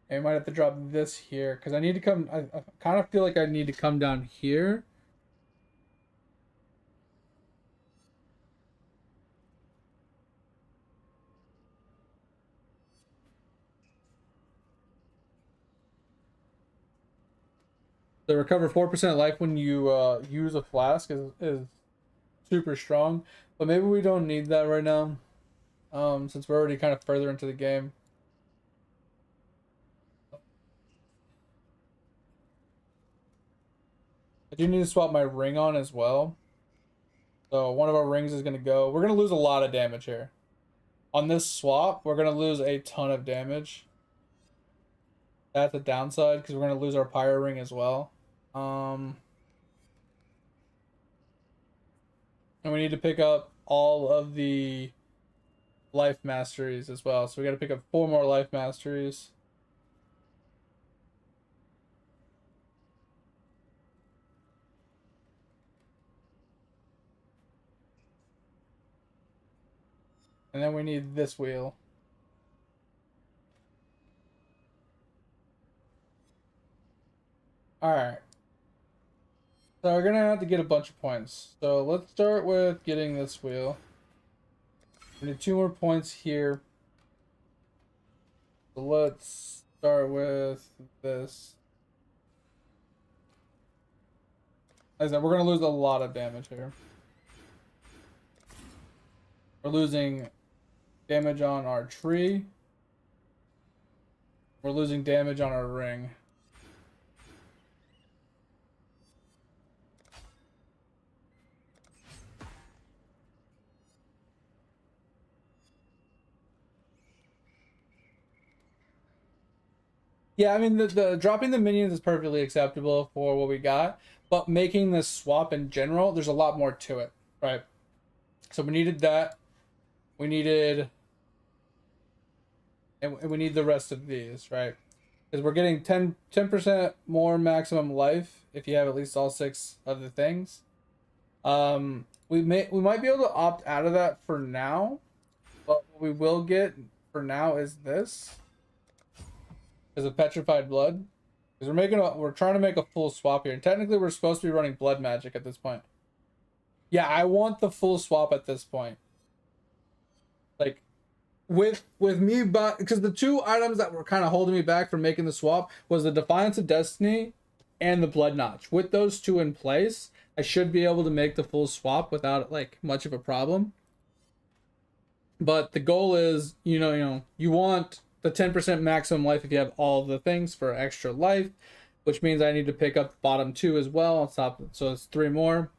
we might have to drop this here, because I need to come. I kind of feel like I need to come down here. The recover 4% life when you use a flask is super strong, but maybe we don't need that right now, since we're already kind of further into the game. I do need to swap my ring on as well. So one of our rings is going to go. We're going to lose a lot of damage here. On this swap, we're going to lose a ton of damage. That's the downside, because we're going to lose our pyro ring as well. And we need to pick up all of the life masteries as well. So we got to pick up 4 more life masteries. And then we need this wheel. Alright. So we're gonna have to get a bunch of points. So let's start with getting this wheel. We need 2 more points here. So let's start with this. As I said, we're gonna lose a lot of damage here. We're losing damage on our tree. We're losing damage on our ring. Yeah, I mean, the dropping the minions is perfectly acceptable for what we got, but making this swap in general, there's a lot more to it, right? So we needed that. We needed, and we need the rest of these, right? Because we're getting 10% more maximum life if you have at least all 6 of the things. We might be able to opt out of that for now, but what we will get for now is this. Is a petrified blood, because we're trying to make a full swap here, and technically we're supposed to be running blood magic at this point. Yeah, I want the full swap at this point. Like, with me, but because the 2 items that were kind of holding me back from making the swap was the Defiance of Destiny and the Blood Notch. With those 2 in place, I should be able to make the full swap without like much of a problem. But the goal is, you want the 10% maximum life if you have all of the things for extra life, which means I need to pick up bottom 2 as well on top. So it's 3 more.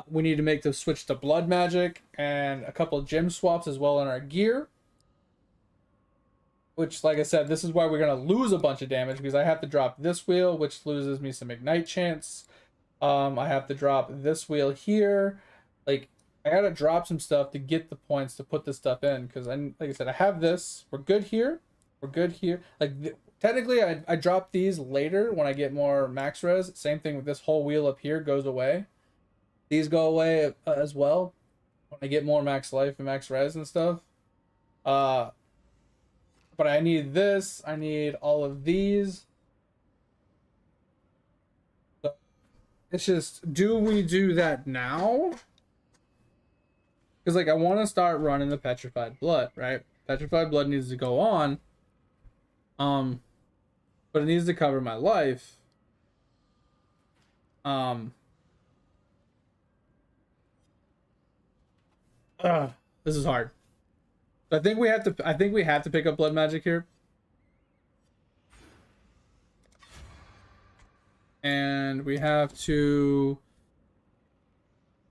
We need to make the switch to blood magic and a couple of gem swaps as well in our gear. Which, like I said, this is why we're going to lose a bunch of damage, because I have to drop this wheel, which loses me some ignite chance. I have to drop this wheel here. Like, I got to drop some stuff to get the points to put this stuff in, because, like I said, I have this. We're good here. We're good here. Like, technically, I drop these later when I get more max res. Same thing with this whole wheel up here goes away. These go away as well when I get more max life and max res and stuff. But I need this. I need all of these. So it's just, do we do that now? Because, like, I want to start running the Petrified Blood, right? Petrified Blood needs to go on. But it needs to cover my life. This is hard. I think we have to pick up blood magic here. And we have to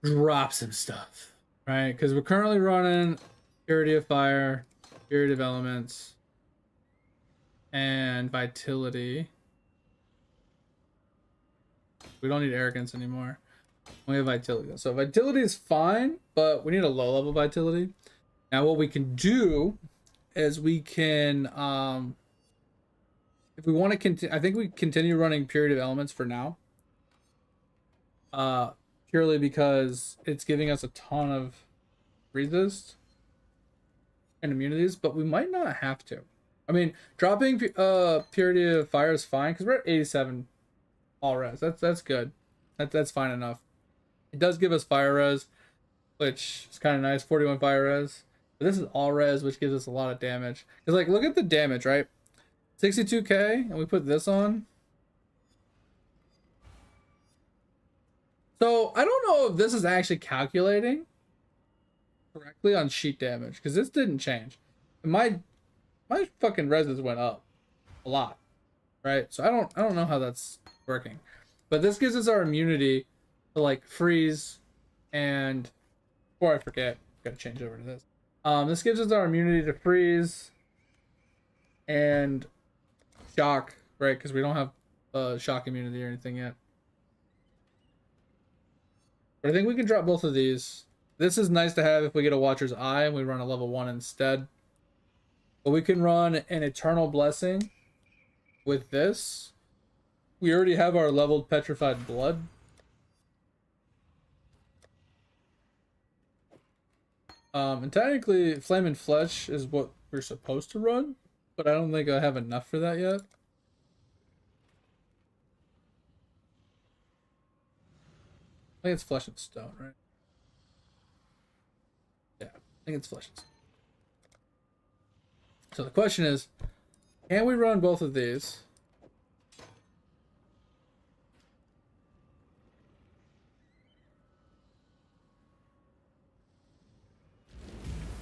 drop some stuff, right? Because we're currently running Purity of Fire, Purity of Elements, and Vitality. We don't need Arrogance anymore. We have Vitality. So Vitality is fine, but we need a low level Vitality. Now what we can do is we can, if we want to continue, I think we continue running Purity of Elements for now. Purely because it's giving us a ton of resist and immunities, but we might not have to. I mean, dropping Purity of Fire is fine because we're at 87 all res. That's good. That's fine enough. It does give us fire res, which is kind of nice. 41 fire res. But this is all res, which gives us a lot of damage. Because, like, look at the damage, right? 62k, and we put this on. So, I don't know if this is actually calculating correctly on sheet damage, because this didn't change. My fucking reses went up a lot, right? So, I don't know how that's working. But this gives us our immunity to, like, freeze and... Before I forget, gotta change over to this. This gives us our immunity to freeze and shock, right? Because we don't have shock immunity or anything yet. But I think we can drop both of these. This is nice to have if we get a Watcher's Eye and we run a level 1 instead. But we can run an Eternal Blessing with this. We already have our leveled Petrified Blood. And technically, Flame and Flesh is what we're supposed to run, but I don't think I have enough for that yet. I think it's Flesh and Stone, right? Yeah, I think it's Flesh and Stone. So the question is, can we run both of these?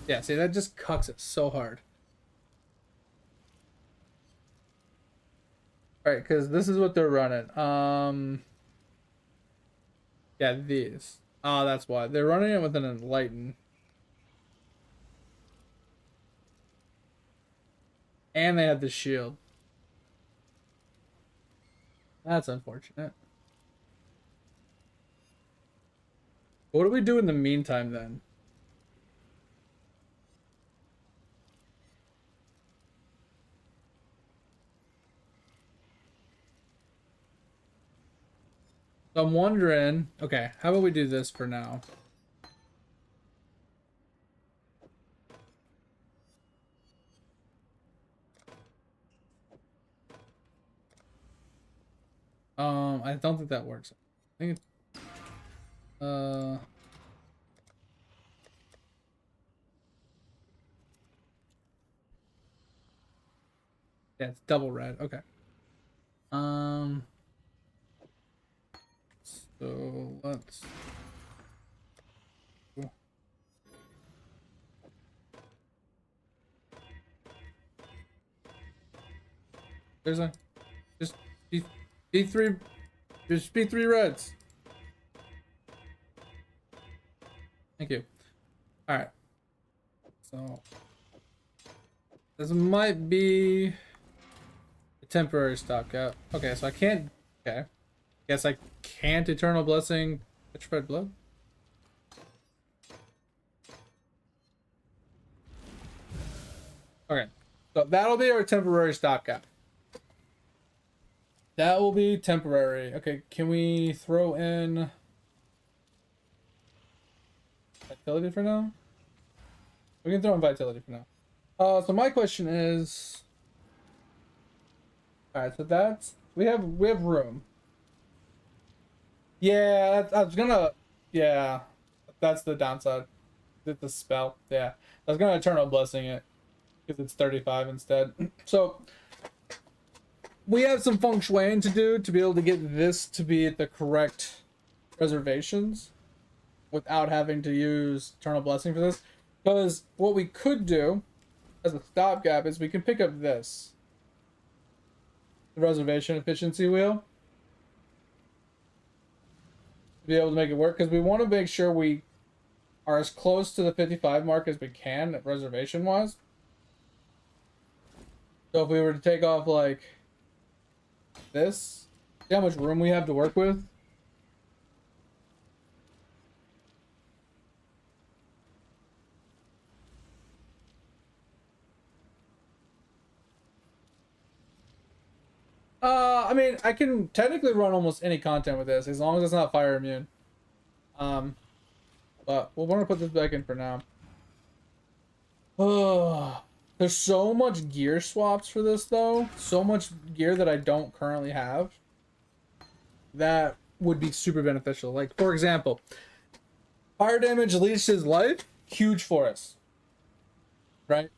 Yeah, see, that just cucks it so hard. Alright, because this is what they're running. Yeah, these. Oh, that's why. They're running it with an Enlighten. And they have the shield. That's unfortunate. What do we do in the meantime, then? So I'm wondering, okay, how about we do this for now? I don't think that works. I think it, yeah, it's double red. Okay. So let's... There's a just B3, just B3 reds. Thank you. All right. So this might be a temporary stopgap. Okay, so I can't. Okay, guess I can't Eternal Blessing Petrified Blood. Okay, so that'll be our temporary stopgap. That will be temporary. Okay, can we throw in Vitality for now? We can throw in Vitality for now. So my question is, all right. So that's we have room. Yeah, I was gonna. Yeah, that's the downside. The spell. Yeah, I was gonna Eternal Blessing it because it's 35 instead. So we have some feng shuiing to do to be able to get this to be at the correct reservations without having to use Eternal Blessing for this. Because what we could do as a stopgap is we can pick up this, the reservation efficiency wheel, to be able to make it work. Because we want to make sure we are as close to the 55 mark as we can reservation wise. So if we were to take off like this, see how much room we have to work with. I mean, I can technically run almost any content with this as long as it's not fire immune. But we'll want to put this back in for now. Oh, there's so much gear swaps for this though. So much gear that I don't currently have. That would be super beneficial. Like for example, fire damage leeches life, huge for us. Right?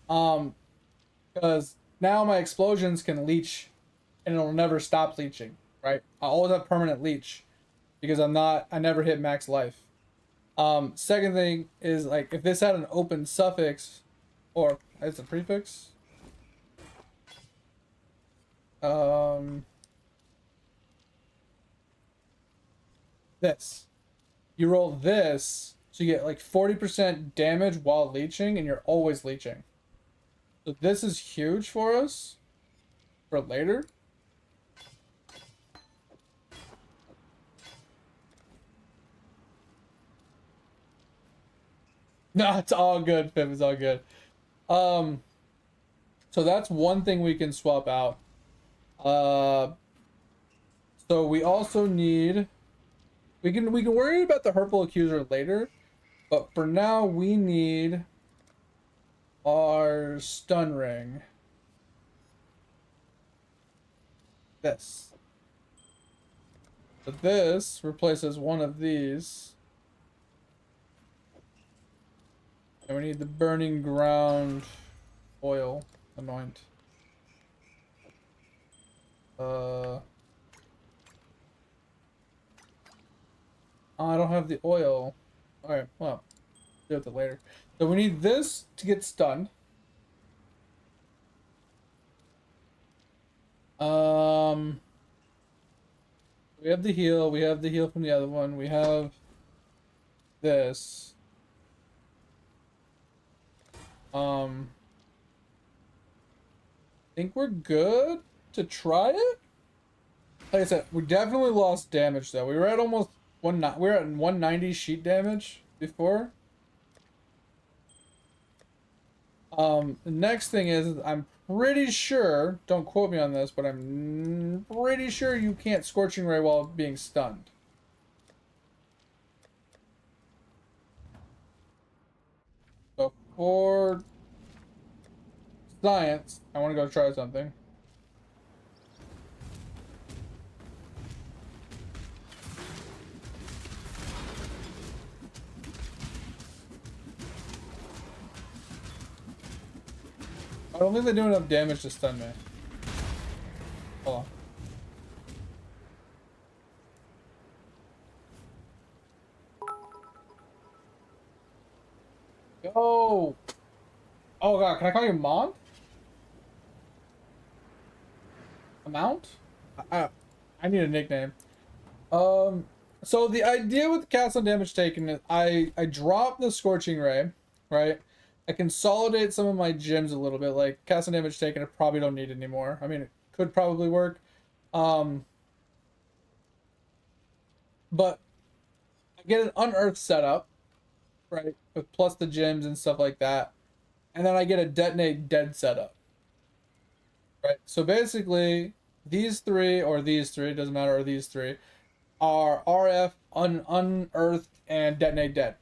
Because now my explosions can leech and it'll never stop leeching, right? I always have permanent leech because I never hit max life. Second thing is like if this had an open suffix or it's a prefix. This. You roll this, so you get like 40% damage while leeching and you're always leeching. So this is huge for us for later. No, it's all good, Pip. It's all good. So that's one thing we can swap out. So we also need. We can worry about the Hurtful Accuser later, but for now we need our stun ring. This. So this replaces one of these. And we need the burning ground oil anoint. I don't have the oil. Alright, well, deal with it later. So we need this to get stunned. We have the heal. We have the heal from the other one. We have this. I think we're good to try it. Like I said, we definitely lost damage though. We were at almost we were at 190 sheet damage before. The next thing is I'm pretty sure, don't quote me on this, but I'm pretty sure you can't Scorching Ray while being stunned. So for science, I want to go try something. I don't think they do enough damage to stun me. Hold on. Go! Oh god, can I call you Mom? amount. I, I need a nickname. So the idea with the cast on damage taken is I drop the Scorching Ray, right? I consolidate some of my gems a little bit, like cast on damage taken I probably don't need anymore. I mean, it could probably work. But I get an unearthed setup, right? With plus the gems and stuff like that. And then I get a detonate dead setup. Right? So basically, these three, it doesn't matter, or these three, are RF, unearthed, and detonate dead.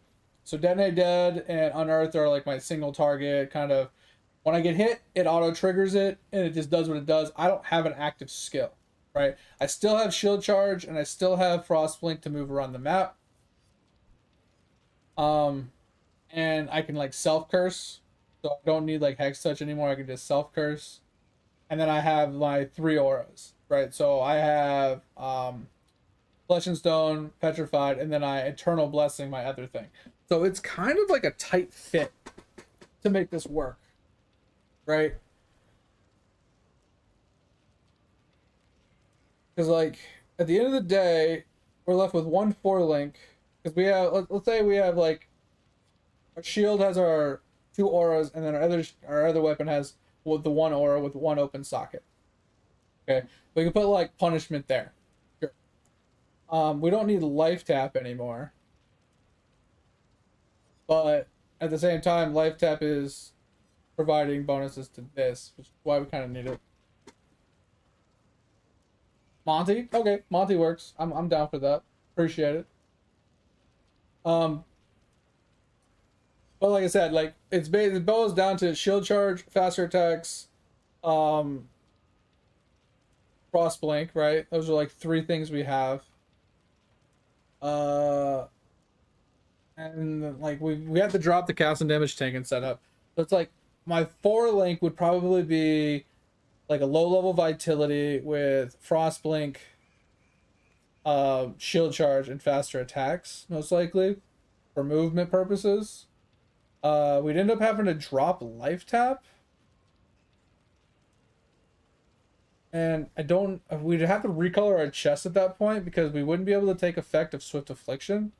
So detonate dead and unearthed are like my single target kind of. When I get hit, it auto triggers it and it just does what it does. I don't have an active skill, right? I still have shield charge and I still have frost blink to move around the map. And I can like self curse, so I don't need like hex touch anymore. I can just self curse, and then I have my 3 auras, right? So I have Flesh and Stone, Petrified, and then I Eternal Blessing, my other thing. So it's kind of like a tight fit to make this work, right? Because like at the end of the day, we're left with 1 4 link. Because we have, let's say we have like, our shield has our 2 auras, and then our other weapon has the 1 aura with 1 open socket. Okay, we can put like punishment there. Sure. We don't need life tap anymore. But at the same time, life tap is providing bonuses to this, which is why we kind of need it. Monty? Okay, Monty works. I'm down for that. Appreciate it. But like I said, like it boils down to shield charge, faster attacks, frost blink, right? Those are like 3 things we have. And like we have to drop the cast and damage tank and setup. So it's like my 4 link would probably be like a low level vitality with frost blink, shield charge, and faster attacks, most likely, for movement purposes. We'd end up having to drop life tap. And we'd have to recolor our chest at that point because we wouldn't be able to take effect of Swift Affliction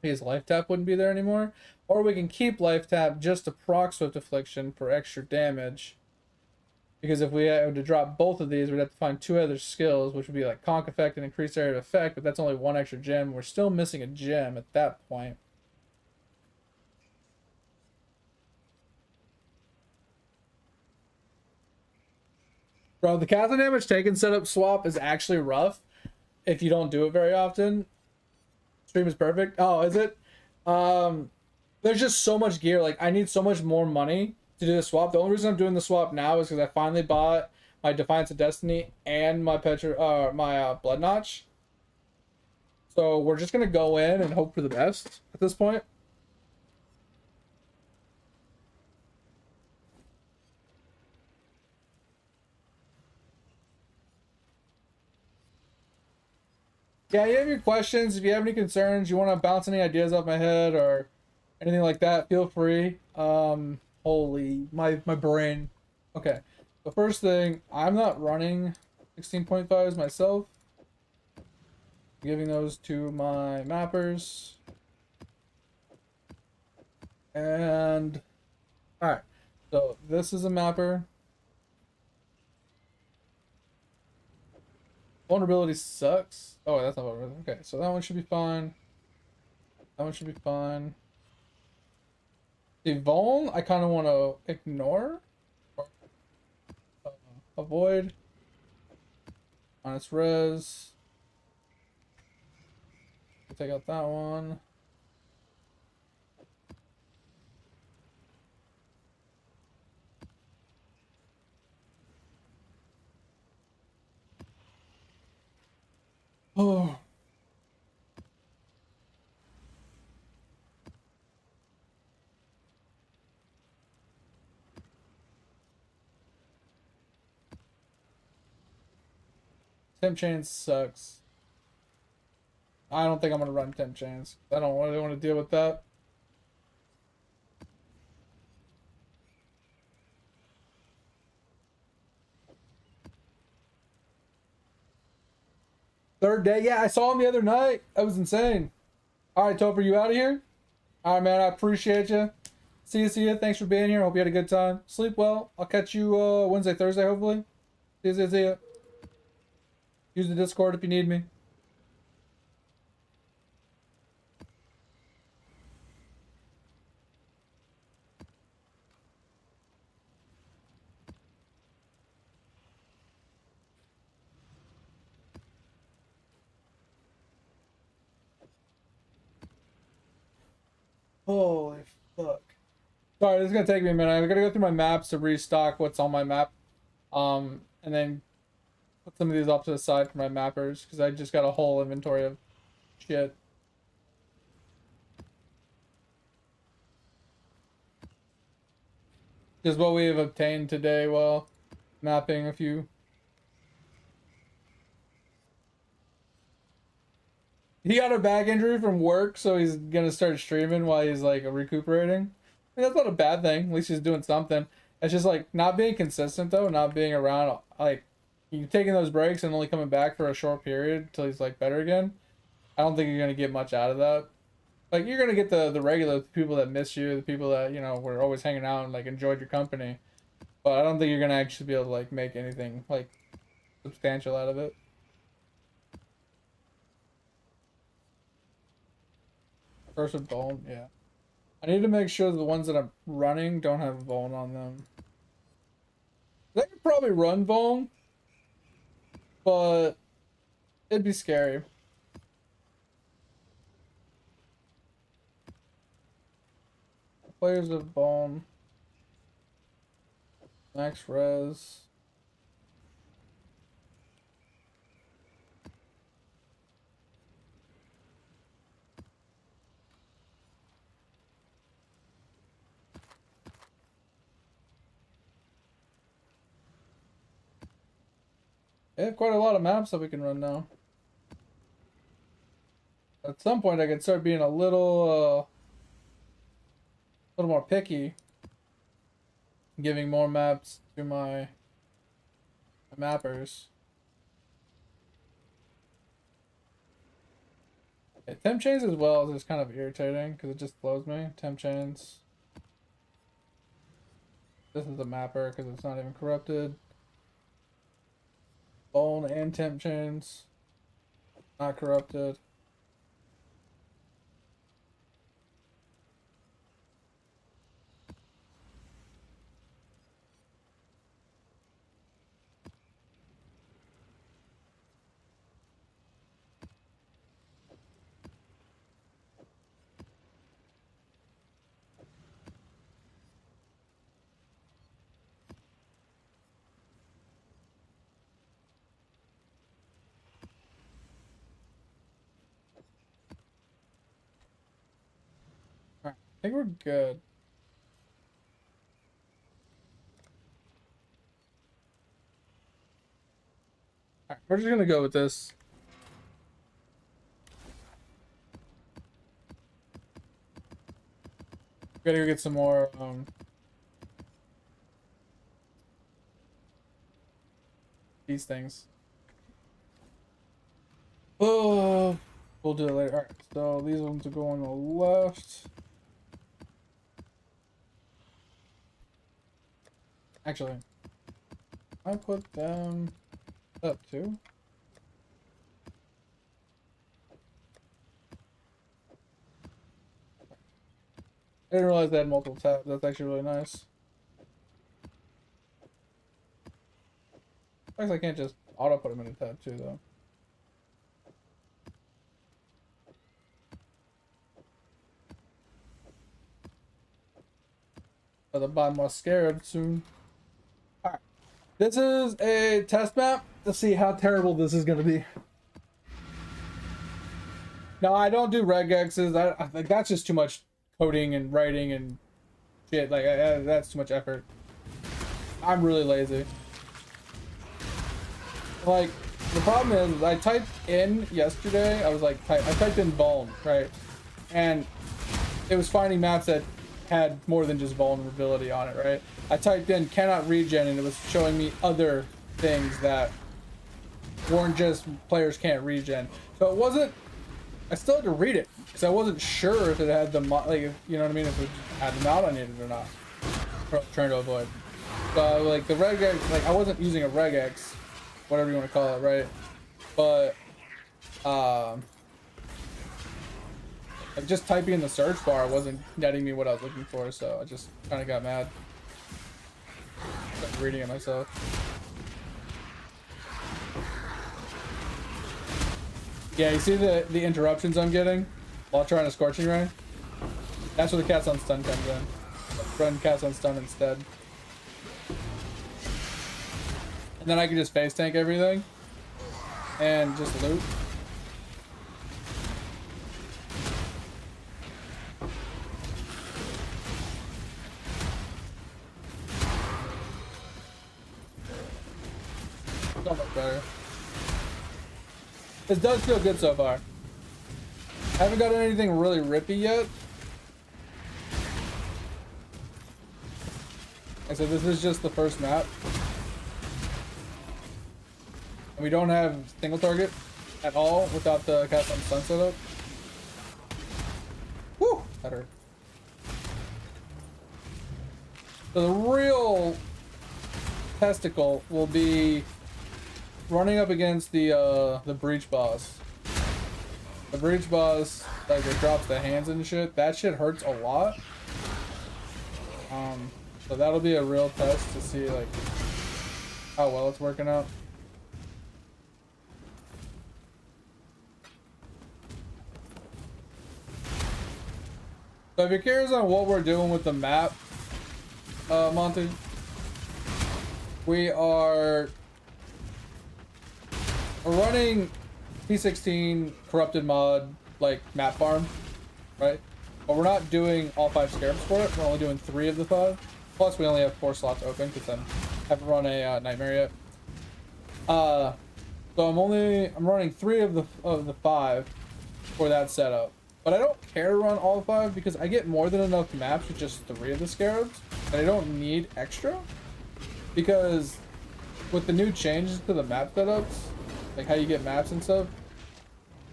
because life tap wouldn't be there anymore. Or we can keep life tap just to proc Swift Affliction for extra damage. Because if we had to drop both of these, we'd have to find 2 other skills, which would be like Conk Effect and Increased Area of Effect, but that's only 1 extra gem. We're still missing a gem at that point. Bro, the cast and damage taken setup swap is actually rough if you don't do it very often. Stream is perfect. Oh, is it? There's just so much gear. Like, I need so much more money to do the swap. The only reason I'm doing the swap now is because I finally bought my Defiance of Destiny and my Blood Notch. So we're just gonna go in and hope for the best at this point. Yeah, you have your questions. If you have any concerns, you want to bounce any ideas off my head or anything like that, feel free. Holy, my brain. Okay, the first thing, I'm not running 16.5s myself. I'm giving those to my mappers. And, alright, so this is a mapper. Vulnerability sucks. Oh, that's not vulnerability. Okay, so that one should be fine. That one should be fine. The Vuln, I kind of want to ignore. Avoid. Honest res. Take out that one. Oh. Temp chain sucks. I don't think I'm gonna run temp chains. I don't really want to deal with that. Third day. Yeah, I saw him the other night. That was insane. All right, Topher, you out of here? All right, man. I appreciate you. See you, see you. Thanks for being here. Hope you had a good time. Sleep well. I'll catch you Wednesday, Thursday, hopefully. See you, see you, see you. Use the Discord if you need me. Holy fuck. Sorry, this is gonna take me a minute. I'm gonna go through my maps to restock what's on my map. And then put some of these off to the side for my mappers, because I just got a whole inventory of shit. Just what we have obtained today while mapping a few. He got a back injury from work, so he's gonna start streaming while he's like recuperating. I mean, that's not a bad thing. At least he's doing something. It's just like not being consistent though, not being around. Like you taking those breaks and only coming back for a short period until he's like better again. I don't think you're gonna get much out of that. Like you're gonna get the regular people that miss you, the people that were always hanging out and like enjoyed your company. But I don't think you're gonna actually be able to like make anything like substantial out of it. Curse of bone, yeah. I need to make sure the ones that I'm running don't have bone on them. They could probably run bone, but it'd be scary. Players of bone. Max res. They have quite a lot of maps that we can run now. At some point I could start being a little more picky. Giving more maps to my mappers. Yeah, temp chains as well is just kind of irritating because it just slows me. Temp chains. This is a mapper because it's not even corrupted. Bone and temp chains. Not corrupted. I think we're good. Alright, we're just gonna go with this. Gotta go get some more these things. Oh, we'll do it later. Alright, so these ones will go on the left. Actually, I put them up too. I didn't realize they had multiple tabs. That's actually really nice. I guess I can't just auto put them in a tab too, though. But the bot more scared soon. Alright. This is a test map to see how terrible this is going to be. No, I don't do regexes. I think that's just too much coding and writing and shit. Like, that's too much effort. I'm really lazy. Like, the problem is, I typed in yesterday, I was like, I typed in vuln, right? And it was finding maps that had more than just vulnerability on it, right? I typed in cannot regen and it was showing me other things that weren't just players can't regen. So it wasn't. I still had to read it because I wasn't sure if it had the like, you know what I mean, if it had the mod I needed or not. Trying to avoid. So like the regex, like I wasn't using a regex, whatever you want to call it, right? But like just typing in the search bar wasn't netting me what I was looking for, so I just kind of got mad. Started reading it myself. Yeah, you see the interruptions I'm getting while trying to Scorching Ray? That's where the Cast on Stun comes in. Run Cast on Stun instead. And then I can just face tank everything and just loot. So much better. This does feel good so far. I haven't gotten anything really rippy yet. I said this is just the first map. And we don't have single target at all without the Cast on Stun setup. Woo! That hurt. So the real testicle will be running up against the breach boss. The breach boss, like it drops the hands and shit. That shit hurts a lot. So that'll be a real test to see like how well it's working out. So if you're curious on what we're doing with the map, Monty, we're running P16 corrupted mod like map farm, right? But we're not doing all 5 scarabs for it. We're only doing 3 of the 5. Plus, we only have 4 slots open because I haven't run a nightmare yet. So I'm running 3 of the 5 for that setup. But I don't care to run all 5 because I get more than enough maps with just 3 of the scarabs, and I don't need extra. Because with the new changes to the map setups, like how you get maps and stuff,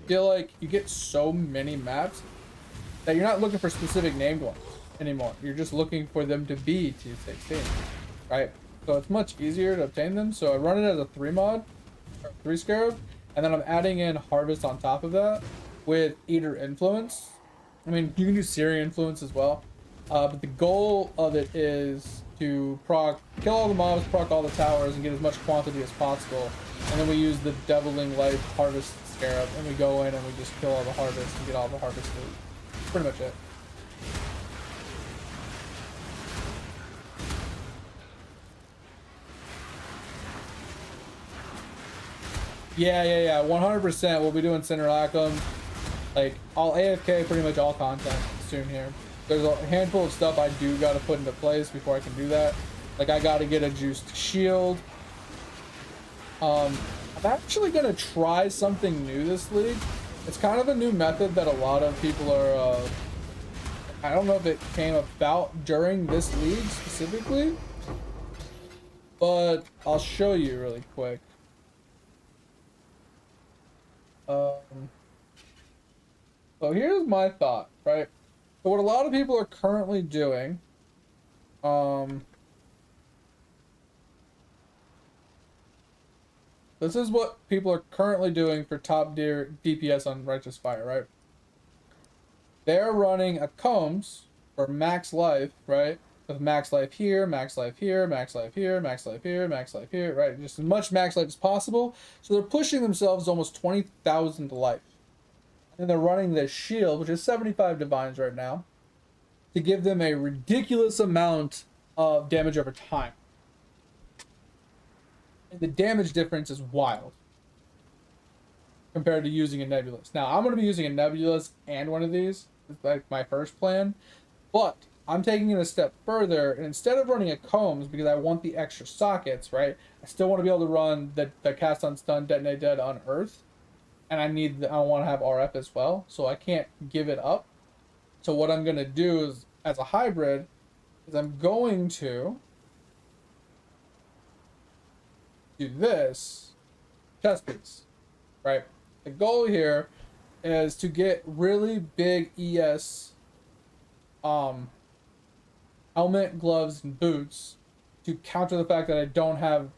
I feel like you get so many maps that you're not looking for specific named ones anymore. You're just looking for them to be T16, right? So it's much easier to obtain them. So I run it as a 3 mod, or 3 scarab, and then I'm adding in Harvest on top of that with Eater Influence. I mean, you can do Syrian Influence as well, but the goal of it is to kill all the mobs, proc all the towers, and get as much quantity as possible. And then we use the Deviling Light Harvest Scarab, and we go in and we just kill all the harvest and get all the harvest loot. Pretty much it. Yeah. 100%. We'll be doing Cinerlacum. Like, I'll AFK pretty much all content soon here. There's a handful of stuff I do got to put into place before I can do that. Like, I got to get a juiced shield. I'm actually going to try something new this league. It's kind of a new method that a lot of people are, I don't know if it came about during this league specifically, but I'll show you really quick. So here's my thought, right? So what a lot of people are currently doing, this is what people are currently doing for top tier DPS on Righteous Fire, right? They're running a combs for max life, right? With max life here, max life here, max life here, max life here, max life here, right? Just as much max life as possible. So they're pushing themselves almost 20,000 life. And they're running this shield, which is 75 divines right now, to give them a ridiculous amount of damage over time. And the damage difference is wild compared to using a nebulous. Now, I'm going to be using a nebulous and one of these. It's like my first plan. But I'm taking it a step further, and instead of running a combs, because I want the extra sockets, right? I still want to be able to run the cast on stun, detonate dead, unearth. And I want to have RF as well, so I can't give it up. So what I'm going to do is, as a hybrid, is I'm going to do this, chest piece, right? The goal here is to get really big ES helmet, gloves, and boots to counter the fact that I don't have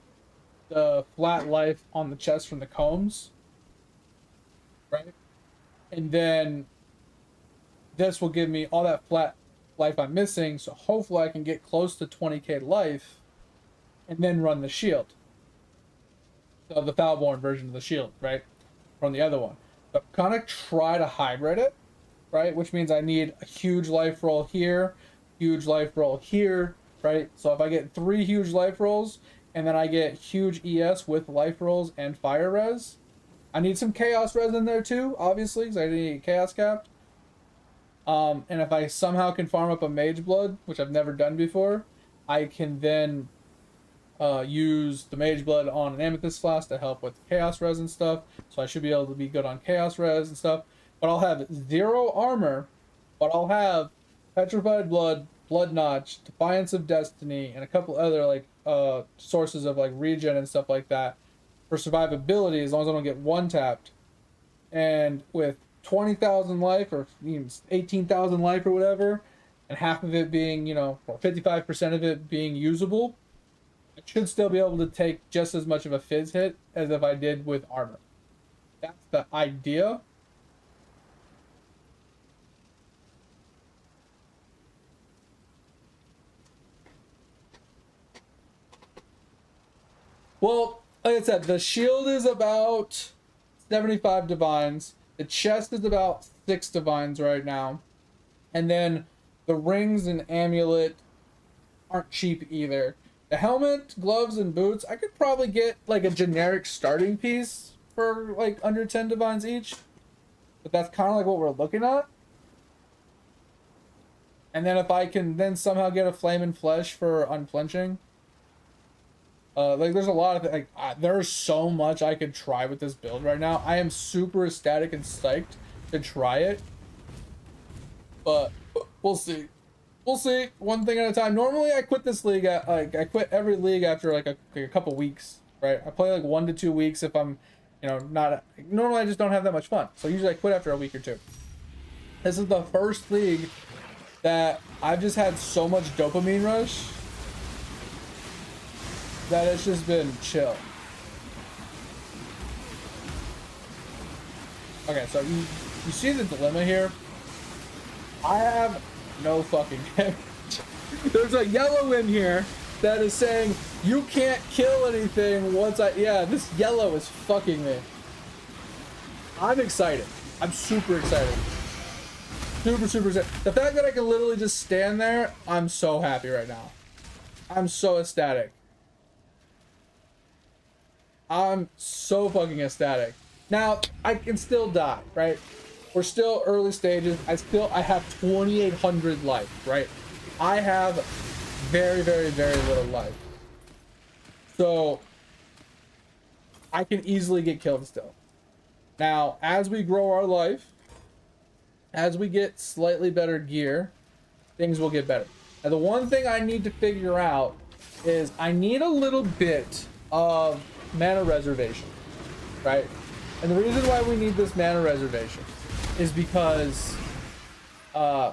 the flat life on the chest from the combs, right? And then this will give me all that flat life I'm missing, so hopefully I can get close to 20k life and then run the shield. So the Foulborn version of the shield, right? From the other one. But kind of try to hybrid it, right? Which means I need a huge life roll here, huge life roll here, right? So if I get 3 huge life rolls and then I get huge ES with life rolls and fire res, I need some chaos res in there too, obviously, because I need chaos capped. And if I somehow can farm up a mage blood, which I've never done before, I can then use the mage blood on an amethyst flask to help with chaos res and stuff. So I should be able to be good on chaos res and stuff. But I'll have 0 armor, but I'll have petrified blood, blood notch, defiance of destiny, and a couple other like sources of like regen and stuff like that for survivability, as long as I don't get one tapped. And with 20,000 life or 18,000 life or whatever, and half of it being, or 55% of it being usable, I should still be able to take just as much of a fizz hit as if I did with armor. That's the idea. Well, like I said, the shield is about 75 divines. The chest is about 6 divines right now. And then the rings and amulet aren't cheap either. The helmet, gloves, and boots, I could probably get like a generic starting piece for like under 10 divines each. But that's kind of like what we're looking at. And then if I can then somehow get a flame and flesh for unflinching. Like there's a lot of there's so much I could try with this build right now. I am super ecstatic and psyched to try it. But we'll see. We'll see. One thing at a time. Normally I quit this league at I quit every league after like a couple weeks, right? I play like 1 to 2 weeks if I'm, not normally I just don't have that much fun. So usually I quit after a week or 2. This is the first league that I've just had so much dopamine rush that it's just been chill. Okay, so you see the dilemma here? I have no fucking damage. There's a yellow in here that is saying you can't kill anything once this yellow is fucking me. I'm excited. I'm super excited. Super excited. The fact that I can literally just stand there, I'm so happy right now. I'm so ecstatic. I'm so fucking ecstatic. Now, I can still die, right? We're still early stages. I have 2,800 life, right? I have very little life. So, I can easily get killed still. Now, as we grow our life, as we get slightly better gear, things will get better. Now, the one thing I need to figure out is I need a little bit of mana reservation, right? And the reason why we need this mana reservation is because I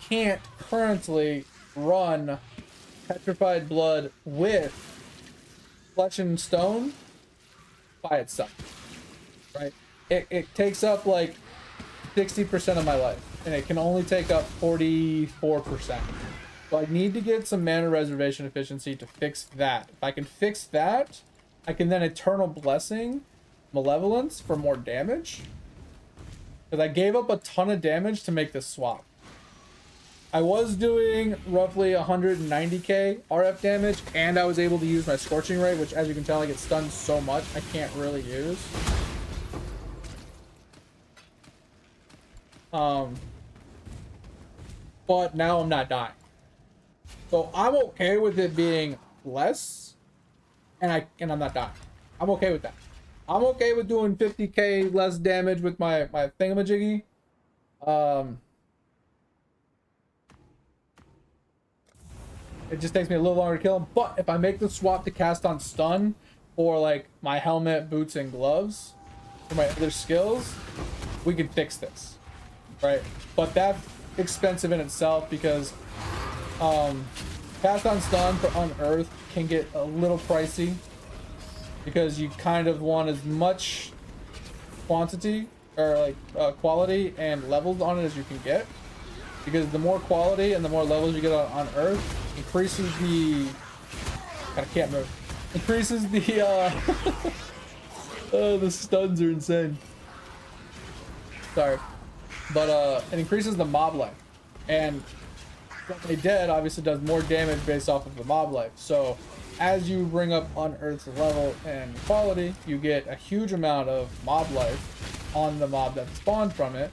can't currently run Petrified Blood with Flesh and Stone by itself, right? It takes up like 60% of my life, and it can only take up 44%. So I need to get some mana reservation efficiency to fix that. If I can fix that, I can then Eternal Blessing Malevolence for more damage. Because I gave up a ton of damage to make this swap. I was doing roughly 190k RF damage, and I was able to use my Scorching Ray, which as you can tell I get stunned so much I can't really use. But now I'm not dying. So I'm okay with it being less, and I'm not dying. I'm okay with that. I'm okay with doing 50k less damage with my thingamajiggy. It just takes me a little longer to kill him. But if I make the swap to cast on stun for like my helmet, boots, and gloves for my other skills, we can fix this, right? But that's expensive in itself because cast on stun for unearth can get a little pricey because you kind of want as much quantity or like quality and levels on it as you can get, because the more quality and the more levels you get on Earth increases the increases the the stuns are insane. Sorry, but it increases the mob life, and a dead obviously does more damage based off of the mob life. So as you bring up Unearth's level and quality, you get a huge amount of mob life on the mob that spawned from it.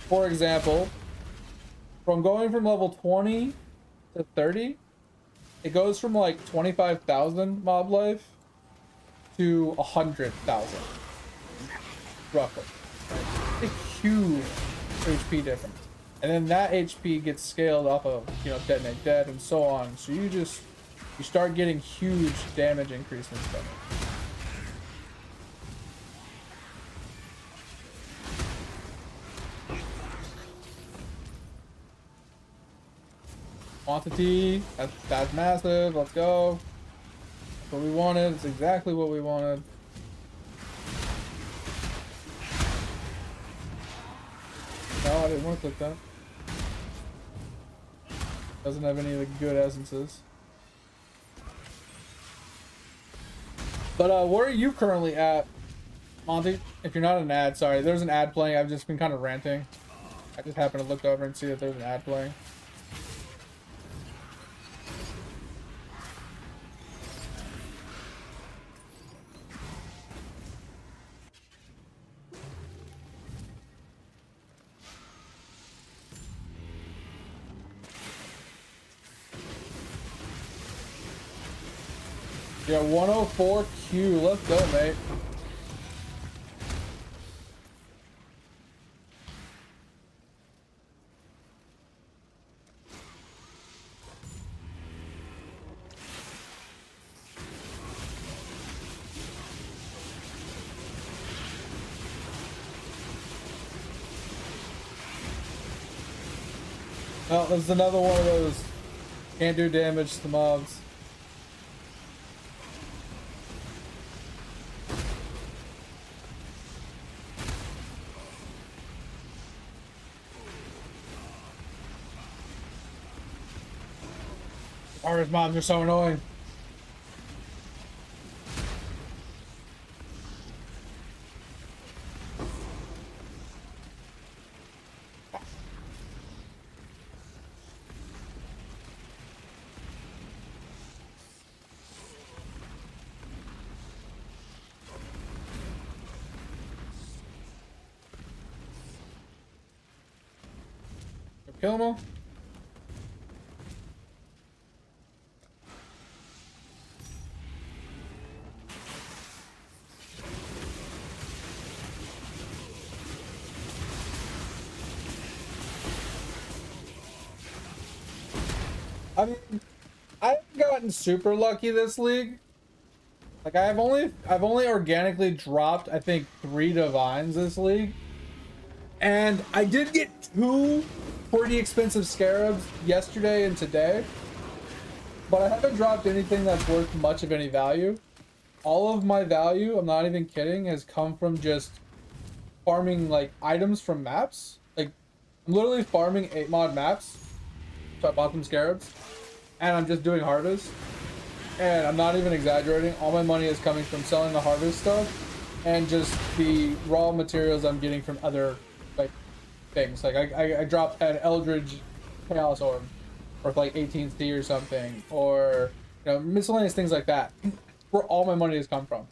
For example, from going from level 20 to 30, it goes from like 25,000 mob life to 100,000, roughly. It's a huge HP difference. And then that HP gets scaled off of, you know, detonate dead and so on. So you start getting huge damage increases from it. Quantity, that's massive. Let's go. That's what we wanted. It's exactly what we wanted. No, I didn't want to click that. Doesn't have any of the good essences. But where are you currently at, Monty? If you're not an ad, sorry. There's an ad playing. I've just been kind of ranting. I just happened to look over and see that there's an ad playing. Yeah, 104Q. Let's go, mate. Oh, this is another one of those can't do damage to mobs. Harvest mobs are so annoying. Kill them all. I mean, I haven't gotten super lucky this league. Like I've only organically dropped, I think, 3 divines this league. And I did get 2 pretty expensive scarabs yesterday and today. But I haven't dropped anything that's worth much of any value. All of my value, I'm not even kidding, has come from just farming like items from maps. Like I'm literally farming 8 mod maps. So I bought them scarabs, and I'm just doing harvest, and I'm not even exaggerating. All my money is coming from selling the harvest stuff and just the raw materials I'm getting from other like things. Like I dropped an Eldritch Chaos Orb worth like 18C or something, or you know, miscellaneous things like that. Where all my money has come from.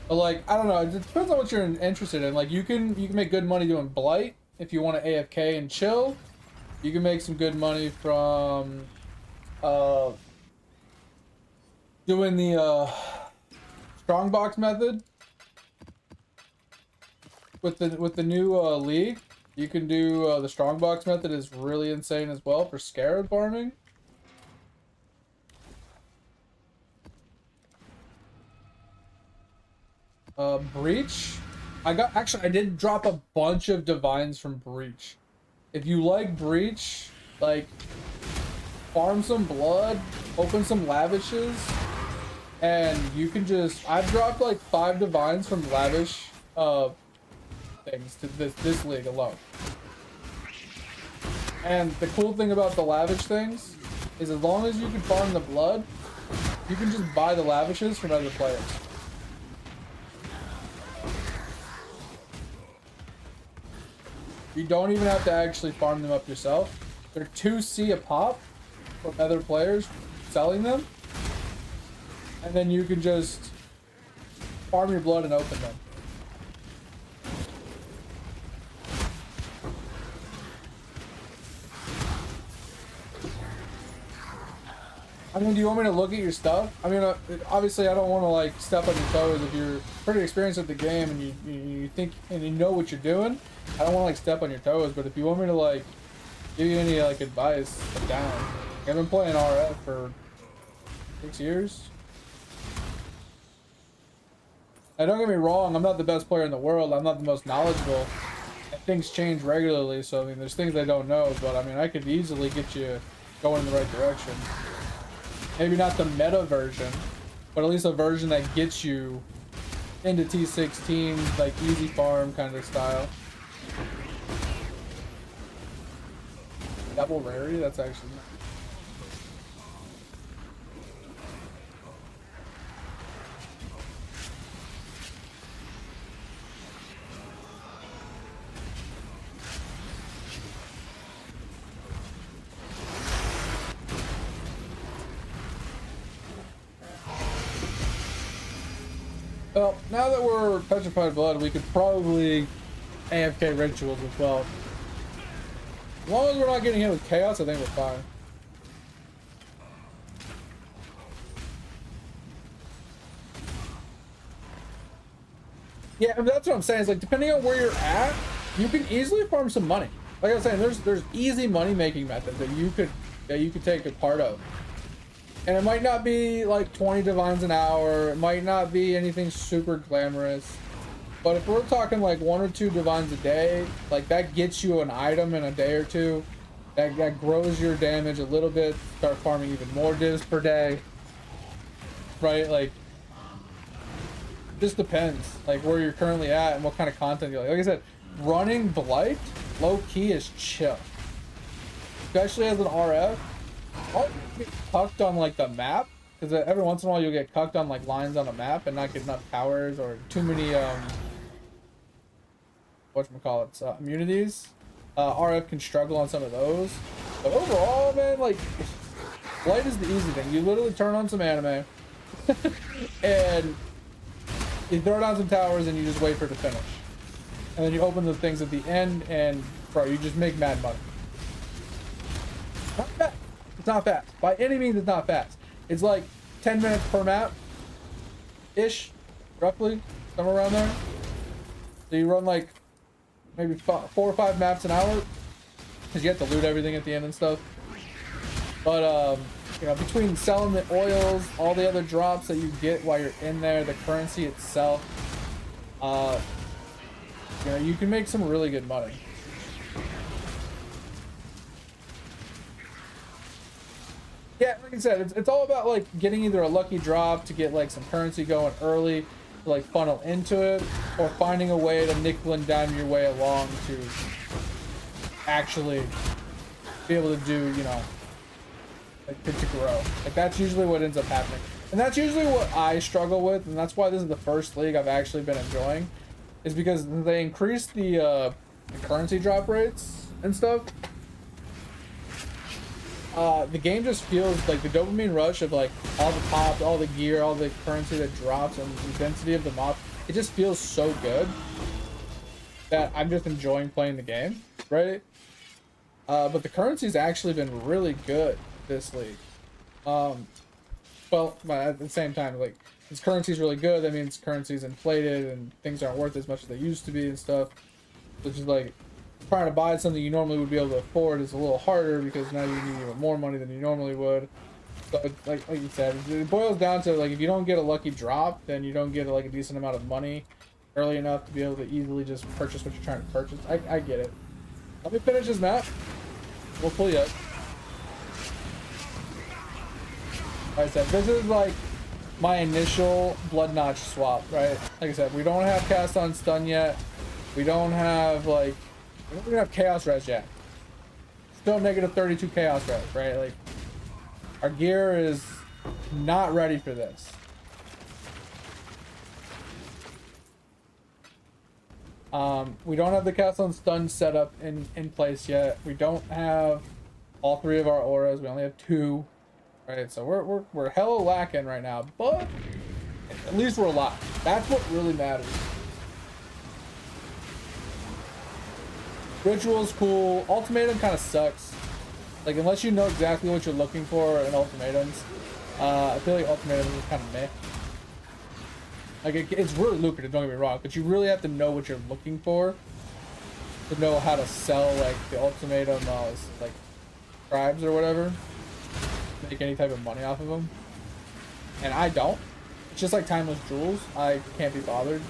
But like, I don't know, it depends on what you're interested in. Like you can make good money doing Blight if you want to AFK and chill. You can make some good money from doing the strongbox method with the new league. You can do the strongbox method is really insane as well for scarab farming. Breach. I did drop a bunch of divines from Breach. If you like Breach, like farm some blood, open some lavishes, and you can just I've dropped like 5 divines from lavish things to this league alone. And the cool thing about the lavish things is as long as you can farm the blood, you can just buy the lavishes from other players. You don't even have to actually farm them up yourself. They're 2C a pop from other players selling them. And then you can just farm your blood and open them. I mean, do you want me to look at your stuff? I mean, obviously I don't want to like step on your toes. If you're pretty experienced at the game and you think and you know what you're doing, I don't want to like step on your toes. But if you want me to like give you any like advice, I'm down. I've been playing RF for 6 years. Now don't get me wrong, I'm not the best player in the world. I'm not the most knowledgeable. And things change regularly, so I mean, there's things I don't know. But I mean, I could easily get you going in the right direction. Maybe not the meta version, but at least a version that gets you into T16, like easy farm kind of style. Double rarity? That's actually nice. Well, now that we're petrified blood, we could probably AFK rituals as well. As long as we're not getting hit with chaos, I think we're fine. Yeah, that's what I'm saying. It's like depending on where you're at, you can easily farm some money. Like I was saying, there's easy money making methods that you could take a part of. And it might not be like 20 divines an hour. It might not be anything super glamorous. But if we're talking like 1 or 2 divines a day, like that gets you an item in a day or two. That grows your damage a little bit. Start farming even more divs per day. Right? Like, just depends. Like where you're currently at and what kind of content you like. Like I said, running Blight, low key is chill. Especially as an RF. I'll get cucked on like the map, because every once in a while you'll get cucked on like lines on a map and not get enough powers or too many whatchamacallits, immunities. RF can struggle on some of those, but overall, man, like Blight is the easy thing. You literally turn on some anime and you throw down some towers and you just wait for it to finish, and then you open the things at the end and bro, you just make mad money. Not fast. It's not fast. By any means, it's not fast. It's like 10 minutes per map ish, roughly, somewhere around there. So you run like maybe 4 or 5 maps an hour, because you have to loot everything at the end and stuff. But you know, between selling the oils, all the other drops that you get while you're in there, the currency itself, you know, you can make some really good money. Yeah, like I said, it's all about like getting either a lucky drop to get like some currency going early, to like funnel into it, or finding a way to nickel and dime your way along to actually be able to do, you know, like to grow. Like that's usually what ends up happening, and that's usually what I struggle with, and that's why this is the first league I've actually been enjoying, is because they increased the currency drop rates and stuff. The game just feels like the dopamine rush of like all the pops, all the gear, all the currency that drops, and the intensity of the mob. It just feels so good that I'm just enjoying playing the game, right? But the currency's actually been really good this league. But Well, but at the same time, like, this currency's really good. That means currency's inflated and things aren't worth as much as they used to be and stuff. Which is like, trying to buy something you normally would be able to afford is a little harder because now you need even more money than you normally would. So, like you said, it boils down to, like, if you don't get a lucky drop, then you don't get, like, a decent amount of money early enough to be able to easily just purchase what you're trying to purchase. I get it. Let me finish this map. We'll pull you up. Like I said, this is like my initial Blood Notch swap, right? Like I said, we don't have cast on stun yet. We don't have, like, we don't even have chaos res yet. Still negative 32 chaos res, right? Like, our gear is not ready for this. We don't have the cast on stun set up in place yet. We don't have all 3 of our auras. We only have 2. Right, so we're hella lacking right now, but at least we're alive. That's what really matters. Ritual's cool. Ultimatum kind of sucks. Like, unless you know exactly what you're looking for in ultimatums, I feel like ultimatum is kind of meh. Like, it's really lucrative, don't get me wrong, but you really have to know what you're looking for to know how to sell, like, the ultimatum, like, tribes or whatever. Make any type of money off of them. And I don't. It's just like timeless jewels. I can't be bothered.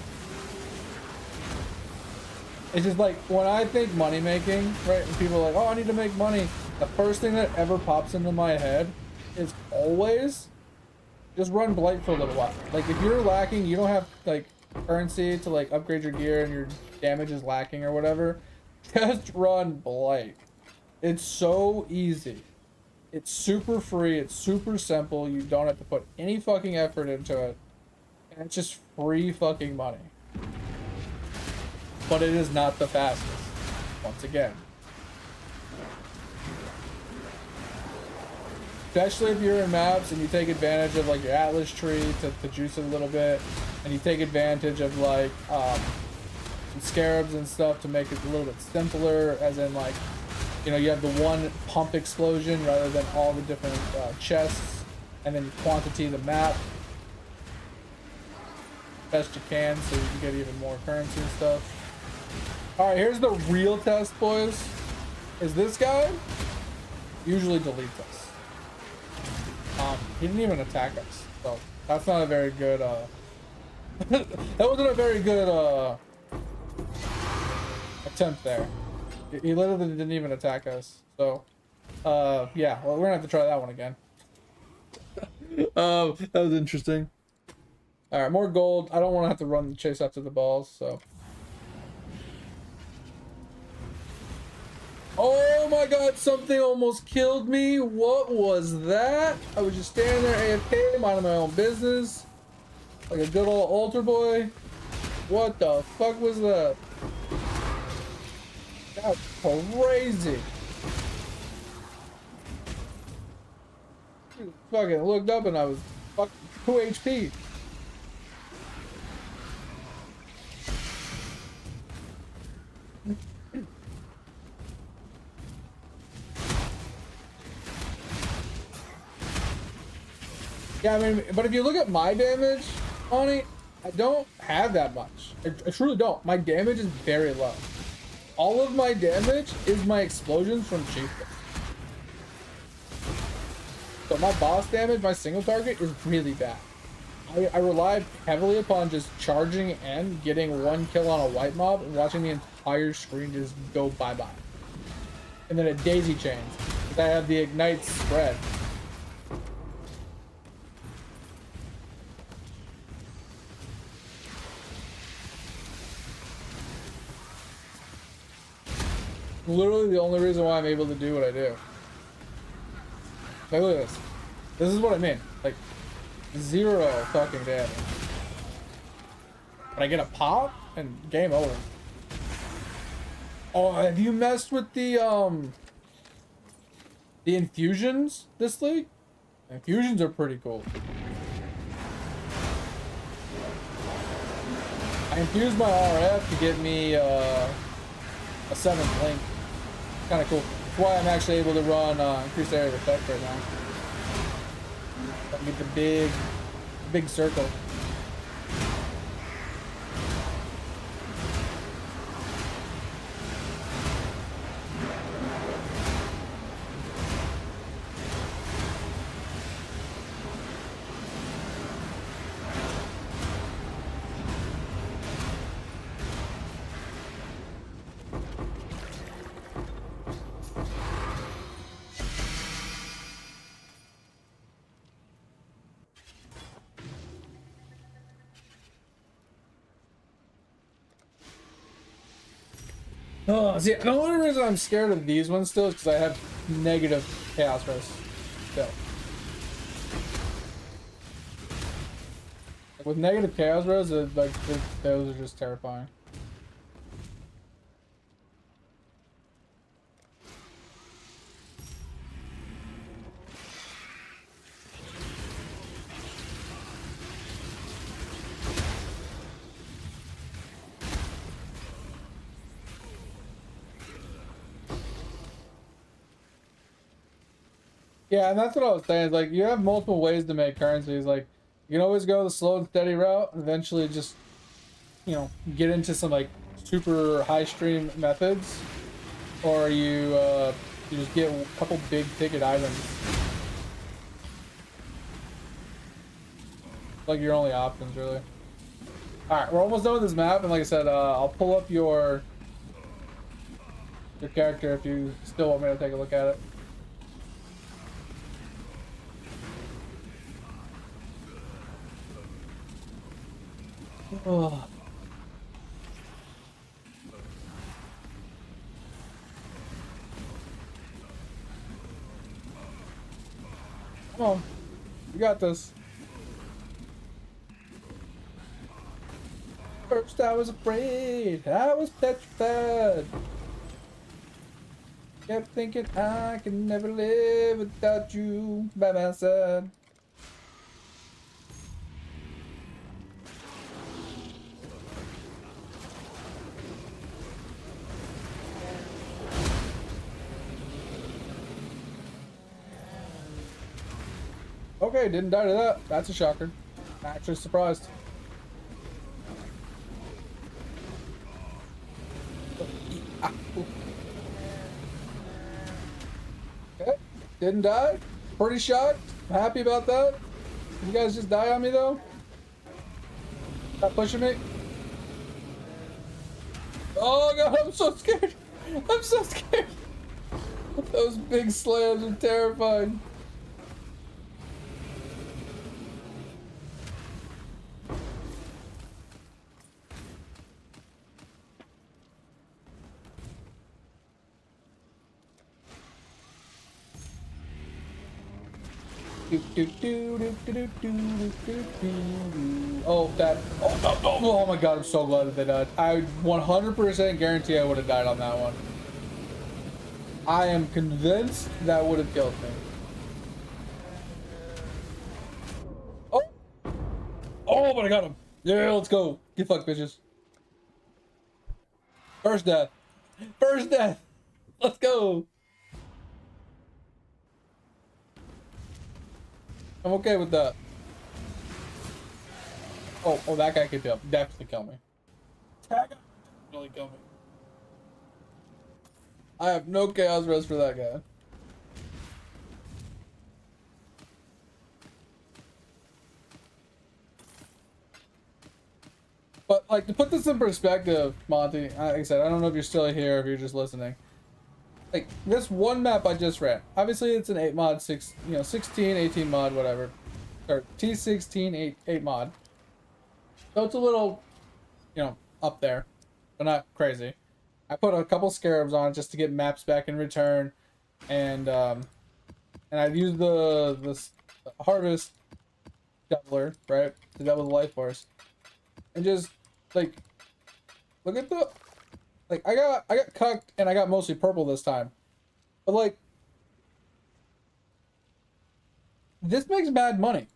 It's just like, when I think money making, right, and people are like, oh, I need to make money, the first thing that ever pops into my head is always just run Blight for a little while. Like, if you're lacking, you don't have, like, currency to, like, upgrade your gear and your damage is lacking or whatever, just run Blight. It's so easy. It's super free, it's super simple, you don't have to put any fucking effort into it, and it's just free fucking money. But it is not the fastest, once again. Especially if you're in maps and you take advantage of, like, your Atlas tree to juice it a little bit, and you take advantage of, like, scarabs and stuff to make it a little bit simpler, as in, like, you know, you have the one pump explosion rather than all the different chests, and then quantity the map best you can so you can get even more currency and stuff. Alright, here's the real test, boys. Is this guy usually deletes us. He didn't even attack us, so that's not a very good, that wasn't a very good, attempt there. He literally didn't even attack us, so, yeah, well, we're gonna have to try that one again. That was interesting. Alright, more gold. I don't want to have to run the chase after the balls, so. Oh my god, something almost killed me. What was that? I was just standing there AFK, minding my own business. Like a good old altar boy. What the fuck was that? That's crazy. Fucking looked up and I was fucking 2 HP. Yeah, I mean, but if you look at my damage on it, I don't have that much. I truly don't. My damage is very low. All of my damage is my explosions from Chieftain. So my boss damage, my single target, is really bad. I rely heavily upon just charging and getting 1 kill on a white mob and watching the entire screen just go bye-bye. And then it daisy chains, because I have the ignite spread. Literally the only reason why I'm able to do what I do. Like, look at this. This is what I mean. Like, 0 fucking damage. But I get a pop and game over. Oh, have you messed with the infusions this league? Infusions are pretty cool. I infused my RF to get me a 7th link. Kind of cool. That's why I'm actually able to run increased area of effect right now. Get the big circle. Oh, see, the only reason I'm scared of these ones still is because I have negative chaos rest still. Like, with negative chaos rest, those are just terrifying. Yeah, and that's what I was saying. Like, you have multiple ways to make currencies. Like, you can always go the slow and steady route, and eventually just, you know, get into some like super high stream methods, or you just get a couple big ticket items. Like your only options, really. All right, we're almost done with this map, and like I said, I'll pull up your character if you still want me to take a look at it. Oh. Come on, you got this. First I was afraid, I was petrified. Kept thinking I could never live without you by my side. Okay, didn't die to that. That's a shocker. I'm actually surprised. Okay, didn't die. Pretty shocked. I'm happy about that. You guys just die on me though. Stop pushing me. Oh god, I'm so scared. I'm so scared. Those big slams are terrifying. Oh, that. Oh, no, no. Oh my god, I'm so glad that they died. I 100% guarantee I would have died on that one. I am convinced that would have killed me. Oh! Oh, but I got him. Yeah, let's go. Get fucked, bitches. First death. First death. Let's go. I'm okay with that. Oh, that guy could definitely kill me. That guy could definitely kill me. I have no chaos rest for that guy. But like, to put this in perspective, Monty, like I said, I don't know if you're still here, if you're just listening. Like, this one map I just ran. Obviously, it's an 8 mod, 16, 18 mod, whatever. Or T16, 8 mod. So it's a little, up there, but not crazy. I put a couple scarabs on it just to get maps back in return, and I used the harvest doubler, right, to double the life force, and just like look at the I got cucked and I got mostly purple this time, but like this makes bad money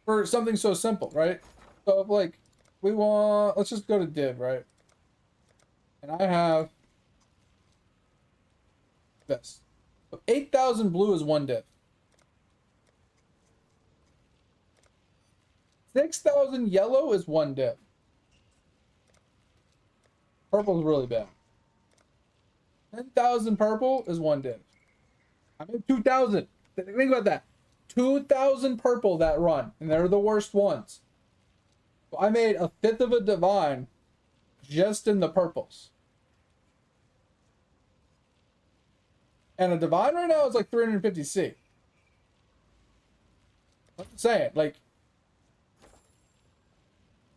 for something so simple, right? So if, like, let's just go to div, right? And I have this. 8,000 blue is 1 div. 6,000 yellow is 1 div. Purple's really bad. 10,000 purple is 1 div. I made 2,000. Think about that. 2,000 purple that run, and they're the worst ones. So I made a fifth of a divine just in the purples. And a divine right now is like 350C. I'm saying, like,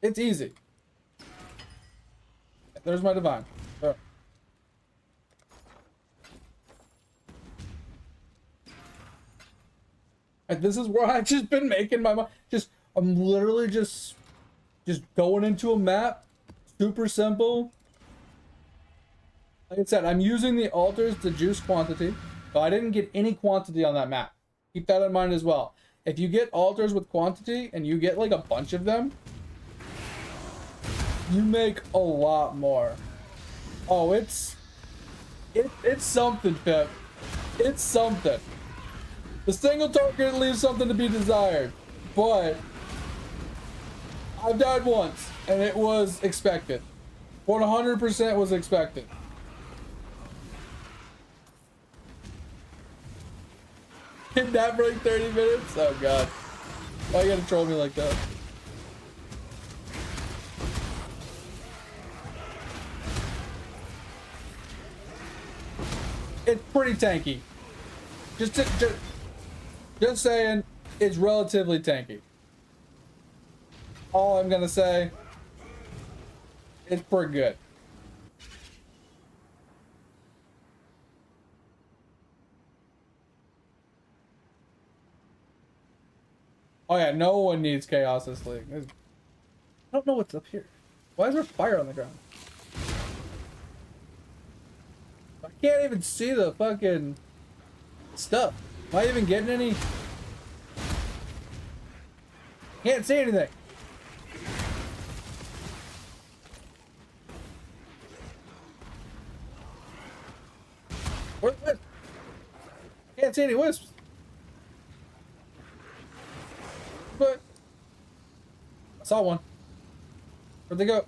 it's easy. There's my divine. Oh. And this is where I've just been making my mind. I'm literally just going into a map. Super simple. Like I said, I'm using the altars to juice quantity. So I didn't get any quantity on that map. Keep that in mind as well. If you get altars with quantity and you get like a bunch of them, you make a lot more. Oh, it's something, Pip. It's something. The single target leaves something to be desired, but I've died once, and it was expected. 100% was expected. Kidnap for like 30 minutes? Oh god. Why you gotta troll me like that? It's pretty tanky. Just saying, it's relatively tanky. All I'm gonna say, it's pretty good. Oh yeah, no one needs chaos this league. I don't know what's up here. Why is there fire on the ground? I can't even see the fucking stuff. Am I even getting any? Can't see anything. Where's the wisp? Can't see any wisps. But I saw one. Where'd they go?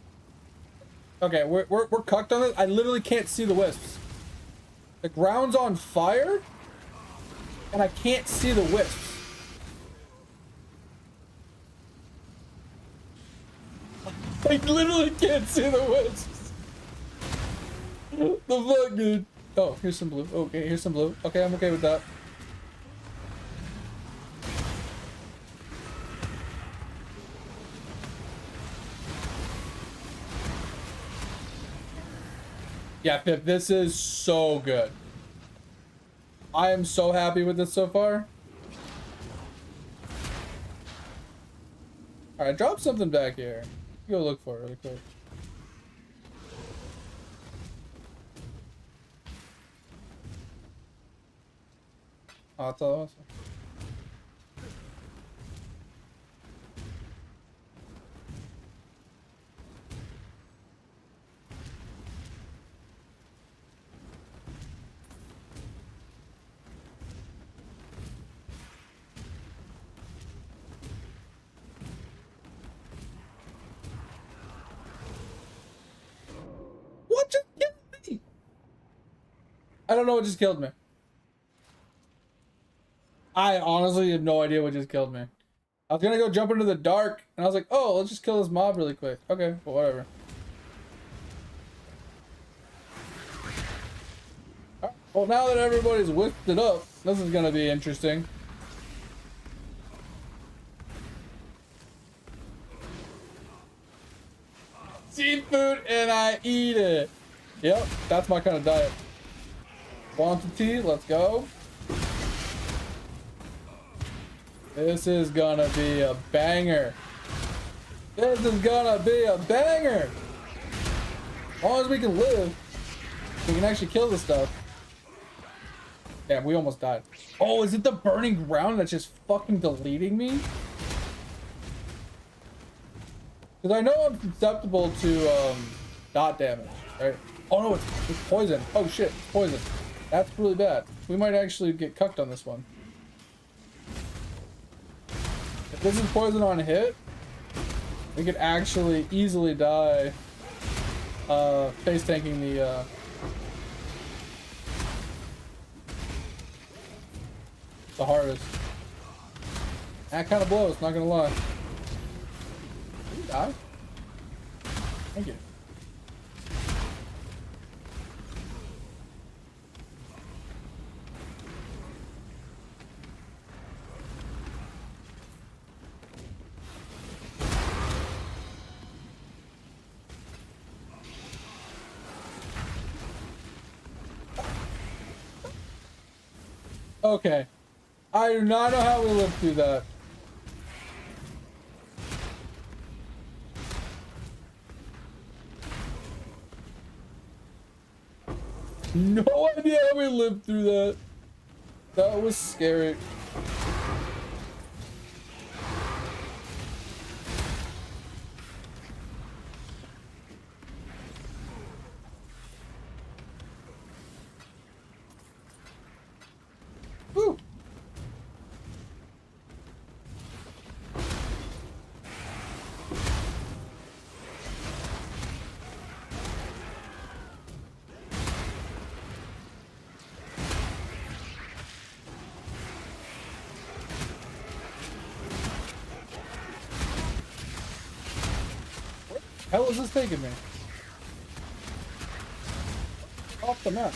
Okay, we're cucked on this. I literally can't see the wisps. The ground's on fire, and I can't see the wisps. I literally can't see the wisps. The fuck, dude? Oh, here's some blue. Okay, here's some blue. Okay, I'm okay with that. Yeah, Pip, this is so good. I am so happy with this so far. Alright, drop something back here. Go look for it really quick. Oh, that's all awesome. What just killed me? I don't know what just killed me. I honestly have no idea what just killed me. I was gonna go jump into the dark, and I was like, oh, let's just kill this mob really quick. Okay, well, whatever. Alright, well, now that everybody's whipped it up, this is gonna be interesting. Seafood, and I eat it. Yep, that's my kind of diet. Quantity, let's go. This is gonna be a banger. This is gonna be a banger. As long as we can live, we can actually kill this stuff. Damn, we almost died. Oh, is it the burning ground that's just fucking deleting me? Because I know I'm susceptible to dot damage, right? Oh no, it's poison. Oh shit, it's poison. That's really bad. We might actually get cucked on this one. If this is poison on hit, we could actually easily die face tanking the harvest. That kind of blows, not gonna lie. Did you die? Thank you. Okay. I do not know how we lived through that. No idea how we lived through that. That was scary. Woo. Hell is this taking me? Off the map.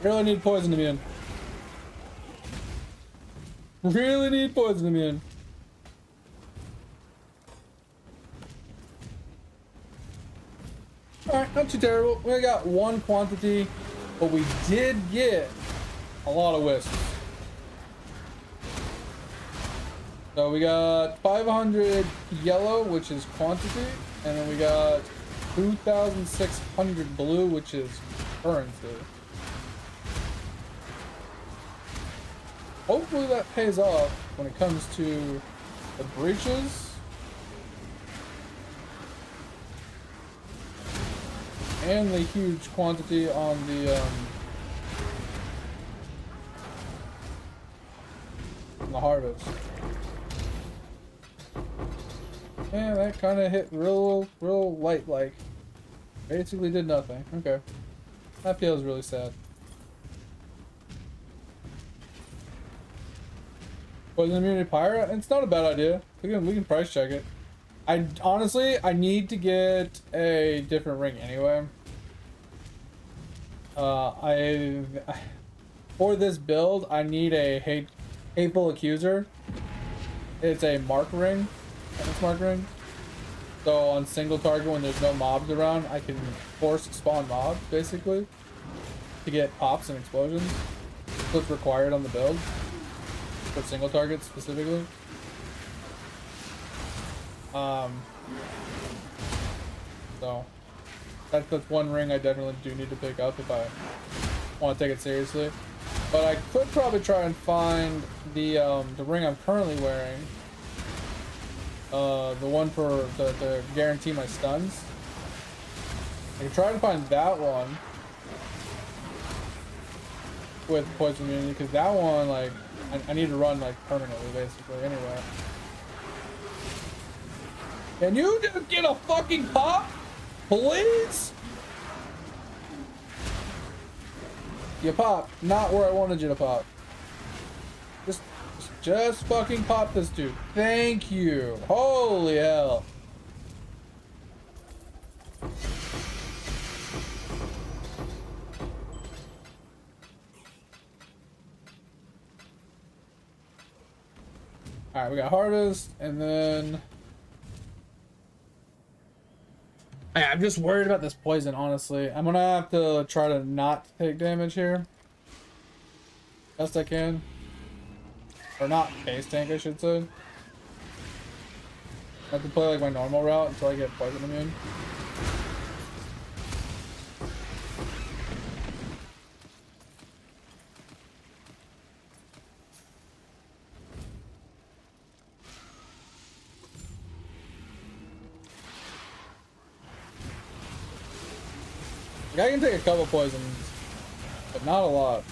Really need poison immune. Really need poison immune. Alright, not too terrible. We got one quantity, but we did get a lot of wisps. So we got 500 yellow, which is quantity, and then we got 2,600 blue, which is currency. Hopefully that pays off when it comes to the breaches. And the huge quantity on the harvest. Yeah, that kind of hit real light, like. Basically did nothing. Okay. That feels really sad. Poison immunity pirate? It's not a bad idea. We can price check it. I honestly need to get a different ring anyway. For this build I need a hateful accuser. It's a mark ring. It's mark ring. So on single target when there's no mobs around, I can force spawn mobs basically to get pops and explosions. So it's required on the build. For single targets specifically. So that's one ring I definitely do need to pick up if I want to take it seriously. But I could probably try and find the ring I'm currently wearing. The one for to guarantee my stuns. I can try and find that one with poison immunity, because that one, like, I need to run like permanently basically anyway. Can you just get a fucking pop? Please? You pop, not where I wanted you to pop. Just fucking pop this dude. Thank you. Holy hell. Alright, we got harvest, and then I'm just worried about this poison, honestly. I'm gonna have to try to not take damage here. Best I can. Or not base tank, I should say. I have to play like my normal route until I get poison immune. Like, I can take a couple poisons, but not a lot.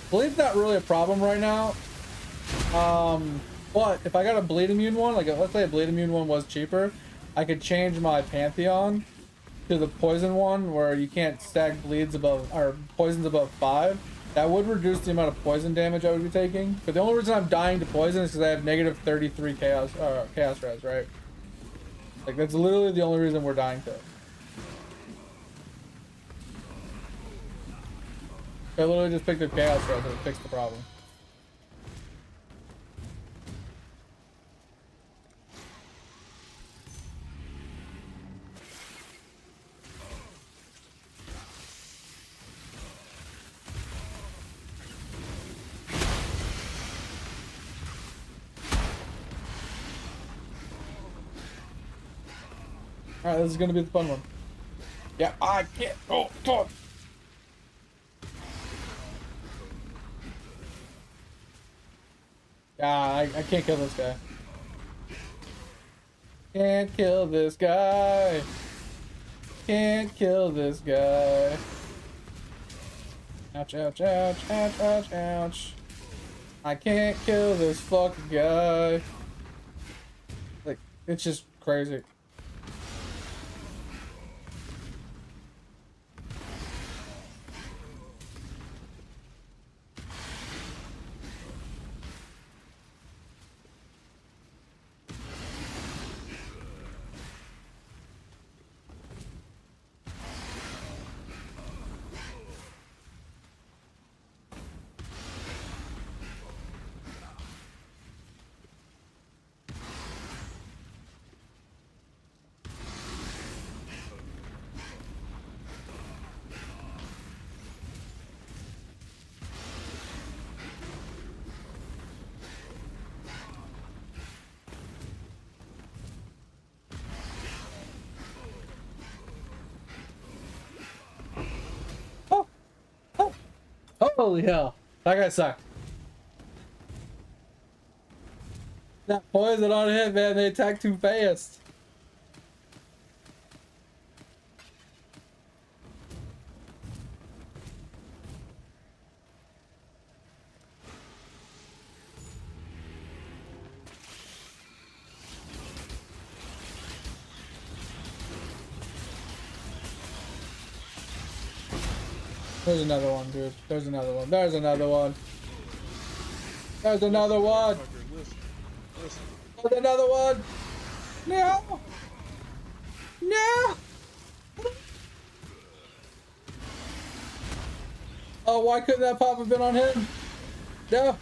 Bleed's not really a problem right now. But if I got a bleed immune one, like let's say a bleed immune one was cheaper, I could change my Pantheon to the poison one where you can't stack bleeds above or poisons above 5. That would reduce the amount of poison damage I would be taking. But the only reason I'm dying to poison is because I have negative 33 chaos res, right? Like that's literally the only reason we're dying to it. I literally just picked up chaos res and it fixed the problem. Alright, this is gonna be the fun one. Yeah, I can't. Oh, fuck. Yeah, I can't kill this guy. Can't kill this guy. Can't kill this guy. Ouch, ouch, ouch, ouch, ouch, ouch. I can't kill this fucking guy. Like, it's just crazy. Holy hell. That guy sucked. That poison on him, man. They attack too fast. There's another one, dude. There's another one. There's another one. There's another one. There's another one. No. No. Oh, why couldn't that pop have been on him? No.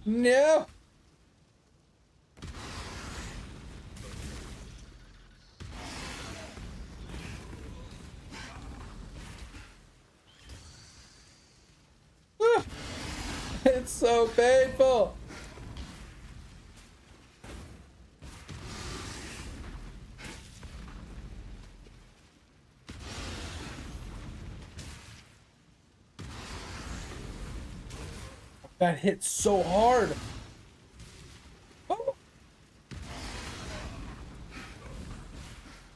No. It's so painful. That hit so hard. Oh.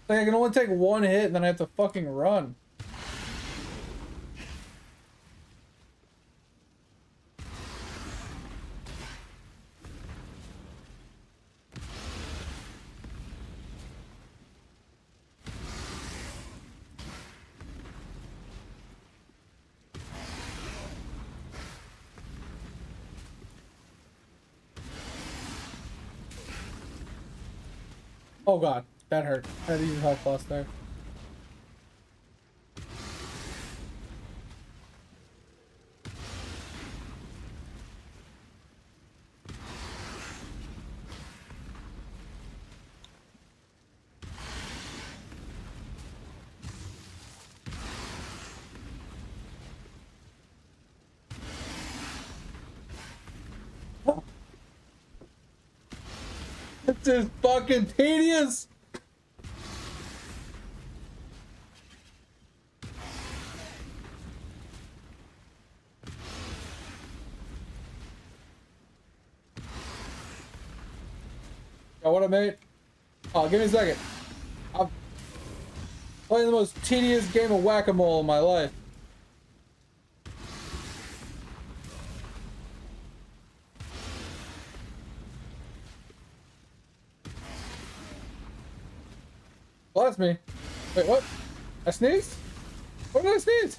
Like I can only take one hit and then I have to fucking run. Oh god, that hurt. I had to use health plus there. This is fucking tedious. Yo, what up, mate? Oh, give me a second. I'm playing the most tedious game of whack-a-mole in my life. Well, that's me. Wait, what? I sneezed? What did I sneeze?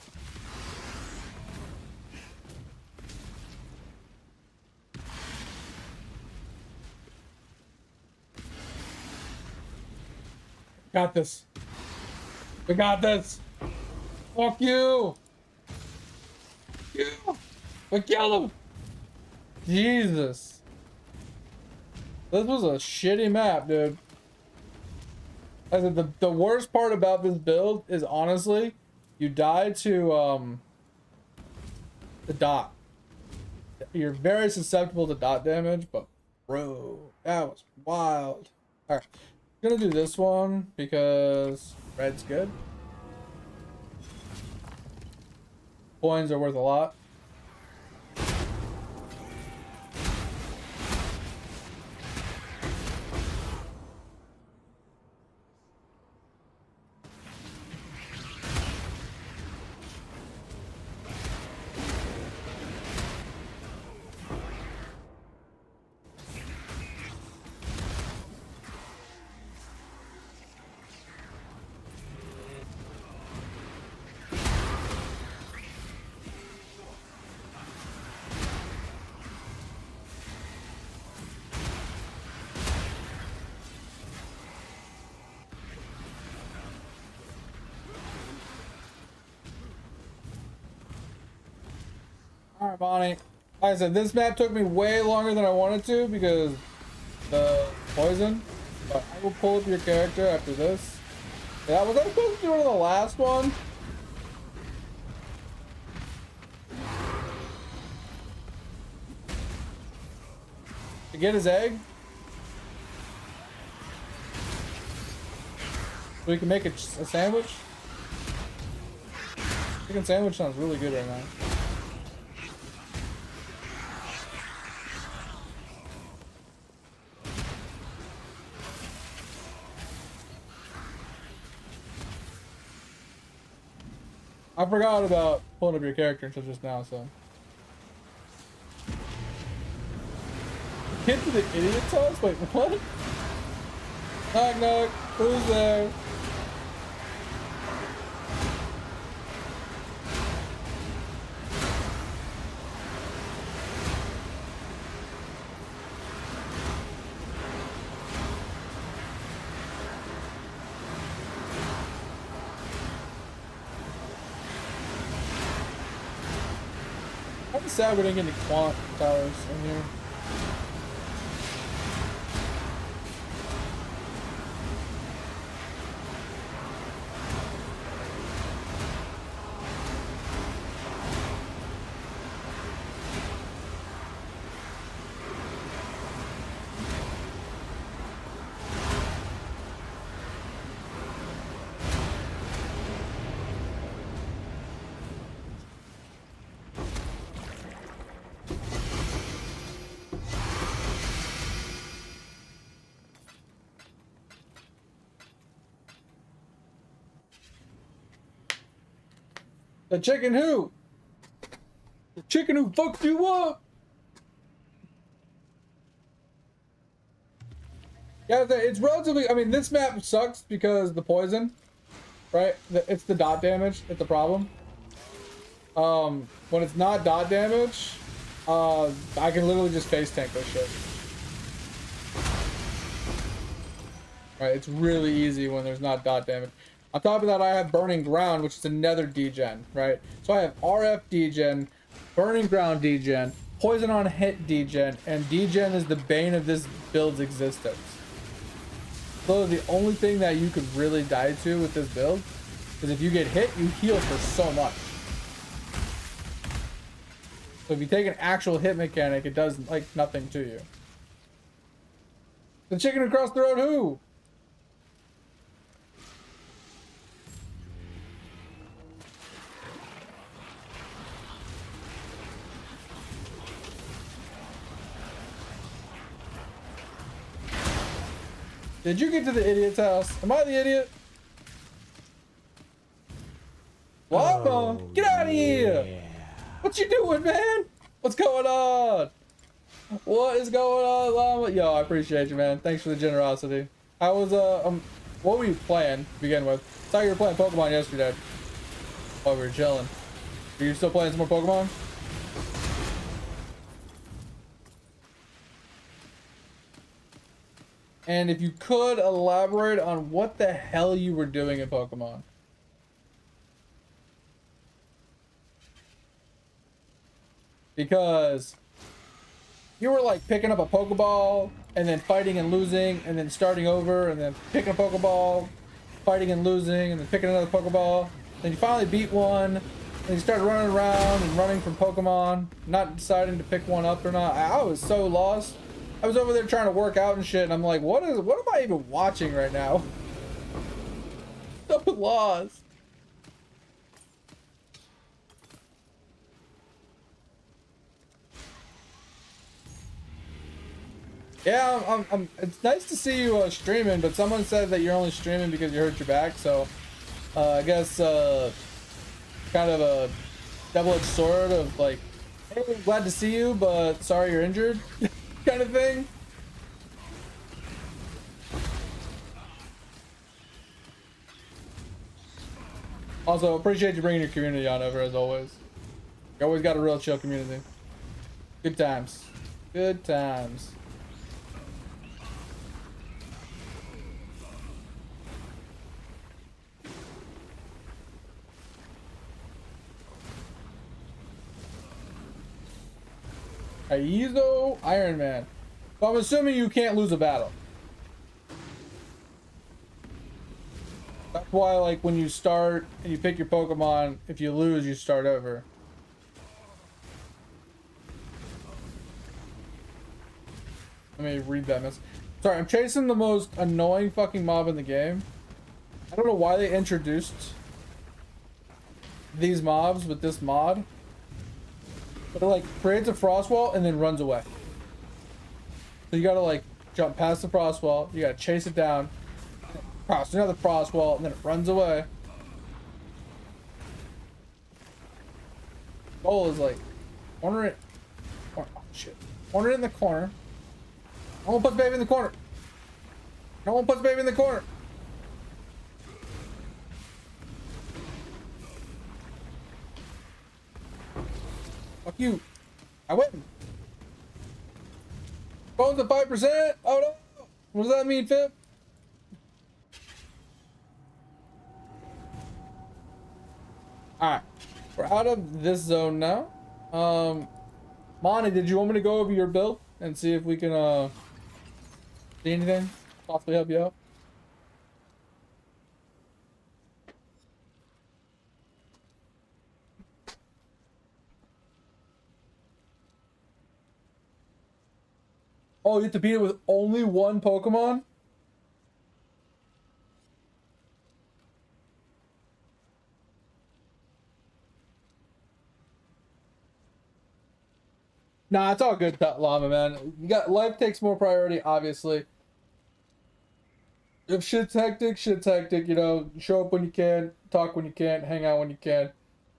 Got this. We got this. Fuck you. You. We killed him. Jesus. This was a shitty map, dude. I said the worst part about this build is honestly, you die to the dot. You're very susceptible to dot damage, but bro, that was wild. Alright. Gonna do this one because red's good. Coins are worth a lot. Alright, Bonnie. Like I said, this map took me way longer than I wanted to because the poison. But I will pull up your character after this. Yeah, was I supposed to do one of the last one? To get his egg? So we can make a sandwich? Chicken sandwich sounds really good right now. I forgot about pulling up your character until just now, so. Get to the idiot's house? Wait, what? Knock knock, who's there? I'm sad we didn't get any quant towers in here. The chicken who? The chicken who fucked you up? Yeah, it's relatively, I mean, this map sucks because the poison, right? It's the dot damage, it's the problem. When it's not dot damage, I can literally just face tank this shit. Right? It's really easy when there's not dot damage. On top of that, I have Burning Ground, which is another degen, right? So I have RF degen, Burning Ground degen, Poison on hit degen, and degen is the bane of this build's existence. So the only thing that you could really die to with this build is if you get hit, you heal for so much. So if you take an actual hit mechanic, it does like nothing to you. The chicken across the road, who? Did you get to the idiot's house? Am I the idiot? What? Oh, get out of here! Yeah. What you doing, man? What's going on? What is going on, Llama? Yo, I appreciate you, man. Thanks for the generosity. I was what were you playing to begin with? I saw you were playing Pokemon yesterday. While we were chilling. Are you still playing some more Pokemon? And if you could elaborate on what the hell you were doing in Pokemon. Because you were like picking up a Pokeball and then fighting and losing and then starting over and then picking a Pokeball, fighting and losing and then picking another Pokeball. Then you finally beat one and you started running around and running from Pokemon, not deciding to pick one up or not. I was so lost. I was over there trying to work out and shit, and I'm like, what am I even watching right now? So lost. Yeah, it's nice to see you streaming, but someone said that you're only streaming because you hurt your back, so I guess kind of a double-edged sword of like, hey, glad to see you, but sorry you're injured. Kind of thing. Also, appreciate you bringing your community on over as always. You always got a real chill community. Good times. Good times. Aizo Iron Man. So I'm assuming you can't lose a battle. That's why, like, when you start and you pick your Pokemon, if you lose, you start over. Let me read that message. Sorry, I'm chasing the most annoying fucking mob in the game. I don't know why they introduced these mobs with this mod. But it like creates a frost wall and then runs away. So you gotta like jump past the frost wall, you gotta chase it down, cross another frost wall, and then it runs away. Goal is like corner it. Oh shit. Corner it in the corner. No one puts baby in the corner. No one puts baby in the corner. Fuck you. I win. Phone's at 5%. Oh no. What does that mean, Fib? Alright. We're out of this zone now. Monty, did you want me to go over your build and see if we can see anything? Possibly help you out? Oh, you have to beat it with only one Pokemon? Nah, it's all good, Llama, man. You got life takes more priority, obviously. If shit's hectic, you know, show up when you can, talk when you can, hang out when you can.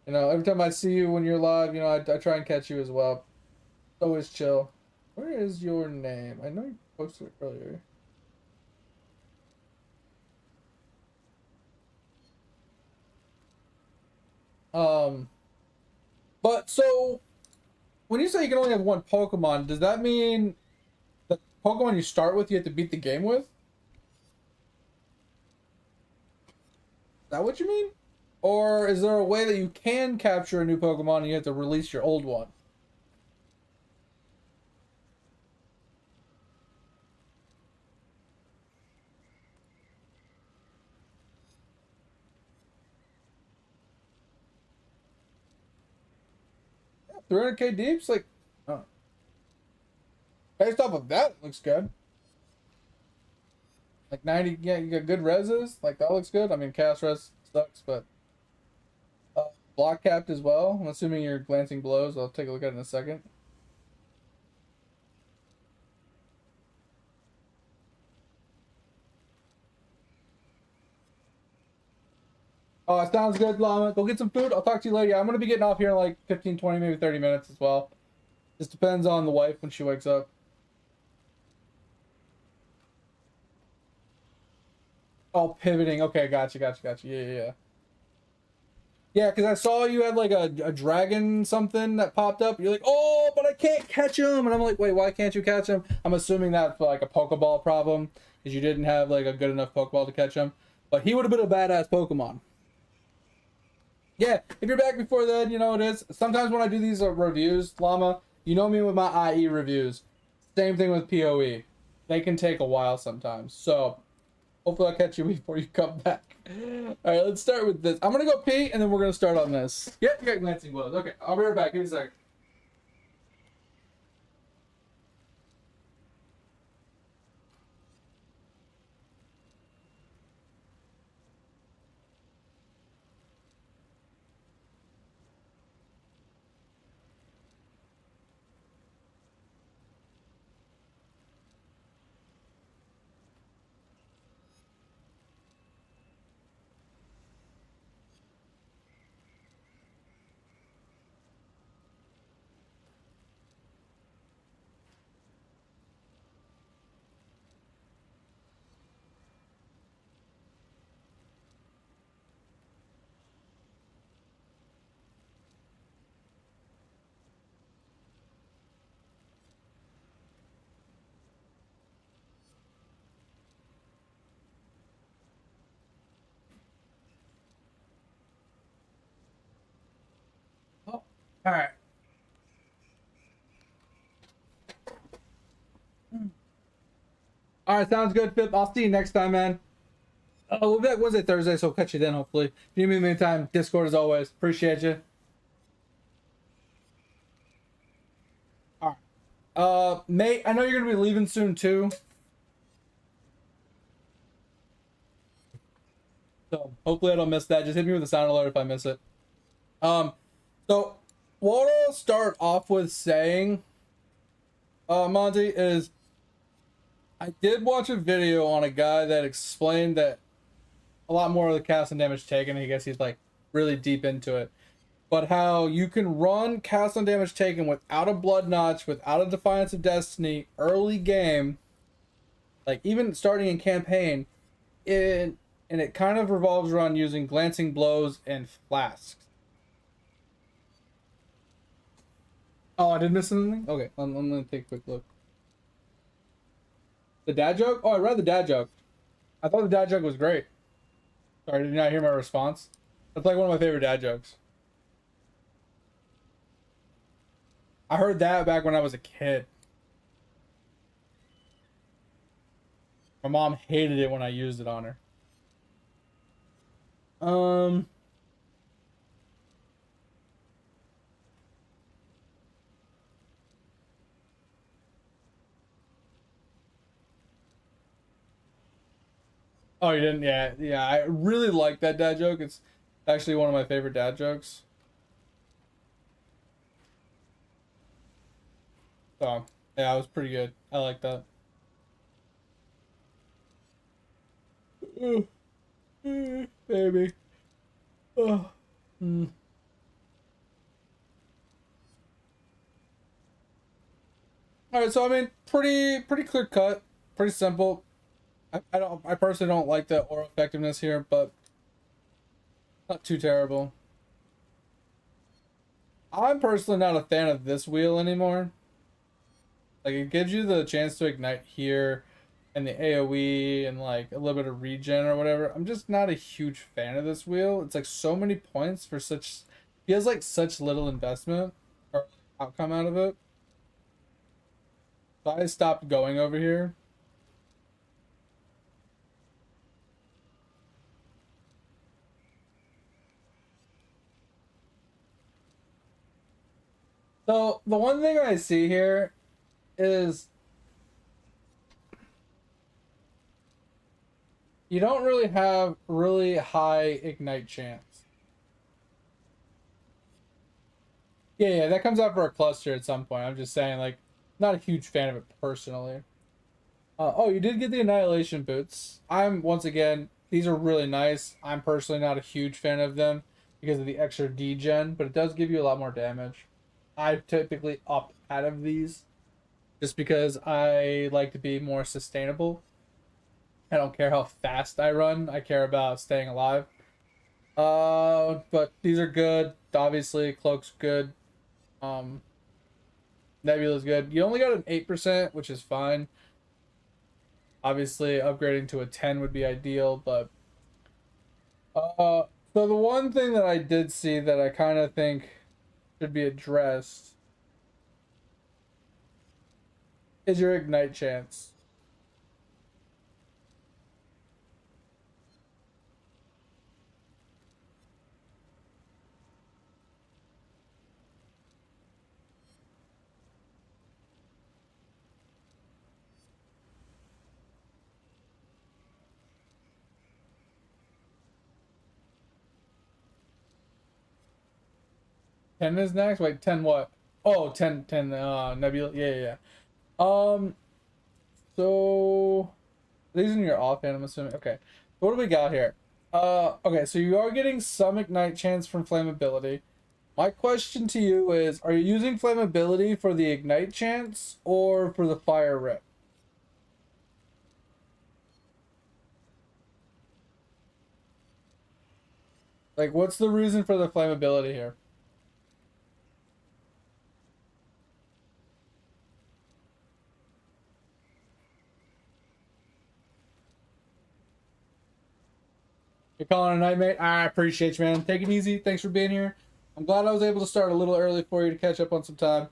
You know, every time I see you when you're live, you know, I try and catch you as well. Always chill. Where is your name? I know you posted it earlier. But so when you say you can only have one Pokemon, does that mean the Pokemon you start with you have to beat the game with? that what you mean? Or is there a way that you can capture a new Pokemon and you have to release your old one? Yeah, 300k deeps? Like, based off of that, it looks good. Like 90, yeah, you got good reses. Like, that looks good. I mean, cast res sucks, but block capped as well. I'm assuming you're glancing blows. I'll take a look at it in a second. Oh, it sounds good, Llama. Go get some food. I'll talk to you later. Yeah, I'm going to be getting off here in like 15, 20, maybe 30 minutes as well. Just depends on the wife when she wakes up. Oh, pivoting. Okay, gotcha. Yeah. Yeah, because I saw you had like a dragon something that popped up. You're like, oh, but I can't catch him. And I'm like, wait, why can't you catch him? I'm assuming that's like a Pokeball problem because you didn't have like a good enough Pokeball to catch him. But he would have been a badass Pokemon. Yeah, if you're back before then, you know it is. Sometimes when I do these reviews, Llama, you know me with my IE reviews. Same thing with POE. They can take a while sometimes. So, hopefully I'll catch you before you come back. Alright, let's start with this. I'm going to go pee, and then we're going to start on this. Yep, you got glancing blows. Okay, I'll be right back. Give me a second. Oh, alright. Alright, sounds good, Pip. I'll see you next time, man. We'll be back Wednesday, Thursday, so I'll catch you then, hopefully. If you need me in the meantime, Discord as always. Appreciate you. Alright. Mate, I know you're gonna be leaving soon too. So hopefully I don't miss that. Just hit me with a sound alert if I miss it. So what I'll start off with saying, Monty, is I did watch a video on a guy that explained that a lot more of the cast and damage taken. I guess he's like really deep into it. But how you can run cast on damage taken without a blood notch, without a Defiance of Destiny, early game, like even starting in campaign, and it kind of revolves around using glancing blows and flasks. Oh, I didn't miss anything? Okay, I'm gonna take a quick look. The dad joke? Oh, I read the dad joke. I thought the dad joke was great. Sorry, did you not hear my response? That's like one of my favorite dad jokes. I heard that back when I was a kid. My mom hated it when I used it on her. Oh, you didn't? Yeah. I really like that dad joke. It's actually one of my favorite dad jokes. So, yeah, it was pretty good. I like that. Baby. Oh. All right, so I mean, pretty clear cut, pretty simple. I personally don't like the aura effectiveness here, but not too terrible. I'm personally not a fan of this wheel anymore. Like, it gives you the chance to ignite here, and the AoE and like a little bit of regen or whatever. I'm just not a huge fan of this wheel. It's like so many points for such, feels like such little investment or outcome out of it. So I stopped going over here. So the one thing I see here is you don't really have really high ignite chance. Yeah, that comes out for a cluster at some point. I'm just saying, like, not a huge fan of it personally. Oh, you did get the Annihilation boots. Once again, these are really nice. I'm personally not a huge fan of them because of the extra degen, but it does give you a lot more damage. I typically opt out of these just because I like to be more sustainable. I don't care how fast I run. I care about staying alive. But these are good. Obviously, Cloak's good. Nebula's good. You only got an 8%, which is fine. Obviously, upgrading to a 10 would be ideal, but so the one thing that I did see that I kind of think should be addressed is your ignite chance. Ten is next. Wait, 10 what? Oh, 10 Nebula. Yeah. So these are in your offhand, I'm assuming. Okay. So what do we got here? Okay, so you are getting some ignite chance from flammability. My question to you is, are you using flammability for the ignite chance or for the fire rip? Like, what's the reason for the flammability here? You're calling a night, mate? I appreciate you, man. Take it easy. Thanks for being here. I'm glad I was able to start a little early for you to catch up on some time.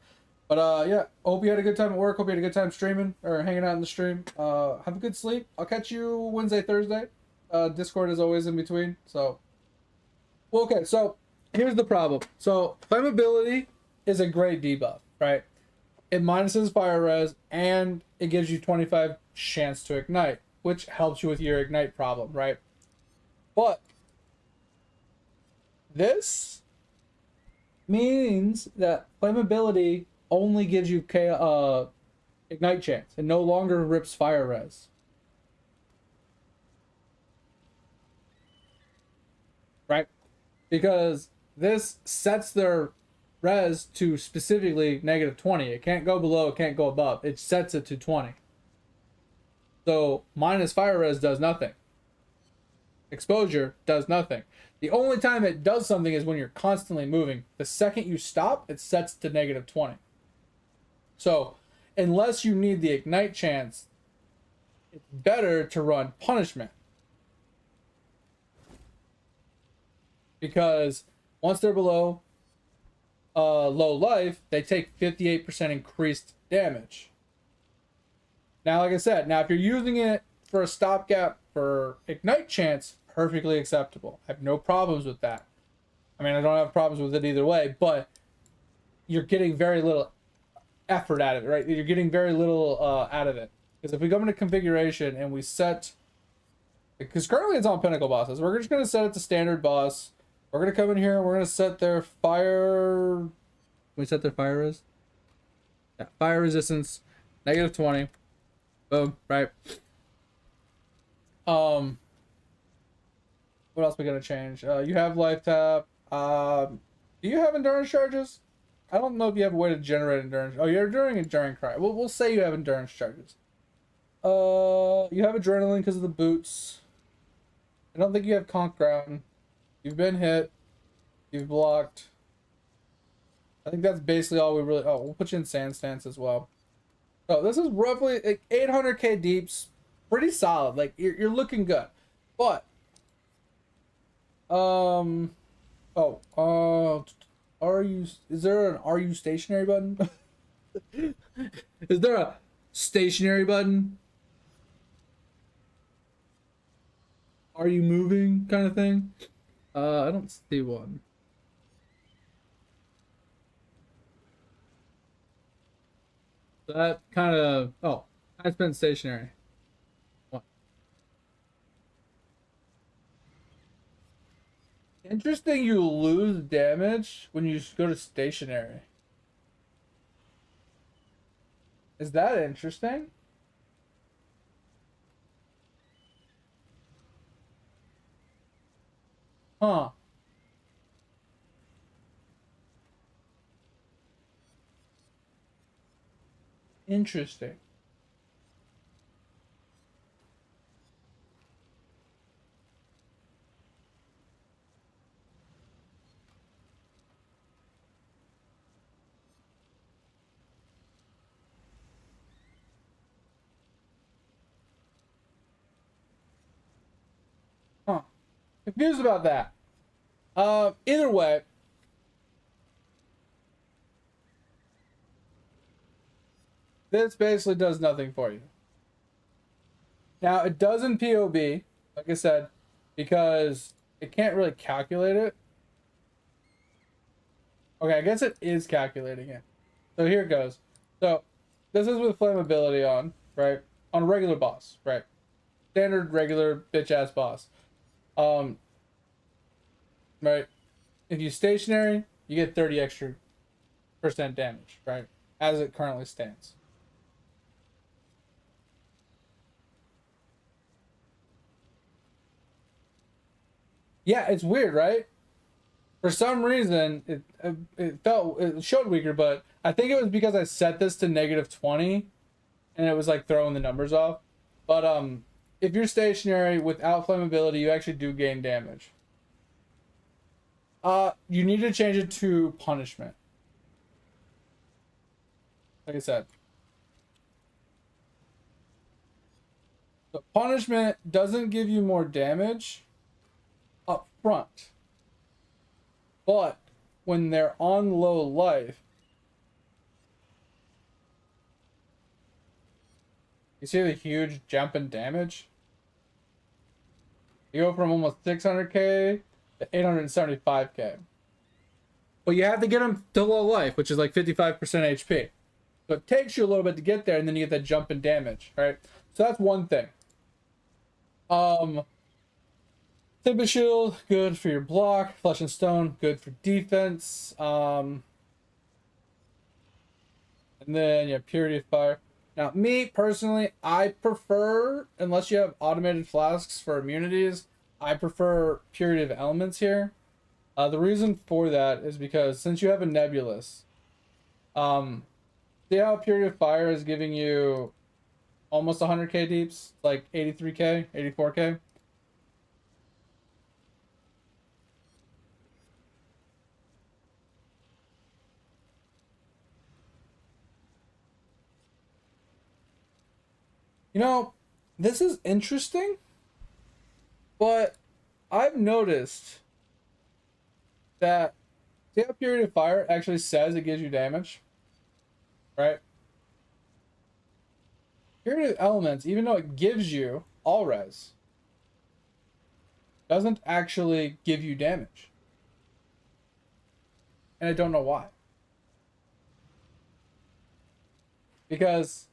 But yeah, hope you had a good time at work. Hope you had a good time streaming or hanging out in the stream. Have a good sleep. I'll catch you Wednesday, Thursday. Discord is always in between. So, well, okay. So here's the problem. So flammability is a great debuff, right? It minuses fire res and it gives you 25 chance to ignite, which helps you with your ignite problem, right? But this means that flammability only gives you ignite chance and no longer rips fire res. Right? Because this sets their res to specifically -20. It can't go below, it can't go above. It sets it to 20. So minus fire res does nothing. Exposure does nothing. The only time it does something is when you're constantly moving. The second you stop, it sets to -20. So, unless you need the ignite chance, it's better to run punishment. Because once they're below low life, they take 58% increased damage. Now, like I said, if you're using it for a stopgap for ignite chance, perfectly acceptable. I have no problems with that. I mean, I don't have problems with it either way, but you're getting very little effort out of it, right? You're getting very little out of it. Because if we go into configuration and we set, because currently it's on pinnacle bosses, we're just going to set it to standard boss. We're going to come in here and we're going to set their fire. We set their fire res? Yeah, fire resistance, -20. Boom, right? What else we gonna change? You have life tap. Do you have endurance charges? I don't know if you have a way to generate endurance. Oh, you're doing enduring cry. We'll say you have endurance charges. You have adrenaline because of the boots. I don't think you have conk ground. You've been hit. You've blocked. I think that's basically all we really. Oh, we'll put you in sand stance as well. So this is roughly like 800k deeps. pretty solid. Like you're looking good, but are you? Is there an are you stationary button? Is there a stationary button? Are you moving kind of thing? I don't see one. That kind of I've been stationary. What? Interesting. You lose damage when you go to stationary. Is that interesting? Huh. Interesting. Huh. Confused about that. Either way, this basically does nothing for you. Now, it does in POB, like I said, because it can't really calculate it. Okay, I guess it is calculating it. So here it goes. So this is with flammability on, right? On a regular boss, right? Standard, regular, bitch-ass boss. Right? If you stationary, you get 30 extra % damage, right? As it currently stands. Yeah, it's weird, right? For some reason, it showed weaker, but I think it was because I set this to -20, and it was like throwing the numbers off. But if you're stationary without flammability, you actually do gain damage. You need to change it to punishment. Like I said. The punishment doesn't give you more damage up front. But when they're on low life, you see the huge jump in damage? You go from almost 600k to 875k. But you have to get them to low life, which is like 55% HP. So it takes you a little bit to get there, and then you get that jump in damage, right? So that's one thing. Timber Shield, good for your block. Flesh and Stone, good for defense. And then Purity of Fire. Now, me personally, I prefer, unless you have automated flasks for immunities, I prefer Purity of Elements here. The reason for that is because since you have a Nebulous, see how Purity of Fire is giving you almost 100k deeps, like 83k, 84k? You know, this is interesting, but I've noticed that see how Purity of Fire actually says it gives you damage, right? Purity of Elements, even though it gives you all res, doesn't actually give you damage. And I don't know why. Because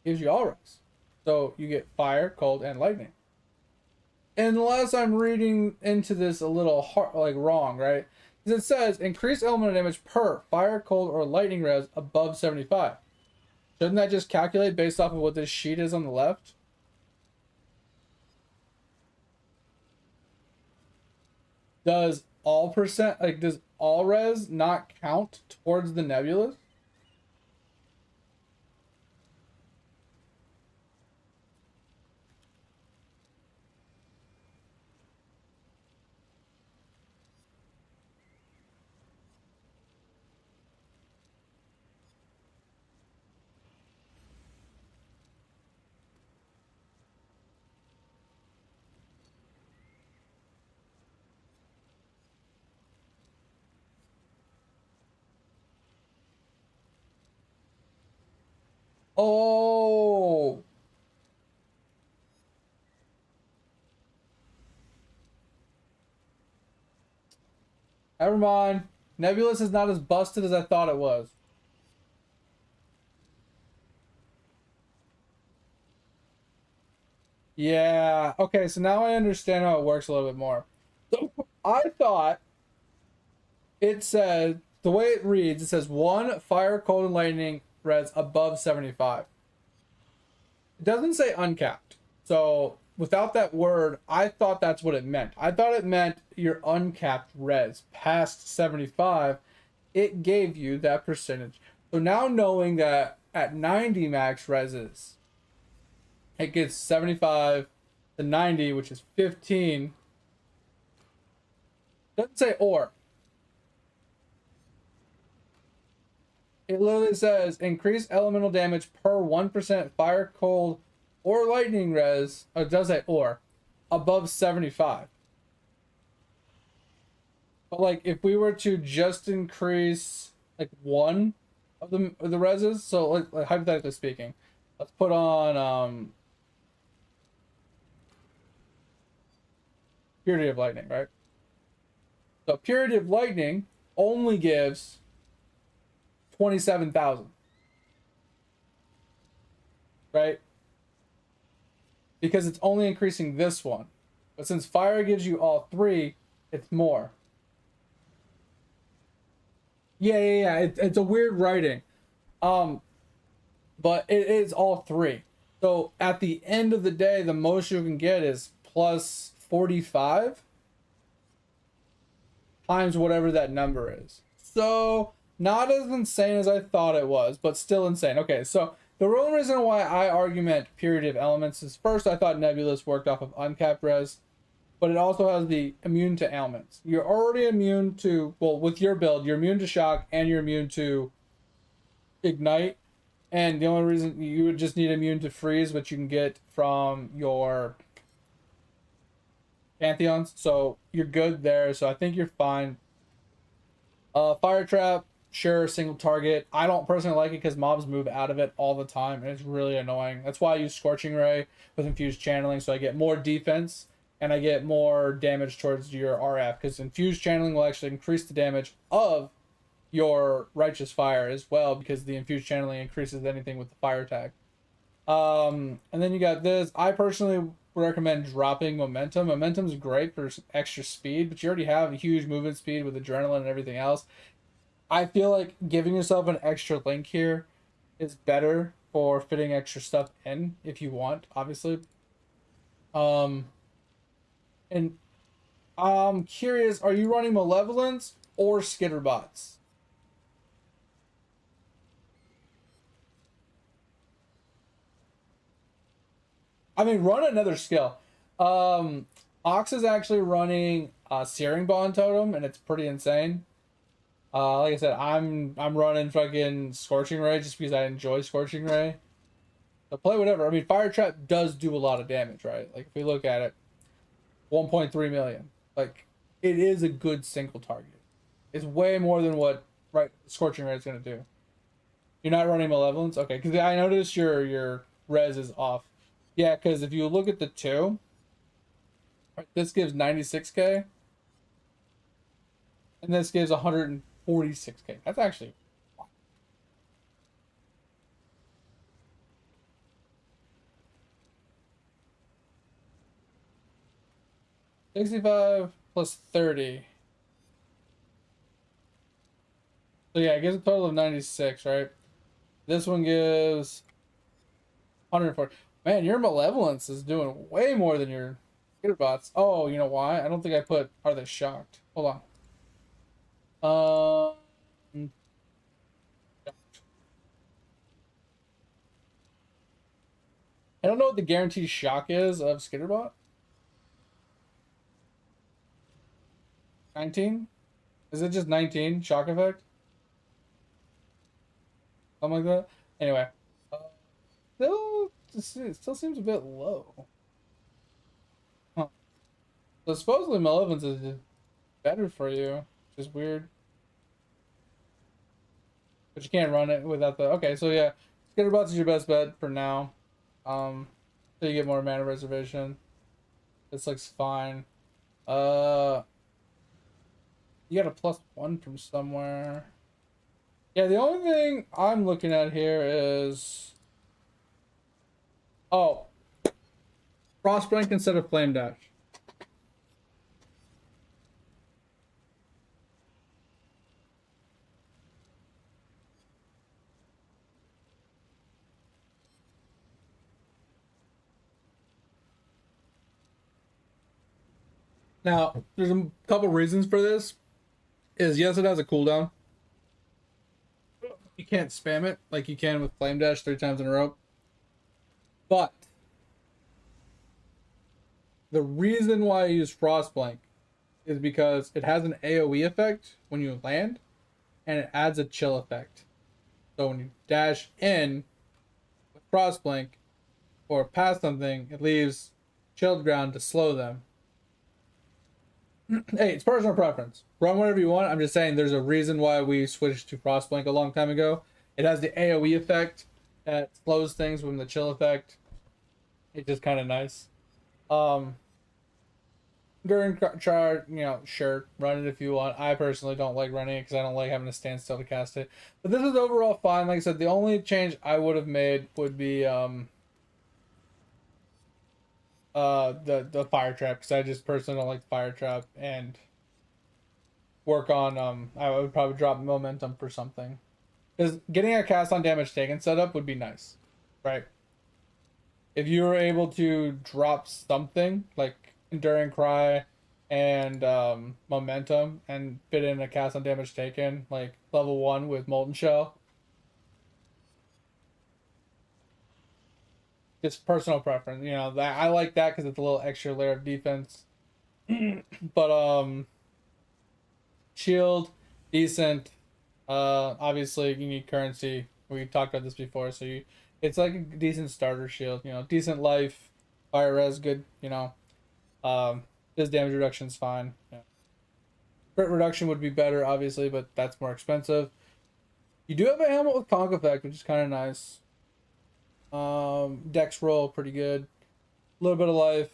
it gives you all res. So you get fire, cold, and lightning. Unless I'm reading into this a little wrong, right? Because it says increase elemental damage per fire, cold, or lightning res above 75. Shouldn't that just calculate based off of what this sheet is on the left? Does all res not count towards the nebulous? Oh. Never mind. Nebulous is not as busted as I thought it was. Yeah. Okay, so now I understand how it works a little bit more. So I thought it said, the way it reads, it says 1 fire, cold, and lightning res above 75. It doesn't say uncapped. So without that word, I thought that's what it meant. I thought it meant your uncapped res past 75, it gave you that percentage. So now knowing that at 90 max reses, it gets 75 to 90, which is 15. Doesn't say or. It literally says increase elemental damage per 1% fire, cold, or lightning res. Oh, it does say or above 75. But like if we were to just increase like one of the reses, so like hypothetically speaking, let's put on Purity of Lightning, right? So Purity of Lightning only gives 27,000. Right? Because it's only increasing this one. But since fire gives you all three, it's more. Yeah. It's a weird writing. But it is all three. So at the end of the day, the most you can get is plus 45 times whatever that number is. So not as insane as I thought it was, but still insane. Okay, so the real reason why I argument Purity of Elements is, first, I thought Nebulous worked off of uncapped res, but it also has the immune to ailments. You're already immune to, well, with your build, you're immune to shock and you're immune to ignite. And the only reason you would just need immune to freeze, which you can get from your Pantheons. So you're good there. So I think you're fine. Fire Trap, sure, single target. I don't personally like it because mobs move out of it all the time, and it's really annoying. That's why I use Scorching Ray with Infused Channeling, so I get more defense and I get more damage towards your RF, because Infused Channeling will actually increase the damage of your Righteous Fire as well, because the Infused Channeling increases anything with the fire tag. And then you got this. I personally recommend dropping Momentum. Momentum's great for extra speed, but you already have a huge movement speed with Adrenaline and everything else. I feel like giving yourself an extra link here is better for fitting extra stuff in if you want, obviously. And I'm curious, are you running Malevolence or Skitterbots? I mean, run another skill. Ox is actually running Searing Bond Totem, and it's pretty insane. Like I said, I'm running fucking Scorching Ray just because I enjoy Scorching Ray. So play whatever. I mean, Fire Trap does do a lot of damage, right? Like if we look at it, 1.3 million. Like it is a good single target. It's way more than what Scorching Ray is gonna do. You're not running Malevolence, okay? Because I noticed your res is off. Yeah, because if you look at the two, right, this gives 96k, and this gives 146k. That's actually 65 plus 30. So yeah, it gives a total of 96, right? This one gives 140. Man, your Malevolence is doing way more than your Skitterbots. Oh, you know why? I don't think I put Are They Shocked? Hold on. I don't know what the guaranteed shock is of Skitterbot. 19? Is it just 19 shock effect? Something like that? Anyway. It still seems a bit low. Huh. So supposedly Malevolence is better for you, which is weird. But you can't run it without the... Okay, so yeah. Skitterbots is your best bet for now. So you get more mana reservation. This looks fine. You got a +1 from somewhere. Yeah, the only thing I'm looking at here is... Oh. Frostblink instead of Flame Dash. Now, there's a couple reasons for this. Yes, it has a cooldown. You can't spam it like you can with Flame Dash 3 times in a row. But the reason why I use Frostblink is because it has an AoE effect when you land, and it adds a chill effect. So when you dash in with Frostblink or past something, it leaves chilled ground to slow them. Hey, it's personal preference. Run whatever you want. I'm just saying there's a reason why we switched to Frostblink a long time ago. It has the AoE effect that slows things with the chill effect. It's just kind of nice. During charge, you know, sure, run it if you want. I personally don't like running it because I don't like having to stand still to cast it. But this is overall fine. Like I said, the only change I would have made would be the fire trap, because I just personally don't like the fire trap, and work on I would probably drop momentum for something, because getting a cast on damage taken setup would be nice, right? If you were able to drop something like Enduring Cry and momentum and fit in a cast on damage taken like level 1 with Molten Shell. Just personal preference, you know, that I like that because it's a little extra layer of defense. But shield, decent. Obviously you need currency. We talked about this before, so it's like a decent starter shield, you know, decent life, fire res, good, you know. This damage reduction is fine. Yeah. Crit reduction would be better, obviously, but that's more expensive. You do have a helmet with conk effect, which is kind of nice. Dex roll, pretty good. A little bit of life.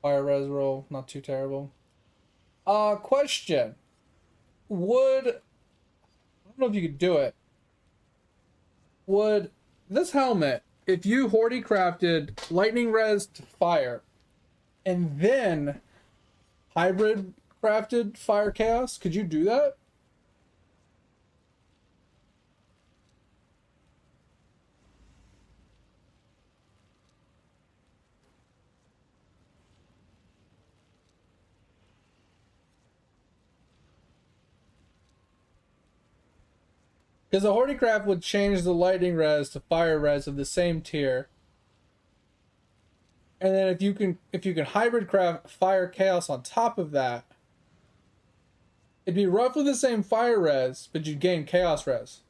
Fire res roll, not too terrible. Question. I don't know if you could do it. Would this helmet, if you Hordy crafted lightning res to fire, and then hybrid crafted fire chaos, could you do that? Because the Hordy craft would change the lightning res to fire res of the same tier. And then if you can hybrid craft fire chaos on top of that, it'd be roughly the same fire res, but you'd gain chaos res.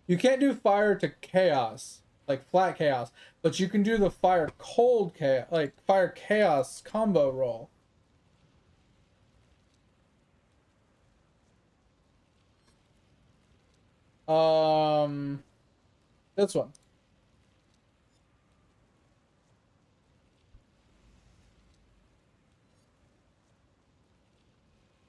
You can't do fire to chaos, like flat chaos, but you can do the fire cold chaos, like fire chaos combo roll. This one.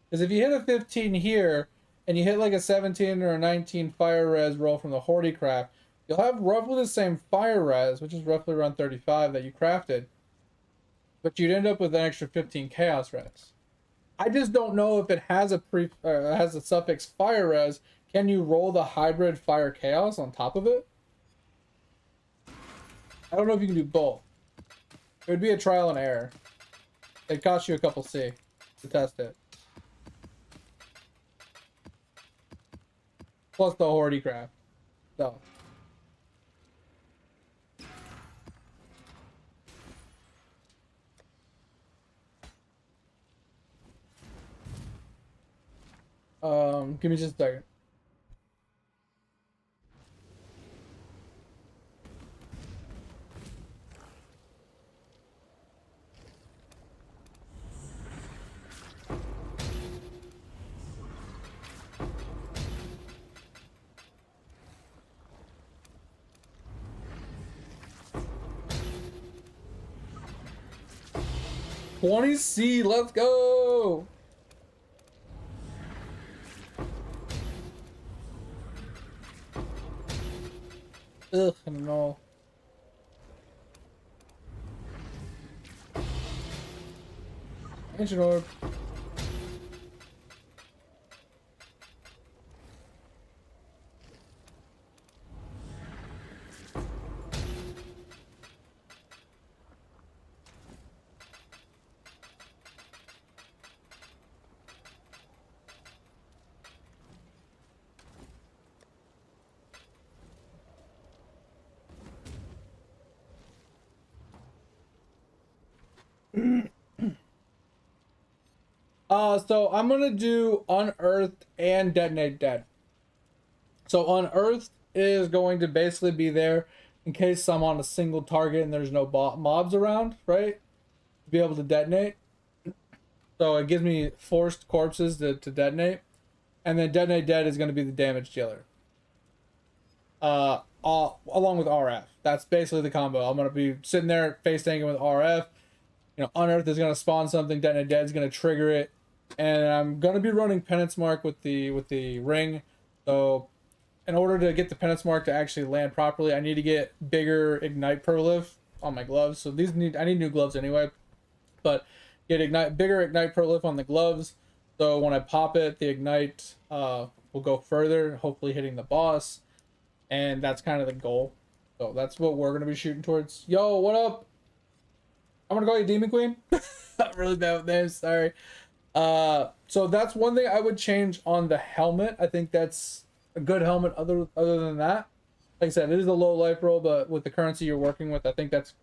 Because if you hit a 15 here, and you hit like a 17 or a 19 fire res roll from the Hordy craft, you'll have roughly the same fire res, which is roughly around 35 that you crafted, but you'd end up with an extra 15 chaos res. I just don't know if it has a suffix fire res. Can you roll the hybrid fire chaos on top of it? I don't know if you can do both. It would be a trial and error. It'd cost you a couple C to test it. Plus the Hordy craft. So. Give me just a second. 20C, let's go. Ugh, I don't know. Ancient orb. So I'm gonna do Unearthed and Detonate Dead. So Unearthed is going to basically be there in case I'm on a single target and there's no mobs around, right? To be able to detonate. So it gives me forced corpses to detonate. And then Detonate Dead is going to be the damage dealer. Along with RF. That's basically the combo. I'm going to be sitting there face tanking with RF. You know, Unearthed is going to spawn something. Detonate Dead is going to trigger it. And I'm going to be running Penance Mark with the ring. So in order to get the Penance Mark to actually land properly, I need to get bigger Ignite Perliv on my gloves. So I need new gloves anyway. But get bigger Ignite Perliv on the gloves. So when I pop it, the Ignite will go further, hopefully hitting the boss. And that's kind of the goal. So that's what we're going to be shooting towards. Yo, what up? I'm going to call you Demon Queen. I'm really bad with names, sorry. So that's one thing I would change on the helmet. I think that's a good helmet other than that. Like I said, it is a low life roll, but with the currency you're working with, I think that's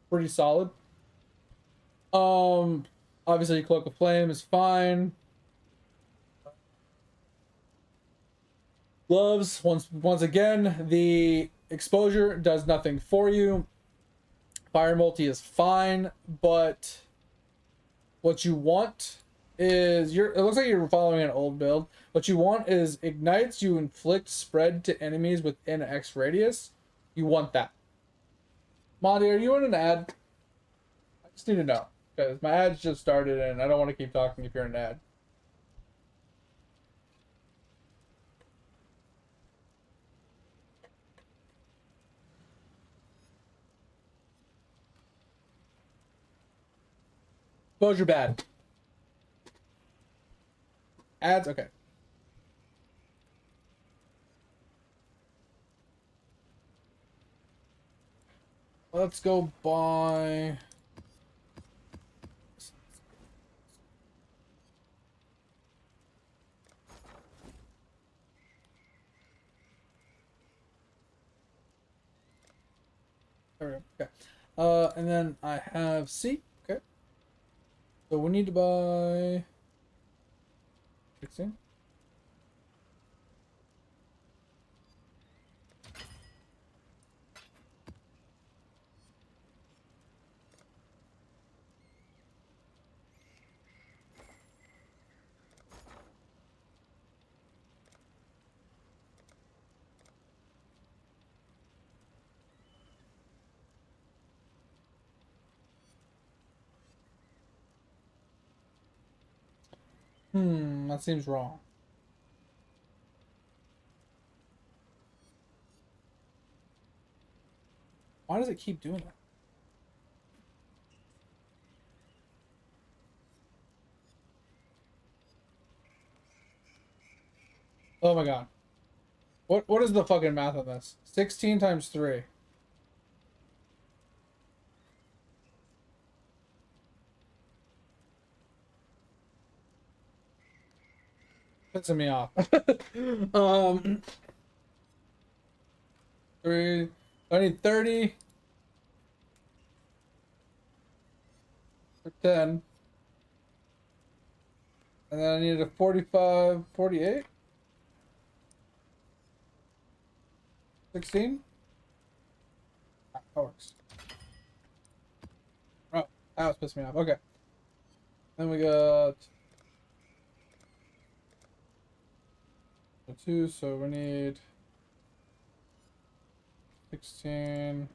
pretty solid. Obviously Cloak of Flame is fine. Gloves, once again, the exposure does nothing for you. Fire multi is fine, but what you want is it looks like you're following an old build. What you want is ignites you inflict spread to enemies within X radius. You want that. Monty, are you in an ad? I just need to know because my ad's just started and I don't want to keep talking if you're in an ad. Exposure bad. Ads, okay. Let's go buy. There we go. Okay. And then I have C. Okay. So we need to buy 16. That seems wrong. Why does it keep doing that? Oh my god. What is the fucking math on this? 16 times 3. Pissing me off. 3. I need 30 for 10. And then I need a 45, 48. 16. That works. Oh, that was pissing me off. Okay. Then we got 2, so we need 16.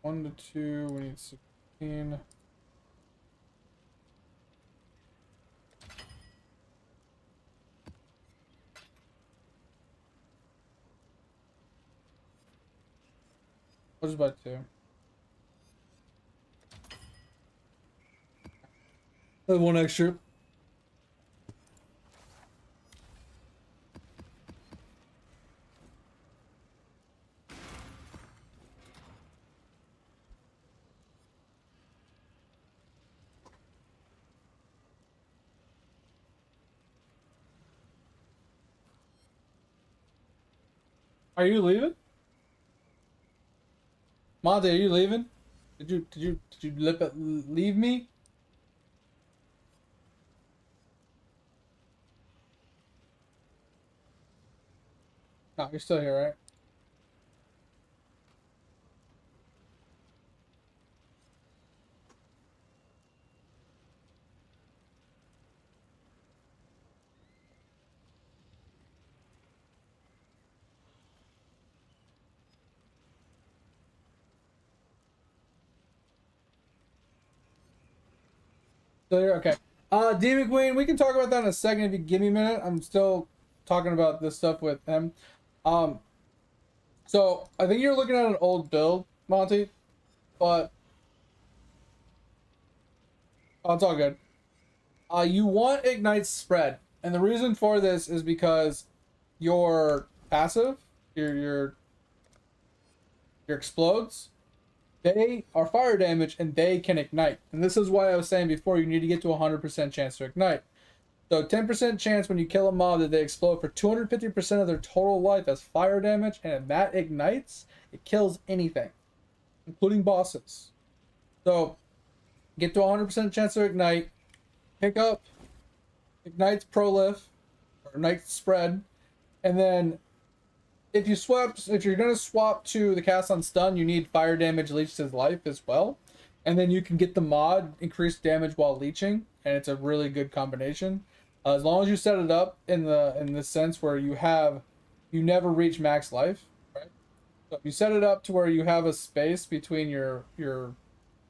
1 to 2, we need 16. I'll just buy 2. I have 1 extra. Are you leaving? Monty, are you leaving? Did you leave me? No, you're still here, right? Still here? Okay. D McQueen, we can talk about that in a second if you give me a minute. I'm still talking about this stuff with him. So I think you're looking at an old build, Monty, but oh, it's all good. You want Ignite spread, and the reason for this is because your passive, your explodes, they are fire damage and they can ignite. And this is why I was saying before, you need to get to 100% chance to ignite. So 10% chance when you kill a mob that they explode for 250% of their total life as fire damage, and if that ignites, it kills anything, including bosses. So get to 100% chance to ignite, pick up Ignite's Prolif, or Ignite Spread, and then if you're gonna swap to the cast on stun, you need fire damage leech to his life as well. And then you can get the mod increased damage while leeching, and it's a really good combination. As long as you set it up in the sense where you never reach max life, right? So if you set it up to where you have a space between your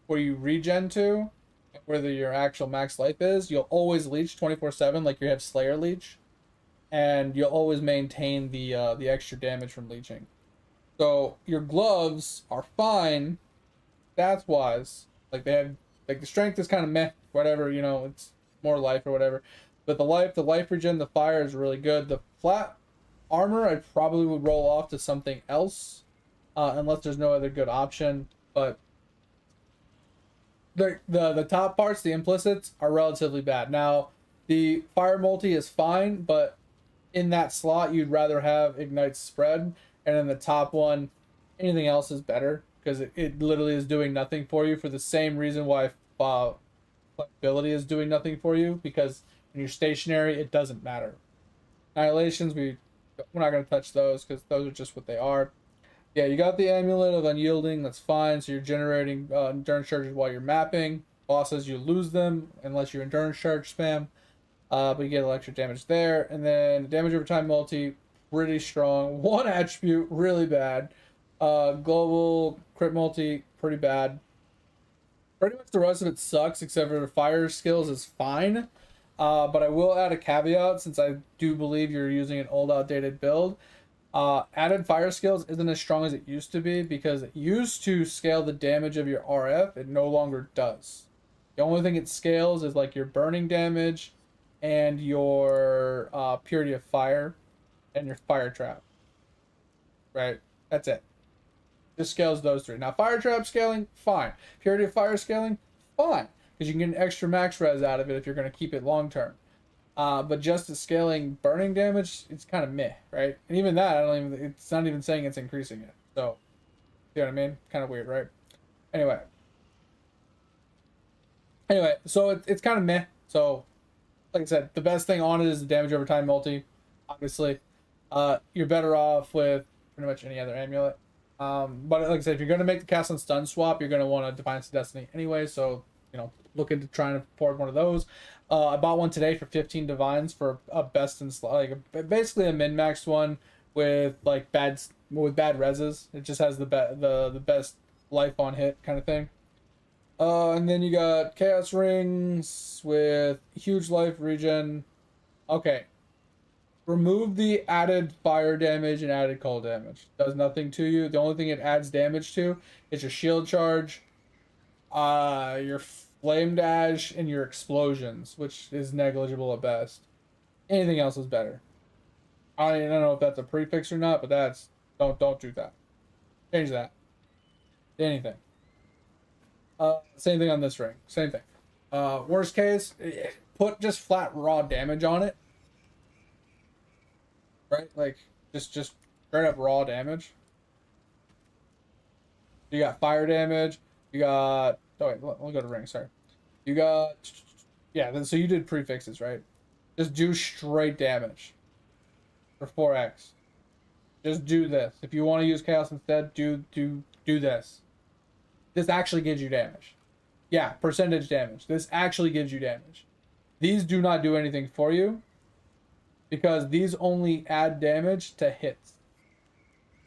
where you regen to and where your actual max life is, you'll always leech 24/7 like you have Slayer leech, and you'll always maintain the extra damage from leeching. So your gloves are fine stats wise, like they have, like the strength is kind of meh, whatever, you know, it's more life or whatever. But the life regen, the fire is really good. The flat armor, I probably would roll off to something else, unless there's no other good option. But the top parts, the implicits, are relatively bad. Now, the fire multi is fine, but in that slot, you'd rather have Ignite Spread, and in the top one, anything else is better because it literally is doing nothing for you for the same reason why flexibility is doing nothing for you, because when you're stationary, it doesn't matter. Annihilations, we're not going to touch those because those are just what they are. Yeah, you got the Amulet of Unyielding, that's fine. So you're generating endurance charges while you're mapping. Bosses, you lose them unless you endurance charge spam. But you get extra damage there. And then damage over time multi, pretty strong. One attribute, really bad. Global crit multi, pretty bad. Pretty much the rest of it sucks, except for the fire skills is fine. But I will add a caveat, since I do believe you're using an old, outdated build. Added fire skills isn't as strong as it used to be, because it used to scale the damage of your RF. It no longer does. The only thing it scales is like your burning damage and your purity of fire and your fire trap. Right? That's it. Just scales those three. Now, fire trap scaling, fine. Purity of fire scaling, fine, because you can get an extra max res out of it if you're going to keep it long term. But just the scaling burning damage, it's kind of meh, right? And even that, it's not even saying it's increasing it. So, you know what I mean? Kind of weird, right? Anyway, so it's kind of meh. So, like I said, the best thing on it is the damage over time multi. Obviously, you're better off with pretty much any other amulet. But like I said, if you're going to make the cast on stun swap, you're going to want a Defiance of Destiny anyway. So, you know, look into trying to afford one of those. I bought one today for 15 divines for a best in slot, like basically a min maxed one with like bad reses. It just has the best life on hit kind of thing. And then you got Chaos Rings with huge life regen. Okay. Remove the added fire damage and added cold damage. Does nothing to you. The only thing it adds damage to is your shield charge, your flame dash, and your explosions, which is negligible at best. Anything else is better. I don't know if that's a prefix or not, but that's don't do that. Change that. Anything. Same thing on this ring. Same thing. Worst case, put just flat raw damage on it. Right? Like just straight up raw damage. You got fire damage. You got we'll go to ring, sorry. You got so you did prefixes, right? Just do straight damage. For 4x. Just do this. If you want to use chaos instead, do this. This actually gives you damage. Yeah, percentage damage. This actually gives you damage. These do not do anything for you because these only add damage to hits.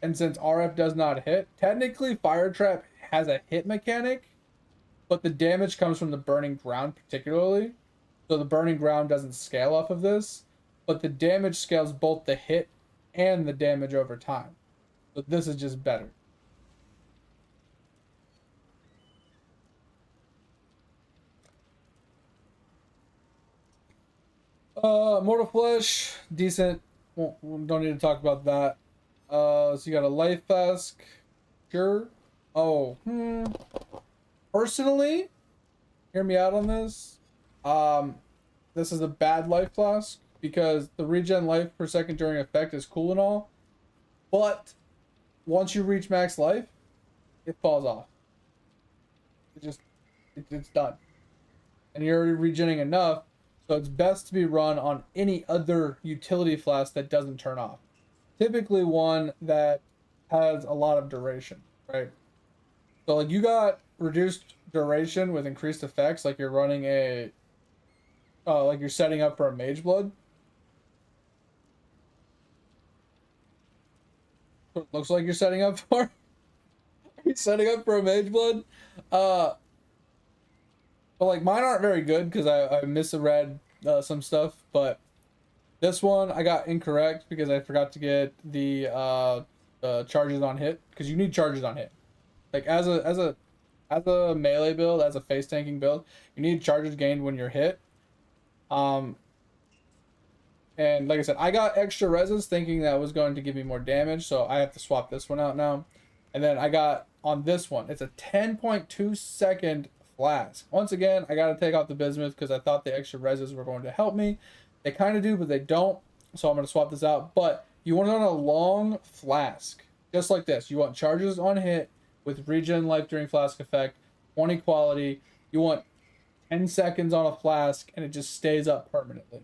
And since RF does not hit, technically Fire Trap has a hit mechanic, but the damage comes from the burning ground particularly. So the burning ground doesn't scale off of this, but the damage scales both the hit and the damage over time. So this is just better. Mortal Flesh, decent. Well, don't need to talk about that. So you got a life flask. Sure. Oh, personally, hear me out on this. This is a bad life flask because the regen life per second during effect is cool and all, but once you reach max life, it falls off. It's done, and you're already regenerating enough. So it's best to be run on any other utility flask that doesn't turn off. Typically one that has a lot of duration, right? So like you got reduced duration with increased effects, like you're running a, like you're setting up for a Mage Blood. It looks like you're setting up for. Are you setting up for a Mage Blood? But like mine aren't very good because I misread some stuff. But this one I got incorrect because I forgot to get the charges on hit, because you need charges on hit. Like as a melee build, as a face tanking build, you need charges gained when you're hit. And like I said, I got extra reses thinking that was going to give me more damage, so I have to swap this one out now. And then I got on this one, it's a 10.2 second flask. Once again, I got to take off the bismuth because I thought the extra reses were going to help me. They kind of do, but they don't. So I'm going to swap this out. But you want it on a long flask, just like this. You want charges on hit with regen life during flask effect, 20 quality. You want 10 seconds on a flask, and it just stays up permanently.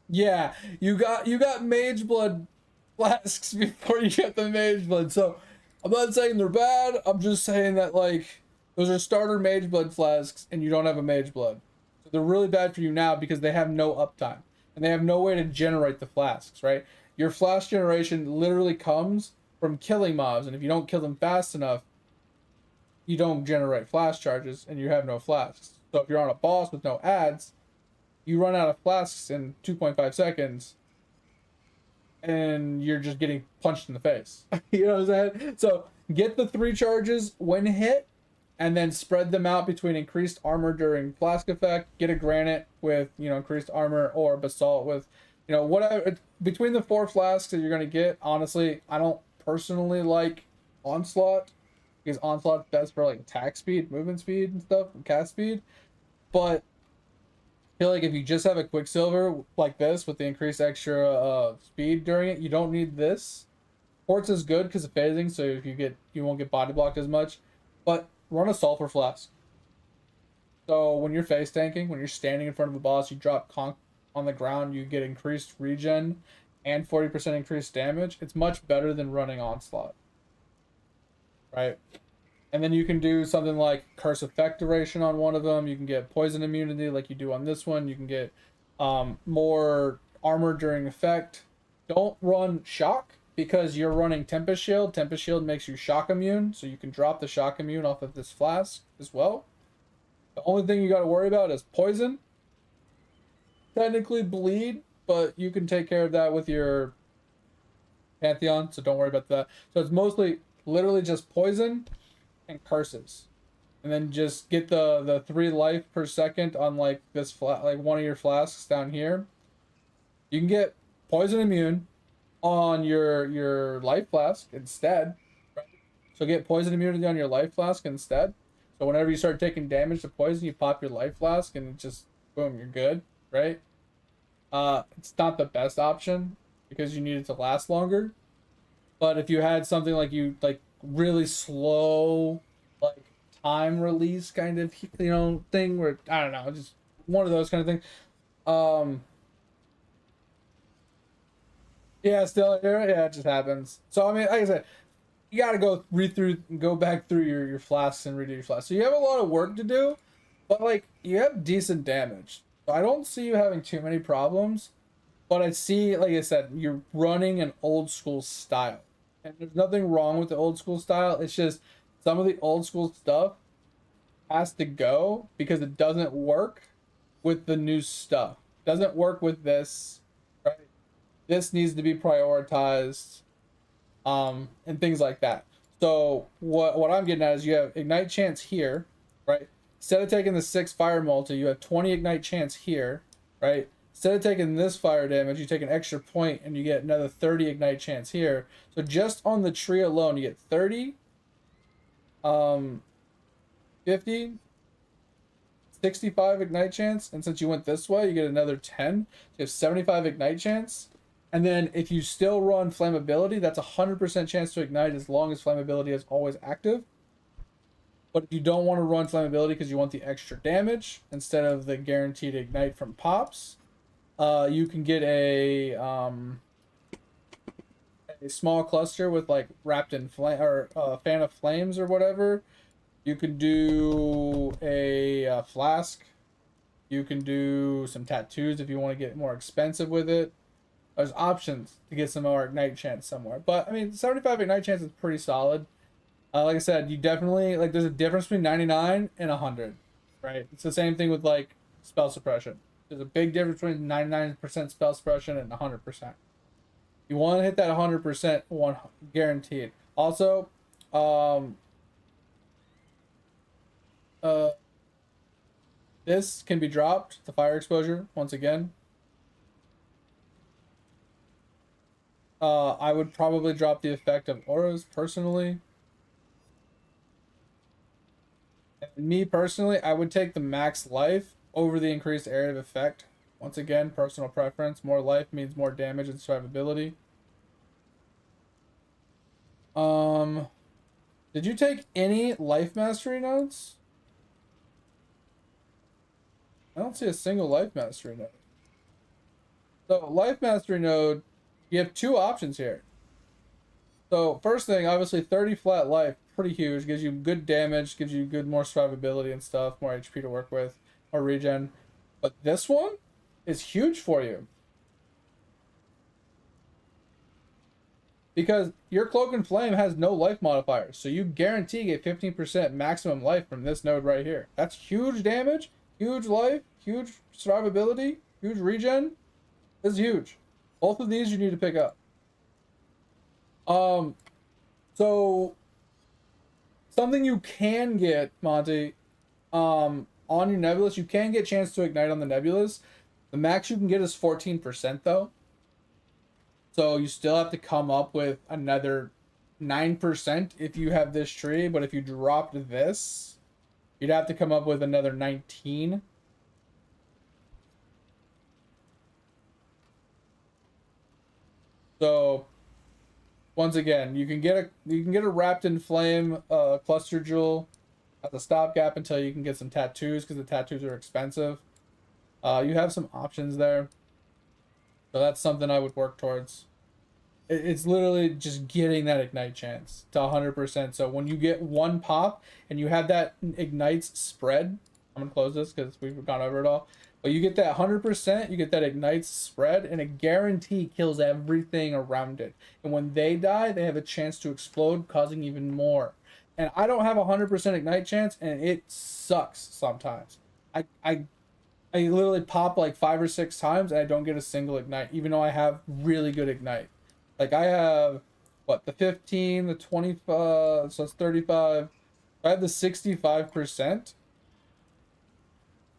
Yeah, you got Mage Blood flasks before you get the Mage Blood. So I'm not saying they're bad. I'm just saying that like those are starter Mage Blood flasks and you don't have a Mage Blood. So they're really bad for you now because they have no uptime and they have no way to generate the flasks, right? Your flask generation literally comes from killing mobs, and if you don't kill them fast enough, you don't generate flask charges and you have no flasks. So if you're on a boss with no ads, you run out of flasks in 2.5 seconds and you're just getting punched in the face. You know what I'm saying? So get the 3 charges when hit and then spread them out between increased armor during flask effect, get a granite with, you know, increased armor, or basalt with, you know, whatever. Between the 4 flasks that you're going to get, honestly, I don't personally like Onslaught because Onslaught's best for like attack speed, movement speed and stuff, and cast speed. But I feel like if you just have a Quicksilver like this with the increased extra speed during it, you don't need this. Quartz is good because of phasing, so if you won't get body blocked as much. But run a Sulfur Flask. So when you're face tanking, when you're standing in front of a boss, you drop conk on the ground, you get increased regen and 40% increased damage. It's much better than running Onslaught. Right? And then you can do something like Curse Effect duration on one of them. You can get poison immunity like you do on this one. You can get more armor during effect. don't run shock because you're running Tempest Shield. Tempest Shield makes you shock immune, so you can drop the shock immune off of this flask as well. The only thing you got to worry about is poison. Technically bleed, but you can take care of that with your Pantheon, so don't worry about that. So it's mostly literally just poison and curses. And then just get the 3 life per second on like this like one of your flasks down here. You can get poison immune on your life flask instead. Right? So get poison immunity on your life flask instead. So whenever you start taking damage to poison, you pop your life flask and it just boom, you're good, right? It's not the best option because you need it to last longer. But if you had something like really slow, like time release kind of thing where I don't know, just one of those kind of things. Yeah, still here. Yeah, it just happens. So I mean, like I said, you gotta go back through your flasks and redo your flasks. So you have a lot of work to do, but like you have decent damage. So I don't see you having too many problems. But I see, like I said, you're running an old school style. And there's nothing wrong with the old school style. It's just some of the old school stuff has to go because it doesn't work with the new stuff. It doesn't work with this, right? This needs to be prioritized, and things like that. So what I'm getting at is you have ignite chance here, right? Instead of taking the 6 fire multi, you have 20 ignite chance here, right? Instead of taking this fire damage, you take an extra point and you get another 30 ignite chance here. So just on the tree alone, you get 30, 50, 65 ignite chance. And since you went this way, you get another 10. So you have 75 ignite chance. And then if you still run flammability, that's 100% chance to ignite as long as flammability is always active. But if you don't want to run flammability because you want the extra damage instead of the guaranteed ignite from pops, you can get a small cluster with like wrapped in flame or fan of flames or whatever. You can do a flask. You can do some tattoos if you want to get more expensive with it. There's options to get some more ignite chance somewhere. But I mean, 75 ignite chance is pretty solid. Like I said, you definitely like there's a difference between 99 and 100, right? It's the same thing with like spell suppression. There's a big difference between 99% spell suppression and 100%. You want to hit that 100% one guaranteed. Also, this can be dropped, the fire exposure, once again. I would probably drop the effect of auras personally. And me personally, I would take the max life over the increased area of effect. Once again, personal preference. More life means more damage and survivability. Did you take any life mastery nodes? I don't see a single life mastery node. So life mastery node, you have 2 options here. So first thing, obviously 30 flat life, pretty huge, gives you good damage, gives you good more survivability and stuff, more HP to work with, more regen. But this one is huge for you. Because your Cloak and Flame has no life modifiers, so you guarantee get 15% maximum life from this node right here. That's huge damage, huge life, huge survivability, huge regen. This is huge. Both of these you need to pick up. So something you can get, Monty, on your Nebulous, you can get chance to ignite on the Nebulous. The max you can get is 14% though. So you still have to come up with another 9% if you have this tree, but if you dropped this, you'd have to come up with another 19. So once again, you can get a wrapped in flame cluster jewel as a stopgap until you can get some tattoos, because the tattoos are expensive. You have some options there, so that's something I would work towards. It's literally just getting that ignite chance to 100%. So when you get one pop and you have that ignites spread, I'm gonna close this because we've gone over it all. But you get that 100%, you get that ignite spread, and a guarantee kills everything around it. And when they die, they have a chance to explode, causing even more. And I don't have a 100% ignite chance, and it sucks sometimes. I literally pop like 5 or 6 times, and I don't get a single ignite, even though I have really good ignite. Like I have, what, the 15, the 25, so it's 35. I have the 65%.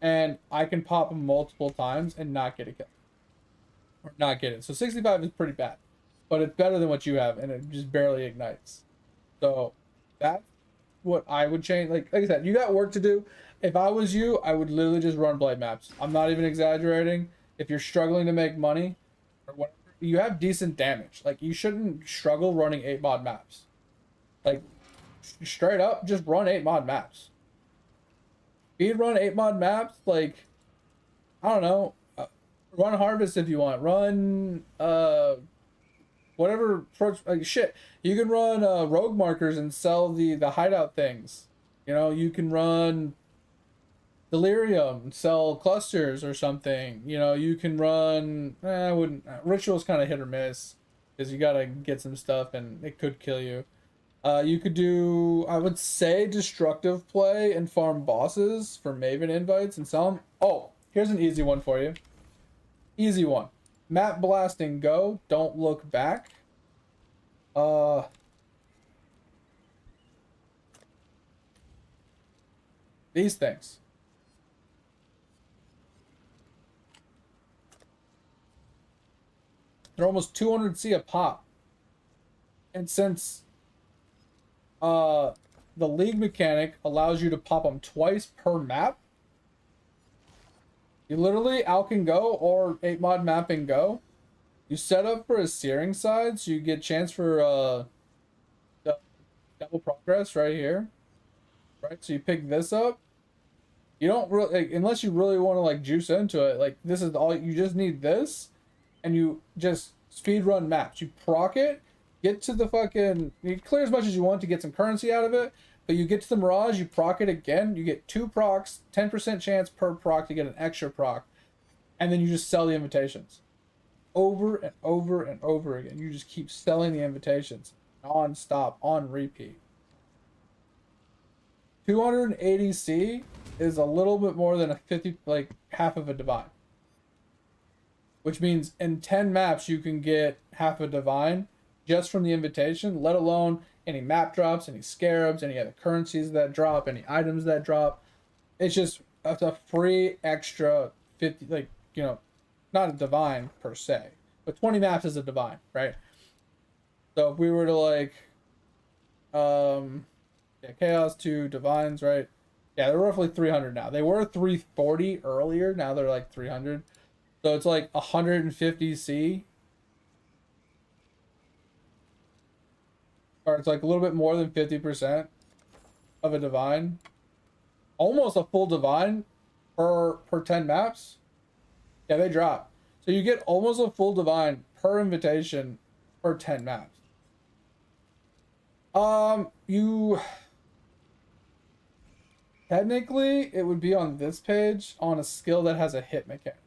And I can pop them multiple times and not get a kill. Or not get it. So 65 is pretty bad. But it's better than what you have, and it just barely ignites. So that's what I would change. Like I said, you got work to do. If I was you, I would literally just run blade maps. I'm not even exaggerating. If you're struggling to make money, or whatever, you have decent damage. Like, you shouldn't struggle running 8 mod maps. Like, straight up, just run 8 mod maps. Speed run 8 mod maps, like, I don't know, run harvest if you want, run whatever approach, like, shit, you can run rogue markers and sell the hideout things, you know, you can run delirium, sell clusters or something, you know, you can run, I wouldn't, ritual's kind of hit or miss, because you gotta get some stuff and it could kill you. You could do, I would say, destructive play and farm bosses for Maven invites and sell them. Oh, here's an easy one for you. Easy one. Map blasting, go. Don't look back. These things. They're almost 200C a pop. And since the league mechanic allows you to pop them twice per map, you literally Alk and go or 8 mod map and go. You set up for a searing side, so you get chance for double progress right here. Right, so you pick this up. You don't really, like, unless you really want to like juice into it, like this is all you just need this, and you just speed run maps. You proc it. Get to the fucking, you clear as much as you want to get some currency out of it, but you get to the Mirage, you proc it again, you get 2 procs, 10% chance per proc to get an extra proc, and then you just sell the invitations. Over and over and over again. You just keep selling the invitations. Non-stop, on repeat. 280C is a little bit more than a 50, like half of a divine. Which means in 10 maps you can get half a divine just from the invitation, let alone any map drops, any scarabs, any other currencies that drop, any items that drop. It's just a free extra 50, like, you know, not a divine per se, but 20 maps is a divine, right? So if we were to like, yeah, chaos to divines, right? Yeah, they're roughly 300 now. They were 340 earlier, now they're like 300. So it's like 150C. Or it's like a little bit more than 50% of a divine. Almost a full divine per 10 maps. Yeah, they drop. So you get almost a full divine per invitation per 10 maps. You technically it would be on this page on a skill that has a hit mechanic.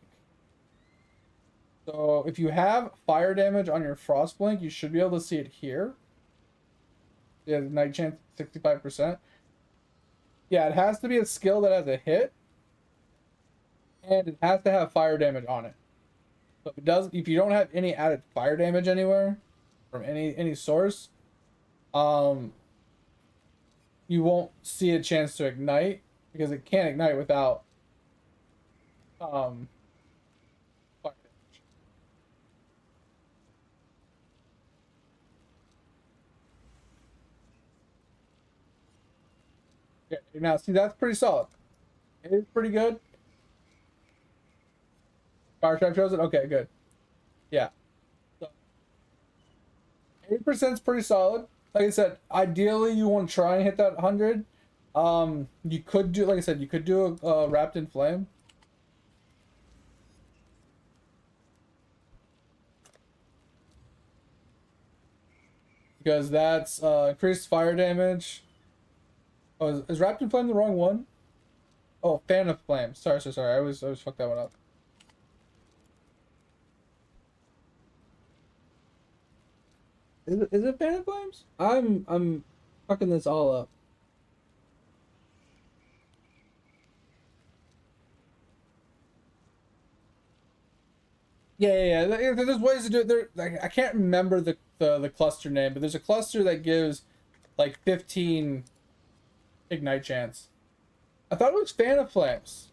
So if you have fire damage on your frost blink, you should be able to see it here. Yeah, night chance 65%. Yeah, it has to be a skill that has a hit, and it has to have fire damage on it. So if it does, if you don't have any added fire damage anywhere from any source, you won't see a chance to ignite because it can't ignite without fire damage. Okay, now see, that's pretty solid. It is pretty good. Fire trap shows it. Okay, good. Yeah. So 8% is pretty solid. Like I said, ideally you want to try and hit that 100. You could do, like I said, you could do a wrapped in flame. Because that's increased fire damage. Oh, is wrapped in flame the wrong one? Oh, fan of flames. Sorry. I always fuck that one up. Is it fan of flames? I'm fucking this all up. Yeah. There's ways to do it. There, like, I can't remember the cluster name, but there's a cluster that gives like 15 ignite chance. I thought it was fan of flames,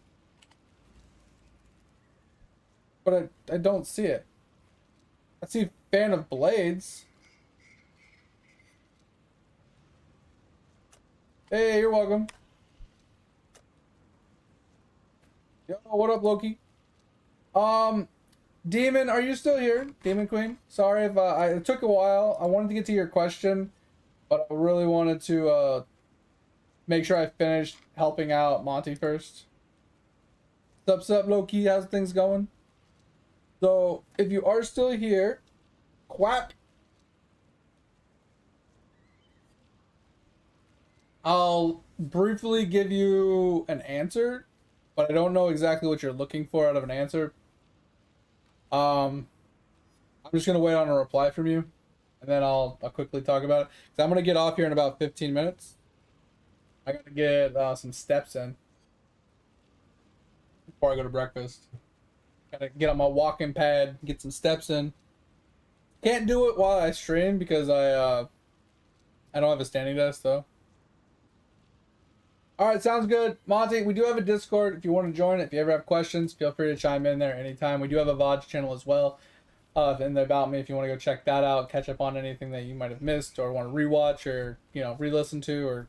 but I don't see it. I see fan of blades. Hey, you're welcome. Yo, what up, Loki? Demon, are you still here? Demon Queen? Sorry if it took a while. I wanted to get to your question, but I really wanted to make sure I finished helping out Monty first. Sup, Loki? How's things going? So, if you are still here, quack. I'll briefly give you an answer, but I don't know exactly what you're looking for out of an answer. I'm just gonna wait on a reply from you, and then I'll quickly talk about it. Cause I'm gonna get off here in about 15 minutes. I gotta get some steps in before I go to breakfast. Gotta get on my walking pad, get some steps in. Can't do it while I stream because I don't have a standing desk though. Alright, sounds good. Monty, we do have a Discord if you want to join it. If you ever have questions, feel free to chime in there anytime. We do have a VOD channel as well. In the About Me, if you want to go check that out, catch up on anything that you might have missed or want to rewatch or, re-listen to or,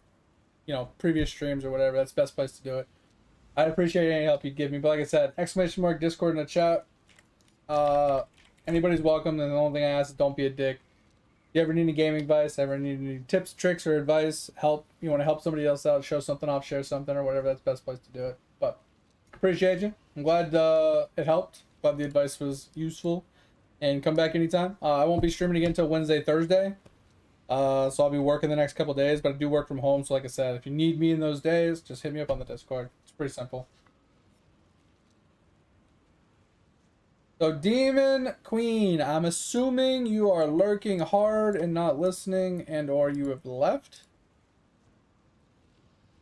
previous streams or whatever. That's the best place to do it. I'd appreciate any help you'd give me. But like I said, ! Discord in the chat. Anybody's welcome. And the only thing I ask is don't be a dick. You ever need any gaming advice, ever need any tips, tricks, or advice, help, you want to help somebody else out, show something off, share something, or whatever, that's the best place to do it. But appreciate you. I'm glad it helped. Glad the advice was useful. And come back anytime. I won't be streaming again until Wednesday, Thursday. So I'll be working the next couple days, but I do work from home. So like I said, if you need me in those days, just hit me up on the Discord. It's pretty simple. So, Demon Queen, I'm assuming you are lurking hard and not listening and or you have left.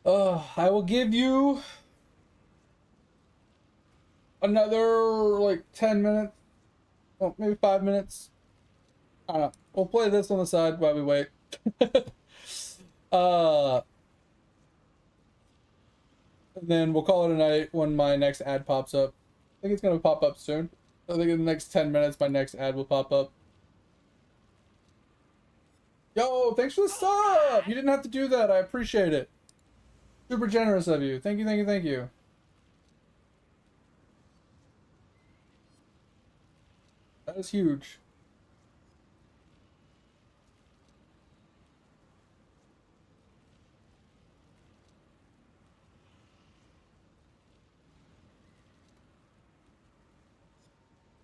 I will give you another, like, 10 minutes. Well, maybe 5 minutes. I don't know. We'll play this on the side while we wait. And then we'll call it a night when my next ad pops up. I think it's going to pop up soon. I think in the next 10 minutes, my next ad will pop up. Yo, thanks for the sub! You didn't have to do that. I appreciate it. Super generous of you. Thank you. That is huge.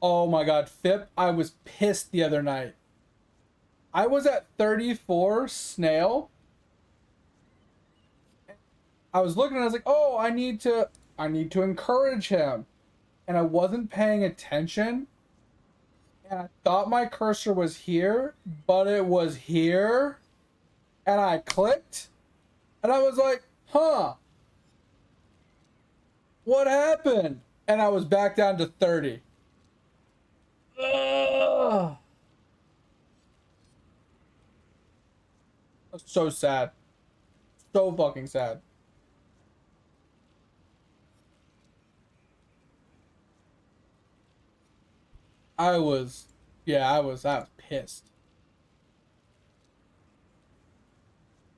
Oh my god, Fip, I was pissed the other night. I was at 34 snail. I was looking and I was like, oh, I need to encourage him. And I wasn't paying attention. And I thought my cursor was here, but it was here. And I clicked. And I was like, huh. What happened? And I was back down to 30. Ugh. So sad. So fucking sad. I was pissed.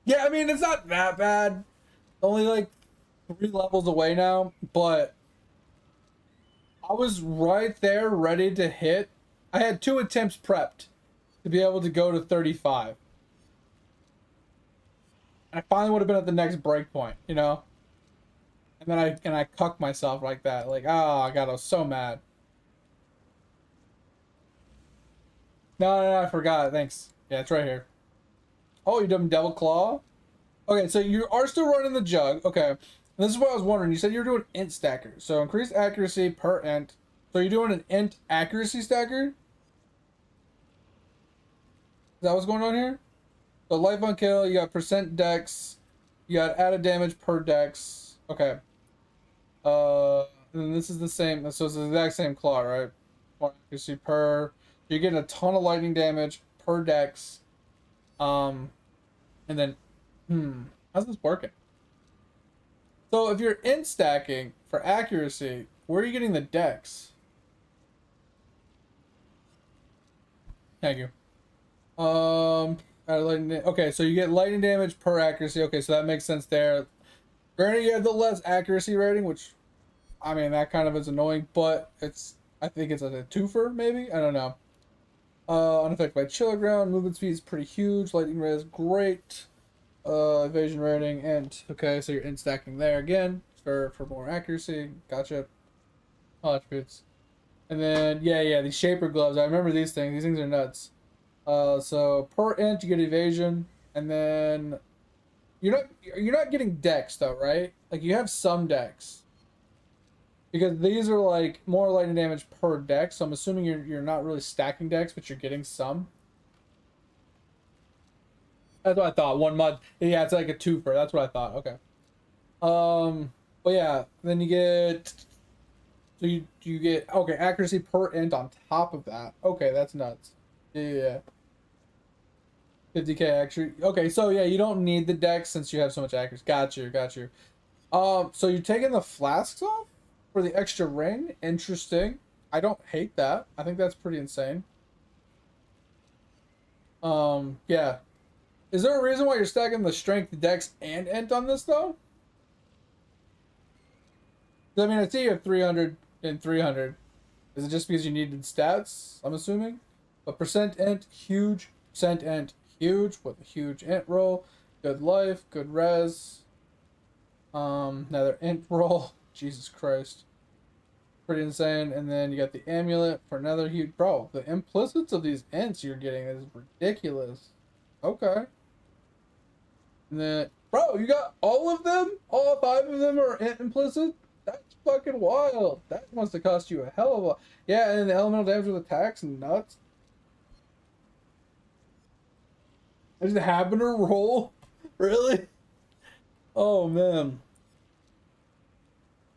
Yeah, I mean, it's not that bad. Only like 3 levels away now, but I was right there ready to hit. I had 2 attempts prepped to be able to go to 35. I finally would have been at the next breakpoint, you know? And then I cucked myself like that. Like, oh god, I was so mad. No, I forgot. Thanks. Yeah, it's right here. Oh, you done Devil Claw? Okay, so you are still running the jug. Okay. This is what I was wondering. You said you were doing int stacker. So increased accuracy per int. So you're doing an int accuracy stacker? Is that what's going on here? So life on kill, you got percent dex, you got added damage per dex. Okay. And this is the same, so it's the exact same claw, right? Accuracy per, you're getting a ton of lightning damage per dex. And then, how's this working? So if you're int stacking for accuracy, where are you getting the dex? Thank you. Okay, so you get lightning damage per accuracy. Okay, so that makes sense there. Granted, you have the less accuracy rating, which, I mean, that kind of is annoying, but I think it's a twofer, maybe? I don't know. Unaffected by chill ground, movement speed is pretty huge, lightning res, great. Evasion rating, and okay, so you're int stacking there again for more accuracy. Gotcha. All attributes. And then, yeah, these shaper gloves. I remember these things. These things are nuts. So per int you get evasion, and then you're not getting dex though, right? Like you have some dex. Because these are like more lightning damage per dex, so I'm assuming you're not really stacking dex, but you're getting some. That's what I thought. One mod. Yeah, it's like a twofer. That's what I thought. Okay. But yeah, then you get. So you get okay accuracy per int on top of that. Okay, that's nuts. Yeah. 50k accuracy. Okay, so yeah, you don't need the dex since you have so much accuracy. Got you. So you're taking the flasks off for the extra ring. Interesting. I don't hate that. I think that's pretty insane. Yeah. Is there a reason why you're stacking the strength, dex, and int on this though? I mean, I see you have 300 and 300. Is it just because you needed stats? I'm assuming. But percent int huge, percent int huge with a huge int roll, good life, good res. Another int roll. Jesus Christ, pretty insane. And then you got the amulet for another huge. Bro, the implicits of these ints you're getting is ridiculous. Okay. And then, bro, you got all of them? All 5 of them are implicit? That's fucking wild. That must have cost you a hell of a lot. Yeah, and the elemental damage with attacks and nuts. I just happened to roll? Really? Oh, man.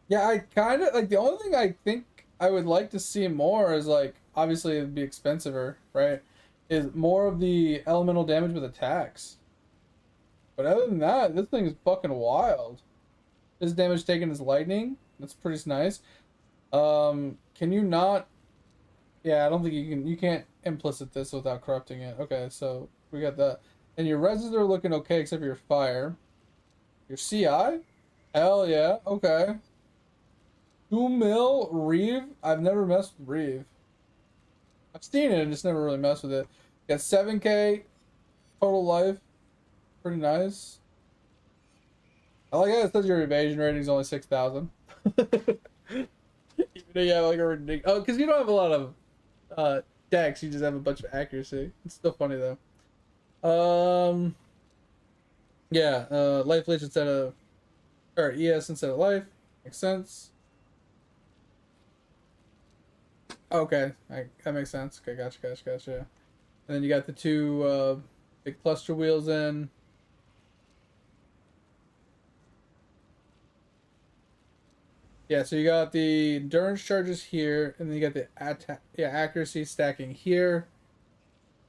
Yeah, I kind of, like, the only thing I think I would like to see more is, like, obviously it'd be expensiver, right? Is more of the elemental damage with attacks. But other than that, this thing is fucking wild. This damage taken is lightning. That's pretty nice. Can you not? Yeah, I don't think you can't implicit this without corrupting it. Okay, so we got that. And your reses are looking okay except for your fire. Your CI? Hell yeah. Okay. 2 mil Reeve? I've never messed with Reeve. I've seen it and just never really messed with it. Got 7k total life. Pretty nice. I like how it says your evasion rating is only 6,000. Even though you have like a ridiculous. Oh, because you don't have a lot of dex, you just have a bunch of accuracy. It's still funny though. Yeah, life leech instead of. Or ES instead of life. Makes sense. Okay, that makes sense. Okay, gotcha. And then you got the 2 big cluster wheels in. Yeah, so you got the endurance charges here, and then you got the accuracy stacking here.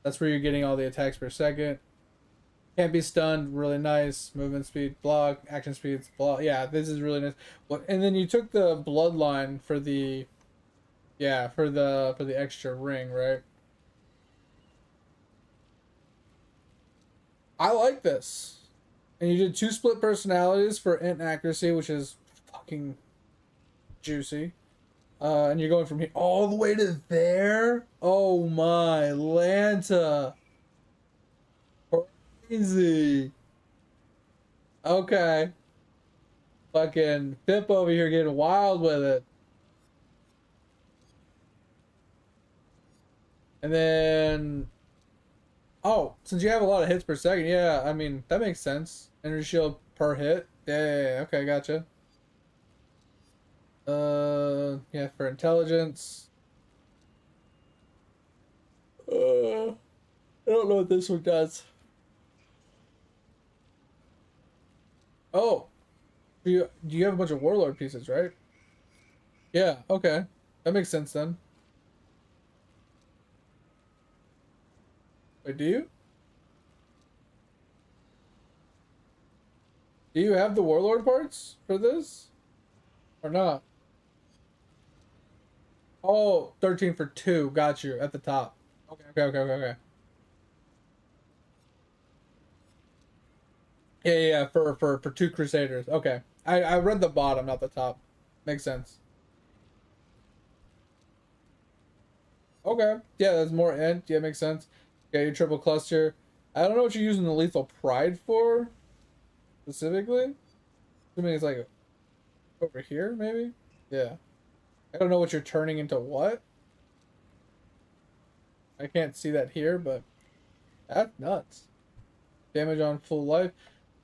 That's where you're getting all the attacks per second. Can't be stunned, really nice. Movement speed, block, action speeds, block. Yeah, this is really nice. And then you took the bloodline for the, for the extra ring, right? I like this. And you did 2 split personalities for int accuracy, which is fucking juicy. And you're going from here all the way to there. Oh my Lanta. Crazy. Okay. Fucking Pip over here getting wild with it. And then, oh, since you have a lot of hits per second, yeah, I mean, that makes sense. Energy shield per hit. Yeah, okay, gotcha. Yeah, for intelligence. I don't know what this one does. Oh, do you have a bunch of warlord pieces, right? Yeah, okay. That makes sense then. Wait, do you? Do you have the warlord parts for this? Or not? Oh, 13 for 2. Got you at the top. Okay, okay, okay, okay, okay. Yeah, yeah, yeah, for 2 crusaders. Okay. I read the bottom, not the top. Makes sense. Okay. Yeah, that's more int. Yeah, makes sense. Okay, your triple cluster. I don't know what you're using the lethal pride for specifically. Assuming it's like over here, maybe? Yeah. I don't know what you're turning into what. I can't see that here, but that's nuts. Damage on full life.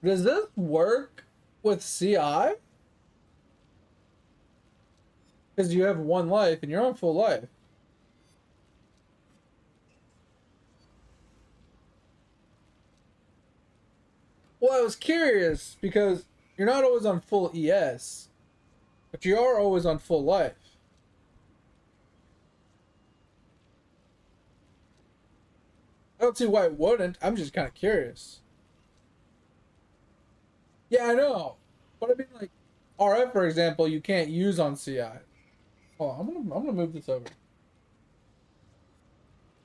Does this work with CI? Because you have 1 life and you're on full life. Well, I was curious because you're not always on full ES, but you are always on full life. I don't see why it wouldn't. I'm just kind of curious. Yeah, I know. But I mean, like, RF, for example, you can't use on CI. Oh, I'm gonna move this over.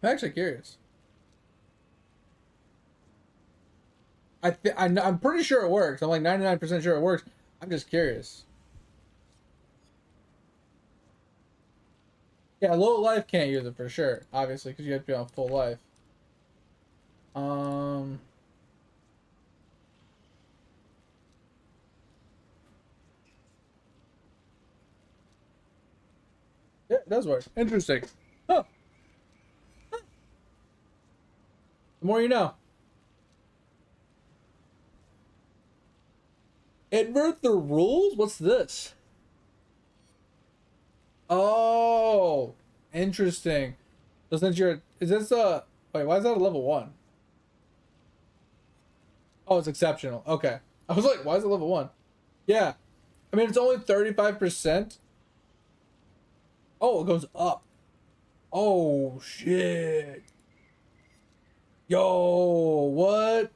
I'm actually curious. I'm pretty sure it works. I'm like 99% sure it works. I'm just curious. Yeah, low life can't use it for sure, obviously, because you have to be on full life. Um, yeah, it does work. Interesting. Huh. The more you know. Invert the rules? What's this? Oh, interesting. So since you're, is this wait, why is that a level 1? Oh, it's exceptional. Okay. I was like, why is it level 1? Yeah. I mean, it's only 35%. Oh, it goes up. Oh, shit. Yo, what?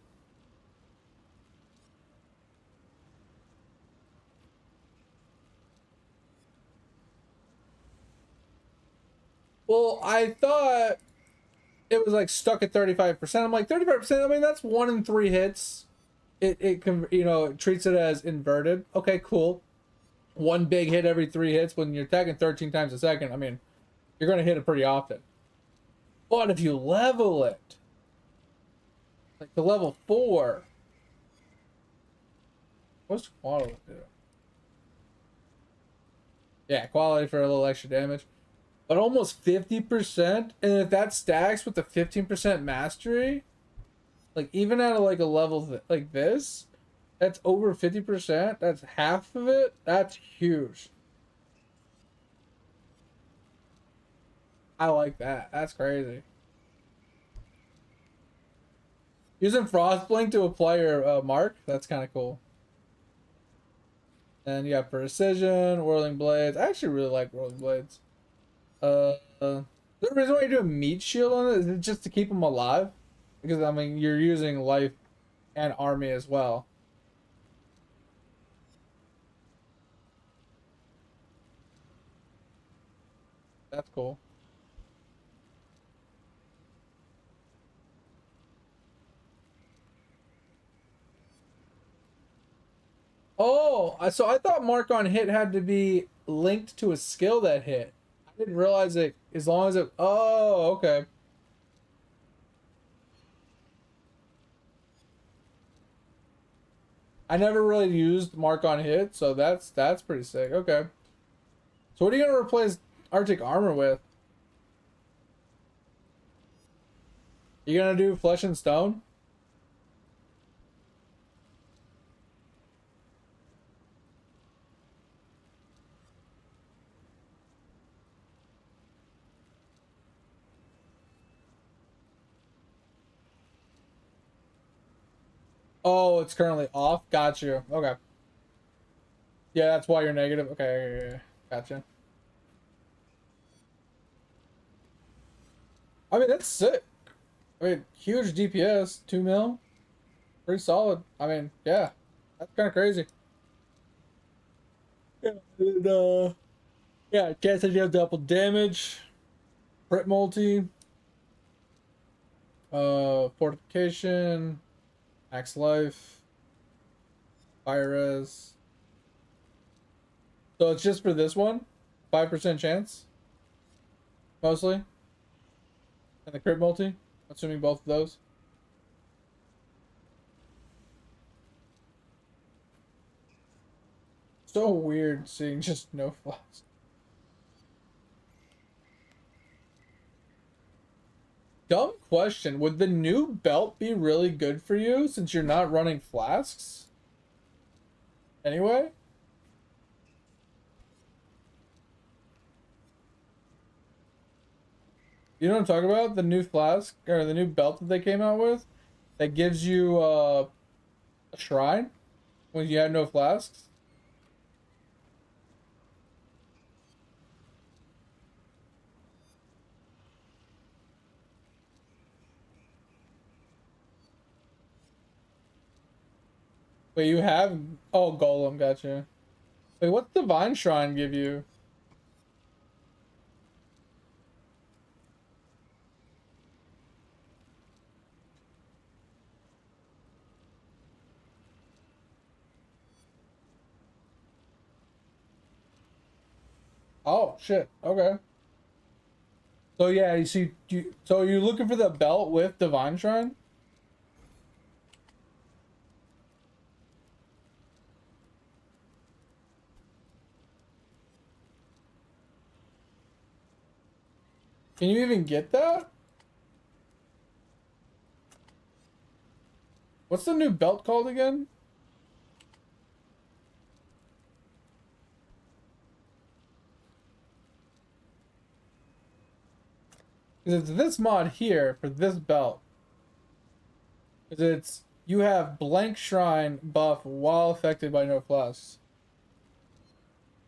Well, I thought it was like stuck at 35%. I'm like, 35%? I mean, that's 1 in 3 hits. It can, it treats it as inverted. Okay, cool. 1 big hit every 3 hits when you're attacking 13 times a second. I mean, you're going to hit it pretty often. But if you level it, like the level 4, what's quality do? Yeah, quality for a little extra damage. But almost 50%, and if that stacks with the 15% mastery, like even at like a level like this, that's over 50%. That's half of it. That's huge. I like that. That's crazy. Using Frostblink to apply your mark, that's kind of cool. And you have Precision, Whirling Blades. I actually really like Whirling Blades. The reason why you're doing Meat Shield on it is just to keep them alive. Because, I mean, you're using life and army as well. That's cool. Oh, so I thought mark on hit had to be linked to a skill that hit. I didn't realize it as long as it. Oh, okay. I never really used mark on hit, so that's pretty sick. Okay. So what are you gonna replace Arctic armor with? You gonna do flesh and stone? Oh, it's currently off. Got you. Okay. Yeah, that's why you're negative. Okay, yeah. Gotcha. I mean, that's sick. I mean, huge DPS, 2 mil. Pretty solid. I mean, yeah. That's kind of crazy. Yeah, and, yeah, chance that you have double damage. Crit multi. Fortification. Max life. Fire res. So it's just for this one? 5% chance? Mostly? And the crit multi? Assuming both of those? So weird seeing just no flask. Dumb question. Would the new belt be really good for you since you're not running flasks? Anyway? You know what I'm talking about? The new flask, or the new belt that they came out with? That gives you a shrine when you have no flasks? Wait, you have... Oh, Golem, gotcha. Wait, what's Divine Shrine give you? Oh, shit. Okay. So yeah, you see... so you're looking for the belt with Divine Shrine? Can you even get that? What's the new belt called again? Because it's this mod here for this belt. Because it's... You have blank shrine buff while affected by no flasks.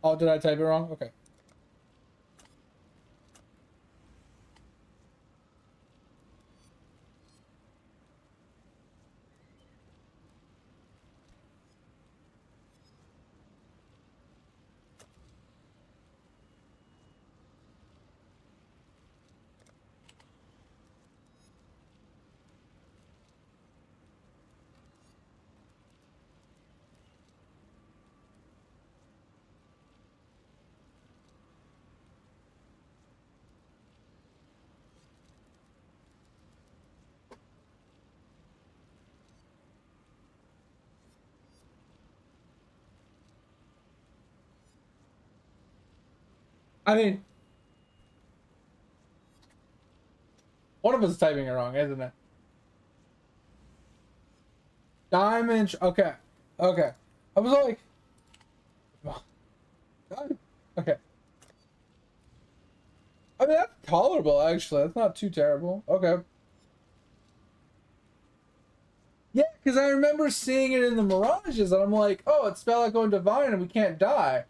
Oh, did I type it wrong? Okay. I mean... One of us is typing it wrong, isn't it? Diamond... Okay. Okay. I was like... Okay. I mean, that's tolerable, actually. That's not too terrible. Okay. Yeah, because I remember seeing it in the Mirages, and I'm like, oh, it's Spell Echo and Divine, and we can't die.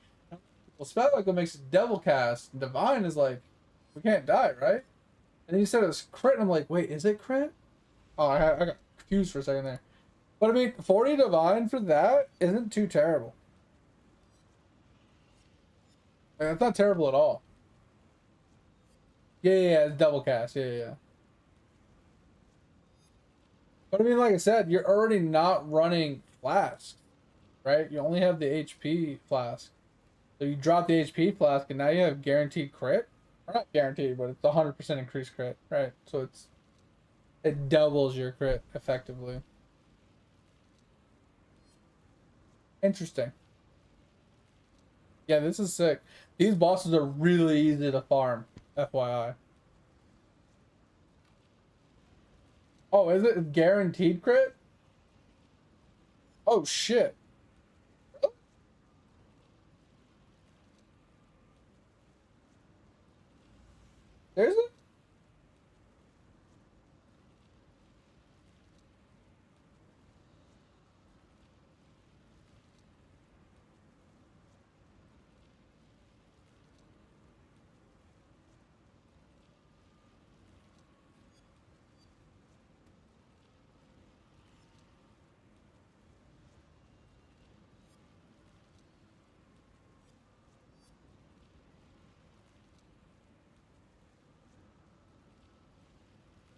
Well, Spell Echo makes a double cast, and Divine is like, we can't die, right? And then you said it was crit, and I'm like, wait, is it crit? Oh, I got confused for a second there. But I mean, 40 Divine for that isn't too terrible. Like, that's not terrible at all. Yeah, it's double cast. Yeah. But I mean, like I said, you're already not running flask, right? You only have the HP flask. So you drop the HP flask, and now you have guaranteed crit. Or not guaranteed, but it's 100% increased crit, right? So it doubles your crit effectively. Interesting. Yeah, this is sick. These bosses are really easy to farm, FYI. Oh, is it guaranteed crit? Oh, shit. There's it?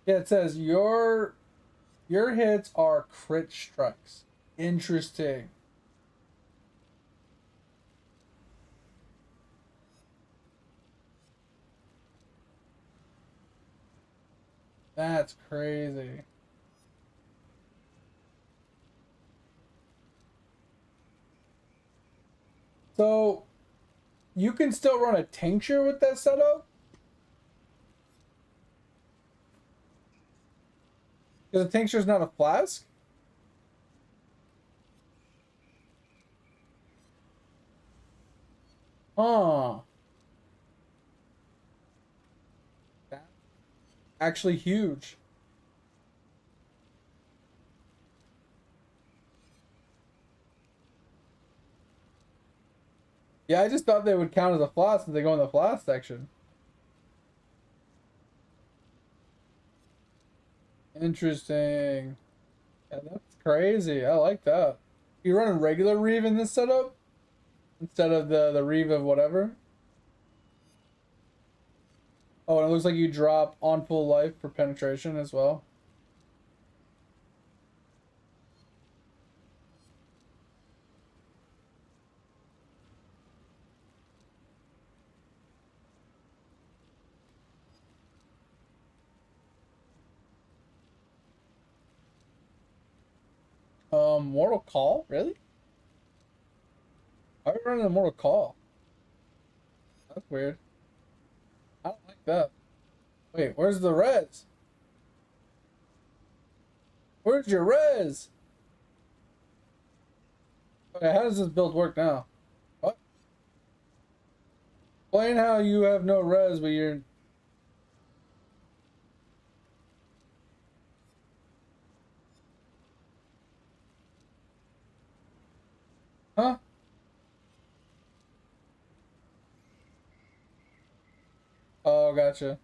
Yeah, it says your hits are crit strikes. Interesting. That's crazy. So you can still run a tincture with that setup? Because a tincture is not a flask? Huh. That's actually huge. Yeah, I just thought they would count as a flask if they go in the flask section. Interesting. Yeah, that's crazy. I like that. You running regular Reeve in this setup? Instead of the Reeve of whatever? Oh, and it looks like you drop on full life for penetration as well. Mortal Call? Really? Why are we running a Mortal Call? That's weird. I don't like that. Wait, where's the res? Where's your res? Okay, how does this build work now? What? Explain how you have no res, but you're... Huh? Oh, gotcha.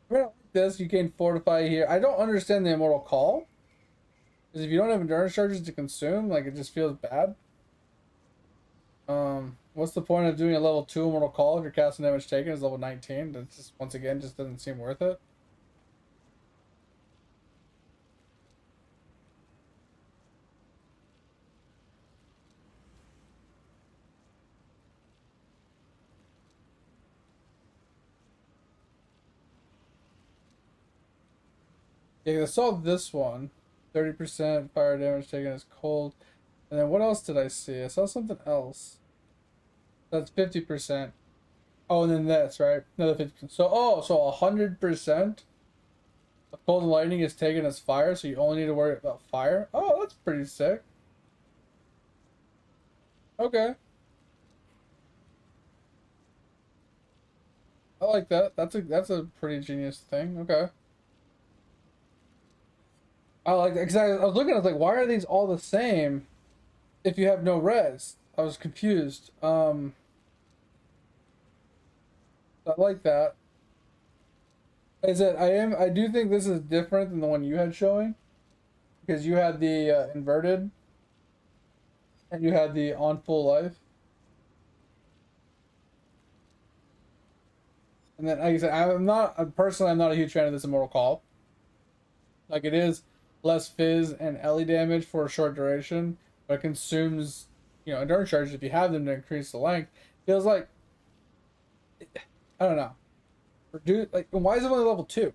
If I don't like this, you can fortify here. I don't understand the Immortal Call. Because if you don't have endurance charges to consume, like, it just feels bad. What's the point of doing a level 2 Immortal Call if your casting damage taken is level 19? That just, once again, just doesn't seem worth it. Yeah, 'cause I saw this one. 30% fire damage taken is cold. And then what else did I see? I saw something else. That's 50%. Oh, and then this, right? Another 50%. So 100% of cold and lightning is taken as fire, so you only need to worry about fire. Oh, that's pretty sick. Okay. I like that. That's a pretty genius thing. Okay. I like that because I was looking. I was like, why are these all the same if you have no res? I was confused. I like that. Is it? I do think this is different than the one you had showing because you had the inverted and you had the on full life. And then, like I said, I'm not a huge fan of this Immortal Call. Like, it is less fizz and Ellie damage for a short duration, but it consumes, endurance charges if you have them to increase the length. Feels like, I don't know. Like, why is it only level 2?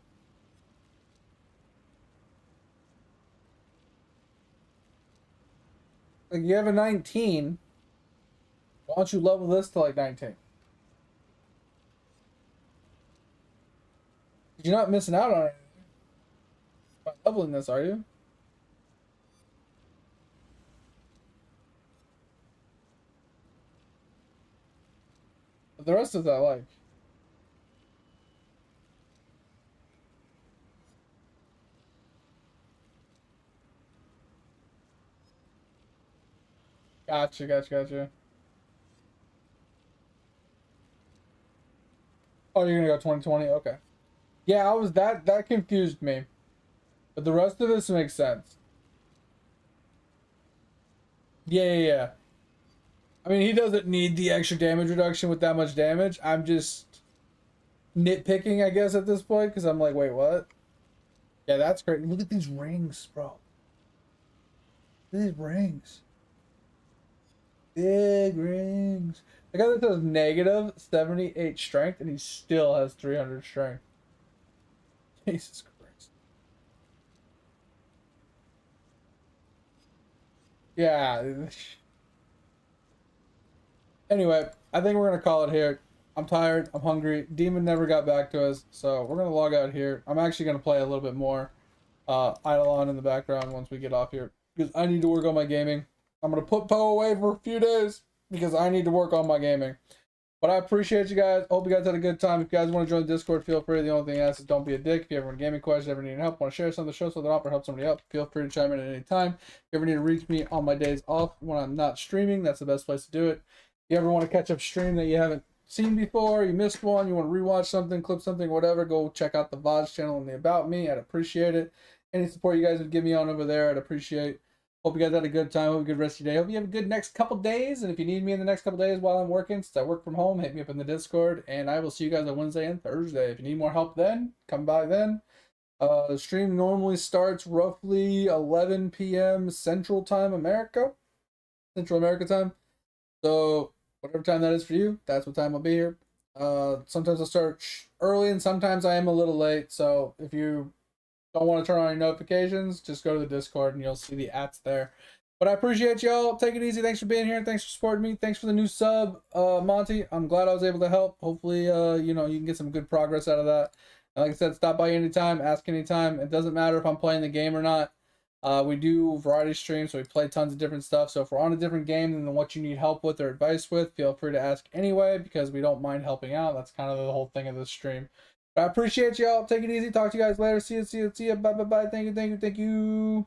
Like, you have a 19. Why don't you level this to like 19? You're not missing out on anything by leveling this, are you? But the rest of that, I like. Gotcha. Oh, you're gonna go 2020? Okay. Yeah, I was that confused me. But the rest of this makes sense. Yeah. I mean, he doesn't need the extra damage reduction with that much damage. I'm just nitpicking, I guess, at this point, because I'm like, wait, what? Yeah, that's great. Look at these rings, bro. Look at these rings. Big rings. The guy that does negative 78 strength, and he still has 300 strength. Jesus Christ. Yeah. Anyway, I think we're going to call it here. I'm tired. I'm hungry. Demon never got back to us, so we're going to log out here. I'm actually going to play a little bit more Eidolon in the background once we get off here, because I need to work on my gaming. I'm going to put Poe away for a few days because I need to work on my gaming. But I appreciate you guys. Hope you guys had a good time. If you guys want to join the Discord, feel free. The only thing I ask is don't be a dick. If you ever have a gaming question, ever need help, want to share some of the show so that I can help somebody out, feel free to chime in at any time. If you ever need to reach me on my days off when I'm not streaming, that's the best place to do it. If you ever want to catch up stream that you haven't seen before, you missed one, you want to rewatch something, clip something, whatever, go check out the VODs channel and the About Me. I'd appreciate it. Any support you guys would give me on over there, I'd appreciate. Hope you guys had a good time. Hope you have a good rest of your day. Hope you have a good next couple days. And if you need me in the next couple days while I'm working, since I work from home, hit me up in the Discord. And I will see you guys on Wednesday and Thursday. If you need more help then, come by then. The stream normally starts roughly 11 p.m. Central America time. So whatever time that is for you, that's what time I'll be here. Sometimes I'll start early and sometimes I am a little late. So if you don't want to turn on your notifications, just go to the Discord and you'll see the ats there. But I appreciate y'all. Take it easy. Thanks for being here. Thanks for supporting me. Thanks for the new sub, Monty. I'm glad I was able to help. Hopefully, you know, you can get some good progress out of that. And like I said, stop by anytime, ask anytime. It doesn't matter if I'm playing the game or not. We do variety streams, so we play tons of different stuff. So if we're on a different game than what you need help with or advice with, feel free to ask anyway, because we don't mind helping out. That's kind of the whole thing of this stream. But I appreciate y'all. Take it easy. Talk to you guys later. See you. Bye. Thank you.